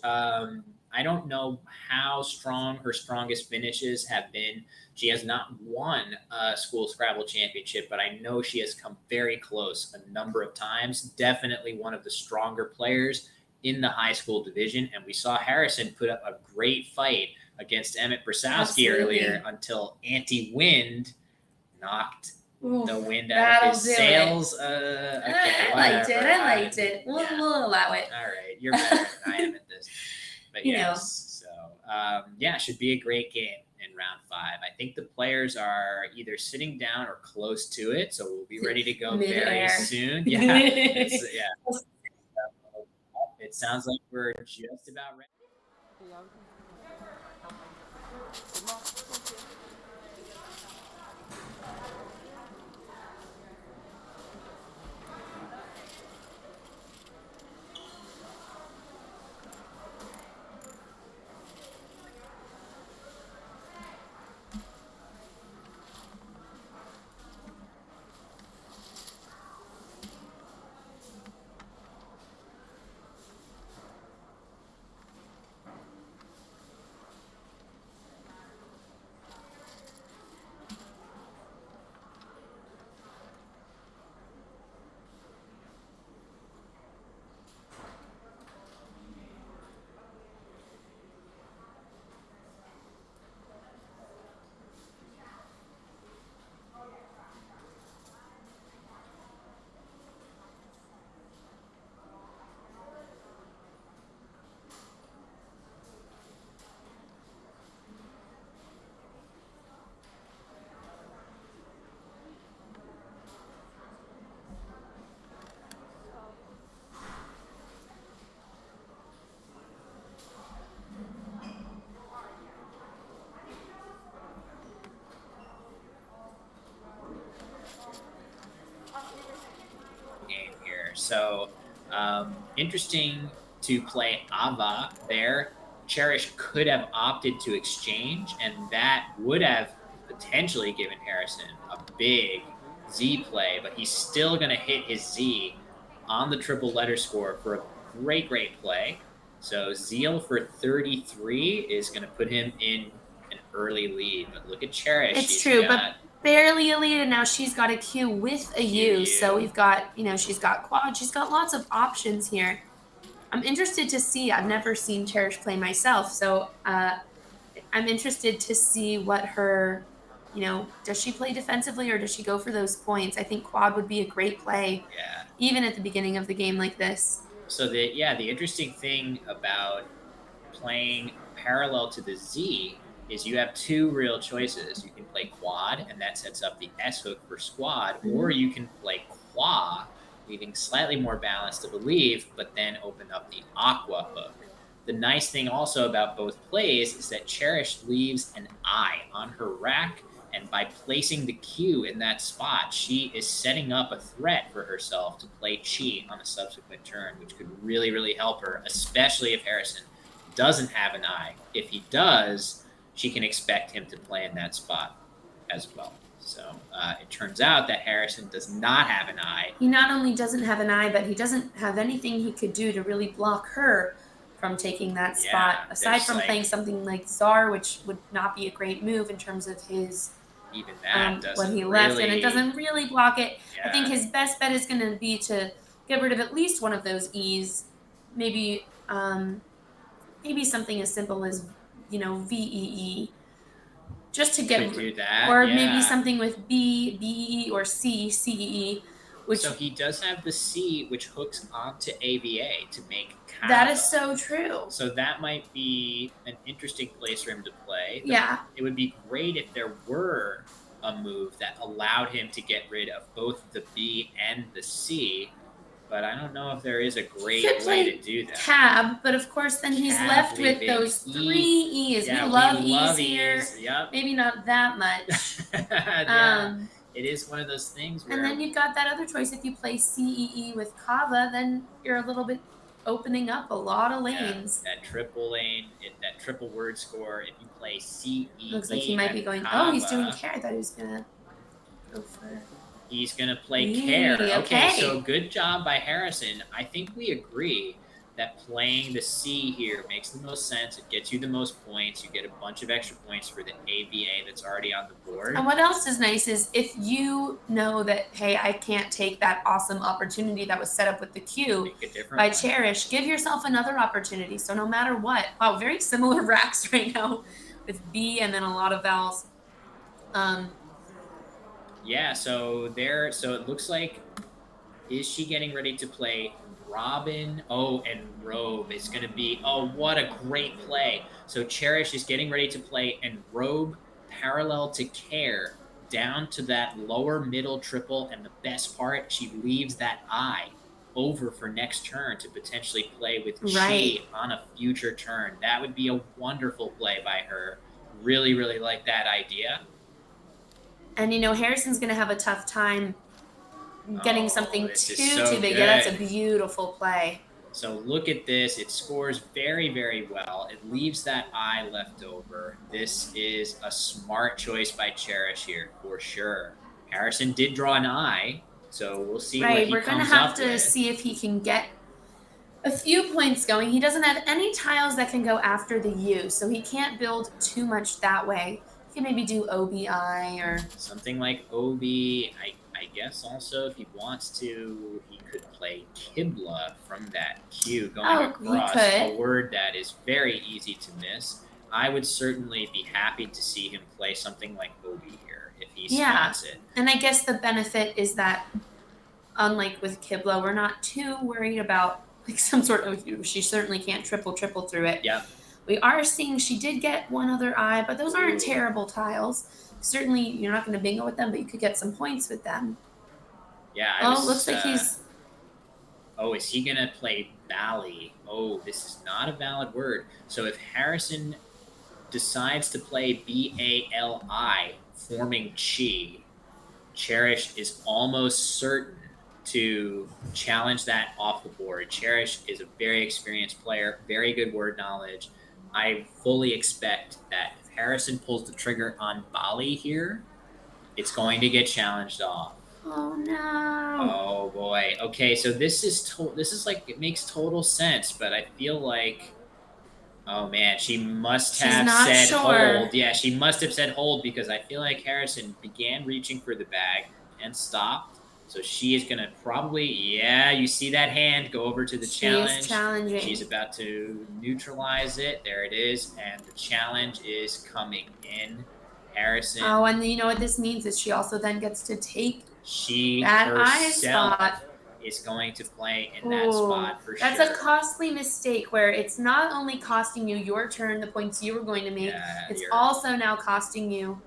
I don't know how strong her strongest finishes have been. She has not won a school Scrabble championship, but I know she has come very close a number of times. Definitely one of the stronger players in the high school division. And we saw Harrison put up a great fight against Emmett Brasowski earlier until Anti-Wind knocked the wind out of his sails. Okay, I liked it. We'll allow it. All right, you're better than I am at this. But yes, so should be a great game in round 5. I think the players are either sitting down or close to it, so we'll be ready to go very soon. Yeah, it sounds like we're just about ready. Game here. So interesting to play Ava there. Cherish could have opted to exchange, and that would have potentially given Harrison a big Z play, but he's still going to hit his Z on the triple letter score for a great, great play. So Zeal for 33 is going to put him in an early lead. But look at Cherish. It's true, but barely a lead, and now she's got a Q with a U. So we've got, she's got quad. She's got lots of options here. I'm interested to see. I've never seen Cherish play myself, so I'm interested to see what her, does she play defensively or does she go for those points? I think quad would be a great play, even at the beginning of the game like this. So the interesting thing about playing parallel to the Z is you have 2 real choices. You can play quad, and that sets up the S hook for squad, or you can play qua, leaving slightly more balance to believe, but then open up the aqua hook. The nice thing also about both plays is that Cherish leaves an I on her rack, and by placing the Q in that spot, she is setting up a threat for herself to play Chi on a subsequent turn, which could really, really help her, especially if Harrison doesn't have an I. If he does, she can expect him to play in that spot as well. So it turns out that Harrison does not have an eye. He not only doesn't have an eye, but he doesn't have anything he could do to really block her from taking that spot. Yeah, Aside there's from like playing something like Czar, which would not be a great move in terms of his even that what doesn't he left, and it really. doesn't really block it. I think Yeah. his best bet is going to be to get rid of at least one of those E's. Maybe maybe something as simple as VEE, just to Could get, do that. or maybe Yeah. something with BEE or CEE, which So he does have the C, which hooks onto AVA to make Kava. that is so true. So that might be an interesting place for him to play. Yeah. It would be great if there were a move that allowed him to get rid of both the B and the C, but I don't know if there is a great He could way play to do that. Cab, but of course then he's Cab left with leaving those E. 3 E's. Yeah, we love love E's here. E's. Yep. Maybe not that much. Yeah. It is one of those things where. And then you've got that other choice. If you play CEE with Kava, then you're a little bit opening up a lot of lanes. Yeah, that triple lane, that triple word score. If you play CEE, Looks like he might be going. Kava, Oh, he's doing care. I thought he was gonna go for. He's gonna play Yee, care. Okay, okay. so good job by Harrison. I think we agree that playing the C here makes the most sense. It gets you the most points. You get a bunch of extra points for the AVA that's already on the board. And what else is nice is if you know that, hey, I can't take that awesome opportunity that was set up with the Q Make a different by one. Cherish, give yourself another opportunity. So no matter what, wow, very similar racks right now with B and then a lot of vowels. Yeah, so it looks like, is she getting ready to play Robin? Oh, and Robe is going to be, oh, what a great play. So Cherish is getting ready to play and Robe parallel to Care down to that lower middle triple. And the best part, she leaves that I over for next turn to potentially play with Right. Chi on a future turn. That would be a wonderful play by her. Really, really like that idea. And Harrison's going to have a tough time getting something this is too so big. Yeah, that's a good. beautiful play. So look at this. It scores very, very well. It leaves that I left over. This is a smart choice by Cherish here for sure. Harrison did draw an I, so we'll see what Right, he we're going to comes have up to with. see if he can get a few points going. He doesn't have any tiles that can go after the U, so he can't build too much that way. He can maybe do OBI or something like OB. I guess also if he wants to, he could play Kibla from that Q going across a word that is very easy to miss. I would certainly be happy to see him play something like OB here if he spots it. And I guess the benefit is that unlike with Kibla, we're not too worried about like some sort of, she certainly can't triple through it. Yep. We are seeing she did get one other eye, but those aren't terrible tiles. Certainly, you're not going to bingo with them, but you could get some points with them. Yeah. Looks like he's. Oh, is he going to play Bali? Oh, this is not a valid word. So if Harrison decides to play BALI, forming Chi, Cherish is almost certain to challenge that off the board. Cherish is a very experienced player, very good word knowledge. I fully expect that if Harrison pulls the trigger on Bali here, it's going to get challenged off. Oh no! Oh boy. Okay, so this is like, it makes total sense, but I feel like, oh man, she must have said hold. Yeah, she must have said hold because I feel like Harrison began reaching for the bag and stopped. So she is going to probably, yeah, you see that hand go over to the challenge. She is challenging. She's about to neutralize it. There it is. And the challenge is coming in. Harrison. Oh, and you know what this means is she also then gets to take she that eye herself spot. Is going to play in that spot for That's sure. a costly mistake where it's not only costing you your turn, the points you were going to make, it's also now costing you.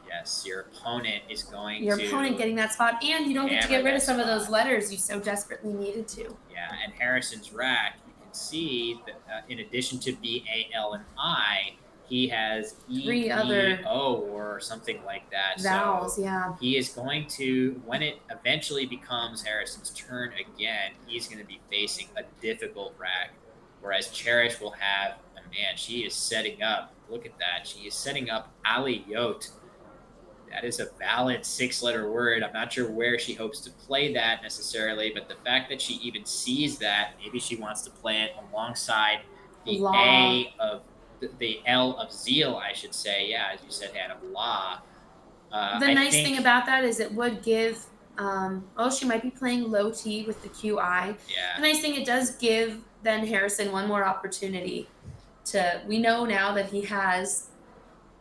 Yes, your opponent is going your to. opponent getting that spot, and you don't get to get rid of some spot. of those letters you so desperately needed to. Yeah, and Harrison's rack, you can see that in addition to BAL and I, he has Three other O or something like that. Vowels, so yeah. He is going to, when it eventually becomes Harrison's turn again, he's going to be facing a difficult rack. Whereas Cherish will have, man, she is setting up. Look at that. She is setting up Ali Yote That is a valid 6-letter word. I'm not sure where she hopes to play that necessarily, but the fact that she even sees that, maybe she wants to play it alongside the Law. A of the L of zeal, I should say. Yeah, as you said, Hannah, law. The I nice thing think, about that is it would give, oh, she might be playing low T with the QI. The yeah, nice thing, it does give then Harrison one more opportunity to, we know now that he has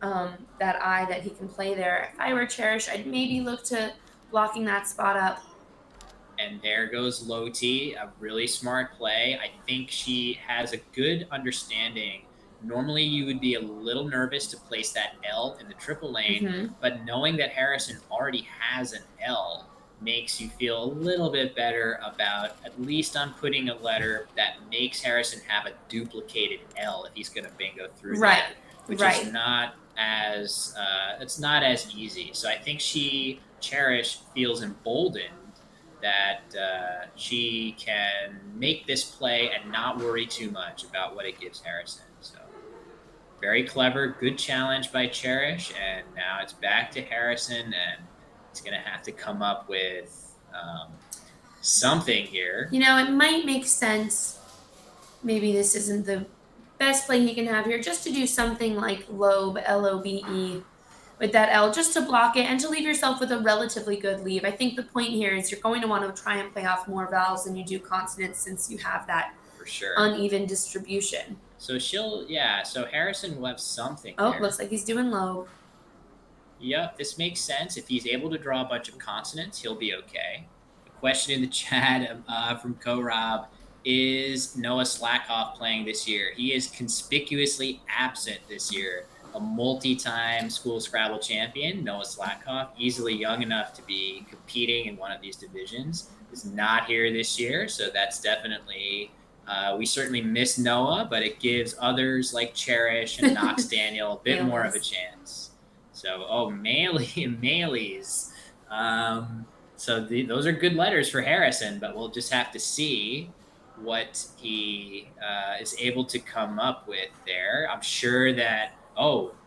that I that he can play there. If I were Cherish, I'd maybe look to blocking that spot up. and there goes low T, a really smart play. I think she has a good understanding. Normally, you would be a little nervous to place that L in the triple lane, Mm-hmm. but knowing that Harrison already has an L makes you feel a little bit better about at least on putting a letter that makes Harrison have a duplicated L if he's going to bingo through Right, there, which is right. not as it's not as easy. So I think Cherish feels emboldened that she can make this play and not worry too much about what it gives Harrison. So very clever, good challenge by Cherish, and now it's back to Harrison, and he's gonna have to come up with something here. You know, it might make sense. Maybe this isn't the best play he can have here, just to do something like lobe, Lobe, with that L, just to block it and to leave yourself with a relatively good leave. I think the point here is you're going to want to try and play off more vowels than you do consonants since you have that For sure. uneven distribution. So so Harrison will have something Oh, here. looks like he's doing lobe. Yep, this makes sense. If he's able to draw a bunch of consonants, he'll be okay. A question in the chat from Rob is Noah Slackoff playing this year? He is conspicuously absent this year. A multi-time school Scrabble champion, Noah Slackoff, easily young enough to be competing in one of these divisions, is not here this year. So that's definitely we certainly miss Noah, but it gives others like Cherish and Knox Daniel a bit more of a chance. So, Melees. Those are good letters for Harrison, but we'll just have to see what he is able to come up with there. I'm sure that,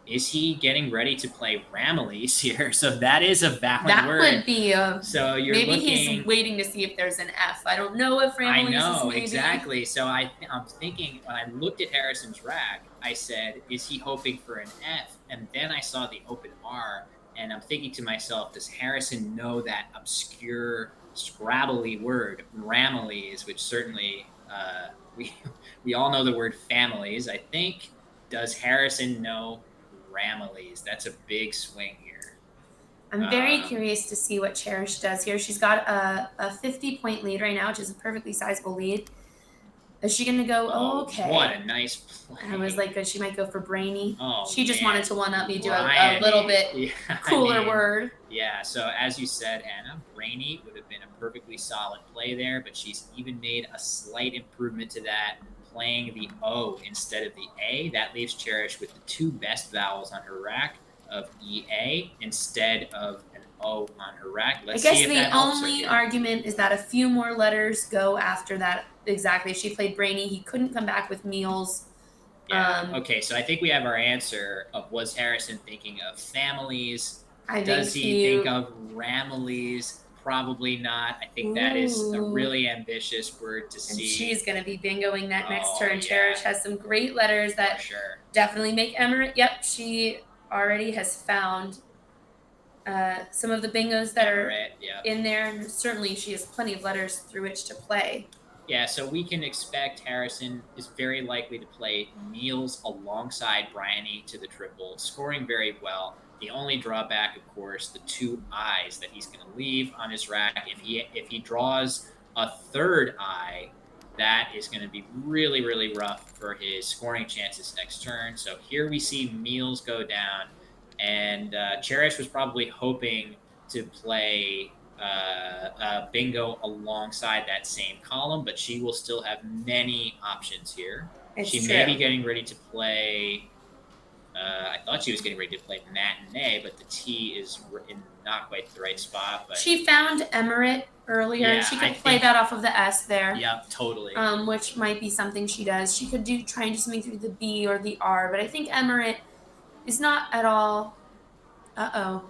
is he getting ready to play Ramillies here? So that is a valid word. That would be a. So you're maybe looking. He's waiting to see if there's an F. I don't know if Ramillies I know, is maybe. exactly. So I'm thinking when I looked at Harrison's rack, I said, is he hoping for an F? And then I saw the open R, and I'm thinking to myself, does Harrison know that obscure Scrabble-y word, Ramillies, which certainly we all know the word families. I think, does Harrison know Ramillies? That's a big swing here. I'm very curious to see what Cherish does here. She's got a 50-point lead right now, which is a perfectly sizable lead. Is she going to go? Oh, okay. What a nice play. I was like, she might go for Brainy. Oh, she just wanted to one-up me, do Brian, a little bit cooler word. Yeah, so as you said, Hannah, Brainy would have been a perfectly solid play there, but she's even made a slight improvement to that, playing the O instead of the A. That leaves Cherish with the two best vowels on her rack of EA instead of an O on her rack. I guess the only argument is that a few more letters go after that. Exactly. She played Brainy. He couldn't come back with Meals. Yeah. Okay, so I think we have our answer of, was Harrison thinking of families? Does he think of Ramillies? Probably not. I think that is a really ambitious word to see. And she's going to be bingoing that next turn. Yeah. Cherish has some great letters that definitely make Emirate. Yep, she already has found some of the bingos that are in there, and certainly she has plenty of letters through which to play. Yeah, so we can expect Harrison is very likely to play Meals alongside Bryony to the triple, scoring very well. The only drawback, of course, the two I's that he's going to leave on his rack. If he draws a third I, that is going to be really, really rough for his scoring chances next turn. So here we see Meals go down, and Cherish was probably hoping to play bingo alongside that same column, but she will still have many options here. She may be getting ready to play. I thought she was getting ready to play Matinee, but the T is in not quite the right spot. But she found Emirate earlier, and she could play that off of the S there. Yeah, totally. Which might be something she does. She could try and do something through the B or the R, but I think Emirate is not at all. Uh-oh.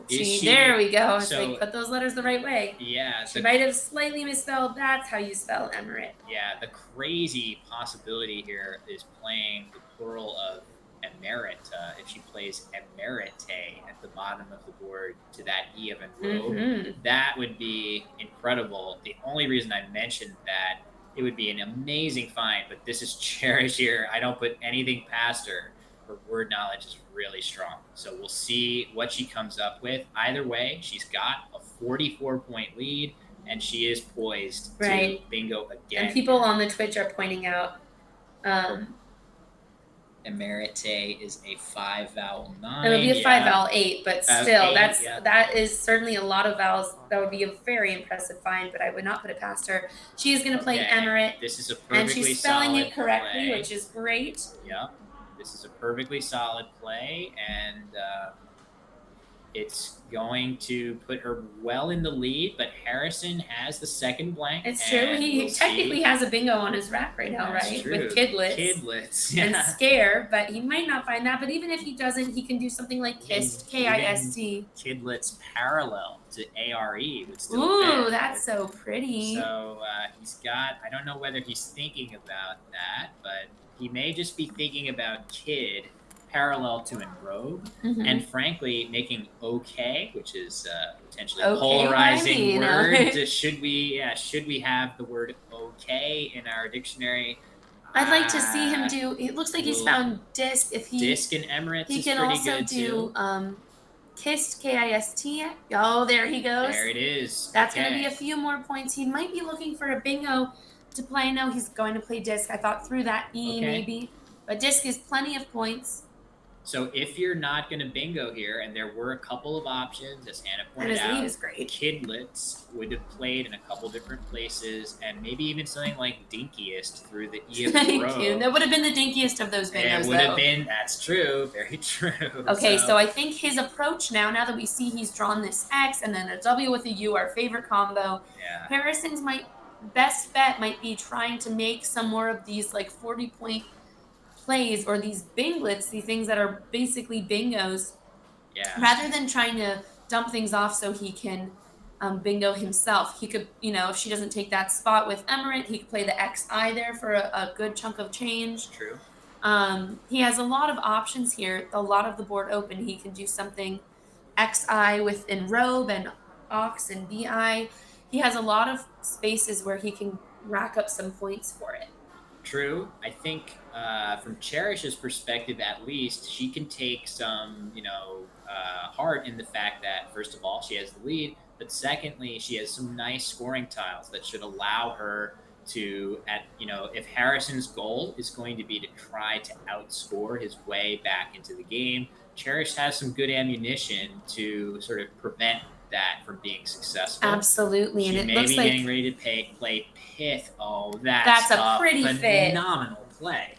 There we go. It's So like, put those letters the right way. yeah, She might have slightly misspelled. That's how you spell emirate. yeah, the crazy possibility here is playing the plural of emerita. If she plays emerite at the bottom of the board to that E of enrobe, that would be incredible. The only reason I mentioned that, it would be an amazing find, but this is Cherish here. I don't put anything past her. Her word knowledge is really strong. So we'll see what she comes up with. Either way, she's got a 44-point lead, and she is poised to bingo again. And people on the Twitch are pointing out emerite is a 5-vowel 9. It'll be a 5-vowel 8, but still, 8, that is certainly a lot of vowels. That would be a very impressive find, but I would not put it past her. She is going to play emirate. This is a perfectly and she's spelling solid it correctly, play. which is great. Yep. This is a perfectly solid play, and it's going to put her well in the lead, but Harrison has the second blank. It's true. He technically has a bingo on his rack right now, That's right? true. With kidlets. Kidlets, And yeah. scare, but he might not find that. But even if he doesn't, he can do something like kist, K-I-S-T. Kidlets parallel to A-R-E would still Ooh, fit. that's so pretty. So he's got, I don't know whether he's thinking about that, but he may just be thinking about kid parallel to enrobe, and frankly making okay, which is potentially a polarizing word. Should we have the word okay in our dictionary? I'd like to see him do. It looks like he's found disc. If he disc and Emirates, he is can pretty also good do too. kist, K-I-S-T. Oh, there he goes. There it is. That's going to be a few more points. He might be looking for a bingo to play. No, he's going to play disc. I thought through that E maybe, but disc is plenty of points. So if you're not going to bingo here, and there were a couple of options, as Hannah And pointed his lead out, is great. kidlets would have played in a couple different places, and maybe even something like dinkiest through the E of the Thank row. you. That would have been the dinkiest of those bingos, It would have been. That's true. Very true. Okay, so I think his approach now that we see he's drawn this X and then a W with a U, our favorite combo. Yeah. Harrison's best bet might be trying to make some more of these like 40-point plays or these binglets, these things that are basically bingos, rather than trying to dump things off so he can bingo himself. He could, if she doesn't take that spot with emirate, he could play the XI there for a good chunk of change. True. He has a lot of options here, a lot of the board open. He can do something XI with enrobe and ox and BI. He has a lot of spaces where he can rack up some points for it. True. I think from Cherish's perspective, at least, she can take some, heart in the fact that, first of all, she has the lead, but secondly, she has some nice scoring tiles that should allow her to, if Harrison's goal is going to be to try to outscore his way back into the game, Cherish has some good ammunition to sort of prevent that from being successful. Absolutely. She And it may looks be like getting ready to play Pith. Oh, that's a pretty phenomenal play.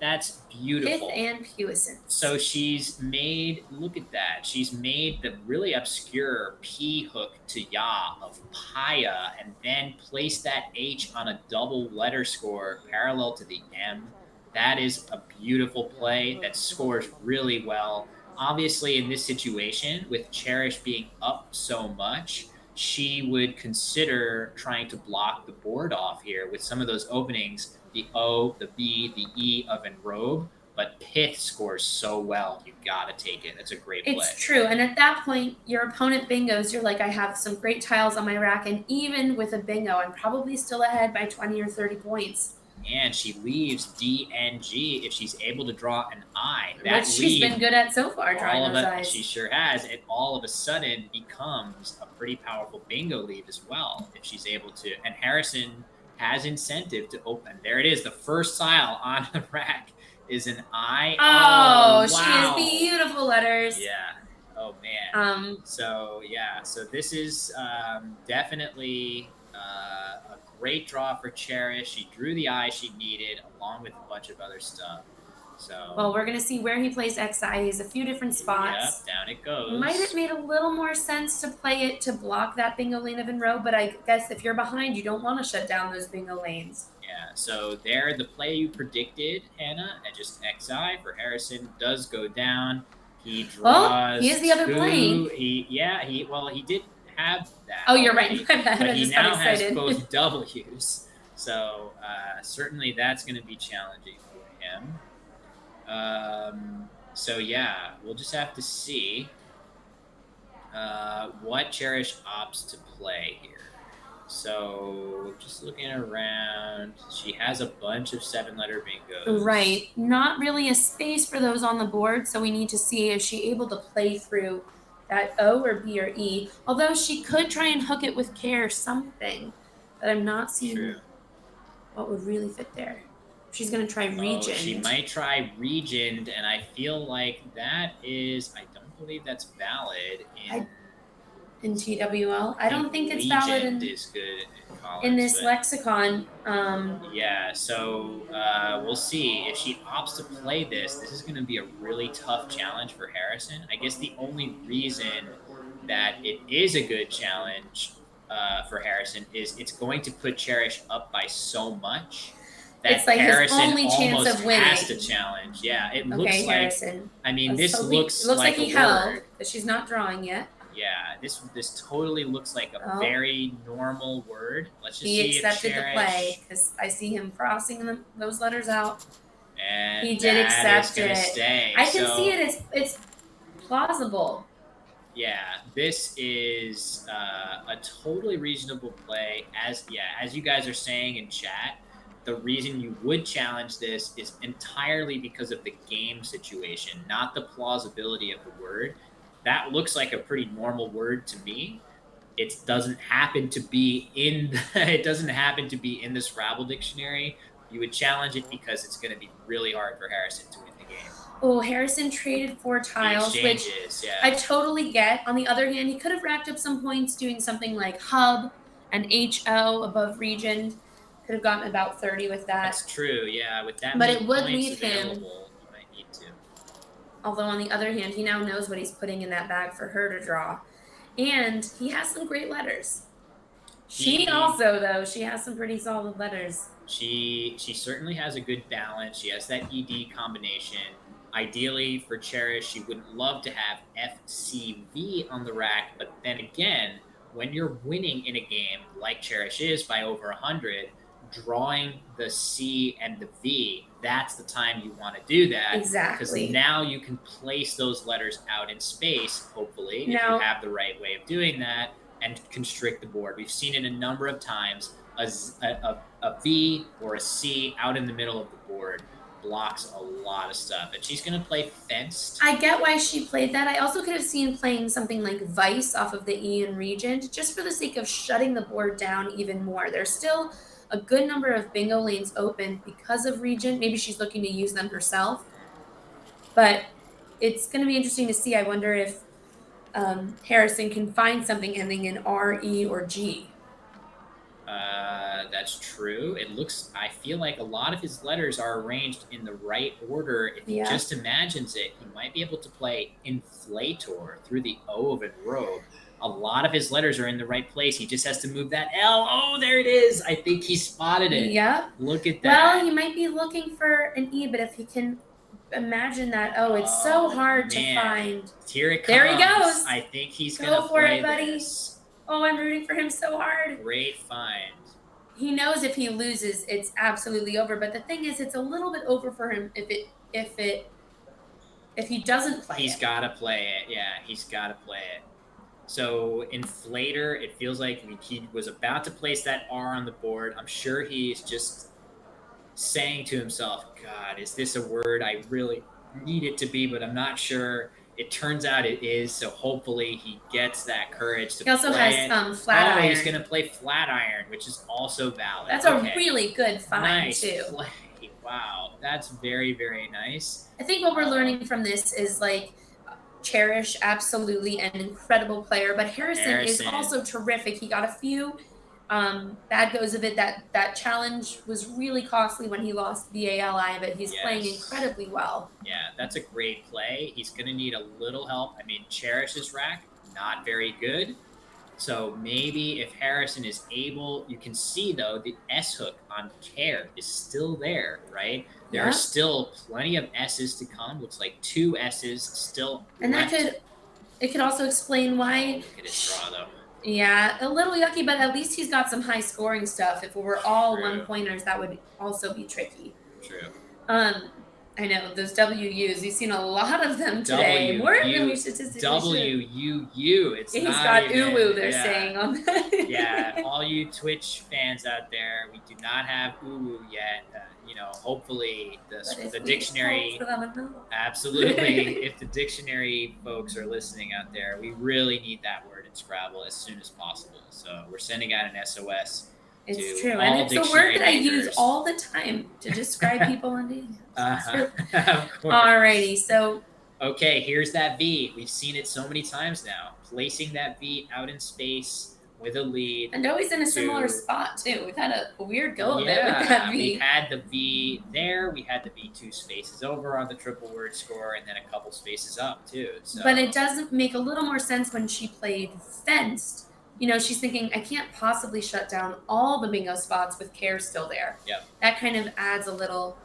That's beautiful. Pith and puissance. So she's made, look at that. She's made the really obscure P hook to Ya of Paya, and then placed that H on a double letter score parallel to the M. That is a beautiful play that scores really well. Obviously, in this situation, with Cherish being up so much, she would consider trying to block the board off here with some of those openings, the O, the B, the E of enrobe. But Pith scores so well, you gotta take it. That's a great play. It's true. And at that point, your opponent bingos, you're like, I have some great tiles on my rack, and even with a bingo, I'm probably still ahead by 20 or 30 points. And she leaves D and G if she's able to draw an I. Which she's been good at so far, drawing those eyes. She sure has. It all of a sudden becomes a pretty powerful bingo lead as well, if she's able to. And Harrison has incentive to open. There it is. The first tile on the rack is an I. Oh, wow. She has beautiful letters. Yeah. Oh, man. So this is definitely a great draw for Cherish. She drew the eye she needed, along with a bunch of other stuff. So, well, we're going to see where he plays XI. He has a few different spots. Yep, down it goes. Might have made a little more sense to play it to block that bingo lane of enrobe, but I guess if you're behind, you don't want to shut down those bingo lanes. Yeah, so there, the play you predicted, Hannah, at just XI for Harrison does go down. He draws he is the other 2. blank. He did have that. Oh, you're right. already, My bad. But I he just got now has excited. both W's. So certainly that's going to be challenging for him. So yeah, we'll just have to see what Cherish opts to play here. So just looking around, she has a bunch of 7-letter bingos. Right. Not really a space for those on the board, so we need to see is she able to play through that O or B or E. Although she could try and hook it with K or something, but I'm not seeing True. what would really fit there. She's gonna try Regent. Oh, she might try Regent, and I feel like that is. I don't believe that's valid in TWL. I don't think it's valid Legend is good in college. in this lexicon. Yeah, so we'll see if she opts to play this. This is going to be a really tough challenge for Harrison. I guess the only reason that it is a good challenge for Harrison is it's going to put Cherish up by so much that it's like Harrison his only chance almost of winning. has to challenge. Yeah, it looks Okay, like. Harrison. I mean, Let's this hope looks it looks like a he held, word. but she's not drawing yet. Yeah, this totally looks like a very normal word. Let's just He see accepted if the Cherish. play because I see him crossing those letters out. And he did accept it. Stay. I can see it. It's plausible. Yeah, this is a totally reasonable play. As you guys are saying in chat, the reason you would challenge this is entirely because of the game situation, not the plausibility of the word. That looks like a pretty normal word to me. It doesn't happen to be in the Scrabble dictionary. You would challenge it because it's going to be really hard for Harrison to win the game. Oh, Harrison traded 4 tiles, which I totally get. On the other hand, he could have racked up some points doing something like hub and HO above Regent. Could have gotten about 30 with that. That's true, yeah. With that but many it would points leave available, you might need to. Although on the other hand, he now knows what he's putting in that bag for her to draw. And he has some great letters. She also, though, she has some pretty solid letters. She certainly has a good balance. She has that ED combination. Ideally, for Cherish, she would love to have FCV on the rack, but then again, when you're winning in a game like Cherish is by over 100, drawing the C and the V, that's the time you want to do that. Exactly. Because now you can place those letters out in space, hopefully, if you have the right way of doing that, and constrict the board. We've seen it a number of times. A V or a C out in the middle of the board blocks a lot of stuff. And she's going to play Fenced. I get why she played that. I also could have seen playing something like Vice off of the E in Regent, just for the sake of shutting the board down even more. There's still a good number of bingo lanes open because of Regent. Maybe she's looking to use them herself. But it's going to be interesting to see. I wonder if Harrison can find something ending in R, E, or G. That's true. I feel like a lot of his letters are arranged in the right order. If he just imagines it, he might be able to play Inflator through the O of Enrobe. A lot of his letters are in the right place. He just has to move that L. Oh, there it is. I think he spotted it. Yep. Look at that. Well, he might be looking for an E, but if he can imagine that, it's so hard to find. Here it comes. There he goes. I think he's going to play this. Oh, I'm rooting for him so hard. Great find. He knows if he loses, it's absolutely over. But the thing is, it's a little bit over for him if he doesn't play He's got to play it. Yeah, he's got to play it. So Inflator, it feels like he was about to place that R on the board. I'm sure he's just saying to himself, God, is this a word I really need it to be, but I'm not sure. It turns out it is, so hopefully he gets that courage to play it. He also has Flatiron. Oh, he's going to play Flatiron, which is also valid. That's a really good find, nice too. Play. Wow, that's very, very nice. I think what we're learning from this is, like, Cherish, absolutely an incredible player, but Harrison is also terrific. He got a few bad goes of it. That challenge was really costly when he lost VALI, but he's playing incredibly well. Yeah, that's a great play. He's going to need a little help. I mean, Cherish's rack, not very good. So maybe if Harrison is able, you can see though the S hook on care is still there, right? There are Yeah. still plenty of S's to come. Looks like 2 S's still And left. it could also explain why. Look at his draw though. Yeah, a little yucky, but at least he's got some high scoring stuff. If it were all True. 1-pointers, that would also be tricky. True. I know those WUs. You've seen a lot of them today. More than we statistically should. WUU. It's He's not got even, uwu. They're yeah. saying on that. Yeah, all you Twitch fans out there, we do not have uwu yet. Hopefully the dictionary. Absolutely, if the dictionary folks are listening out there, we really need that word in Scrabble as soon as possible. So we're sending out an SOS. It's to true, all and it's a dictionary word that I use makers. all the time to describe people on dating apps. Of course. Alrighty, so okay, here's that V. We've seen it so many times now. Placing that V out in space with a lead. and always in a similar spot too. We've had a weird go of it with that V. We had the V there. We had the V 2 spaces over on the triple word score, and then a couple spaces up too. So. But it doesn't make a little more sense when she played fenced. She's thinking, I can't possibly shut down all the bingo spots with care still there. Yep. That kind of adds a little.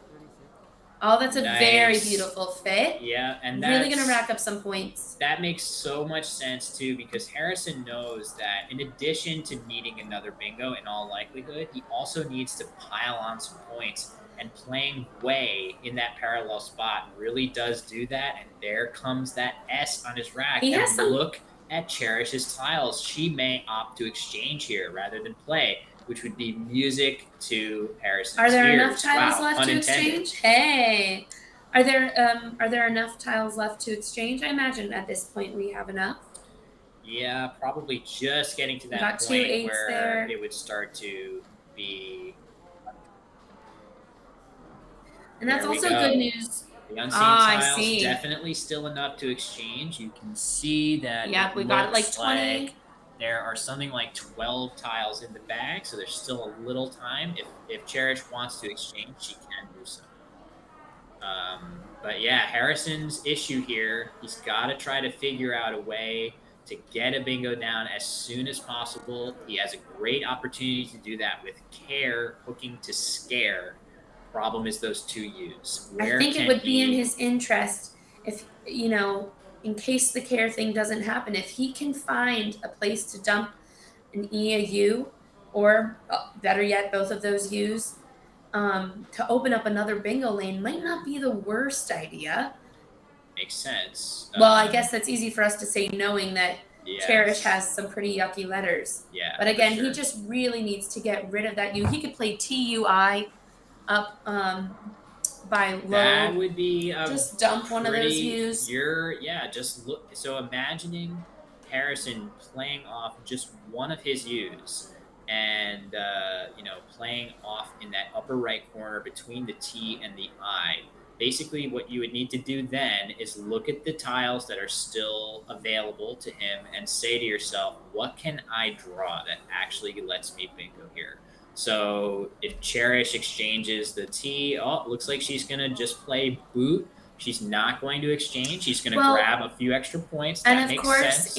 Oh, that's a Nice. very beautiful fit. Yeah, and really that's going to rack up some points. That makes so much sense too, because Harrison knows that in addition to needing another bingo in all likelihood, he also needs to pile on some points. And playing way in that parallel spot really does do that. And there comes that S on his rack. He has and some- look at Cherish's tiles. She may opt to exchange here rather than play, which would be music to Harrison's Are there ears. enough tiles Wow, left pun to intended. exchange? Hey, are there enough tiles left to exchange? I imagine at this point we have enough. Yeah, probably just getting to that Got 2 point 8s where there. it would start to be. And that's There we also go. good news. The unseen I tiles see. definitely still enough to exchange. You can see that. Yep, it we got like looks 20. like there are something like 12 tiles in the bag, so there's still a little time. If Cherish wants to exchange, she can do so. But yeah, Harrison's issue here, he's got to try to figure out a way to get a bingo down as soon as possible. He has a great opportunity to do that with care hooking to scare. Problem is those 2 U's. I think it would be in his interest if, in case the care thing doesn't happen, if he can find a place to dump an E, a U, or better yet, both of those U's, to open up another bingo lane might not be the worst idea. Makes sense. Well, I guess that's easy for us to say knowing that Yes. Cherish has some pretty yucky letters. Yeah. But again, for sure. he just really needs to get rid of that U. He could play TUI up by low. That would be just dump one of those U's. Just look. So imagining Harrison playing off just one of his U's, and playing off in that upper right corner between the T and the I. Basically, what you would need to do then is look at the tiles that are still available to him and say to yourself, what can I draw that actually lets me bingo here? So if Cherish exchanges the T, it looks like she's going to just play boot. She's not going to exchange. She's going to grab a few extra points. That And of makes course, sense.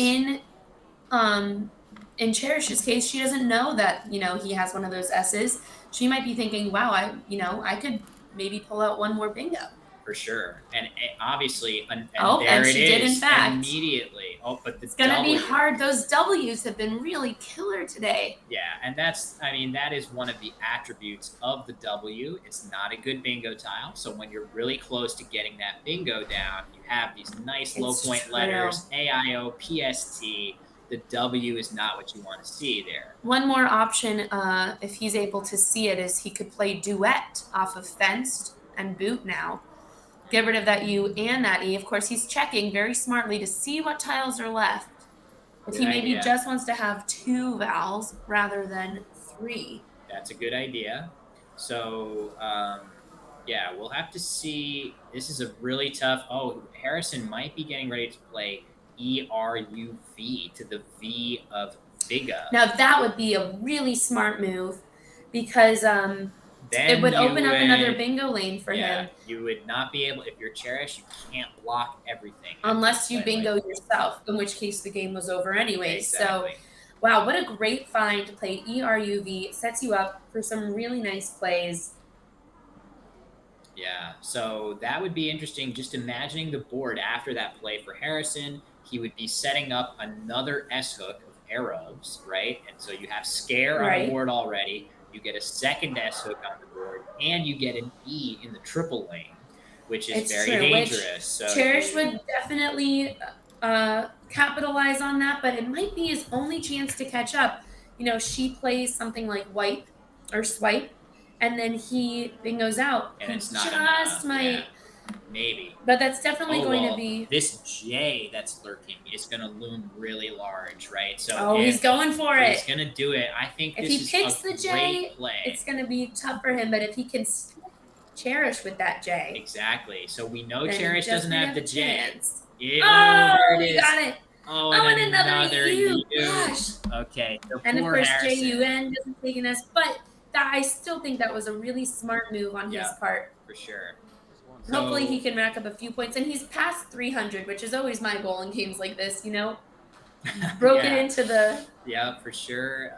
in Cherish's case, she doesn't know that, he has one of those S's. She might be thinking, wow, I could maybe pull out one more bingo. For sure. And obviously, and and there it she is did, in fact. immediately. But It's going to be W. hard. Those W's have been really killer today. Yeah, and that is one of the attributes of the W. It's not a good bingo tile. So when you're really close to getting that bingo down, you have these nice low point true. letters, AIO, PST. The W is not what you want to see there. One more option, if he's able to see it, is he could play duet off of fenced and boot now. Get rid of that U and that E. Of course, he's checking very smartly to see what tiles are left. If he Good maybe idea. just wants to have 2 vowels rather than 3. That's a good idea. So, we'll have to see. This is a really tough. Oh, Harrison might be getting ready to play ERUV to the V of Viga. Now, that would be a really smart move because Then it would you open up another would- bingo lane for him. You would not be able, if you're Cherish, you can't block everything. Unless you That way. bingo yourself, in which case the game was over anyway. Exactly. Wow, what a great find to play ERUV. Sets you up for some really nice plays. Yeah, so that would be interesting. Just imagining the board after that play for Harrison, he would be setting up another S hook of Arabs, right? And so you have scare on the Right. board already. You get a second S hook on the board, and you get an E in the triple lane, which is It's very true, which dangerous. So Cherish you, would definitely capitalize on that, but it might be his only chance to catch up. You know, she plays something like wipe or swipe, and then he bingoes out. and He it's not just enough. might, Yeah, maybe. but that's definitely Oh going to well, be. this J that's lurking is going to loom really large, right? So Oh, he's if going for it. he's going to do it, I think If this he is picks a the great J, play. it's going to be tough for him. But if he can Cherish with that J, Exactly. So we know then he Cherish just doesn't might have the a J. chance. Ew, Oh, there it he is. got it. Oh, Oh, and and another U. U. Gosh. Okay, so And of poor course, Harrison. JUN doesn't take an S, but I still think that was a really smart move on his part. For sure. Hopefully, he So- can rack up a few points, and he's past 300, which is always my goal in games like this. You know, broken Yeah. into the. Yeah, for sure.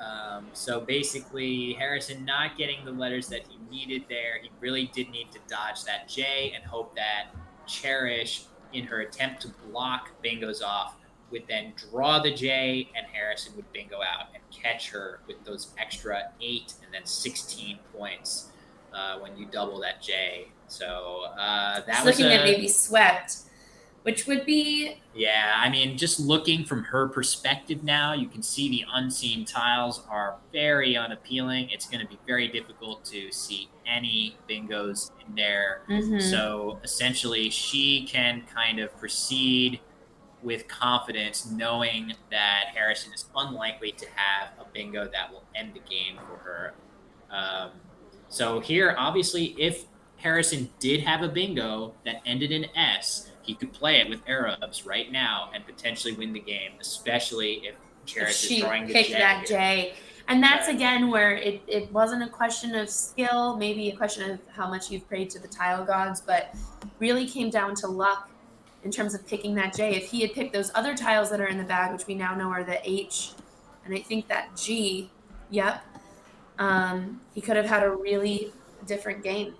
So basically, Harrison not getting the letters that he needed there. He really did need to dodge that J and hope that Cherish, in her attempt to block Bingo's off, would then draw the J and Harrison would bingo out and catch her with those extra 8 and then 16 points when you double that J. So that Just was looking at maybe swept, which would be. Yeah, I mean, just looking from her perspective now, you can see the unseen tiles are very unappealing. It's going to be very difficult to see any bingos in there. Mhm. So essentially, she can kind of proceed with confidence, knowing that Harrison is unlikely to have a bingo that will end the game for her. So here, obviously, if Harrison did have a bingo that ended in S, he could play it with Arabs right now and potentially win the game, especially if Cherish is She drawing the picked J. that J. And that's But- again where it wasn't a question of skill, maybe a question of how much you've prayed to the tile gods, but really came down to luck in terms of picking that J. If he had picked those other tiles that are in the bag, which we now know are the H, and I think that G, yep, he could have had a really different game.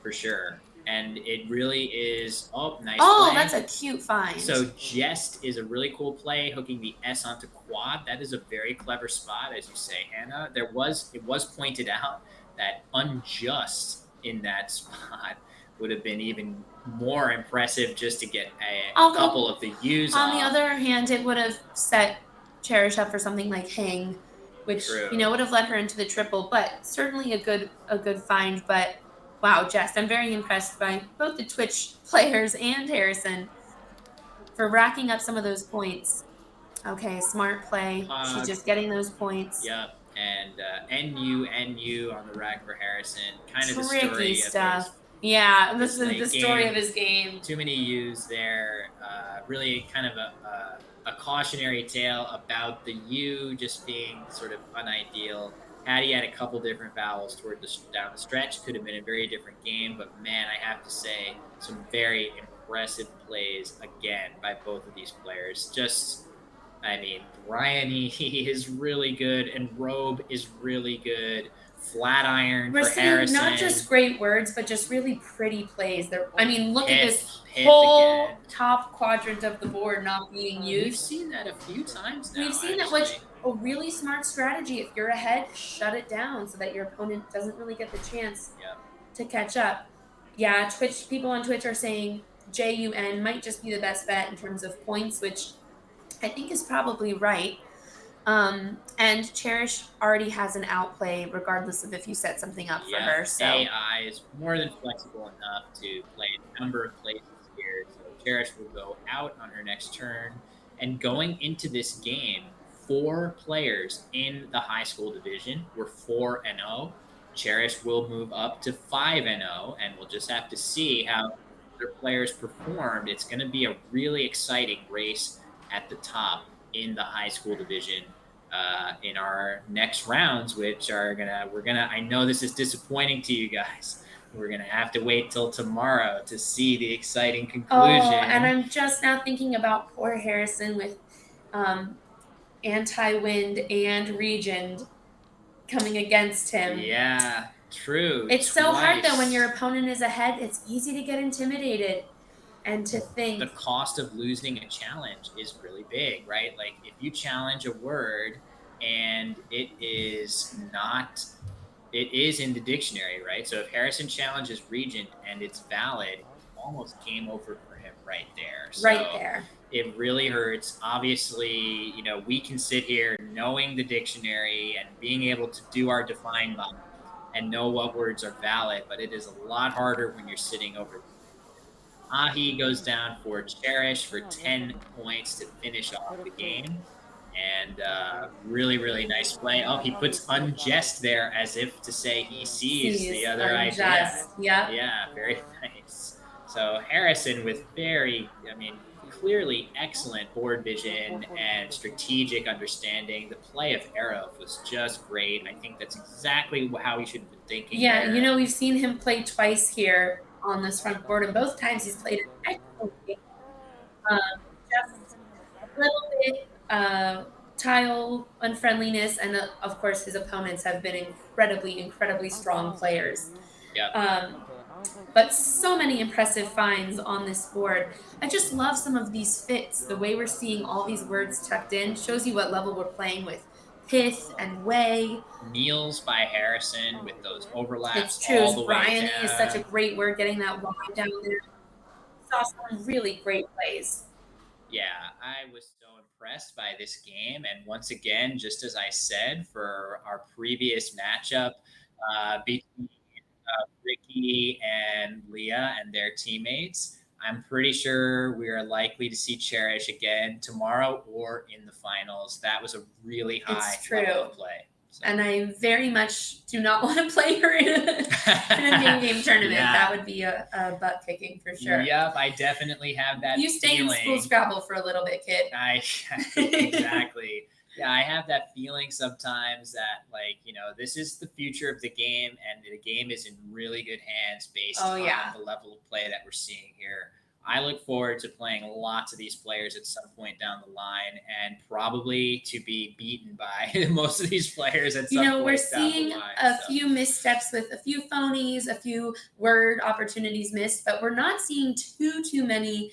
For sure. And it really is. Oh, nice. Oh, play. that's a cute find. So Jest is a really cool play, hooking the S onto quad. That is a very clever spot, as you say, Hannah. It was pointed out that unjust in that spot would have been even more impressive just to get a couple of the U's On off. the other hand, it would have set Cherish up for something like hang, which True. would have led her into the triple. But certainly a good find. But wow, Jess, I'm very impressed by both the Twitch players and Harrison for racking up some of those points. Okay, smart play. She's just getting those points. Yep. And NU on the rack for Harrison. Kind of the Tricky story stuff. of his Yeah, this his is late the story game. of his game. Too many U's there. Really kind of a cautionary tale about the U just being sort of unideal. Had he had a couple different vowels toward down the stretch, could have been a very different game. But man, I have to say, some very impressive plays again by both of these players. I mean, Bryony is really good, and Robe is really good. Flatiron We're for seeing Harrison. not just great words, but just really pretty plays. I mean, look at this Pith whole again. top quadrant of the board not being We've used. seen that a few times now. We've seen that, which a really smart strategy. If you're ahead, shut it down so that your opponent doesn't really get the chance to catch up. Yeah, Twitch people on Twitch are saying JUN might just be the best bet in terms of points, which I think is probably right. And Cherish already has an outplay, regardless of if you set something up for her. So AI is more than flexible enough to play a number of places here. So Cherish will go out on her next turn. And going into this game, 4 players in the high school division were 4-0. Cherish will move up to 5-0, and we'll just have to see how their players performed. It's going to be a really exciting race at the top in the high school division in our next rounds, which are I know this is disappointing to you guys. We're gonna have to wait till tomorrow to see the exciting conclusion. Oh, and I'm just now thinking about poor Harrison with anti-wind and region coming against him. Yeah, true. It's so hard though when Twice. your opponent is ahead. It's easy to get intimidated and to think The cost of losing a challenge is really big, right? Like if you challenge a word and it is in the dictionary, right? So if Harrison challenges Regent and it's valid, almost game over for him right there. right So there. it really hurts. Obviously, we can sit here knowing the dictionary and being able to do our define by and know what words are valid, but it is a lot harder when you're sitting over. Ahi goes down for Cherish for 10 points to finish off the game. And really, really nice play. Oh, he puts unjust there as if to say he sees the other idea. Unjust. Yep. Yeah, very nice. So Harrison with clearly excellent board vision and strategic understanding. The play of Arrow was just great. I think that's exactly how he should have been thinking. Yeah, there. we've seen him play twice here on this front board, and both times he's played an excellent game. Just a little bit tile unfriendliness, and of course his opponents have been incredibly strong players. Yeah. But so many impressive finds on this board. I just love some of these fits. The way we're seeing all these words tucked in shows you what level we're playing with. Pith and way. Meals by Harrison with those overlaps. It's true. All the way Bryony down. is such a great word, getting that Y down there. Saw some really great plays. Yeah, I was so impressed by this game. And once again, just as I said for our previous matchup between Ricky and Leah and their teammates, I'm pretty sure we are likely to see Cherish again tomorrow or in the finals. That was a really high It's true. level of play. So. And I very much do not want to play her in a game tournament. Yeah. That would be a butt kicking for sure. Yep, I definitely have that. You stay feeling. in school Scrabble for a little bit, kid. Exactly. Yeah, I have that feeling sometimes that this is the future of the game, and the game is in really good hands based on the level of play that we're seeing here. I look forward to playing lots of these players at some point down the line, and probably to be beaten by most of these players at some point we're down seeing the line. a few missteps with a few phonies, a few word opportunities missed, but we're not seeing too many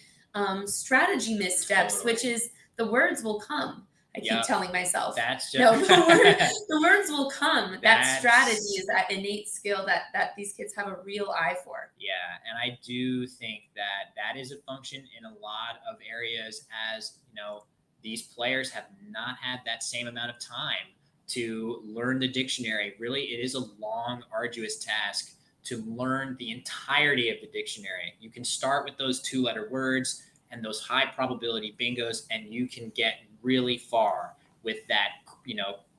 strategy missteps, which is the words will come. I keep telling myself. That's just the words will come. That strategy is that innate skill that these kids have a real eye for. Yeah, and I do think that is a function in a lot of areas, as these players have not had that same amount of time to learn the dictionary. Really, it is a long, arduous task to learn the entirety of the dictionary. You can start with those 2-letter words and those high probability bingos, and you can get really far with that,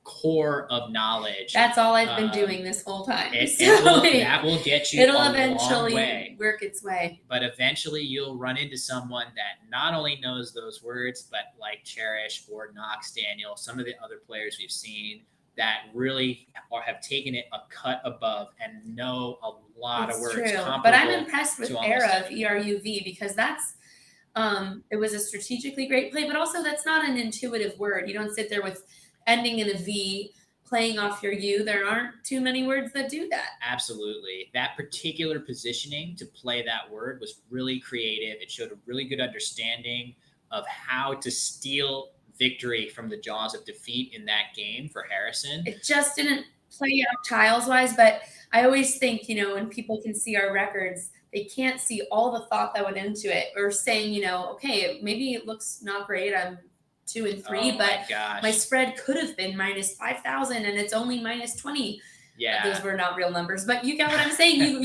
core of knowledge. That's all I've been doing this whole time. That will get you it'll a eventually long way. work its way. But eventually you'll run into someone that not only knows those words, but like Cherish or Knox Daniel, some of the other players we've seen that really have taken it a cut above and know a lot of words. True. But I'm impressed with Era of ERUV, because that's it was a strategically great play, but also that's not an intuitive word. You don't sit there with ending in a V, playing off your U. There aren't too many words that do that. Absolutely. That particular positioning to play that word was really creative. It showed a really good understanding of how to steal victory from the jaws of defeat in that game for Harrison. It just didn't play out tiles-wise, but I always think, when people can see our records, they can't see all the thought that went into it, or saying, okay, maybe it looks not great. I'm 2 and 3, but my spread could have been minus 5,000 and it's only minus 20. Yeah. Those were not real numbers, but you get what I'm saying.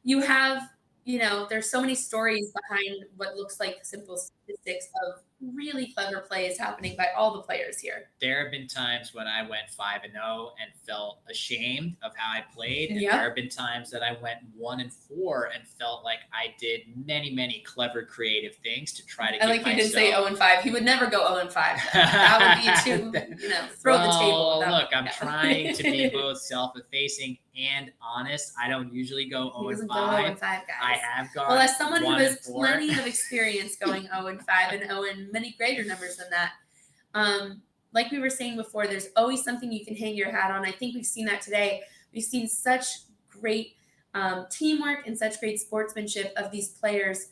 You have, there's so many stories behind what looks like simple statistics of really clever plays happening by all the players here. There have been times when I went 5-0 and felt ashamed of how I played. And Yep. there have been times that I went 1-4 and felt like I did many creative, creative things to try to get like myself. He didn't say 0-5. He would never go 0-5. That would be too, throw the table. Look, I'm trying to be both self-effacing and honest. I don't usually go 0-5. Guys. I have gone. Well, as someone who has 1-4. plenty of experience going 0-5 and 0 in many greater numbers than that, like we were saying before, there's always something you can hang your hat on. I think we've seen that today. We've seen such great teamwork and such great sportsmanship of these players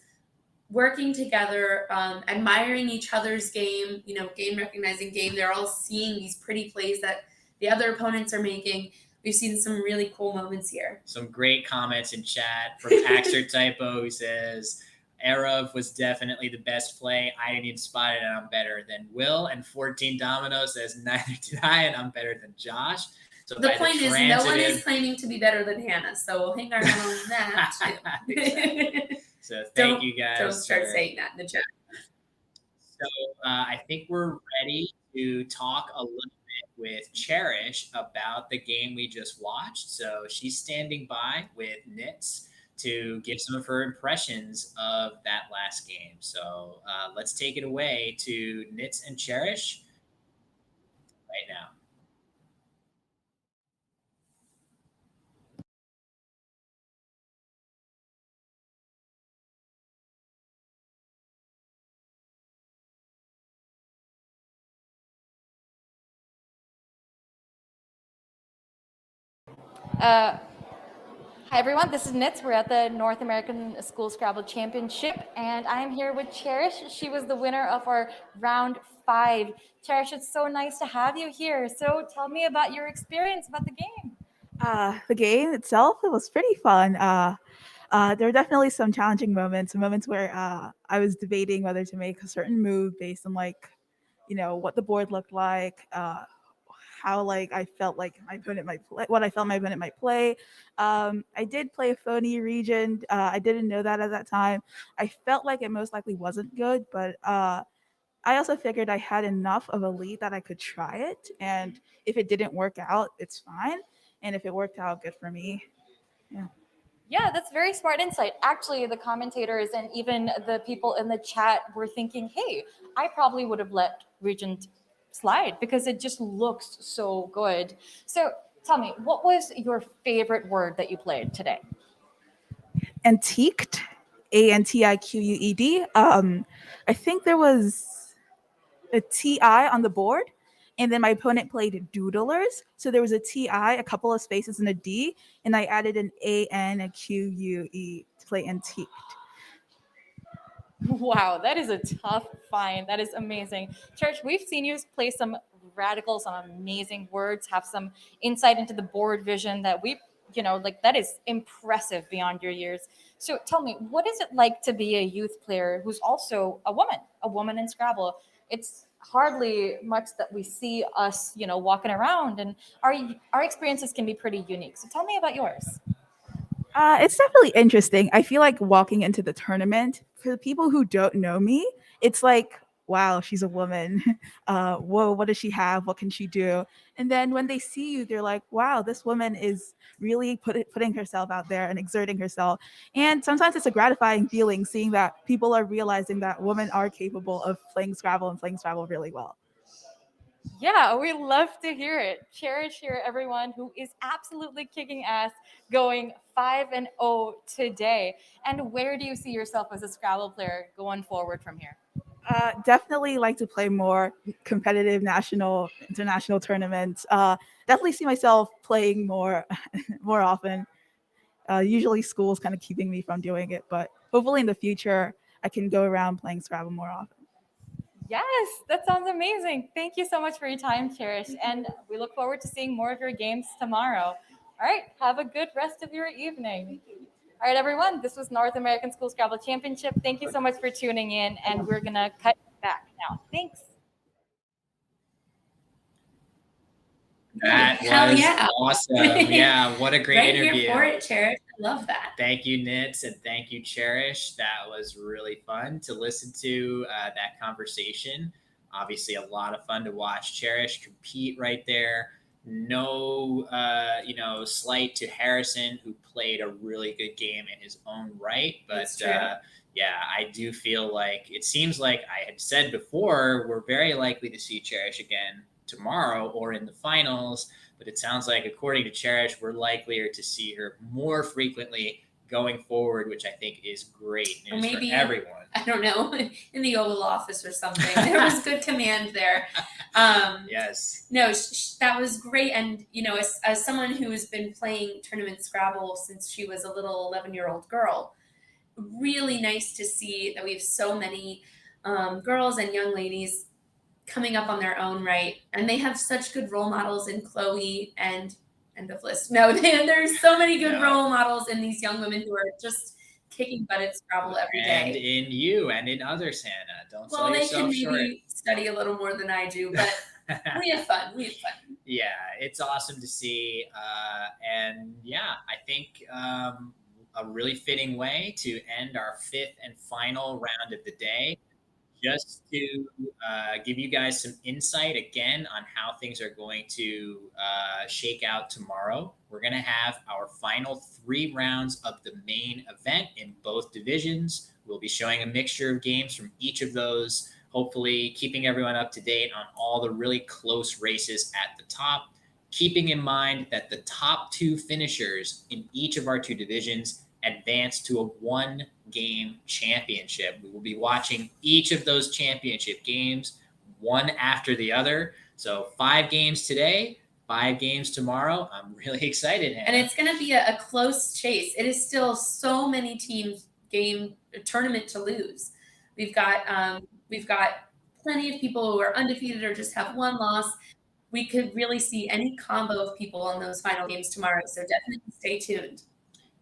working together, admiring each other's game, game recognizing game. They're all seeing these pretty plays that the other opponents are making. We've seen some really cool moments here. Some great comments in chat from Axer Typo, who says, Arov was definitely the best play. I didn't even spot it, and I'm better than Will. And 14 Domino says, neither did I, and I'm better than Josh. So the point is, no one is claiming to be better than Hannah, so we'll hang our hat on that too. Exactly. So thank you guys. Don't start saying that in the chat. So I think we're ready to talk a little bit with Cherish about the game we just watched. So she's standing by with Nits to give some of her impressions of that last game. So let's take it away to Nits and Cherish right now. Hi everyone, this is Nitz. We're at the North American School Scrabble Championship, and I'm here with Cherish. She was the winner of our round 5. Cherish, it's so nice to have you here. So tell me about your experience about the game. The game itself, it was pretty fun. There were definitely some challenging moments where I was debating whether to make a certain move based on what the board looked like, how I felt like my opponent might play, what I felt my opponent might play. I did play a phony region. I didn't know that at that time. I felt like it most likely wasn't good, but I also figured I had enough of a lead that I could try it, and if it didn't work out, it's fine, and if it worked out, good for me. Yeah. Yeah, that's very smart insight. Actually, the commentators and even the people in the chat were thinking, hey, I probably would have let Regent slide because it just looks so good. So tell me, what was your favorite word that you played today? Antiqued, Antiqued. I think there was a TI on the board, and then my opponent played doodlers. So there was a TI, a couple of spaces, and a D, and I added an AN, a QUE to play antiqued. Wow, that is a tough find. That is amazing. Church, we've seen you play some radical, some amazing words, have some insight into the board vision that that is impressive beyond your years. So tell me, what is it like to be a youth player who's also a woman in Scrabble? It's hardly much that we see us, walking around, and our experiences can be pretty unique. So tell me about yours. It's definitely interesting. I feel like walking into the tournament, for the people who don't know me, it's like, wow, she's a woman. Whoa, what does she have? What can she do? And then when they see you, they're like, wow, this woman is really putting herself out there and exerting herself. And sometimes it's a gratifying feeling seeing that people are realizing that women are capable of playing Scrabble and playing Scrabble really well. Yeah, we love to hear it. Cherish here, everyone who is absolutely kicking ass, going 5-0 today. And where do you see yourself as a Scrabble player going forward from here? Definitely like to play more competitive national, international tournaments. Definitely see myself playing more often. Usually school's kind of keeping me from doing it, but hopefully in the future I can go around playing Scrabble more often. Yes, that sounds amazing. Thank you so much for your time, Cherish. And we look forward to seeing more of your games tomorrow. All right, have a good rest of your evening. All right, everyone, this was North American School Scrabble Championship. Thank you so much for tuning in, and we're going to cut back now. Thanks. That was awesome. Yeah, what a great right interview. Here for it, Cherish. I love that. Thank you, Nits, and thank you, Cherish. That was really fun to listen to that conversation. Obviously, a lot of fun to watch Cherish compete right there. No, slight to Harrison, who played a really good game in his own right. But yeah, I do feel like it seems like I had said before, we're very likely to see Cherish again tomorrow or in the finals. But it sounds like, according to Cherish, we're likelier to see her more frequently going forward, which I think is great Or news maybe for everyone. I don't know, in the Oval Office or something. There was good command there. Yes. No, that was great. And, as someone who has been playing tournament Scrabble since she was a little 11-year-old girl, really nice to see that we have so many girls and young ladies coming up on their own right. And they have such good role models in Chloe and end of list. No, there's so many good role models in these young women who are just kicking butt at Scrabble every And day. in you and in others, Hannah. Don't Well, sell they can yourself short. maybe study a little more than I do, but we have fun. Yeah, it's awesome to see. And yeah, I think a really fitting way to end our 5th and final round of the day. Just to give you guys some insight again on how things are going to shake out tomorrow. We're going to have our final 3 rounds of the main event in both divisions. We'll be showing a mixture of games from each of those, hopefully keeping everyone up to date on all the really close races at the top, keeping in mind that the top 2 finishers in each of our 2 divisions advance to a 1-game championship. We will be watching each of those championship games one after the other. So 5 games today, 5 games tomorrow. I'm really excited, Hannah. And it's going to be a close chase. It is still so many teams tournament to lose. We've got plenty of people who are undefeated or just have 1 loss. We could really see any combo of people in those final games tomorrow. So definitely stay tuned.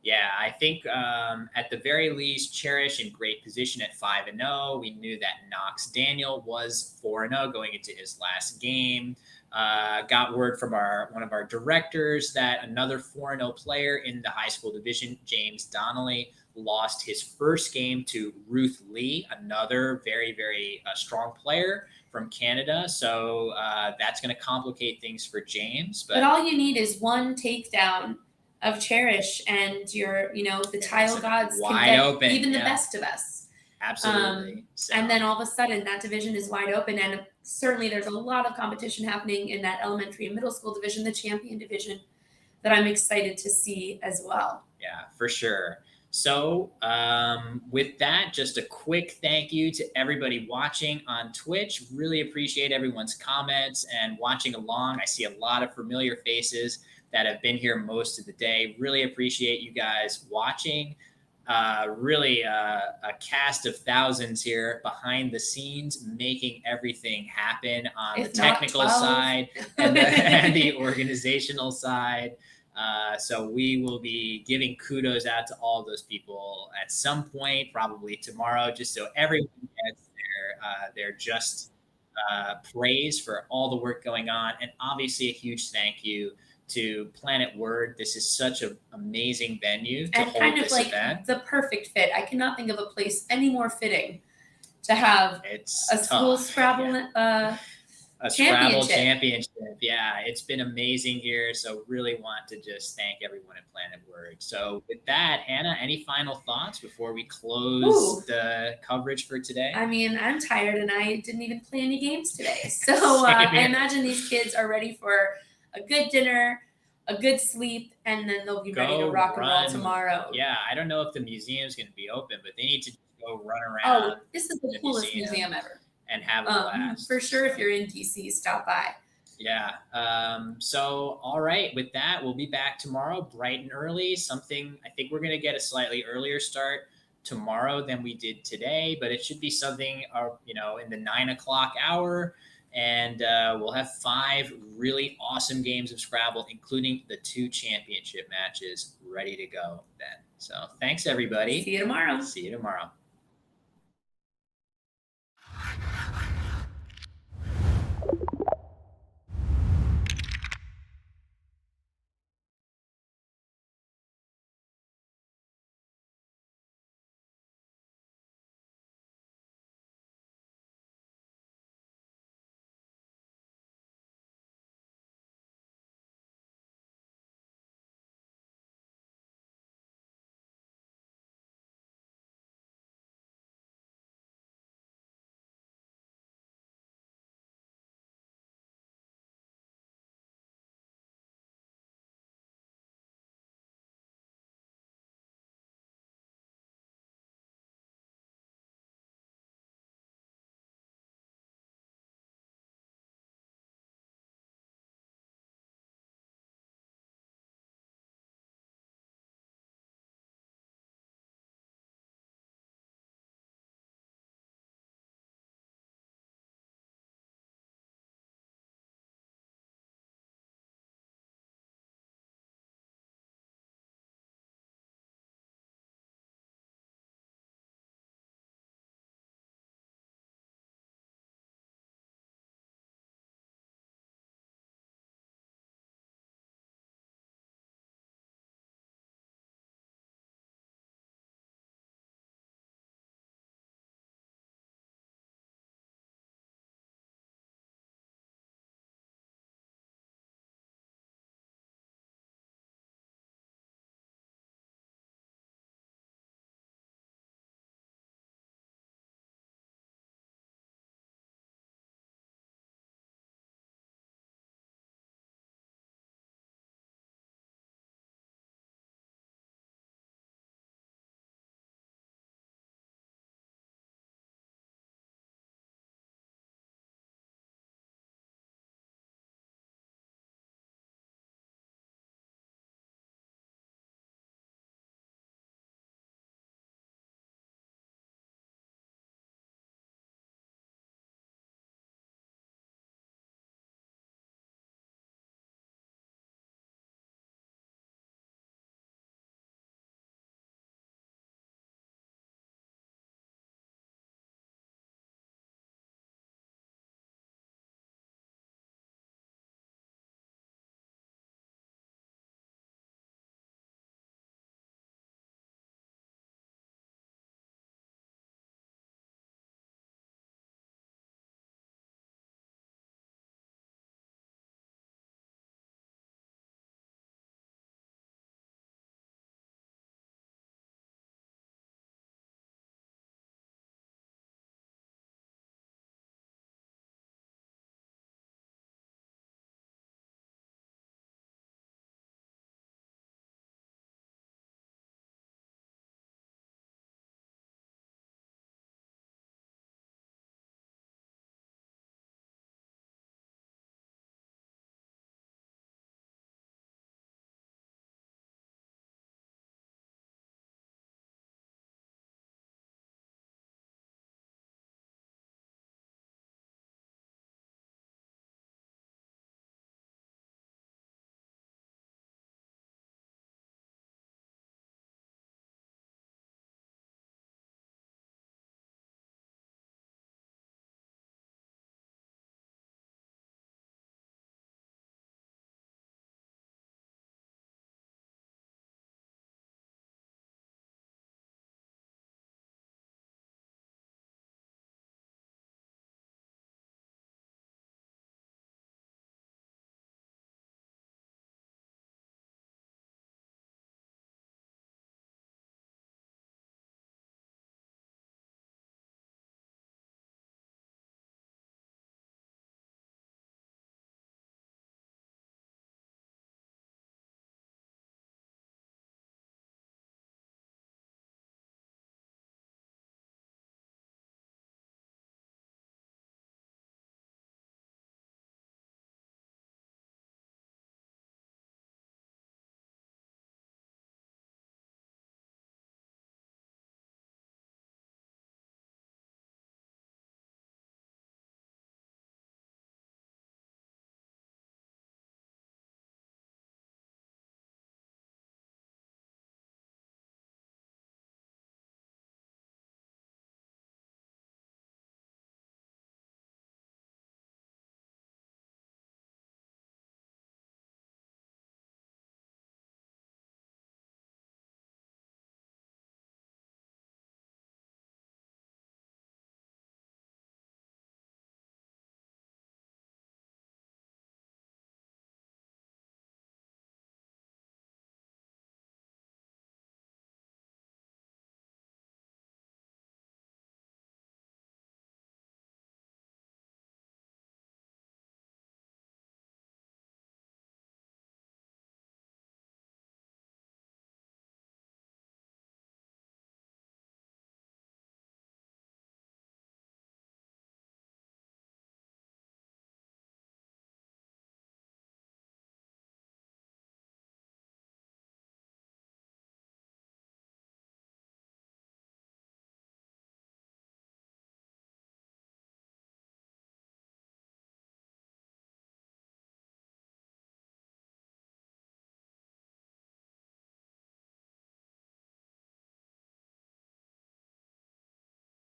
Yeah, I think at the very least, Cherish in great position at 5-0. We knew that Knox Daniel was 4-0 going into his last game. Got word from one of our directors that another 4-0 player in the high school division, James Donnelly, lost his first game to Ruth Lee, another very, very strong player from Canada. So that's going to complicate things for James. But all you need is 1 takedown of Cherish, and the tile gods wide can get open, even the best of us. Absolutely. And then all of a sudden that division is wide open, and certainly there's a lot of competition happening in that elementary and middle school division, the champion division, that I'm excited to see as well. Yeah, for sure. So with that, just a quick thank you to everybody watching on Twitch. Really appreciate everyone's comments and watching along. I see a lot of familiar faces that have been here most of the day. Really appreciate you guys watching. Really a cast of thousands here behind the scenes, making everything happen on the technical side and the organizational side. So we will be giving kudos out to all those people at some point, probably tomorrow, just so everyone gets their just praise for all the work going on. And obviously a huge thank you to Planet Word. This is such an amazing venue to and hold kind of this like event. the perfect fit. I cannot think of a place any more fitting to have a school Scrabble a Scrabble championship. Yeah, it's been amazing here. So really want to just thank everyone at Planet Word. So with that, Hannah, any final thoughts before we close the coverage for today? I mean, I'm tired and I didn't even play any games today. So I imagine these kids are ready for a good dinner, a good sleep, and then they'll be ready to rock and roll tomorrow. Yeah, I don't know if the museum's going to be open, but they need to just go run around. Oh, this is the coolest museum ever. And have a blast. For sure, if you're in DC, stop by. Yeah. So, all right. With that, we'll be back tomorrow bright and early. I think we're going to get a slightly earlier start tomorrow than we did today, but it should be something, in the 9 o'clock hour. And we'll have 5 really awesome games of Scrabble, including the 2 championship matches ready to go then. So thanks, everybody. See you tomorrow. See you tomorrow.